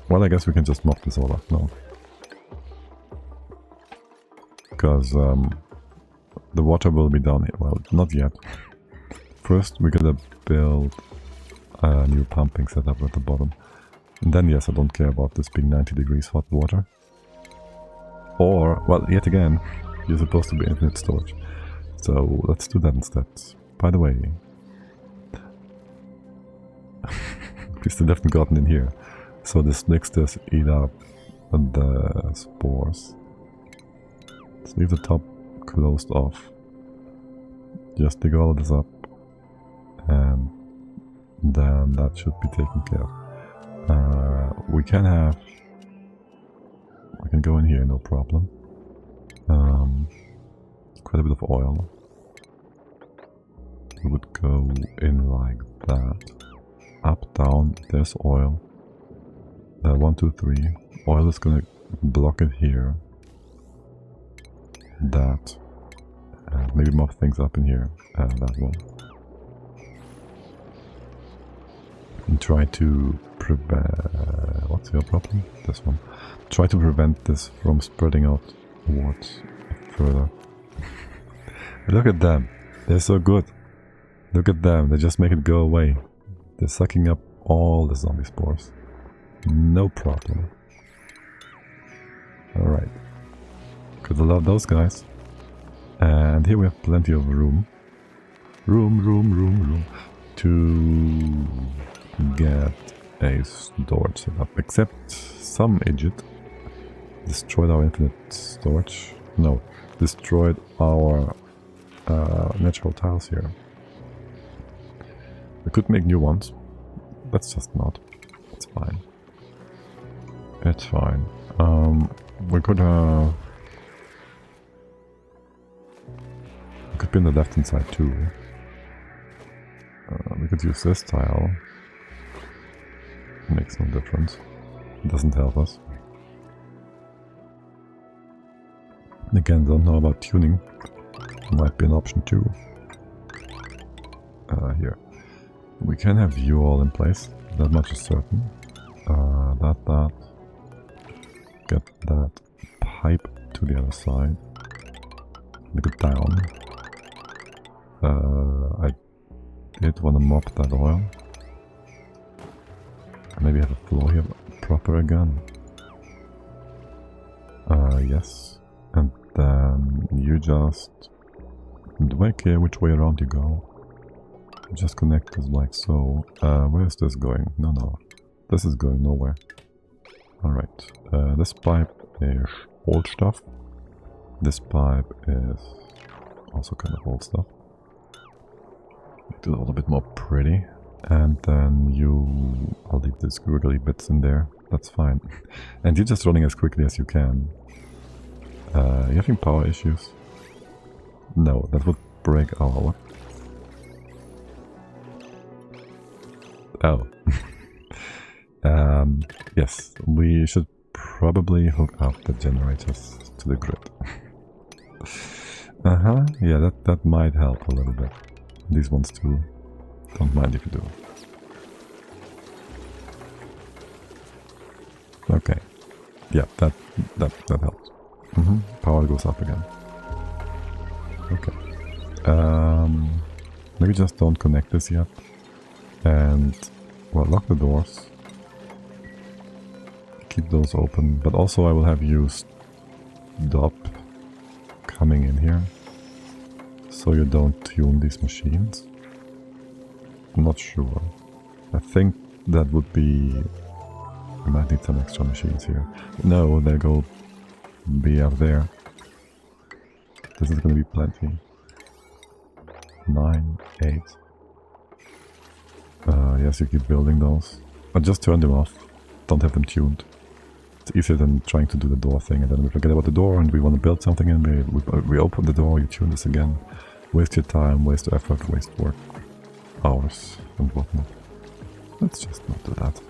well, I guess we can just mop this all up now. Because the water will be down here. Well, not yet. First, we're gonna build a new pumping setup at the bottom. And then, yes, I don't care about this being 90 degrees hot water. Or, well, yet again, you're supposed to be infinite storage. So, let's do that instead. By the way, we still haven't gotten in here. So the Snixters eat up the spores. Let's leave the top closed off. Just dig all of this up. And then that should be taken care of. We can have... We can go in here, no problem. Quite a bit of oil. We would go in like that. Up, down, there's oil. 1, 2, 3. Oil is gonna block it here. That. Maybe more things up in here. That one. And try to prevent... What's your problem? This one. Try to prevent this from spreading out towards further. Look at them. They're so good. Look at them. They just make it go away. They're sucking up all the zombie spores. No problem. Alright. Gotta love those guys. And here we have plenty of room. Room to get a storage set up. Except some idiot destroyed our infinite storage. No, destroyed our natural tiles here. We could make new ones. Let's just not. It's fine. It's fine. We could be on the left hand side too. We could use this tile. Makes no difference. It doesn't help us. Again, don't know about tuning. Might be an option too. Here. We can have you all in place. That much is certain. That. Get that pipe to the other side. Make it down. I did want to mop that oil. Maybe have a floor here proper again. Yes. And then you just... Do I care which way around you go? Just connect this like so. Where is this going? No. This is going nowhere. Alright. This pipe is old stuff. This pipe is also kind of old stuff. Make it a little bit more pretty. And then I'll leave the squiggly bits in there. That's fine. And you're just running as quickly as you can. You having power issues? No, that would break our... What? Oh. Yes, we should probably hook up the generators to the grid. Yeah, that might help a little bit. These ones too. Don't mind if you do. Okay. Yeah, that helps. Power goes up again. Okay. Maybe just don't connect this yet. And, well, lock the doors. Keep those open. But also I will have you stop coming in here. So you don't tune these machines. I'm not sure. I think that would be... We might need some extra machines here. No, they go be up there. This is gonna be plenty. 9, 8. Yes, you keep building those. But just turn them off. Don't have them tuned. It's easier than trying to do the door thing and then we forget about the door and we want to build something and we open the door, you tune this again. Waste your time, waste effort, waste work. Hours and whatnot. Let's just not do that.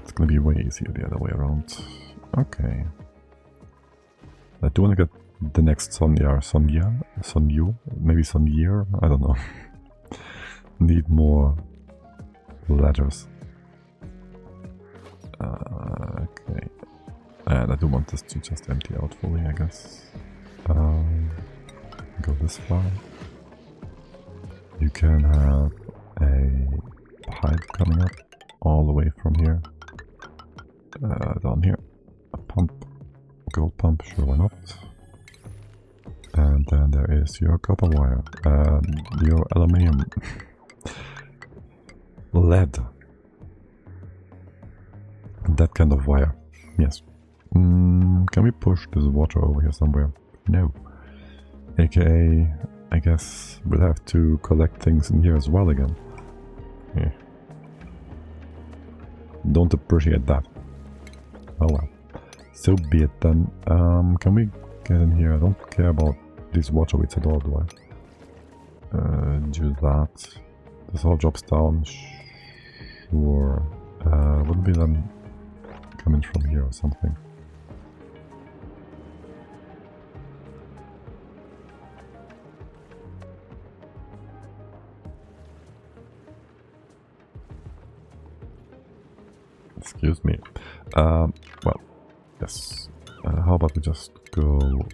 It's gonna be way easier the other way around. Okay. I do want to get the next Sonyu, maybe Sonyear, I don't know. Need more letters. Okay. And I do want this to just empty out fully, I guess. Go this far. You can have a pipe coming up all the way from here. Down here. A pump. Gold pump, sure, why not? And then there is your copper wire. Your aluminium. Lead. That kind of wire. Yes. Can we push this water over here somewhere? No. AKA, I guess we'll have to collect things in here as well again. Yeah. don't appreciate that. Oh well. So be it then. Can we get in here? I don't care about these water weights at all, do I? Do that. This whole job's down. Sure. Wouldn't be them coming from here or something? Excuse me. Well, yes. How about we just go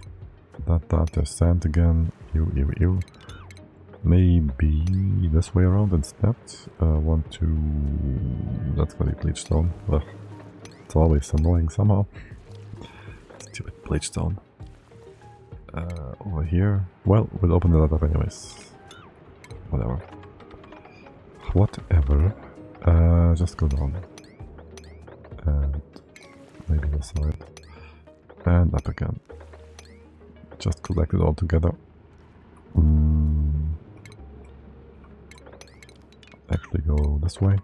there's sand again. Ew. Maybe this way around instead. That's gonna be bleach stone. Ugh. It's always annoying somehow. Stupid bleach stone. Over here. Well, we'll open that up anyways. Whatever. Just go down. And maybe this side. And up again. Just collect it all together. Actually go this way.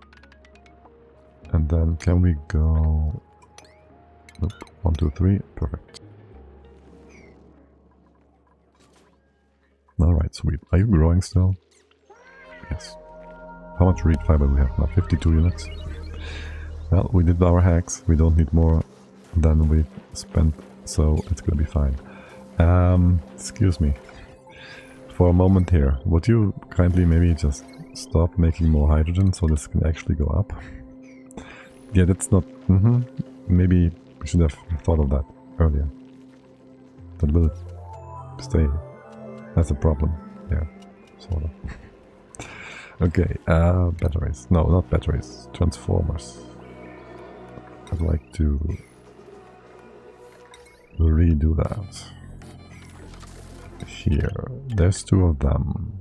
And then can we go... Nope. 1, 2, 3. Perfect. Alright, sweet. Are you growing still? Yes. How much reed fiber do we have now? 52 units. Well, we did our hacks. We don't need more than we spent, so it's gonna be fine. Excuse me. For a moment here, would you kindly maybe just stop making more hydrogen so this can actually go up? Yeah, that's not... Maybe we should have thought of that earlier. But will it stay? That's a problem. Yeah, sort of. Okay, batteries. No, not batteries. Transformers. I'd like to redo that. Here. There's 2 of them.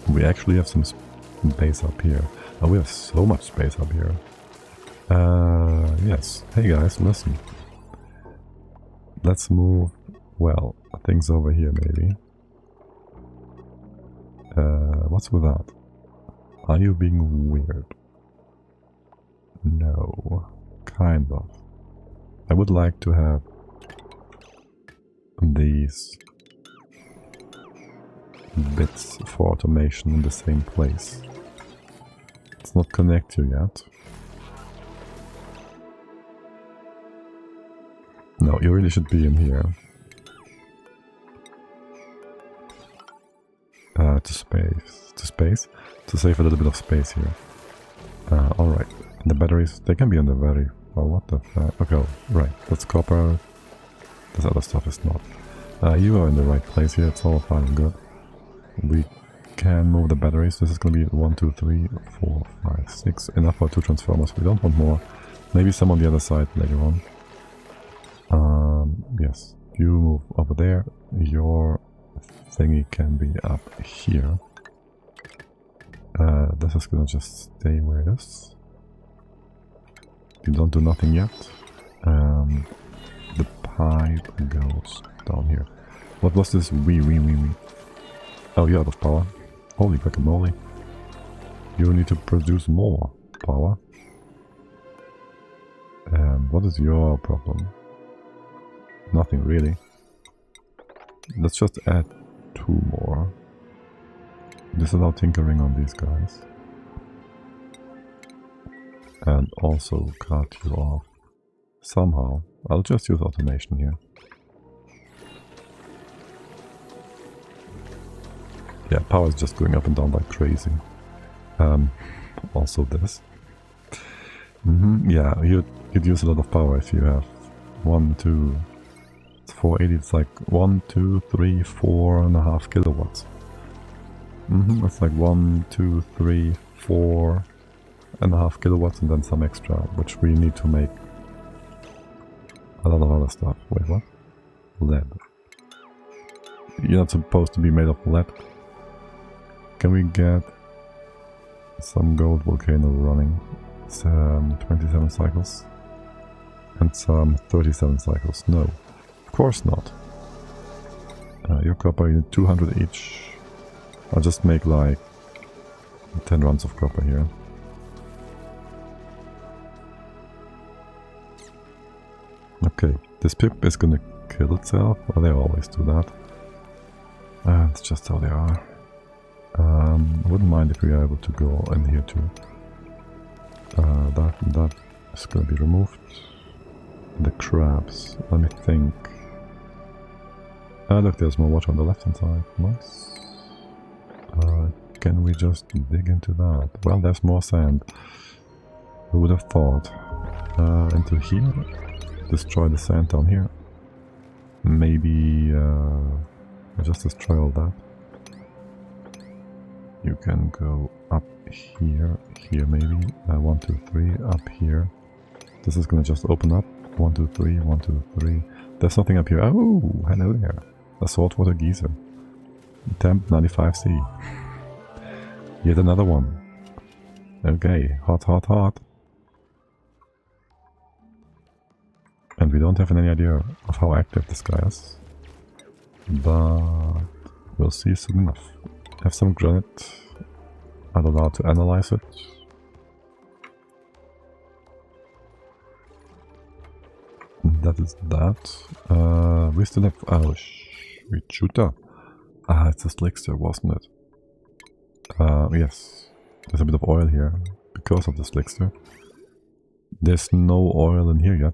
We actually have some space up here. Oh, we have so much space up here. Yes. Hey guys, listen. Let's move, well, things over here maybe. What's with that? Are you being weird? No. Kind of. I would like to have these bits for automation in the same place. Let's not connect you yet. No, you really should be in here. To save a little bit of space here. Alright. The batteries, they can be on the very... Oh, what the fuck? Okay, right. That's copper. This other stuff is not. You are in the right place here. It's all fine and good. We can move the batteries. This is going to be 1, 2, 3, 4, 5, 6. Enough for 2 transformers. We don't want more. Maybe some on the other side later on. Yes. You move over there. Your thingy can be up here. This is gonna just stay where it is. You don't do nothing yet. The pipe goes down here. What was this? Wee. Oh, you're out of power. Holy guacamole. You need to produce more power. What is your problem? Nothing really. Let's just add 2 more. Disallow tinkering on these guys. And also cut you off somehow. I'll just use automation here. Yeah, power is just going up and down like crazy. Also this. Yeah, you'd use a lot of power if you have 1, 2... It's 480, it's like 1, 2, 3, 4.5 kilowatts. It's like 1, 2, 3, 4.5 kilowatts and then some extra, which we need to make a lot of other stuff. Wait, what? Lead. You're not supposed to be made of lead. Can we get some gold volcano running? Some 27 cycles. And some 37 cycles. No, of course not. Your copper, you need 200 each. I'll just make like 10 runs of copper here. Okay, this pip is gonna kill itself. Well, they always do that. It's just how they are. I wouldn't mind if we are able to go in here too. That is gonna be removed. The crabs, let me think. Look, there's more water on the left hand side. Nice. Can we just dig into that? Well, there's more sand. Who would have thought? Into here? Destroy the sand down here. Maybe just destroy all that. You can go up here, maybe. 1, 2, 3, up here. This is gonna just open up. 1, 2, 3, 1, 2, 3. There's something up here. Oh, hello there. A saltwater geyser. Temp 95C. Yet another one. Okay, hot, hot, hot. And we don't have any idea of how active this guy is. But we'll see soon enough. Have some granite. I'm allowed to analyze it. That is that. We still have... Oh, sweet shooter. Ah, it's a slickster, wasn't it? Yes. There's a bit of oil here because of the slickster. There's no oil in here yet.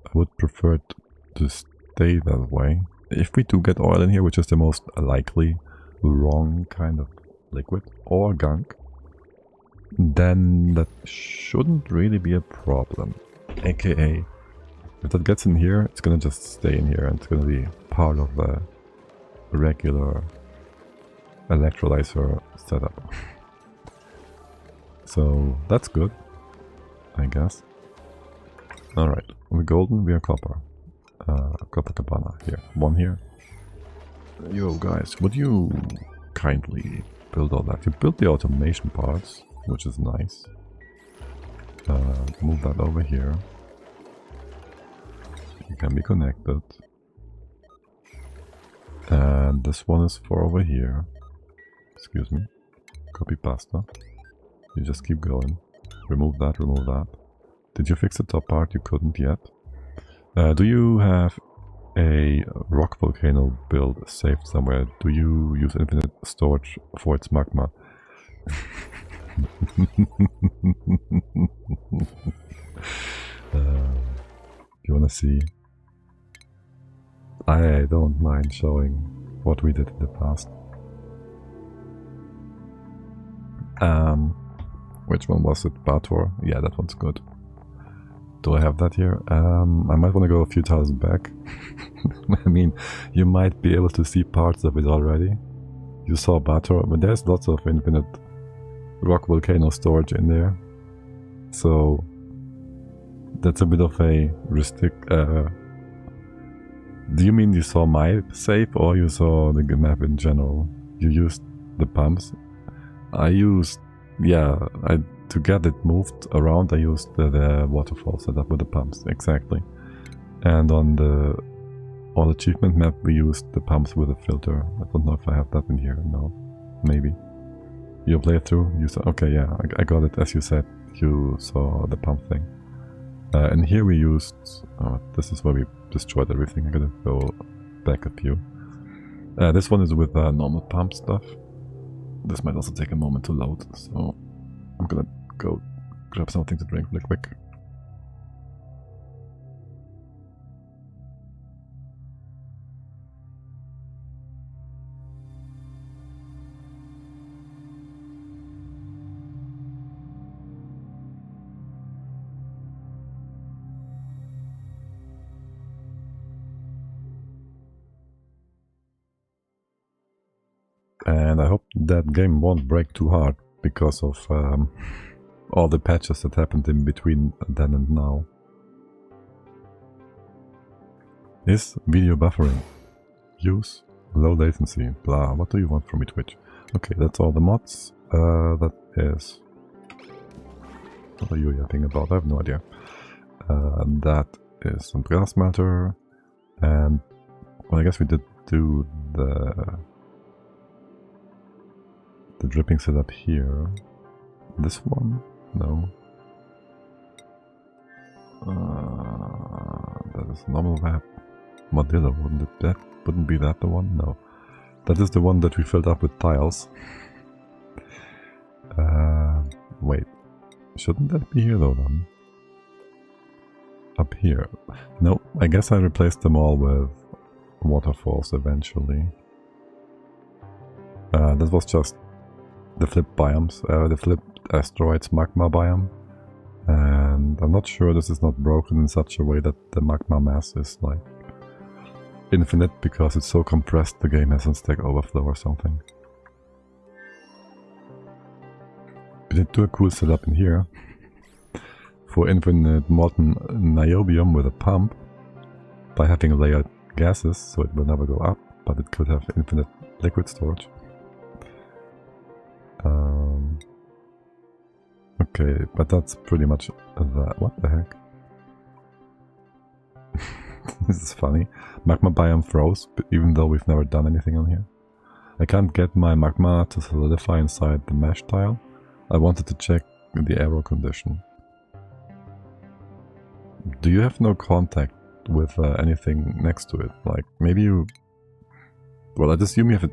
I would prefer it to stay that way. If we do get oil in here, which is the most likely wrong kind of liquid, or gunk, then that shouldn't really be a problem. AKA, if that gets in here, it's gonna just stay in here and it's gonna be part of the regular electrolyzer setup. So that's good, I guess. Alright, we're golden, we are copper. Copper cabana here. One here. Yo guys, would you kindly build all that? You built the automation parts, which is nice. Move that over here. You can be connected. And this one is for over here. Excuse me. Copy pasta. You just keep going. Remove that, remove that. Did you fix the top part? You couldn't yet. Do you have a rock volcano build saved somewhere? Do you use infinite storage for its magma? You wanna see? I don't mind showing what we did in the past. Which one was it? Bator? Yeah, that one's good. Do I have that here? I might want to go a few thousand back. I mean, you might be able to see parts of it already. You saw Bator, but there's lots of infinite rock volcano storage in there. So that's a bit of a restrict. Do you mean you saw my save or you saw the map in general? You used the pumps. I used, yeah, to get it moved around, I used the waterfall setup with the pumps, exactly. And on the all achievement map, we used the pumps with a filter. I don't know if I have that in here. No, maybe. You playthrough, you saw. Okay, yeah, I got it. As you said, you saw the pump thing. And here we used. Oh, this is where we destroyed everything. I'm gonna go back a few. This one is with normal pump stuff. This might also take a moment to load, so I'm gonna go grab something to drink really quick. And I hope that game won't break too hard because of all the patches that happened in between then and now. Is video buffering? Use low latency. Blah. What do you want from me, Twitch? Okay, that's all the mods. That is... What are you yapping about? I have no idea. That is some glass smelter. And... Well, I guess we did do the dripping setup here. This one? No. that is a normal map. Modilla, wouldn't be that the one? No. That is the one that we filled up with tiles. Wait. Shouldn't that be here though then? Up here. No, I guess I replaced them all with waterfalls eventually. That was just the flipped biomes, the flipped asteroids magma biome. And I'm not sure this is not broken in such a way that the magma mass is like infinite because it's so compressed the game has a stack overflow or something. We did do a cool setup in here for infinite molten niobium with a pump by having layered gases, so it will never go up, but it could have infinite liquid storage. Okay, but that's pretty much that. What the heck? This is funny. Magma biome froze, even though we've never done anything on here. I can't get my magma to solidify inside the mesh tile. I wanted to check the error condition. Do you have no contact with anything next to it? Like, maybe you... Well, I'd assume you have it...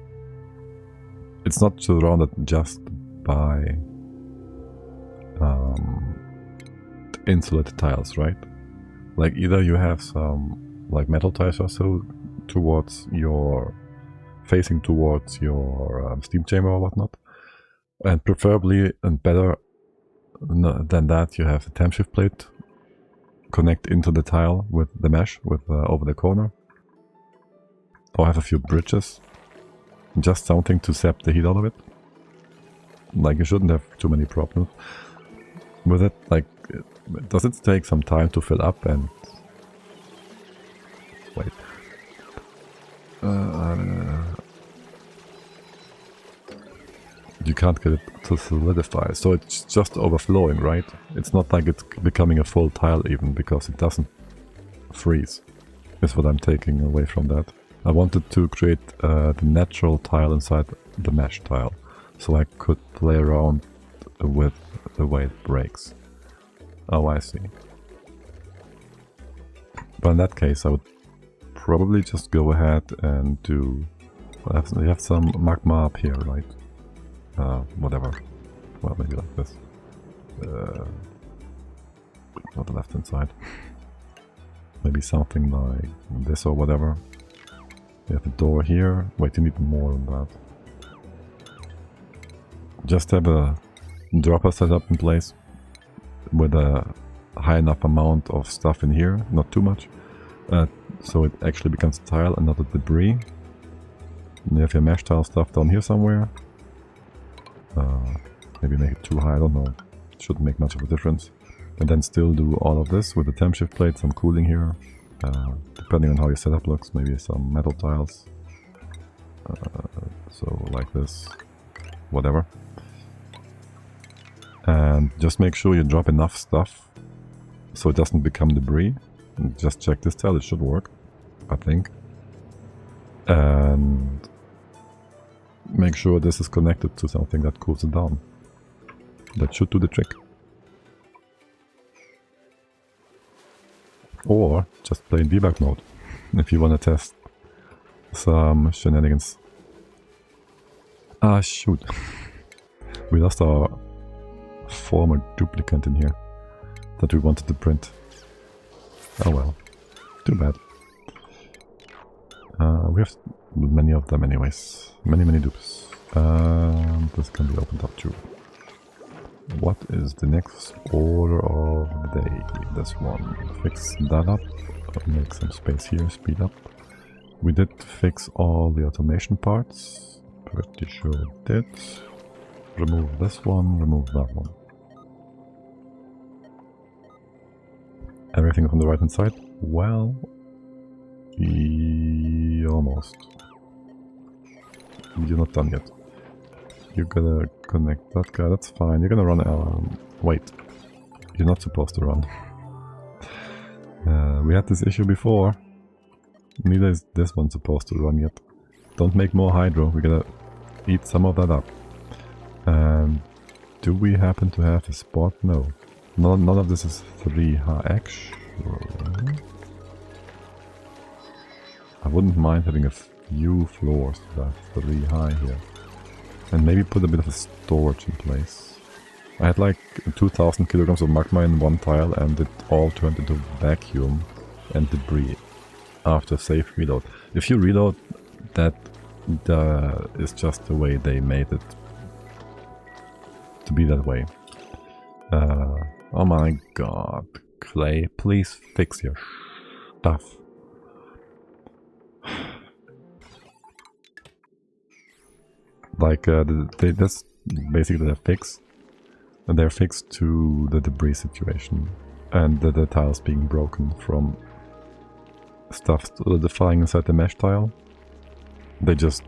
It's not surrounded just by... insulated tiles, right? Like, either you have some like metal tiles or so towards your... facing towards your steam chamber or whatnot. And preferably, and better than that, you have the temp shift plate connect into the tile with the mesh with over the corner. Or have a few bridges. Just something to sap the heat out of it. Like, you shouldn't have too many problems with it. Like, does it take some time to fill up and... Wait. You can't get it to solidify, so it's just overflowing, right? It's not like it's becoming a full tile even, because it doesn't freeze, is what I'm taking away from that. I wanted to create the natural tile inside the mesh tile, so I could play around with the way it breaks. Oh, I see. But in that case, I would probably just go ahead and do... We have some magma up here, right? Whatever. Well, maybe like this. Not the left hand side. Maybe something like this or whatever. You have a door here. Wait, you need more than that. Just have a dropper set up in place with a high enough amount of stuff in here, not too much, so it actually becomes a tile and not a debris. And you have your mesh tile stuff down here somewhere. Maybe make it too high, I don't know. It shouldn't make much of a difference. And then still do all of this with the temp shift plate, some cooling here. Depending on how your setup looks, maybe some metal tiles. So like this, whatever. And just make sure you drop enough stuff so it doesn't become debris. And just check this tile, it should work, I think. And make sure this is connected to something that cools it down. That should do the trick. Or just play in debug mode if you want to test some shenanigans. Ah, shoot. We lost our former duplicant in here that we wanted to print. Oh well, too bad. We have many of them anyways. Many dupes. This can be opened up too. What is the next order of the day? This one. Fix that up. Make some space here, speed up. We did fix all the automation parts. Pretty sure it did. Remove this one, remove that one. Everything from the right hand side? Well, almost. You're not done yet. You gotta connect that guy, that's fine. You're gonna run wait. You're not supposed to run. We had this issue before. Neither is this one supposed to run yet. Don't make more hydro, we gotta eat some of that up. Do we happen to have a spot? No. None of this is 3 actually. I wouldn't mind having a few floors that's really high here. And maybe put a bit of a storage in place. I had like 2000 kilograms of magma in one tile and it all turned into vacuum and debris after safe reload. If you reload, that is just the way they made it to be that way. Oh my god, Clay, please fix your stuff. Like, that's basically the fix. And they're fixed to the debris situation. And the tiles being broken from stuff solidifying inside the mesh tile. They just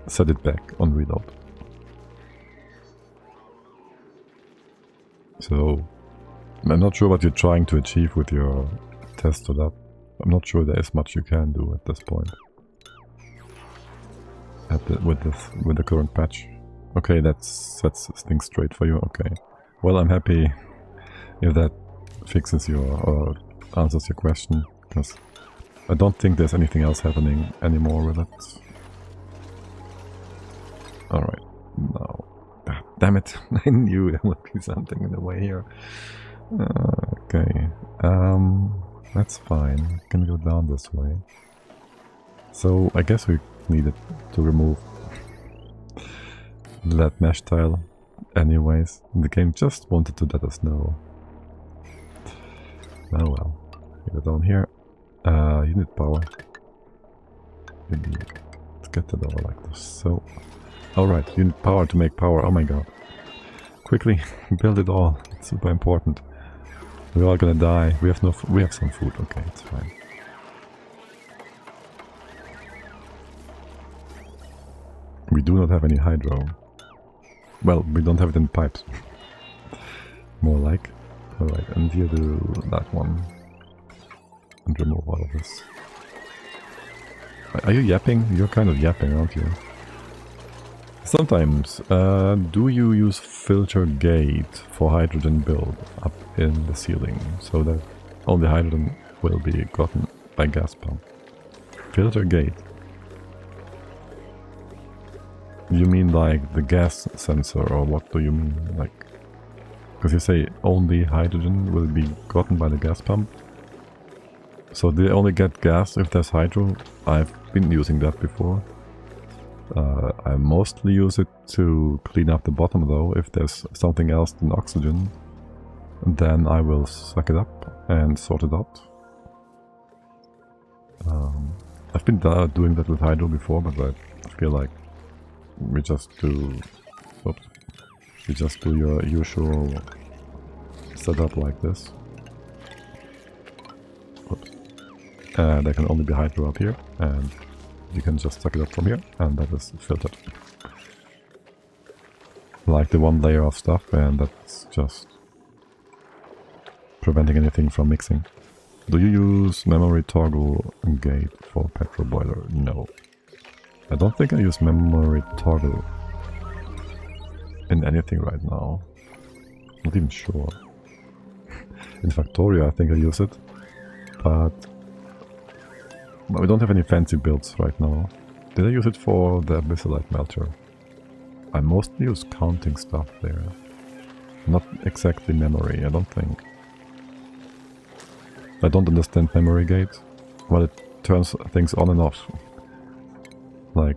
set it back on reload. So, I'm not sure what you're trying to achieve with your test to that. I'm not sure there is much you can do at this point. With the current patch. Okay, that sets things straight for you. Okay. Well, I'm happy if that fixes your or answers your question, because I don't think there's anything else happening anymore with it. All right. No. Ah, damn it! I knew there would be something in the way here. Okay. That's fine. We can go down this way. So I guess we needed to remove that mesh tile anyways. The game just wanted to let us know. Oh well. Get it down here. Unit power. Maybe let's get the door like this. So, alright, unit power to make power. Oh my god. Quickly build it all. It's super important. We're all gonna die. We have we have some food. Okay, it's fine. We do not have any hydro. Well, we don't have it in pipes. More like. Alright, and you do that one. And remove all of this. Are you yapping? You're kind of yapping, aren't you? Sometimes. Do you use filter gate for hydrogen build up in the ceiling so that only hydrogen will be gotten by gas pump? Filter gate. You mean like the gas sensor, or what do you mean? Like, because you say only hydrogen will be gotten by the gas pump. So they only get gas if there's hydro. I've been using that before. I mostly use it to clean up the bottom though. If there's something else than oxygen, then I will suck it up and sort it out. I've been doing that with hydro before, but I feel like we just do your usual setup like this. Oops. And there can only be hydro up here, and you can just suck it up from here, and that is filtered. Like the one layer of stuff, and that's just preventing anything from mixing. Do you use memory toggle gate for petrol boiler? No. I don't think I use memory toggle in anything right now. Not even sure. In Factorio I think I use it, but we don't have any fancy builds right now. Did I use it for the Abyssalite melter? I mostly use counting stuff there. Not exactly memory, I don't think. I don't understand memory gate. Well, it turns things on and off. Like,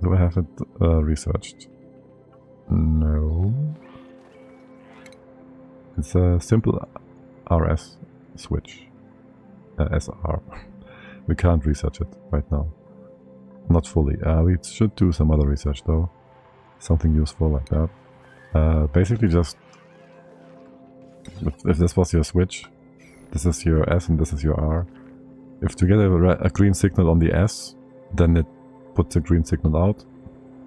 do I have it researched? No. It's a simple RS switch. SR. We can't research it right now. Not fully. We should do some other research though. Something useful like that. Basically just... If this was your switch, this is your S and this is your R. If you get a green signal on the S, then it puts a green signal out.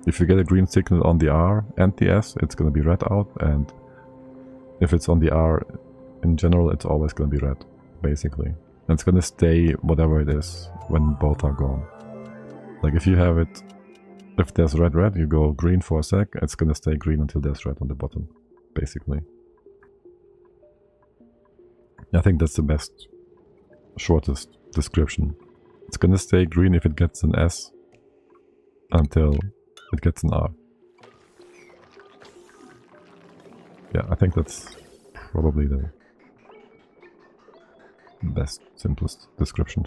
If you get a green signal on the R and the S, it's going to be red out, and if it's on the R in general, it's always going to be red, basically. And it's going to stay whatever it is when both are gone. Like if you have it, if there's red, you go green for a sec, it's going to stay green until there's red on the bottom, basically. I think that's the best, shortest description It's gonna stay green if it gets an S until it gets an R. Yeah, I think that's probably the best, simplest description.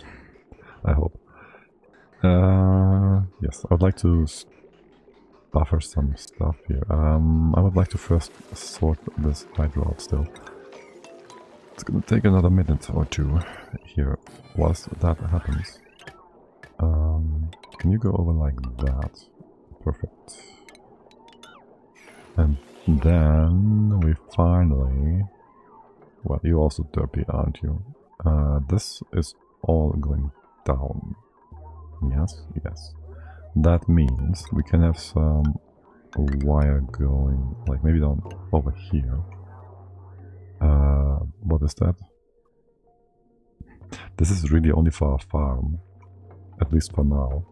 I hope. Yes, I would like to buffer some stuff here. I would like to first sort this hydro out still. It's gonna take another minute or two here whilst that happens. Can you go over like that? Perfect. And then we finally... Well, you're also derpy, aren't you? This is all going down. Yes, yes. That means we can have some wire going, like maybe down over here. What is that? This is really only for our farm, at least for now.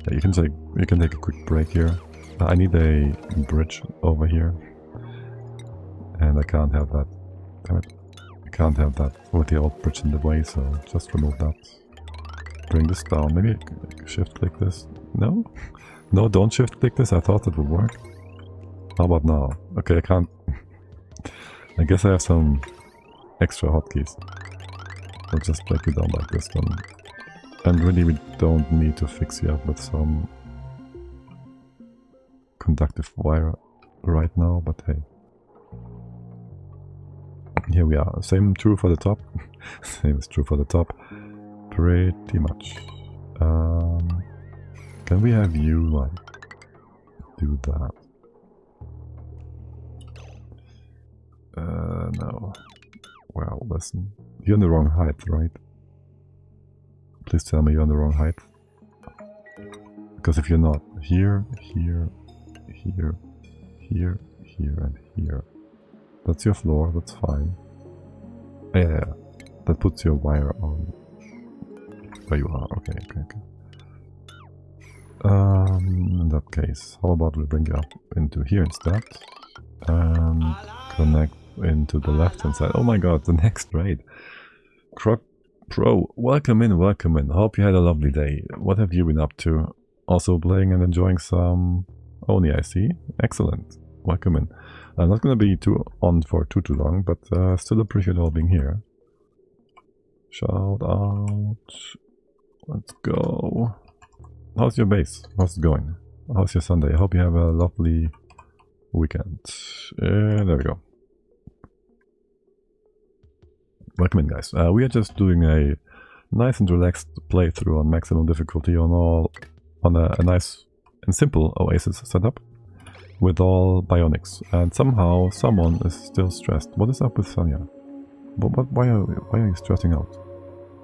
Yeah, you can take a quick break here. I need a bridge over here, and I can't have that. Damn it! I can't have that with the old bridge in the way, so just remove that. Bring this down. Maybe shift click this. No, no, don't shift click this. I thought it would work. How about now? Okay, I can't. I guess I have some extra hotkeys. I'll just break it down like this one. And really we don't need to fix you up with some conductive wire right now, but hey. Here we are. Same true for the top. Same is true for the top. Pretty much. Can we have you like do that? No. Well, listen. You're in the wrong height, right? Please tell me you're on the wrong height. Because if you're not, here, here, here, here, here, and here. That's your floor, that's fine. Yeah, that puts your wire on where you are. Okay, okay, okay. In that case, how about we bring you up into here instead? And connect into the left hand side. Oh my god, the next raid. Croc Pro, welcome in, welcome in. Hope you had a lovely day. What have you been up to? Also playing and enjoying some Oni, I see. Excellent. Welcome in. I'm not going to be on for too long, but still appreciate all being here. Shout out. Let's go. How's your base? How's it going? How's your Sunday? I hope you have a lovely weekend. There we go. Welcome in, guys. We are just doing a nice and relaxed playthrough on maximum difficulty on a nice and simple Oasis setup with all bionics. And somehow someone is still stressed. What is up with Sonia? Why are you stressing out?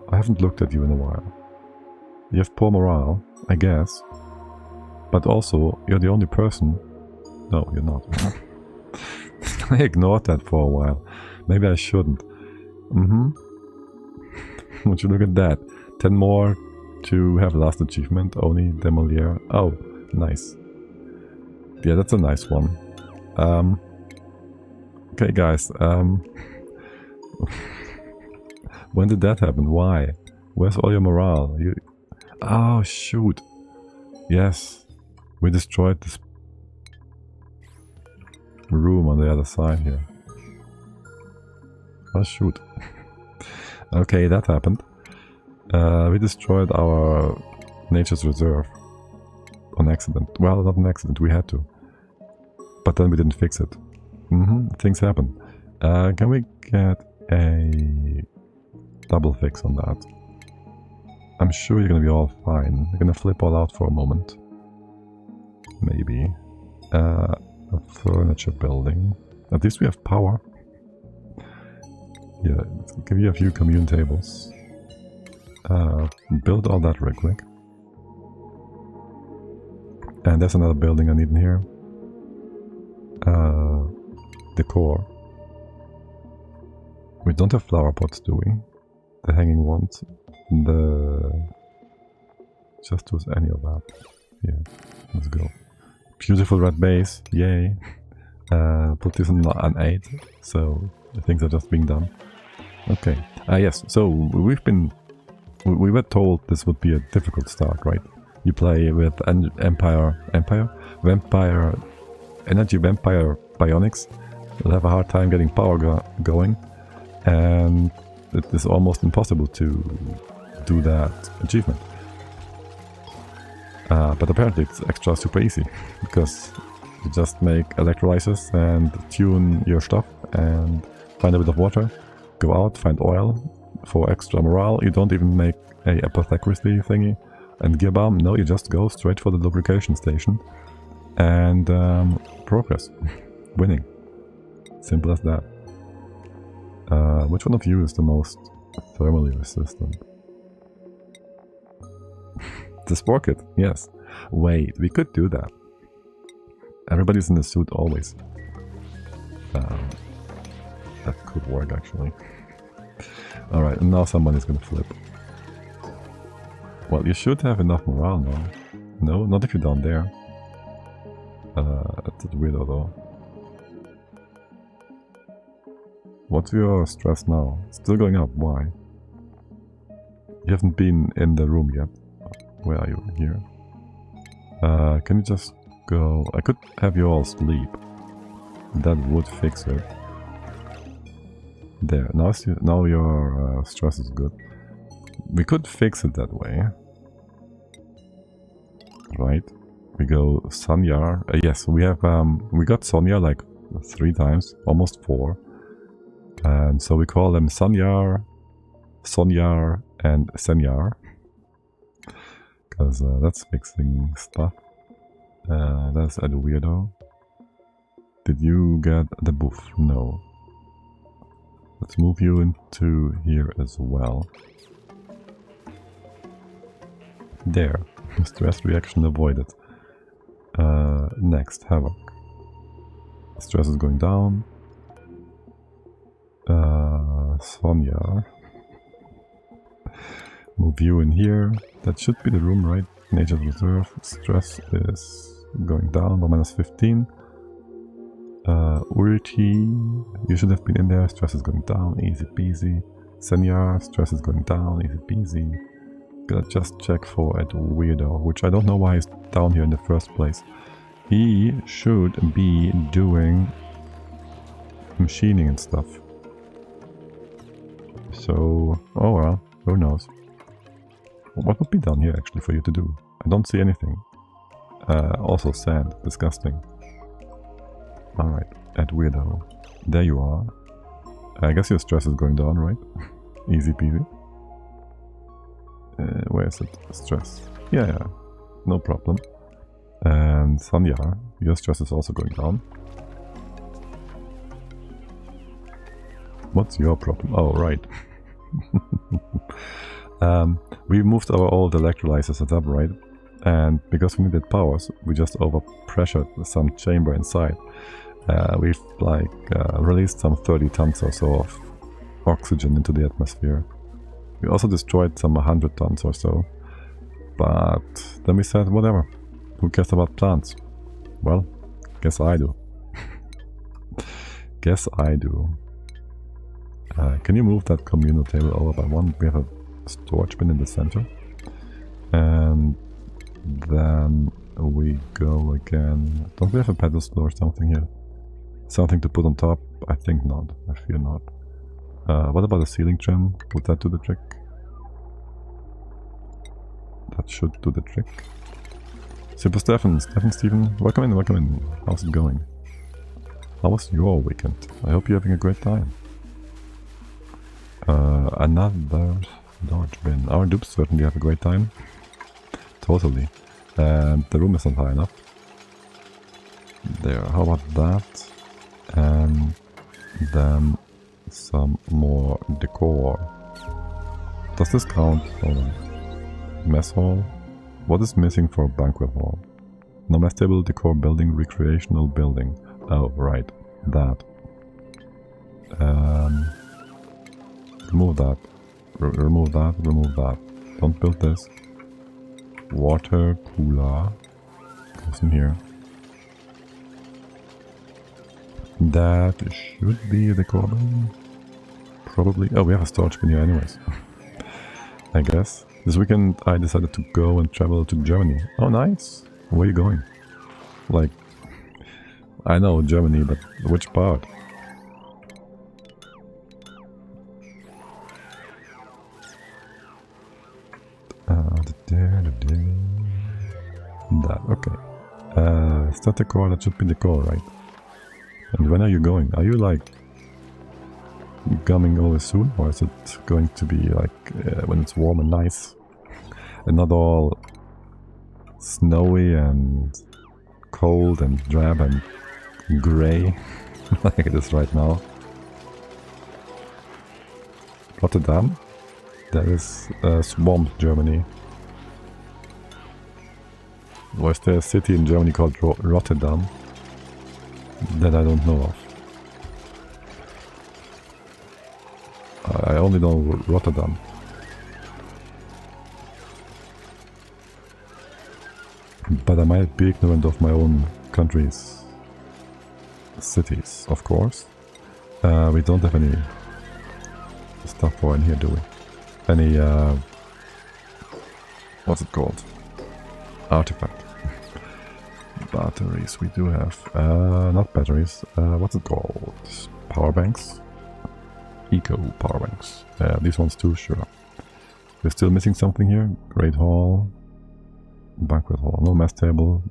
I haven't looked at you in a while. You have poor morale, I guess. But also, you're the only person... No, you're not. I ignored that for a while. Maybe I shouldn't. Would you look at that? 10 more to have last achievement, only Demolier. Oh, nice. Yeah, that's a nice one. Okay, guys. When did that happen? Why? Where's all your morale? You... Oh, shoot. Yes. We destroyed this room on the other side here. Oh, shoot. Okay, that happened. We destroyed our nature's reserve on accident. Well, not an accident, we had to. But then we didn't fix it. Things happen. Can we get a double fix on that? I'm sure you're gonna be all fine. You're gonna flip all out for a moment. Maybe. A furniture building. At least we have power. Yeah, let's give you a few commune tables. Build all that real quick. And there's another building I need in here. Decor. We don't have flower pots, do we? The hanging ones. Just do any of that. Yeah, let's go. Beautiful red base, yay. Put this on an 8, so things are just being done. Okay. Yes. So we were told this would be a difficult start, right? You play with Vampire, Energy Vampire Bionics. You'll have a hard time getting power going, and it is almost impossible to do that achievement. But apparently it's extra super easy, because you just make electrolyzers and tune your stuff and find a bit of water, go out, find oil for extra morale. You don't even make a apothecary thingy and gear bomb. No, you just go straight for the lubrication station and progress. Winning. Simple as that. Which one of you is the most thermally resistant? The spore kit, yes. Wait, we could do that. Everybody's in the suit always. That could work actually. Alright, and now somebody's gonna flip. Well, you should have enough morale now. No, not if you're down there. That's a weirdo though. What's your stress now? Still going up, why? You haven't been in the room yet. Where are you? Here. Can you just go... I could have you all sleep. That would fix it. There, now your stress is good. We could fix it that way. Right. We go Sanyar. Yes, we have we got Sonya like 3 times, almost 4. And so we call them Sanyar, Sonyar, and Senyar. Because that's fixing stuff. That's a weirdo. Did you get the buff? No. Let's move you into here as well. There. Stress reaction avoided. Next, Havoc. Stress is going down. Sonya. Move you in here. That should be the room, right? Nature's Reserve. Stress is going down by -15. Uriti, you should have been in there. Stress is going down, easy peasy. Senya, stress is going down, easy peasy. Gotta just check for a weirdo, which I don't know why he's down here in the first place. He should be doing machining and stuff. So, oh well, who knows. What would be down here actually for you to do? I don't see anything. Also sand, disgusting. Alright, at weirdo. There you are. I guess your stress is going down, right? Easy peasy. Where is it? Stress. Yeah, no problem. And Sanya, your stress is also going down. What's your problem? Oh, right. We moved our old electrolyzer setup, right? And because we needed powers, we just overpressured some chamber inside. We've like released some 30 tons or so of oxygen into the atmosphere. We also destroyed some 100 tons or so. But then we said, whatever, who cares about plants? Well, guess I do. Guess I do. Can you move that communal table over by 1? We have a storage bin in the center. And then we go again. Don't we have a pedestal or something here? Something to put on top? I think not. I fear not. What about the ceiling trim? Would that do the trick? That should do the trick. Super Stephen, Stephen, welcome in, welcome in. How's it going? How was your weekend? I hope you're having a great time. Another large bin. Our dupes certainly have a great time. Totally. And the room is not high enough. There, how about that? And then some more decor. Does this count? Hold on. Mess hall? What is missing for a banquet hall? No mess table, decor building, recreational building. Oh, right. That. Remove that. Remove that, remove that. Don't build this. Water cooler. Goes in here. That should be the decor building. Probably. Oh, we have a storage bin here anyways. I guess. This weekend I decided to go and travel to Germany. Oh, nice. Where are you going? Like, I know Germany, but which part? That, okay. Start the core, that should be the core, right? And when are you going? Are you like coming over soon, or is it going to be like when it's warm and nice and not all snowy and cold and drab and grey like it is right now? Rotterdam? That is swamp Germany. Or is there a city in Germany called Rotterdam that I don't know of? I only know Rotterdam. But I might be ignorant of my own country's cities, of course. We don't have any stuff for in here, do we? Any, what's it called? Artifact. Batteries we do have. Not batteries. What's it called? Power banks? Eco power banks. These ones too, sure. We're still missing something here. Great hall. Banquet hall. No mess table.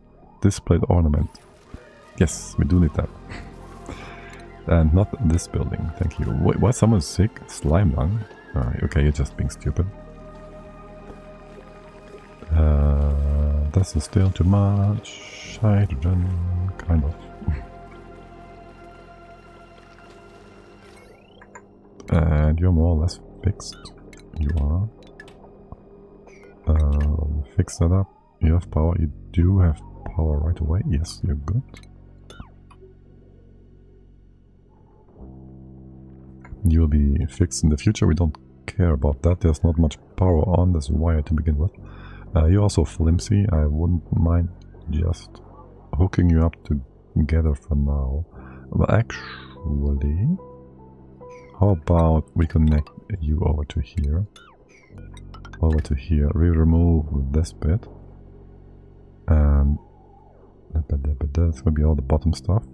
Displayed ornament. Yes, we do need that. And not this building, thank you. Wait, what? Someone's sick? Slime lung? Okay, you're just being stupid. This is still too much. Hydrogen, kind of. And you're more or less fixed. You are. Fix that up. You have power. You do have power right away. Yes, you're good. You'll be fixed in the future. We don't care about that. There's not much power on this wire to begin with. You're also flimsy. I wouldn't mind just hooking you up together for now. But actually, how about we connect you over to here? Over to here. We remove this bit. And that's gonna be all the bottom stuff.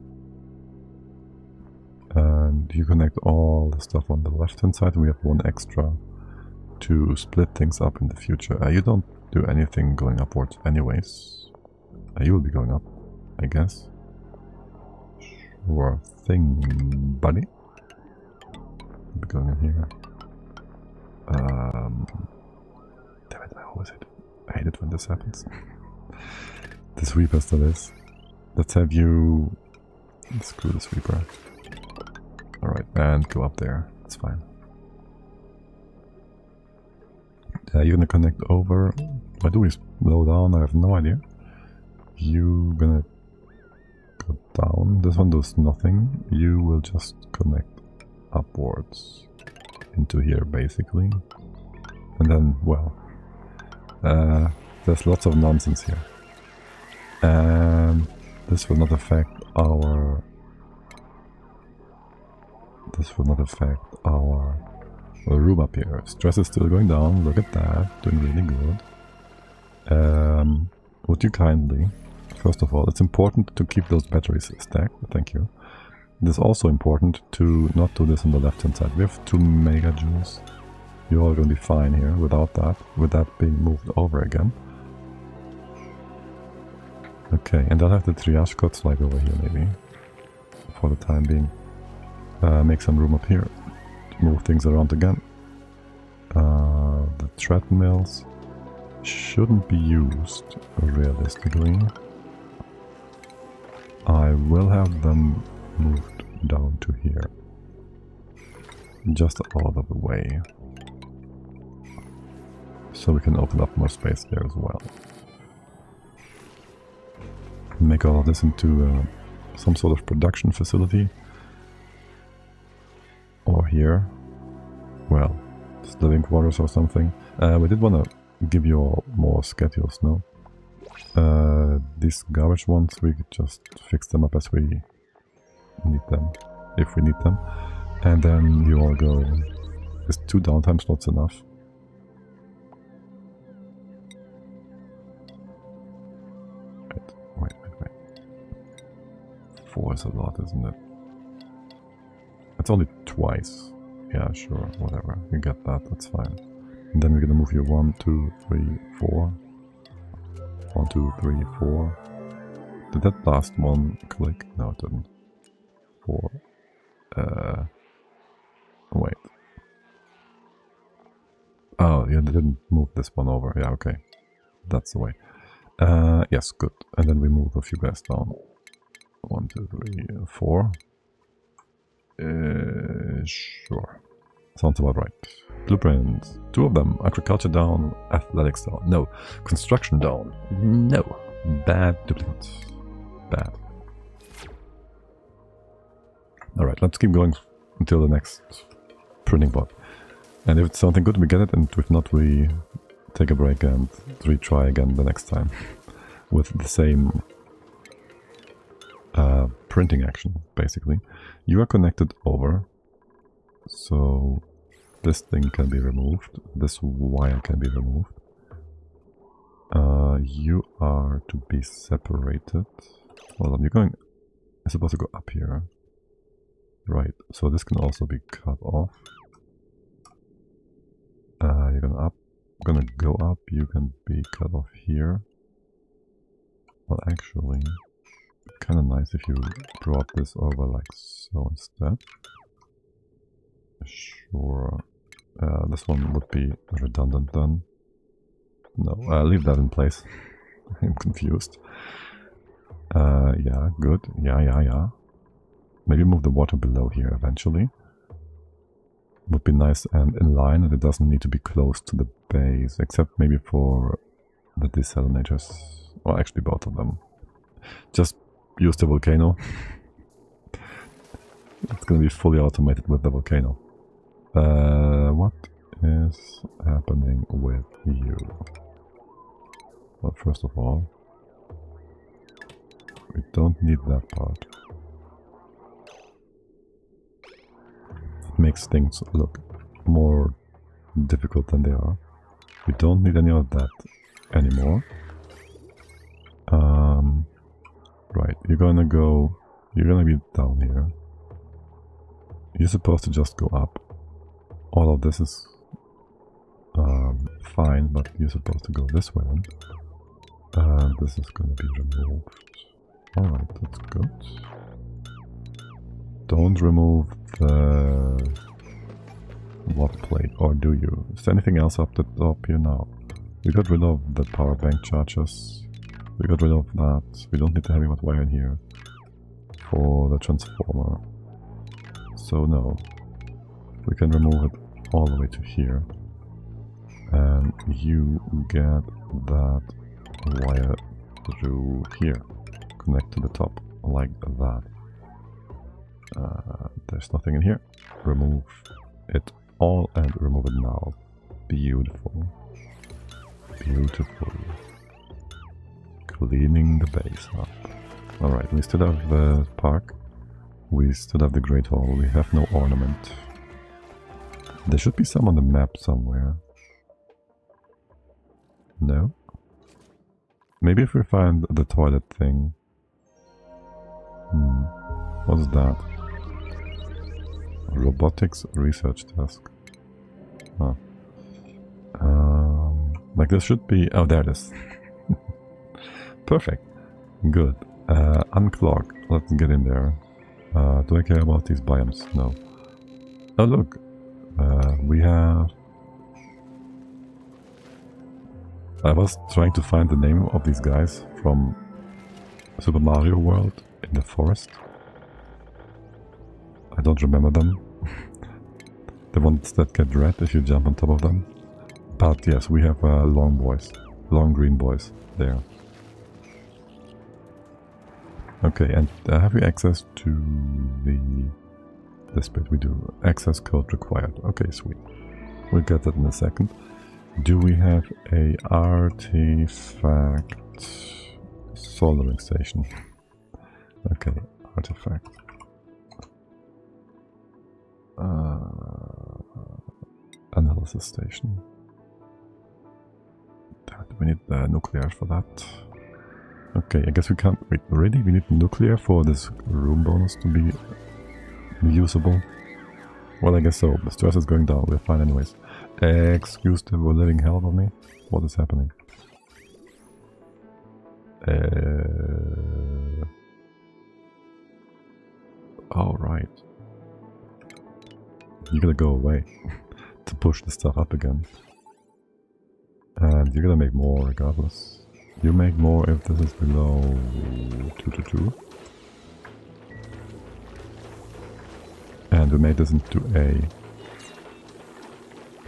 And you connect all the stuff on the left hand side. We have one extra to split things up in the future. You don't do anything going upwards anyways. You will be going up, I guess. Sure thing, buddy. We'll be going in here. Damn it, I hate it when this happens. The sweeper still is. Let's have you screw the sweeper. Alright, and go up there. It's fine. You're gonna connect over. Why do we slow down? I have no idea. You gonna go down. This one does nothing. You will just connect upwards into here, basically. And then, well, there's lots of nonsense here. And this will not affect our... This will not affect our room up here. Stress is still going down. Look at that. Doing really good. Would you kindly... First of all, it's important to keep those batteries stacked. Thank you. It is also important to not do this on the left hand side. We have 2 megajoules. You're all going to be fine here without that. With that being moved over again. Okay, and I'll have the triage code slide over here maybe. For the time being. Make some room up here. Move things around again. The treadmills shouldn't be used realistically. I will have them moved down to here. Just out of the way. So we can open up more space there as well. Make all of this into some sort of production facility. Or here. Well, just living quarters or something. We did want to give you all more schedules, no? These garbage ones, we could just fix them up as we need them. If we need them. And then you all go Is 2 downtime slots enough? Wait. 4 is a lot, isn't it? It's only twice. Yeah, sure, whatever. You get that, that's fine. And then we're gonna move you 1, 2, 3, 4. 1, 2, 3, 4. Did that last one click? No, it didn't. 4. Wait. Oh, yeah, they didn't move this one over. Yeah, okay. That's the way. Yes, good. And then we move a few guys down. 1, 2, 3, 4. Sure. Sounds about right. Blueprints. 2 of them. Agriculture down, athletics down. No. Construction down. No. Bad duplicates. Bad. Alright, let's keep going until the next printing bot. And if it's something good, we get it, and if not, we take a break and retry again the next time. With the same printing action, basically. You are connected over, so this thing can be removed, this wire can be removed. You are to be separated. Hold on, you're supposed to go up here. Right, so this can also be cut off. You're gonna go up, you can be cut off here. Well, actually, kind of nice if you brought this over like so instead. Sure. This one would be redundant then. No, leave that in place. I'm confused. Yeah, good. Yeah. Maybe move the water below here eventually. Would be nice and in line, and it doesn't need to be close to the base, except maybe for the desalinators. Well, actually both of them. Just use the volcano. It's gonna be fully automated with the volcano. What is happening with you? Well, first of all, we don't need that part. It makes things look more difficult than they are. We don't need any of that anymore. Right, you're gonna be down here. You're supposed to just go up. All of this is fine, but you're supposed to go this way then. This is gonna be removed. Alright, that's good. Don't remove the water plate, or do you? Is there anything else up the top here now? We got rid of the power bank chargers. We got rid of that. We don't need the heavy hot wire in here for the transformer. So no. We can remove it all the way to here. And you get that wire through here. Connect to the top like that. There's nothing in here. Remove it all and remove it now. Beautiful. Beautiful. Cleaning the base up. Alright, we still have the park. We still have the Great Hall. We have no ornament. There should be some on the map somewhere. No? Maybe if we find the toilet thing. What's that? Robotics research task. Huh. Like this should be... Oh, there it is. Perfect. Good. Unclog. Let's get in there. Do I care about these biomes? No. Oh, look. We have... I was trying to find the name of these guys from Super Mario World in the forest. I don't remember them. The ones that get red if you jump on top of them. But yes, we have long boys. Long green boys there. Okay, and have we access to this bit? We do. Access code required. Okay, sweet. We'll get that in a second. Do we have a artifact soldering station? Okay, artifact. analysis station. We need nuclear for that. Okay, I guess we can't... Wait, really? We need nuclear for this room bonus to be usable? Well, I guess so. The stress is going down. We're fine anyways. Excuse the living hell of me. What is happening? Alright. You're gonna go away to push the stuff up again. And you're gonna make more regardless. You make more if this is below 222. And we made this into a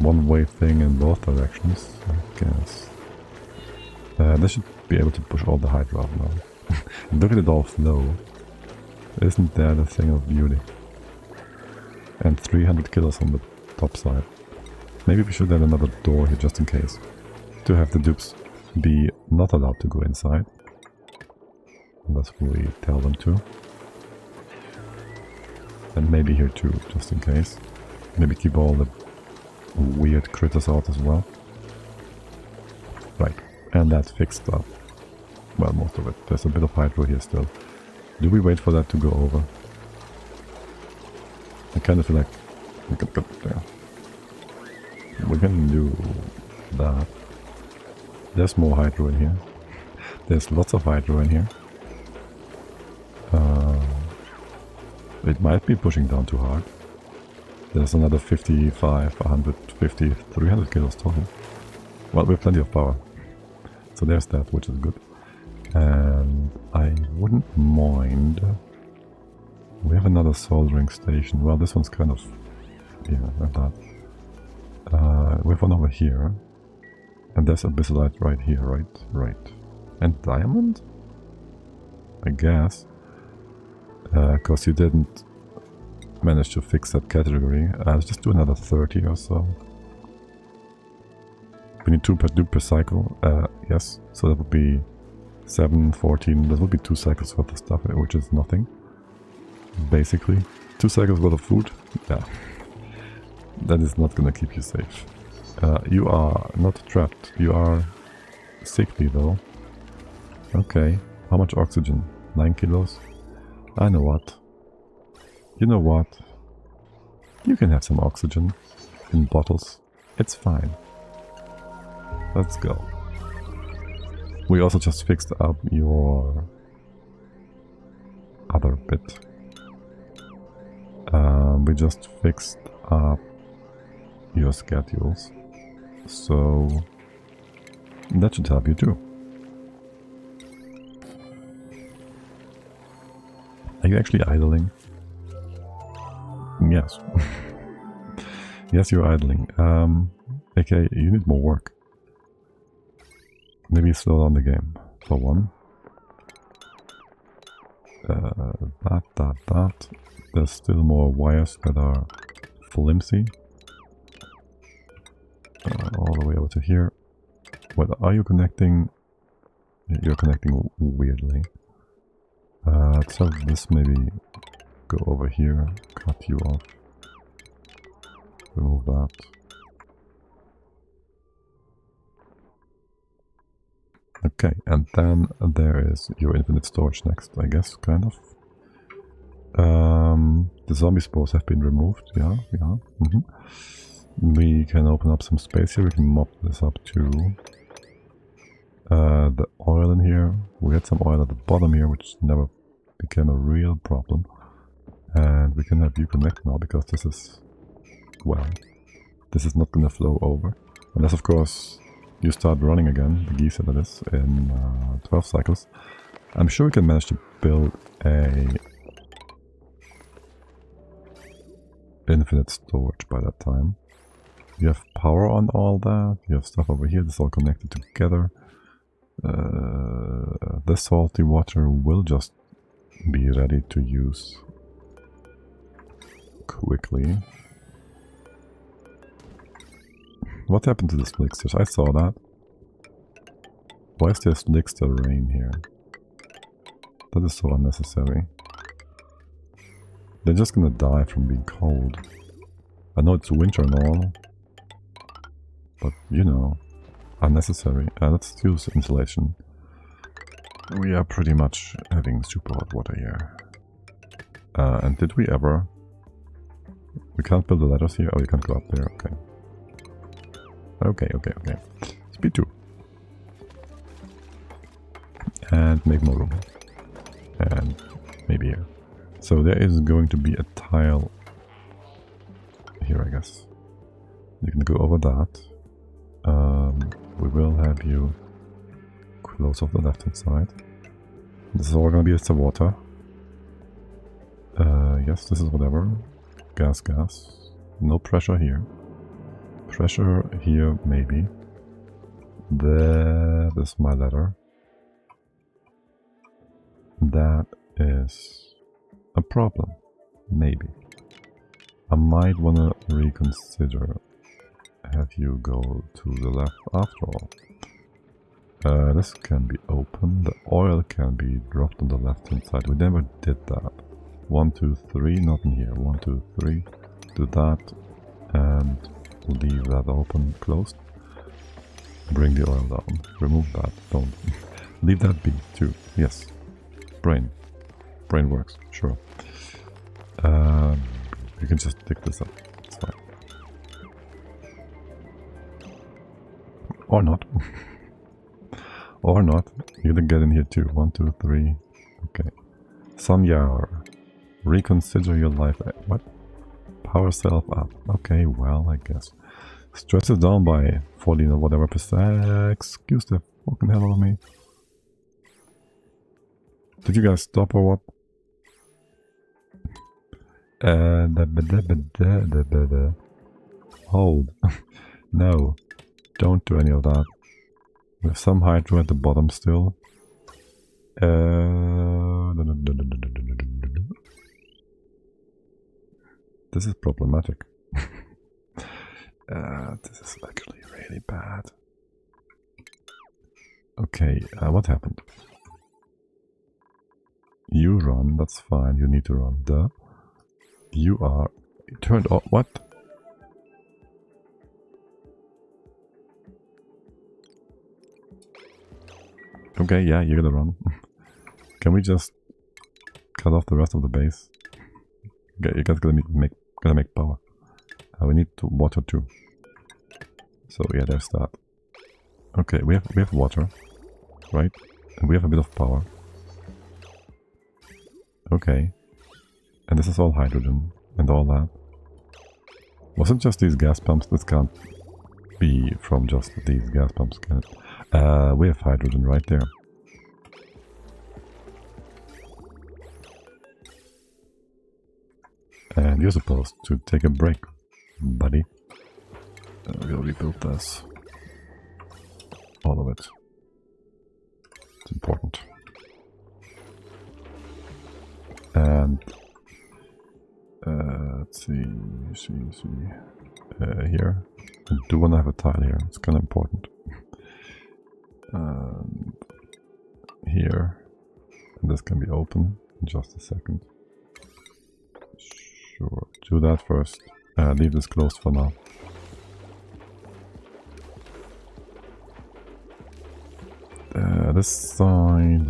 one-way thing in both directions, I guess. This should be able to push all the Hydra up now. And look at it all flow. Isn't that a thing of beauty? And 300 kills on the top side. Maybe we should have another door here just in case. To have the dupes be not allowed to go inside. Unless we tell them to. And maybe here too, just in case. Maybe keep all the weird critters out as well. Right, and that's fixed up. Well, most of it. There's a bit of hydro here still. Do we wait for that to go over? I kind of feel like we could go there. We can do that. There's more hydro in here. There's lots of hydro in here. It might be pushing down too hard. There's another 55, 150, 300 kilos total. Well, we have plenty of power. So there's that, which is good. And I wouldn't mind... We have another soldering station. Well, this one's kind of... Yeah, like that. We have one over here. And there's abyssalite right here, right? Right. And diamond? I guess. Because you didn't manage to fix that category. Let's just do another 30 or so. We need 2 per dupe per cycle. Yes, so that would be 7, 14. That would be 2 cycles worth of stuff, which is nothing. Basically. 2 cycles worth of food. Yeah. That is not gonna keep you safe. You are not trapped. You are sickly though. Okay. How much oxygen? 9 kilos? I know what. You know what? You can have some oxygen in bottles. It's fine. Let's go. We also just fixed up your other bit. We just fixed up your schedules. So that should help you too. Are you actually idling? Yes. Yes, you're idling. Okay, you need more work. Maybe slow down the game, for one. That. There's still more wires that are flimsy. All the way over to here. What are you connecting? You're connecting weirdly. Let's have this maybe go over here, cut you off. Remove that. Okay, and then there is your infinite storage next, I guess, kind of. The zombie spores have been removed, yeah. We can open up some space here, we can mop this up too. The oil in here, we had some oil at the bottom here, which never became a real problem. And we can have you connect now, because this is, well, this is not gonna flow over. Unless, of course, you start running again, the geese that is, in 12 cycles. I'm sure we can manage to build a infinite storage by that time. You have power on all that, you have stuff over here, this is all connected together. The salty water will just be ready to use quickly. What happened to the slicksters? I saw that. Why is there slickster rain here? That is so unnecessary. They're just gonna die from being cold. I know it's winter and all, but you know, unnecessary. Let's use insulation. We are pretty much having super hot water here. And did we ever... We can't build the ladders here? Oh, you can't go up there, okay. Okay. Speed 2. And make more room. And maybe here. So there is going to be a tile here, I guess. You can go over that. We will have you close off the left hand side. This is all gonna be just the water. Yes, this is whatever. Gas. No pressure here. Pressure here, maybe. That is my ladder. That is a problem. Maybe. I might wanna reconsider have you go to the left after all. This can be open. The oil can be dropped on the left hand side. We never did that. 1, 2, 3, not in here. 1, 2, 3. Do that and leave that open, closed. Bring the oil down. Remove that. Don't. Leave that be too. Yes. Brain works. Sure. You can just dig this up. It's fine. Or not. Or not. You can get in here too. 1, 2, 3. Okay. Samyar. Reconsider your life. What? Power self up. Okay, well, I guess. Stress is down by 14 or whatever percent. Excuse the fucking hell out of me. Did you guys stop or what? Hold. No. Don't do any of that. We have some hydro at the bottom still. This is problematic. This is actually really bad. Okay, what happened? You run, that's fine, you need to run. Duh. You are turned off. What? Okay, yeah, you're gonna run. Can we just cut off the rest of the base? Okay, you guys gotta make power. We need to water too. So yeah, there's that. Okay, we have water, right? And we have a bit of power. Okay. And this is all hydrogen and all that. Was it just these gas pumps? This can't be from just these gas pumps, can it? We have hydrogen right there. And you're supposed to take a break, buddy. We'll rebuild this. All of it. It's important. And let's see. Here. I do want to have a tile here. It's kind of important. And here. And this can be open in just a second. Sure. Do that first. Leave this closed for now. This side.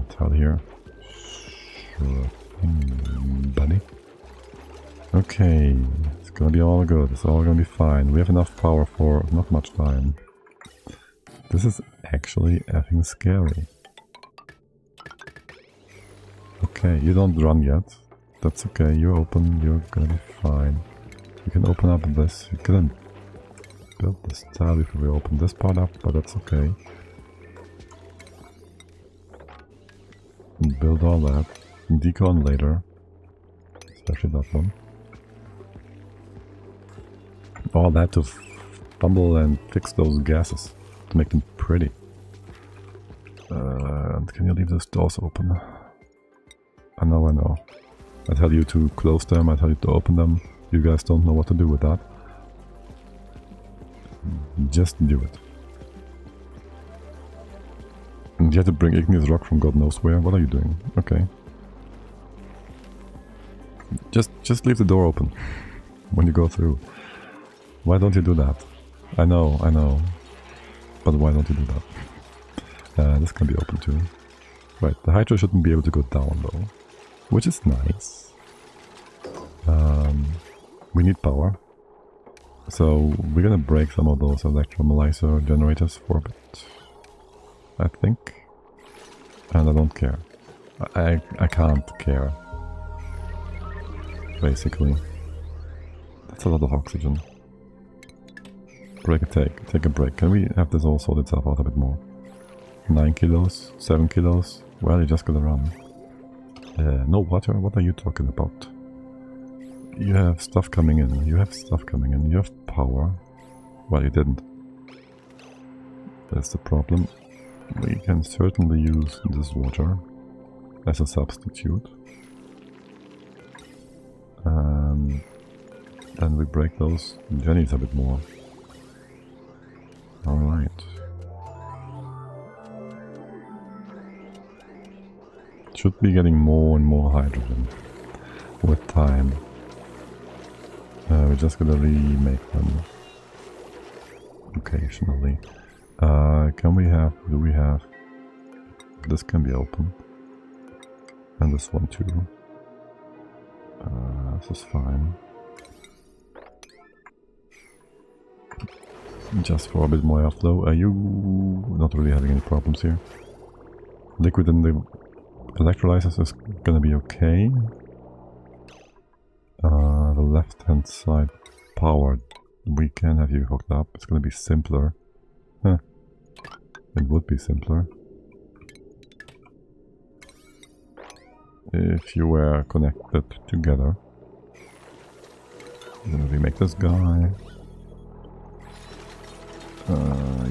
Tile here. Sure thing, buddy. Okay, it's gonna be all good. It's all gonna be fine. We have enough power for not much time. This is actually effing scary. Okay, you don't run yet. That's okay. You open. You're gonna be fine. You can open up this. You couldn't build this tile before we open this part up, but that's okay. Build all that. Decon later. Especially that one. All that to fumble and fix those gases. To make them pretty. And can you leave those doors open? I know. I tell you to close them, I tell you to open them. You guys don't know what to do with that. Just do it. And you have to bring igneous rock from God knows where. What are you doing? Okay. Just leave the door open when you go through. Why don't you do that? I know. But why don't you do that? This can be open too. Right, the Hydra shouldn't be able to go down though. Which is nice. We need power. So we're gonna break some of those electrolyzer generators for a bit. I think. And I don't care. I can't care. Basically. That's a lot of oxygen. Break a take a break. Can we have this all sort itself out a bit more? 9 kilos? 7 kilos? Well, you just gotta run. No water? What are you talking about? You have stuff coming in. You have stuff coming in. You have power. Well, you didn't. That's the problem. We can certainly use this water as a substitute. Then we break those jennies a bit more. Alright. Should be getting more and more hydrogen with time. We're just gonna remake them occasionally. Do we have... This can be open. And this one too. This is fine. Just for a bit more airflow. Are you not really having any problems here? Liquid in the electrolyzers is gonna be okay. The left hand side powered. We can have you hooked up. It's gonna be simpler. Huh. It would be simpler if you were connected together. Then we make this guy.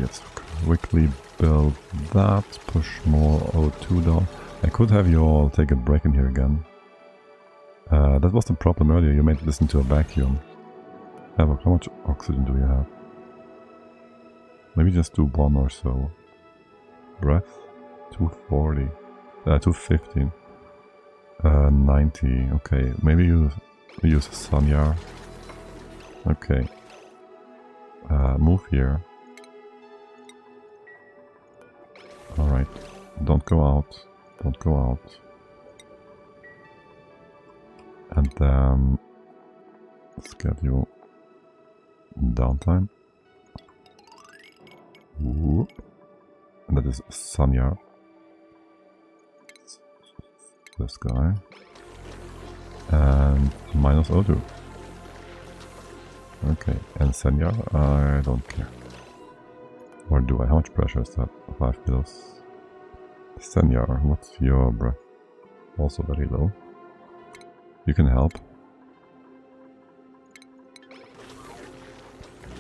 Let's quickly build that. Push more O2 down. I could have you all take a break in here again. That was the problem earlier. You made this into a vacuum. How much oxygen do you have? Maybe just do one or so. Breath. 240. 215. 90. Okay, maybe you use Sanyar. Okay. Move here. Alright. Don't go out. Don't go out. And then schedule downtime. Whoop. And that is Sanya. This guy. And minus O2. Okay, and Sanya, I don't care. Or do I? How much pressure is that? 5 kilos. Sanya, what's your breath? Also very low. You can help.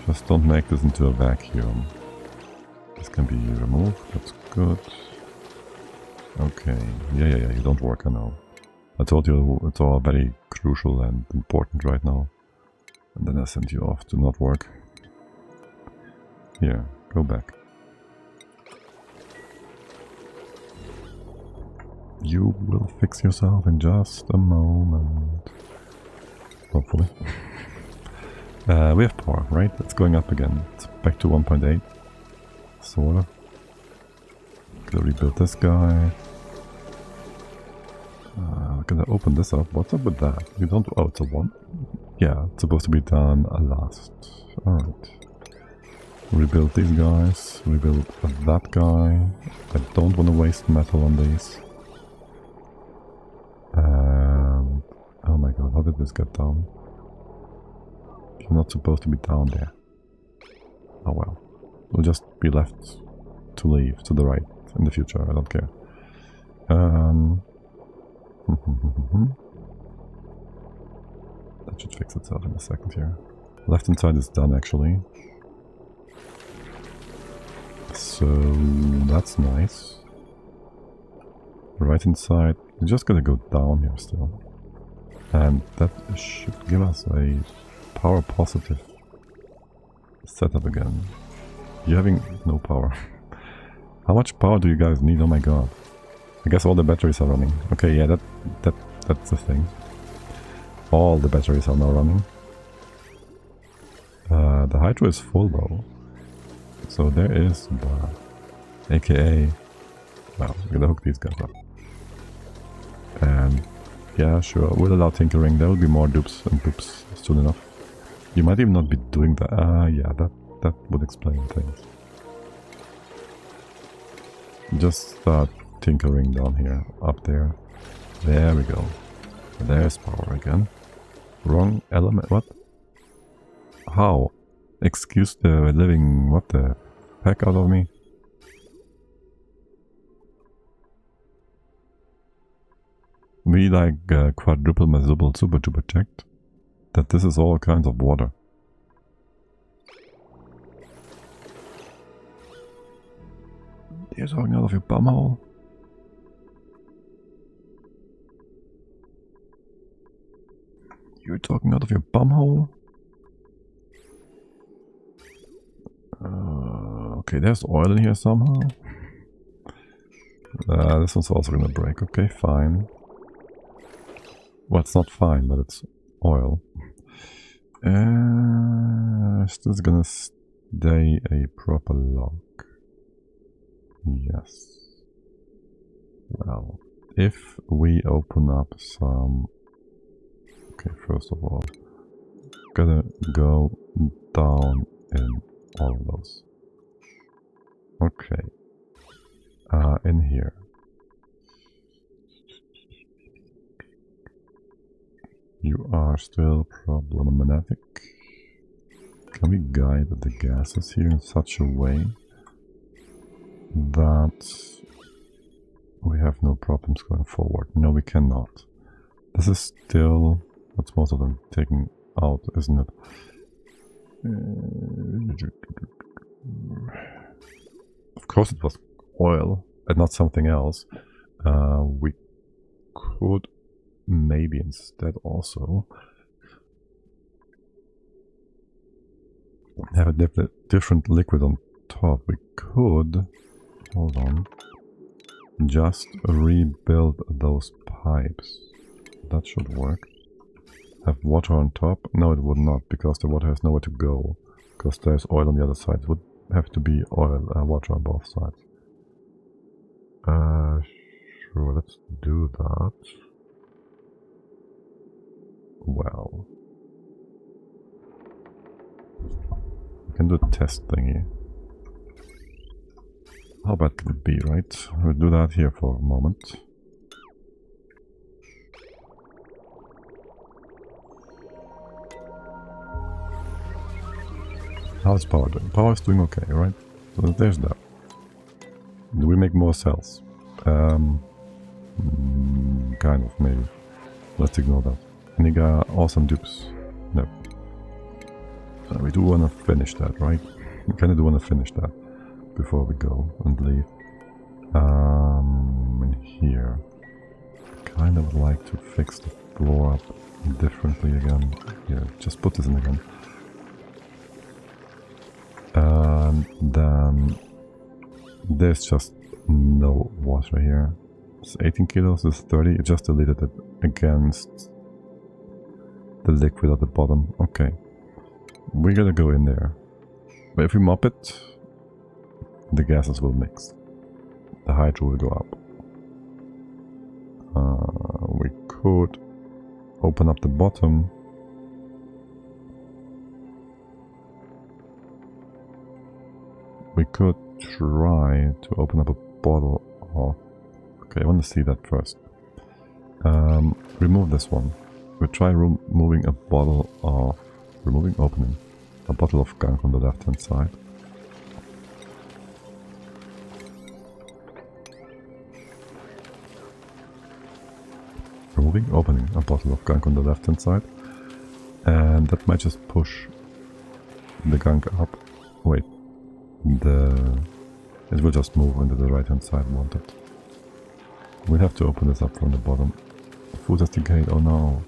Just don't make this into a vacuum. This can be removed, that's good. Okay, yeah, you don't work, I know. I told you it's all very crucial and important right now. And then I sent you off to not work. Here, go back. You will fix yourself in just a moment. Hopefully. We have power, right? It's going up again. It's back to 1.8. Sort of. Gonna rebuild this guy. Gonna open this up. What's up with that? You don't... Oh, it's a 1? Yeah, it's supposed to be done last. Alright. Rebuild these guys. Rebuild that guy. I don't want to waste metal on these. Oh my god, how did this get down? You're not supposed to be down there. Oh well. We'll just be left to leave to the right in the future, I don't care. That should fix itself in a second here. Left hand side is done actually. So that's nice. Right hand side, we're just gonna go down here still. And that should give us a power positive setup again. You're having no power. How much power do you guys need? Oh my god. I guess all the batteries are running. Okay, yeah, that's the thing. All the batteries are now running. The hydro is full though. So there is the aka. Well, we're gonna hook these guys up. And yeah, sure, we'll allow tinkering. There will be more dupes and poops soon enough. You might even not be doing that. Yeah, that would explain things. Just start tinkering down here, up there. There we go. There's power again. Wrong element. What? How? Excuse the living. What the heck out of me? We like quadruple mazuble super duper checked that this is all kinds of water. You're talking out of your bumhole? You're talking out of your bumhole? Okay, there's oil in here somehow. This one's also gonna break. Okay, fine. Well, it's not fine, but it's oil. Is this gonna stay a proper lock? Yes. Well, if we open up some... Okay, first of all, gotta go down in all of those. Okay. In here. You are still problematic. Can we guide the gases here in such a way that we have no problems going forward? No, we cannot. This is still... That's most of them taken out, isn't it? Of course it was oil and not something else. We could maybe instead also have a different liquid on top. We could, hold on, just rebuild those pipes. That should work. Have water on top? No, it would not, because the water has nowhere to go. Because there's oil on the other side. It would have to be oil, water on both sides. Sure, let's do that. Well, we can do a test thingy. How bad could it be, right? We'll do that here for a moment. How's power doing? Power is doing okay, right? So there's that. Do we make more cells? Kind of, maybe. Let's ignore that. Niga, awesome dupes. No. We do want to finish that, right? We kind of do want to finish that before we go and leave. In here. Kind of like to fix the floor up differently again. Here, just put this in again. Then there's just no water here. It's 18 kilos, it's 30. It just deleted it against the liquid at the bottom. Okay. We gotta go in there. But if we mop it, the gases will mix. The hydro will go up. We could open up the bottom. We could try to open up a bottle of... Okay, I want to see that first. Remove this one. We'll try removing a bottle of... opening a bottle of gunk on the left hand side. Opening a bottle of gunk on the left hand side. And that might just push the gunk up. Wait. It will just move into the right hand side, won't it? We'll have to open this up from the bottom. Food has decayed, oh no.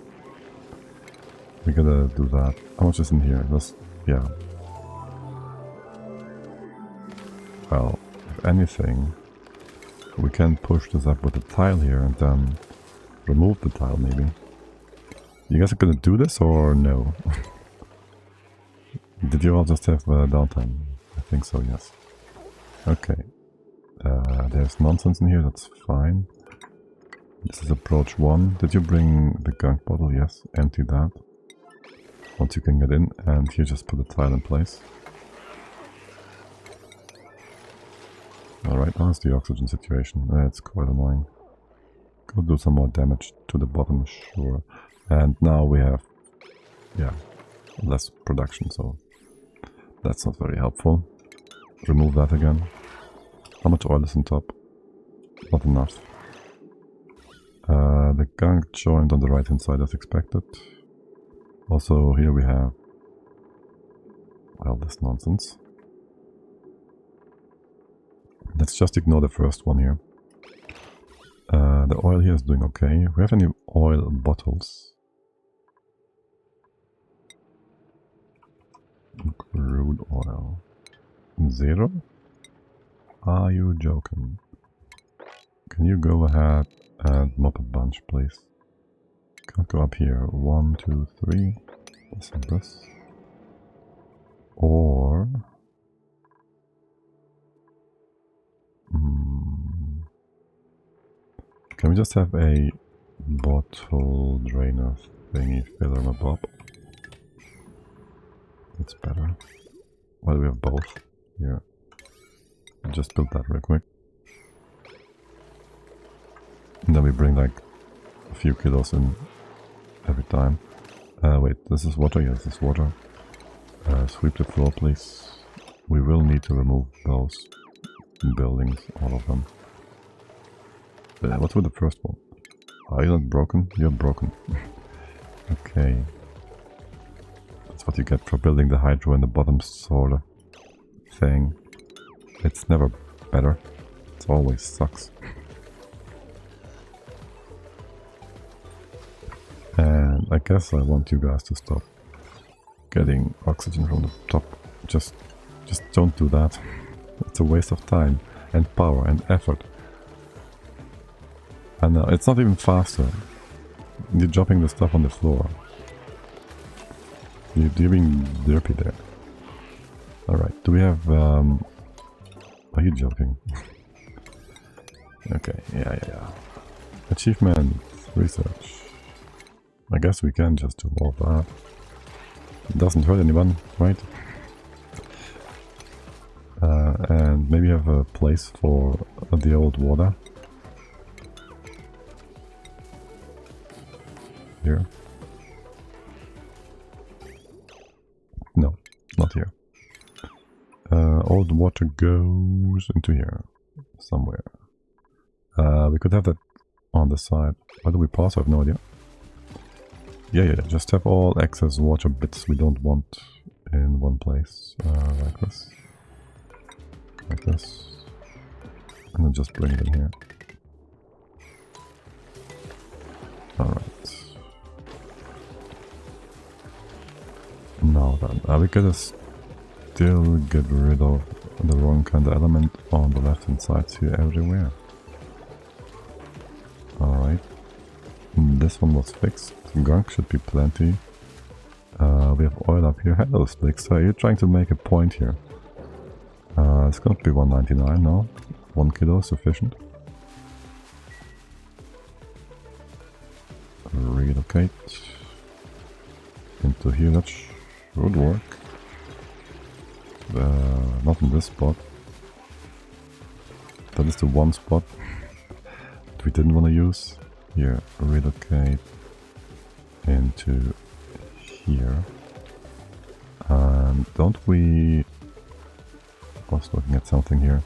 We gotta do that. How much is in here? Just, yeah. Well, if anything, we can push this up with a tile here and then remove the tile maybe. You guys are gonna do this or no? Did you all just have downtime? I think so, yes. Okay. There's nonsense in here, that's fine. This is approach 1. Did you bring the gunk bottle? Yes. Empty that. Once you can get in, and here just put a tile in place. Alright, how's the oxygen situation? It's quite annoying. Go do some more damage to the bottom, sure. And now we have, yeah, less production, so that's not very helpful. Remove that again. How much oil is on top? Not enough. The gunk joined on the right hand side as expected. Also here we have, well, this nonsense. Let's just ignore the first one here. The oil here is doing okay. We have any oil bottles? Crude oil. 0? Are you joking? Can you go ahead and mop a bunch, please? Can't go up here. 1, 2, 3. This and this. Or... can we just have a bottle drainer thingy filler on a bob? That's better. Well, we have both here. Just build that real quick. And then we bring like a few kilos in every time. Wait, this is water? Yes, this is water. Sweep the floor, please. We will need to remove those buildings, all of them. What's with the first one? Are you not broken? You're broken. Okay. That's what you get for building the hydro in the bottom sort of thing. It's never better. It always sucks. And I guess I want you guys to stop getting oxygen from the top. Just don't do that. It's a waste of time and power and effort. And it's not even faster. You're dropping the stuff on the floor. You're being derpy there. Alright, do we have... are you joking? Okay, yeah. Achievement, research. I guess we can just do all that. It doesn't hurt anyone, right? And maybe have a place for the old water. Here. No, not here. Old water goes into here. Somewhere. We could have that on the side. Why do we pause? I have no idea. Yeah. Just have all excess water bits we don't want in one place. Like this. Like this. And then just bring it in here. Alright. Now then, we gotta still get rid of the wrong kind of element on the left hand sides here everywhere. Alright. This one was fixed. Gunk should be plenty. We have oil up here. Hello, Slicks. You're trying to make a point here. It's gonna be 199, no? 1 kilo is sufficient. Relocate into here, that should work. Not in this spot. That is the one spot that we didn't want to use. Here, relocate into here. And don't we... I was looking at something here.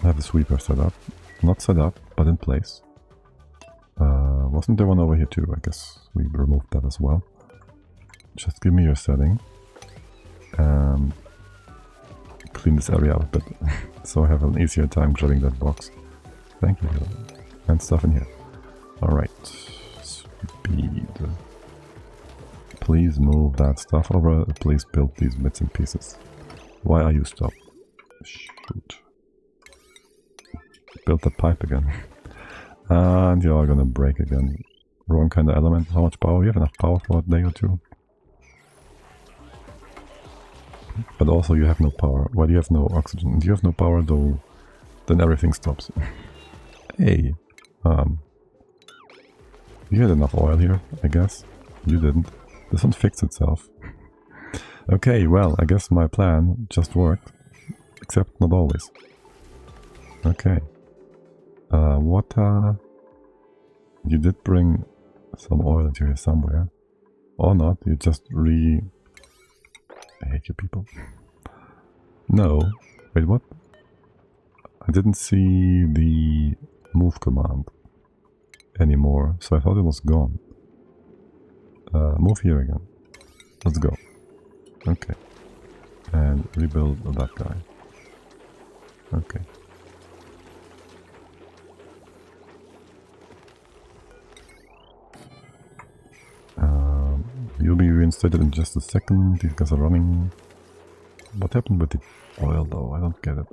I have the sweeper set up. Not set up, but in place. Wasn't there one over here too? I guess we removed that as well. Just give me your setting. Clean this area up a bit, so I have an easier time grabbing that box. Thank you. And stuff in here. Alright. Speed. Please move that stuff over. Please build these bits and pieces. Why are you stopped? Shoot. Build the pipe again. And you are gonna break again. Wrong kind of element. How much power? You have enough power for a day or two. But also you have no power. Well, you have no oxygen. And you have no power, though, then everything stops. Hey, you had enough oil here, I guess. You didn't. This one fixed itself. Okay, well, I guess my plan just worked. Except not always. Okay. Water. You did bring some oil into here somewhere. Or not, you just I hate you people. No. Wait, what? I didn't see the move command anymore, so I thought it was gone. Move here again. Let's go. Okay. And rebuild that guy. Okay. You'll be reinstated in just a second. These guys are running. What happened with the oil though? I don't get it.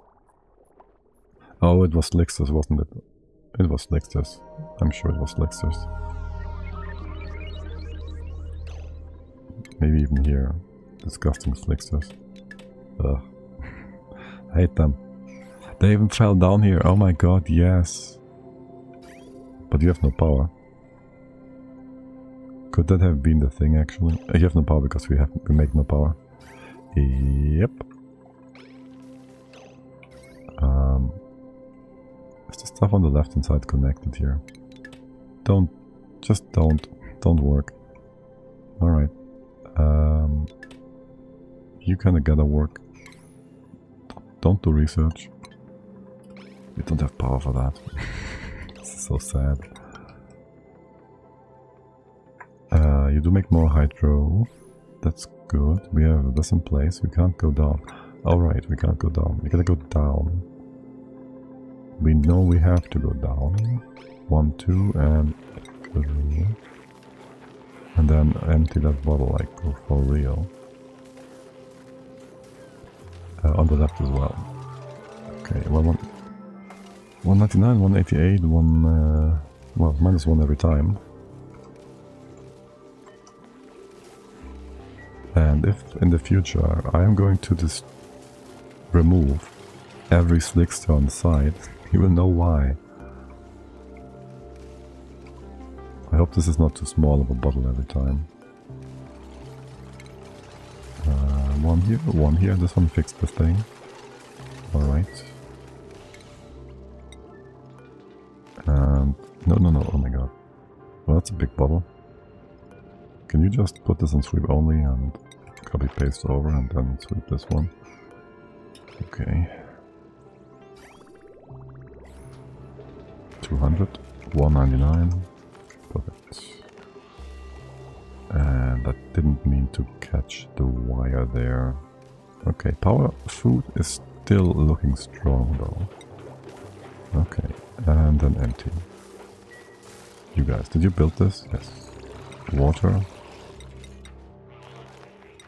Oh, it was Lixers, wasn't it? It was Lixers. I'm sure it was Lixers. Maybe even here. Disgusting Lixers. Ugh. I hate them. They even fell down here. Oh my god, yes. But you have no power. Could that have been the thing actually? You have no power because we make no power. Yep. Is the stuff on the left hand side connected here? Just don't work. Alright. You kinda gotta work. Don't do research. You don't have power for that. It's so sad. You do make more hydro. That's good. We have this in place. We can't go down. Alright, we can't go down. We gotta go down. We know we have to go down. 1, 2, and 3. And then empty that bottle, like, go for real. On the left as well. Okay, well, 199, 188, well, -1 every time. And if in the future I am going to just remove every slickster on the side, you will know why. I hope this is not too small of a bottle every time. One here, this one fixed the thing. Alright. And no, oh my god. Well, that's a big bottle. Can you just put this on sweep only and copy paste over and then sweep this one? Okay. 200, 199. Perfect. And that didn't mean to catch the wire there. Okay, power food is still looking strong though. Okay, and then empty. You guys, did you build this? Yes. Water.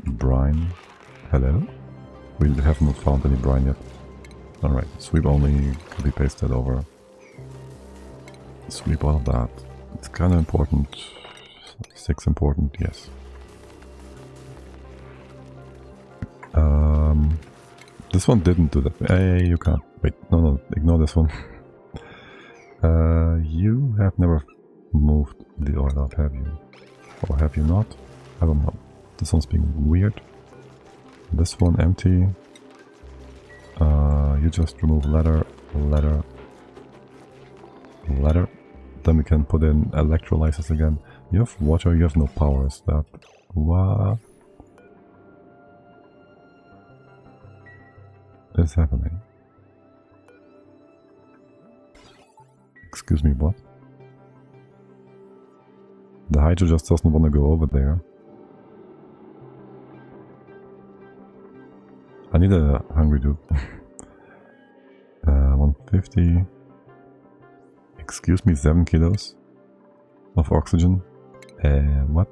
Brine. Hello? We have not found any brine yet. Alright, sweep only, copy paste that over. Sweep all of that. It's kind of important. 6 important, yes. This one didn't do that. Hey, you can't. Wait, no, ignore this one. You have never moved the oil out, have you? Or have you not? I don't know. This one's being weird. This one empty. You just remove ladder. Then we can put in electrolysis again. You have water, you have no power, is that... What is happening? Excuse me, what? The hydro just doesn't want to go over there. I need a hungry dude. 150. Excuse me, 7 kilos of oxygen. What?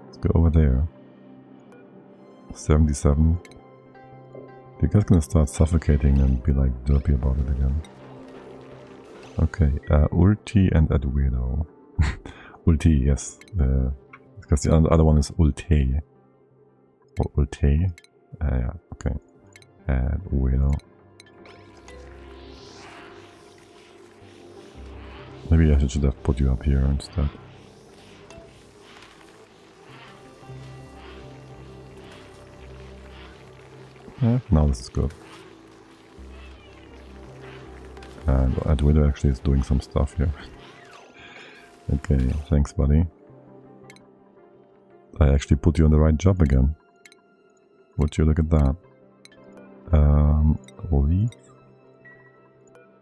Let's go over there. 77. You guys gonna start suffocating and be like derpy about it again. Okay, Ulti and Eduardo. Ulti, yes. Because the other one is Ulte. or ulti. Yeah, okay. Add widow. Maybe I should have put you up here instead. Yeah, now this is good. And widow actually is doing some stuff here. Okay, thanks buddy. I actually put you on the right job again. Would you look at that?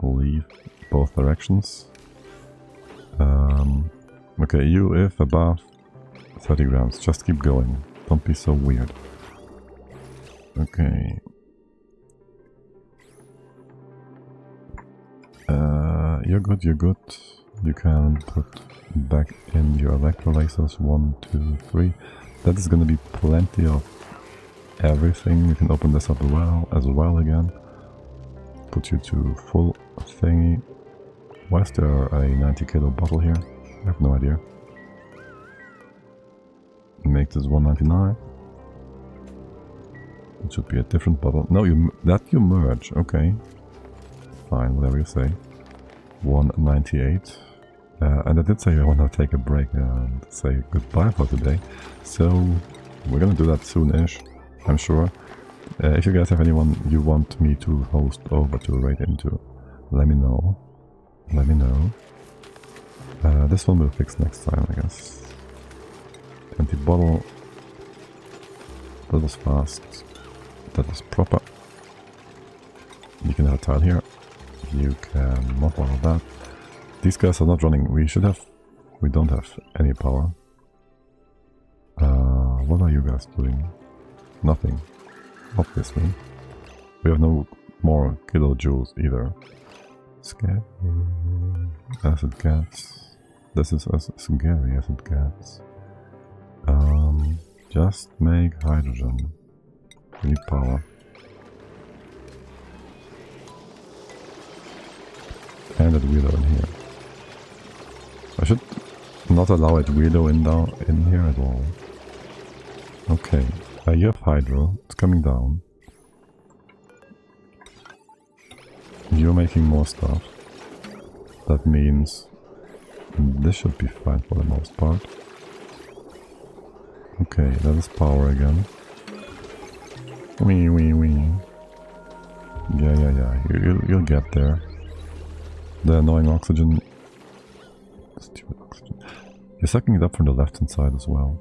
Leave both directions. Okay, you if above 30 grams, just keep going. Don't be so weird. Okay. You're good, you're good. You can put back in your electrolasers. 1, 2, 3. That is gonna be plenty of everything. You can open this up as well again. Put you to full thingy. Why is there a 90 kilo bottle here? I have no idea. Make this 199. It should be a different bottle. No, you merge. Okay. Fine, whatever you say. 198. And I did say I want to take a break and say goodbye for today. So we're gonna do that soon-ish, I'm sure. If you guys have anyone you want me to host over to raid into, let me know. Let me know. This one we'll fix next time, I guess. 20 bottle. That was fast. That was proper. You can add a tile here. You can not all of that. These guys are not running. We don't have any power. What are you guys doing? Nothing. Obviously. We have no more kilojoules either. Scary as it gets. This is as scary as it gets. Just make hydrogen. We need power. And a weirdo in here. I should not allow a weirdo in here at all. Okay, you have hydro. It's coming down. You're making more stuff. That means this should be fine for the most part. Okay, that is power again. Wee wee wee. Yeah. You'll get there. The annoying oxygen. Stupid oxygen. You're sucking it up from the left hand side as well.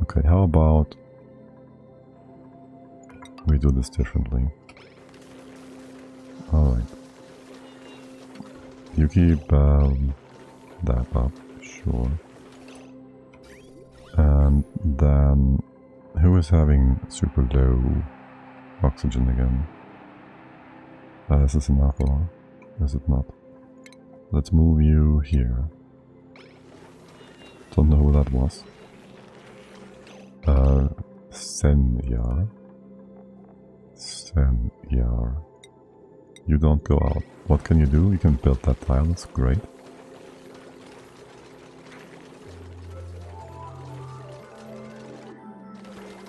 Okay, how about we do this differently? Alright. You keep that up, sure. And then who is having super low oxygen again? This is enough, or is it not? Let's move you here. Don't know who that was. Senyar. You don't go out. What can you do? You can build that tile, that's great.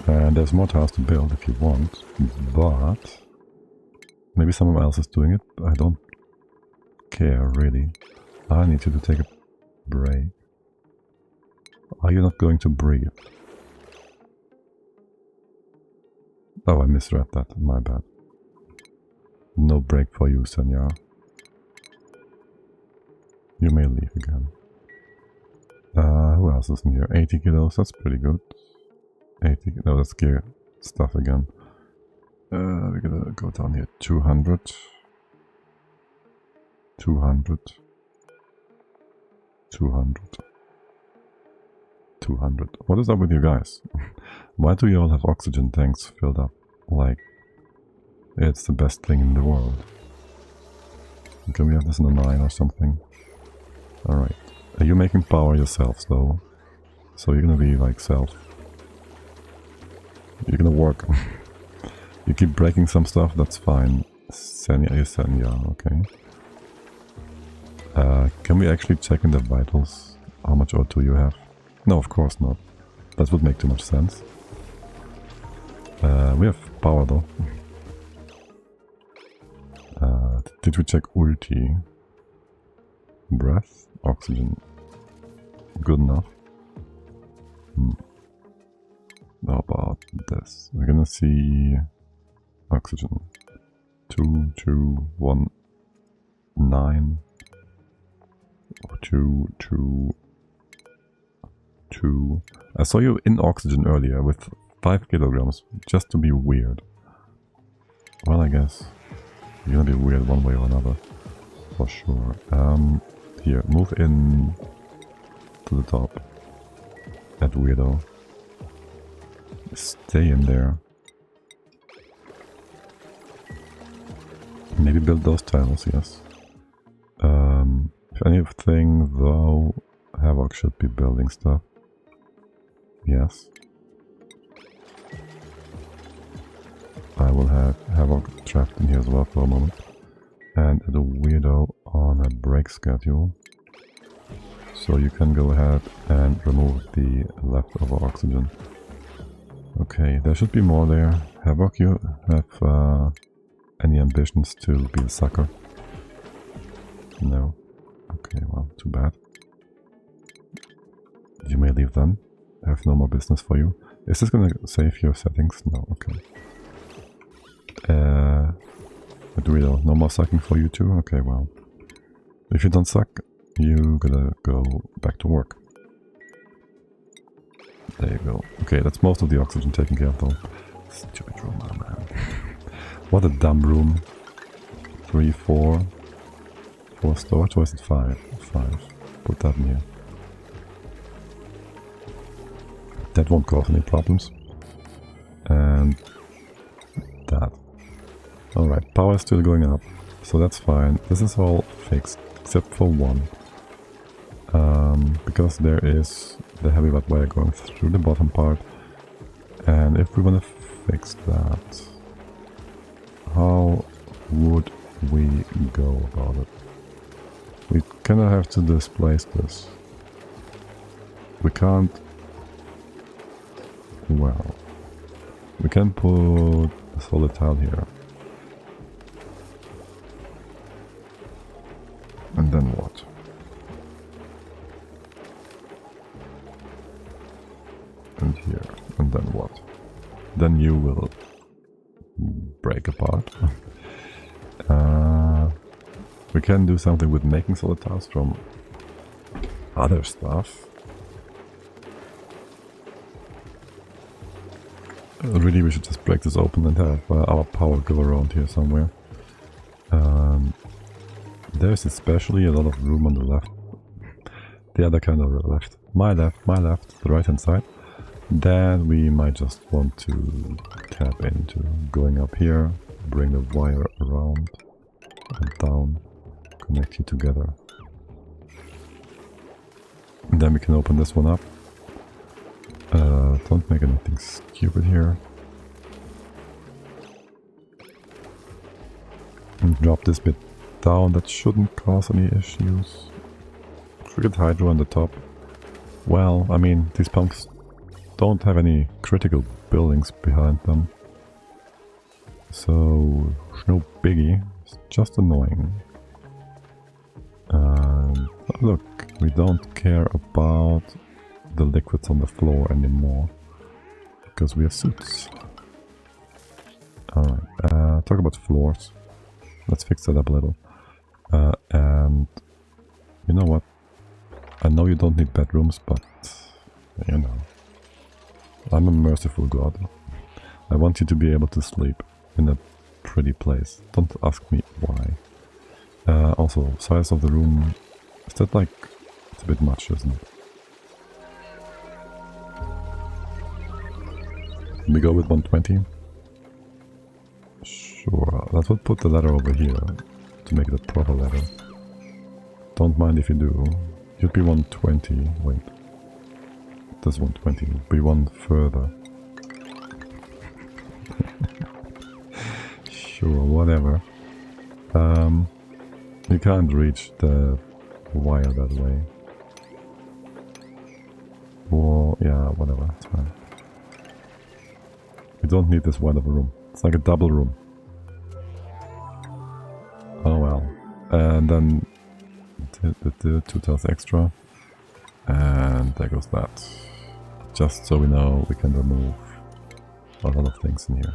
And there's more tiles to build if you want, but maybe someone else is doing it. I don't care really. I need you to take a break. Are you not going to breathe? Oh, I misread that. My bad. No break for you, Senya. You may leave again. Who else is in here? 80 kilos, that's pretty good. 80, no, that's gear stuff again. We're gonna go down here. 200. 200. 200. 200. What is up with you guys? Why do you all have oxygen tanks filled up? Like, it's the best thing in the world. Can we have this in a 9 or something? Alright. Are you making power yourselves though? So you're gonna be like self. You're gonna work. You keep breaking some stuff, that's fine. Senya, okay. Can we actually check in the vitals how much O2 you have? No, of course not. That would make too much sense. power though. Did we check ulti? Breath? Oxygen. Good enough. How about this? We're gonna see oxygen. 2, 2, 1, 9. 2, 2, 2. I saw you in oxygen earlier with 5 kilograms, just to be weird. Well, I guess you're gonna be weird one way or another, for sure. Here, move in to the top. That weirdo. Stay in there. Maybe build those tiles, yes. If anything, though, Havoc should be building stuff. Yes. I will have Havoc trapped in here as well for a moment. And the weirdo on a break schedule. So you can go ahead and remove the leftover oxygen. Okay, there should be more there. Havoc, you have any ambitions to be a sucker? No. Okay, well, too bad. You may leave then. I have no more business for you. Is this gonna save your settings? No, okay. Adriel, no more sucking for you too? Okay, well. If you don't suck, you gotta go back to work. There you go. Okay, that's most of the oxygen taken care of though. Stupid room, oh man. What a dumb room. 3, 4. 4 storage, or is it 5? 5. Put that in here. That won't cause any problems. And that. Alright, power is still going up, so that's fine. This is all fixed, except for one. Because there is the heavy wet wire going through the bottom part. And if we want to fix that, how would we go about it? We kinda have to displace this. We can't... Well... We can put a solid tile here. And then what? And here. And then what? Then you will break apart. We can do something with making solid tiles from other stuff. Really, we should just break this open and have our power go around here somewhere. There's especially a lot of room on the left. The other kind of left. My left, the right hand side. Then we might just want to tap into going up here, bring the wire around and down, connect you together. And then we can open this one up. Don't make anything stupid here. And drop this bit down, that shouldn't cause any issues. Triggered Hydro on the top. Well, I mean, these pumps don't have any critical buildings behind them. So, no biggie, it's just annoying. Look, we don't care about the liquids on the floor anymore, because we have suits. Alright, talk about floors. Let's fix that up a little. And you know what? I know you don't need bedrooms, but you know, I'm a merciful god. I want you to be able to sleep in a pretty place. Don't ask me why. Also, size of the room, is that like, it's a bit much, isn't it? Can we go with 120? Sure, that would put the ladder over here to make it a proper ladder. Don't mind if you do. You'd be 120, wait. That's 120, it'd be one further. Sure, whatever. You can't reach the wire that way. Or, yeah, whatever, it's fine. We don't need this wide of a room. It's like a double room. Oh well. And then 2 tiles extra. And there goes that. Just so we know we can remove a lot of things in here.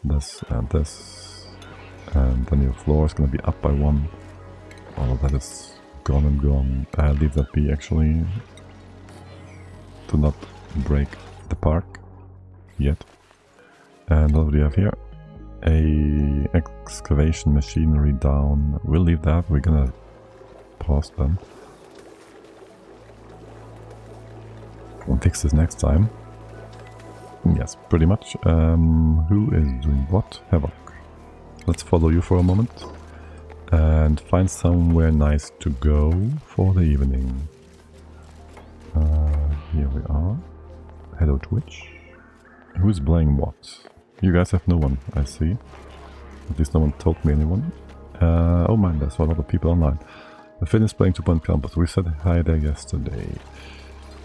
This and this. And then your floor is gonna be up by 1. All of that is gone and gone. Leave that be actually. Do not break the park yet. And what do we have here? A excavation machinery down. We'll leave that. We're gonna pause then. We'll fix this next time. Yes, pretty much. Who is doing what? Havoc. Let's follow you for a moment. And find somewhere nice to go for the evening. Here we are. Hello Twitch. Who's playing what? You guys have no one, I see. At least no one told me anyone. Oh man, there's a lot of people online. The Finn is playing 2 Point Campus. We said hi there yesterday.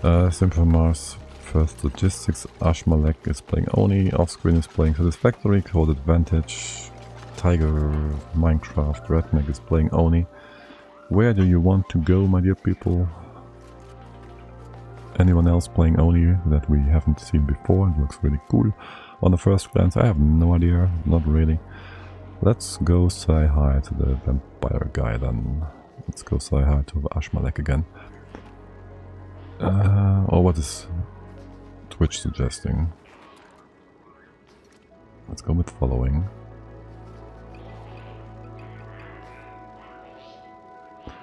Sim from Mars, First Logistics, Ashmalek is playing Oni, Offscreen is playing Satisfactory, Code Advantage, Tiger, Minecraft, Redneck is playing Oni. Where do you want to go, my dear people? Anyone else playing Oni that we haven't seen before? It looks really cool. On the first glance, I have no idea, not really. Let's go say hi to the vampire guy then. Let's go say hi to Ashmalek again. Or what is Twitch suggesting? Let's go with following.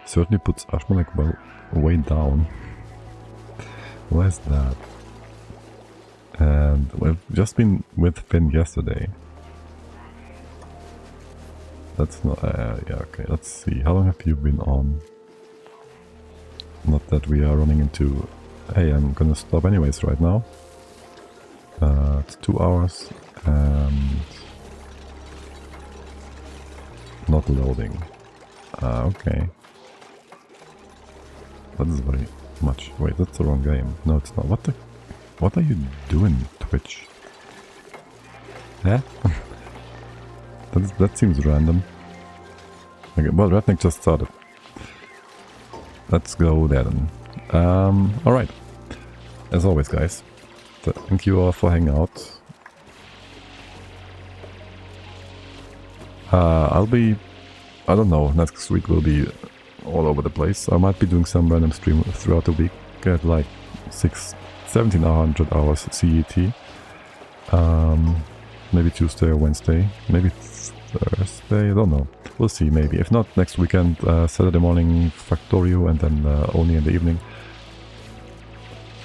Certainly puts Ashmalek well way down. Why is that? And we've just been with Finn yesterday. That's not... yeah, okay, let's see. How long have you been on? Not that we are running into... Hey, I'm gonna stop anyways right now. It's 2 hours and... Not loading. Okay. That is very much... Wait, that's the wrong game. No, it's not. What the... What are you doing, Twitch? Eh? that seems random. Okay, well, Redneck just started. Let's go there then. Alright. As always, guys. Thank you all for hanging out. I'll be... I don't know, next week will be all over the place. I might be doing some random stream throughout the week at like 1700 hours CET. Maybe Tuesday or Wednesday. Maybe Thursday, I don't know. We'll see, maybe. If not, next weekend, Saturday morning, Factorio, and then only in the evening.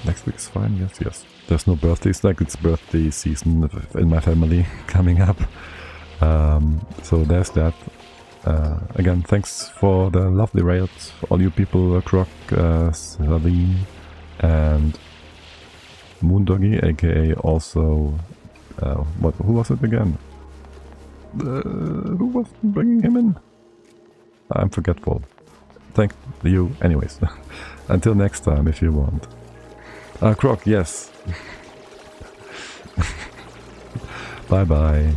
Next week is fine, yes. There's no birthdays, like it's birthday season in my family coming up. So there's that. Again, thanks for the lovely raids, all you people, Croc, Saline, and Moondoggy, aka also... who was it again? Who was bringing him in? I'm forgetful. Thank you anyways. Until next time, if you want. Croc, yes. Bye bye.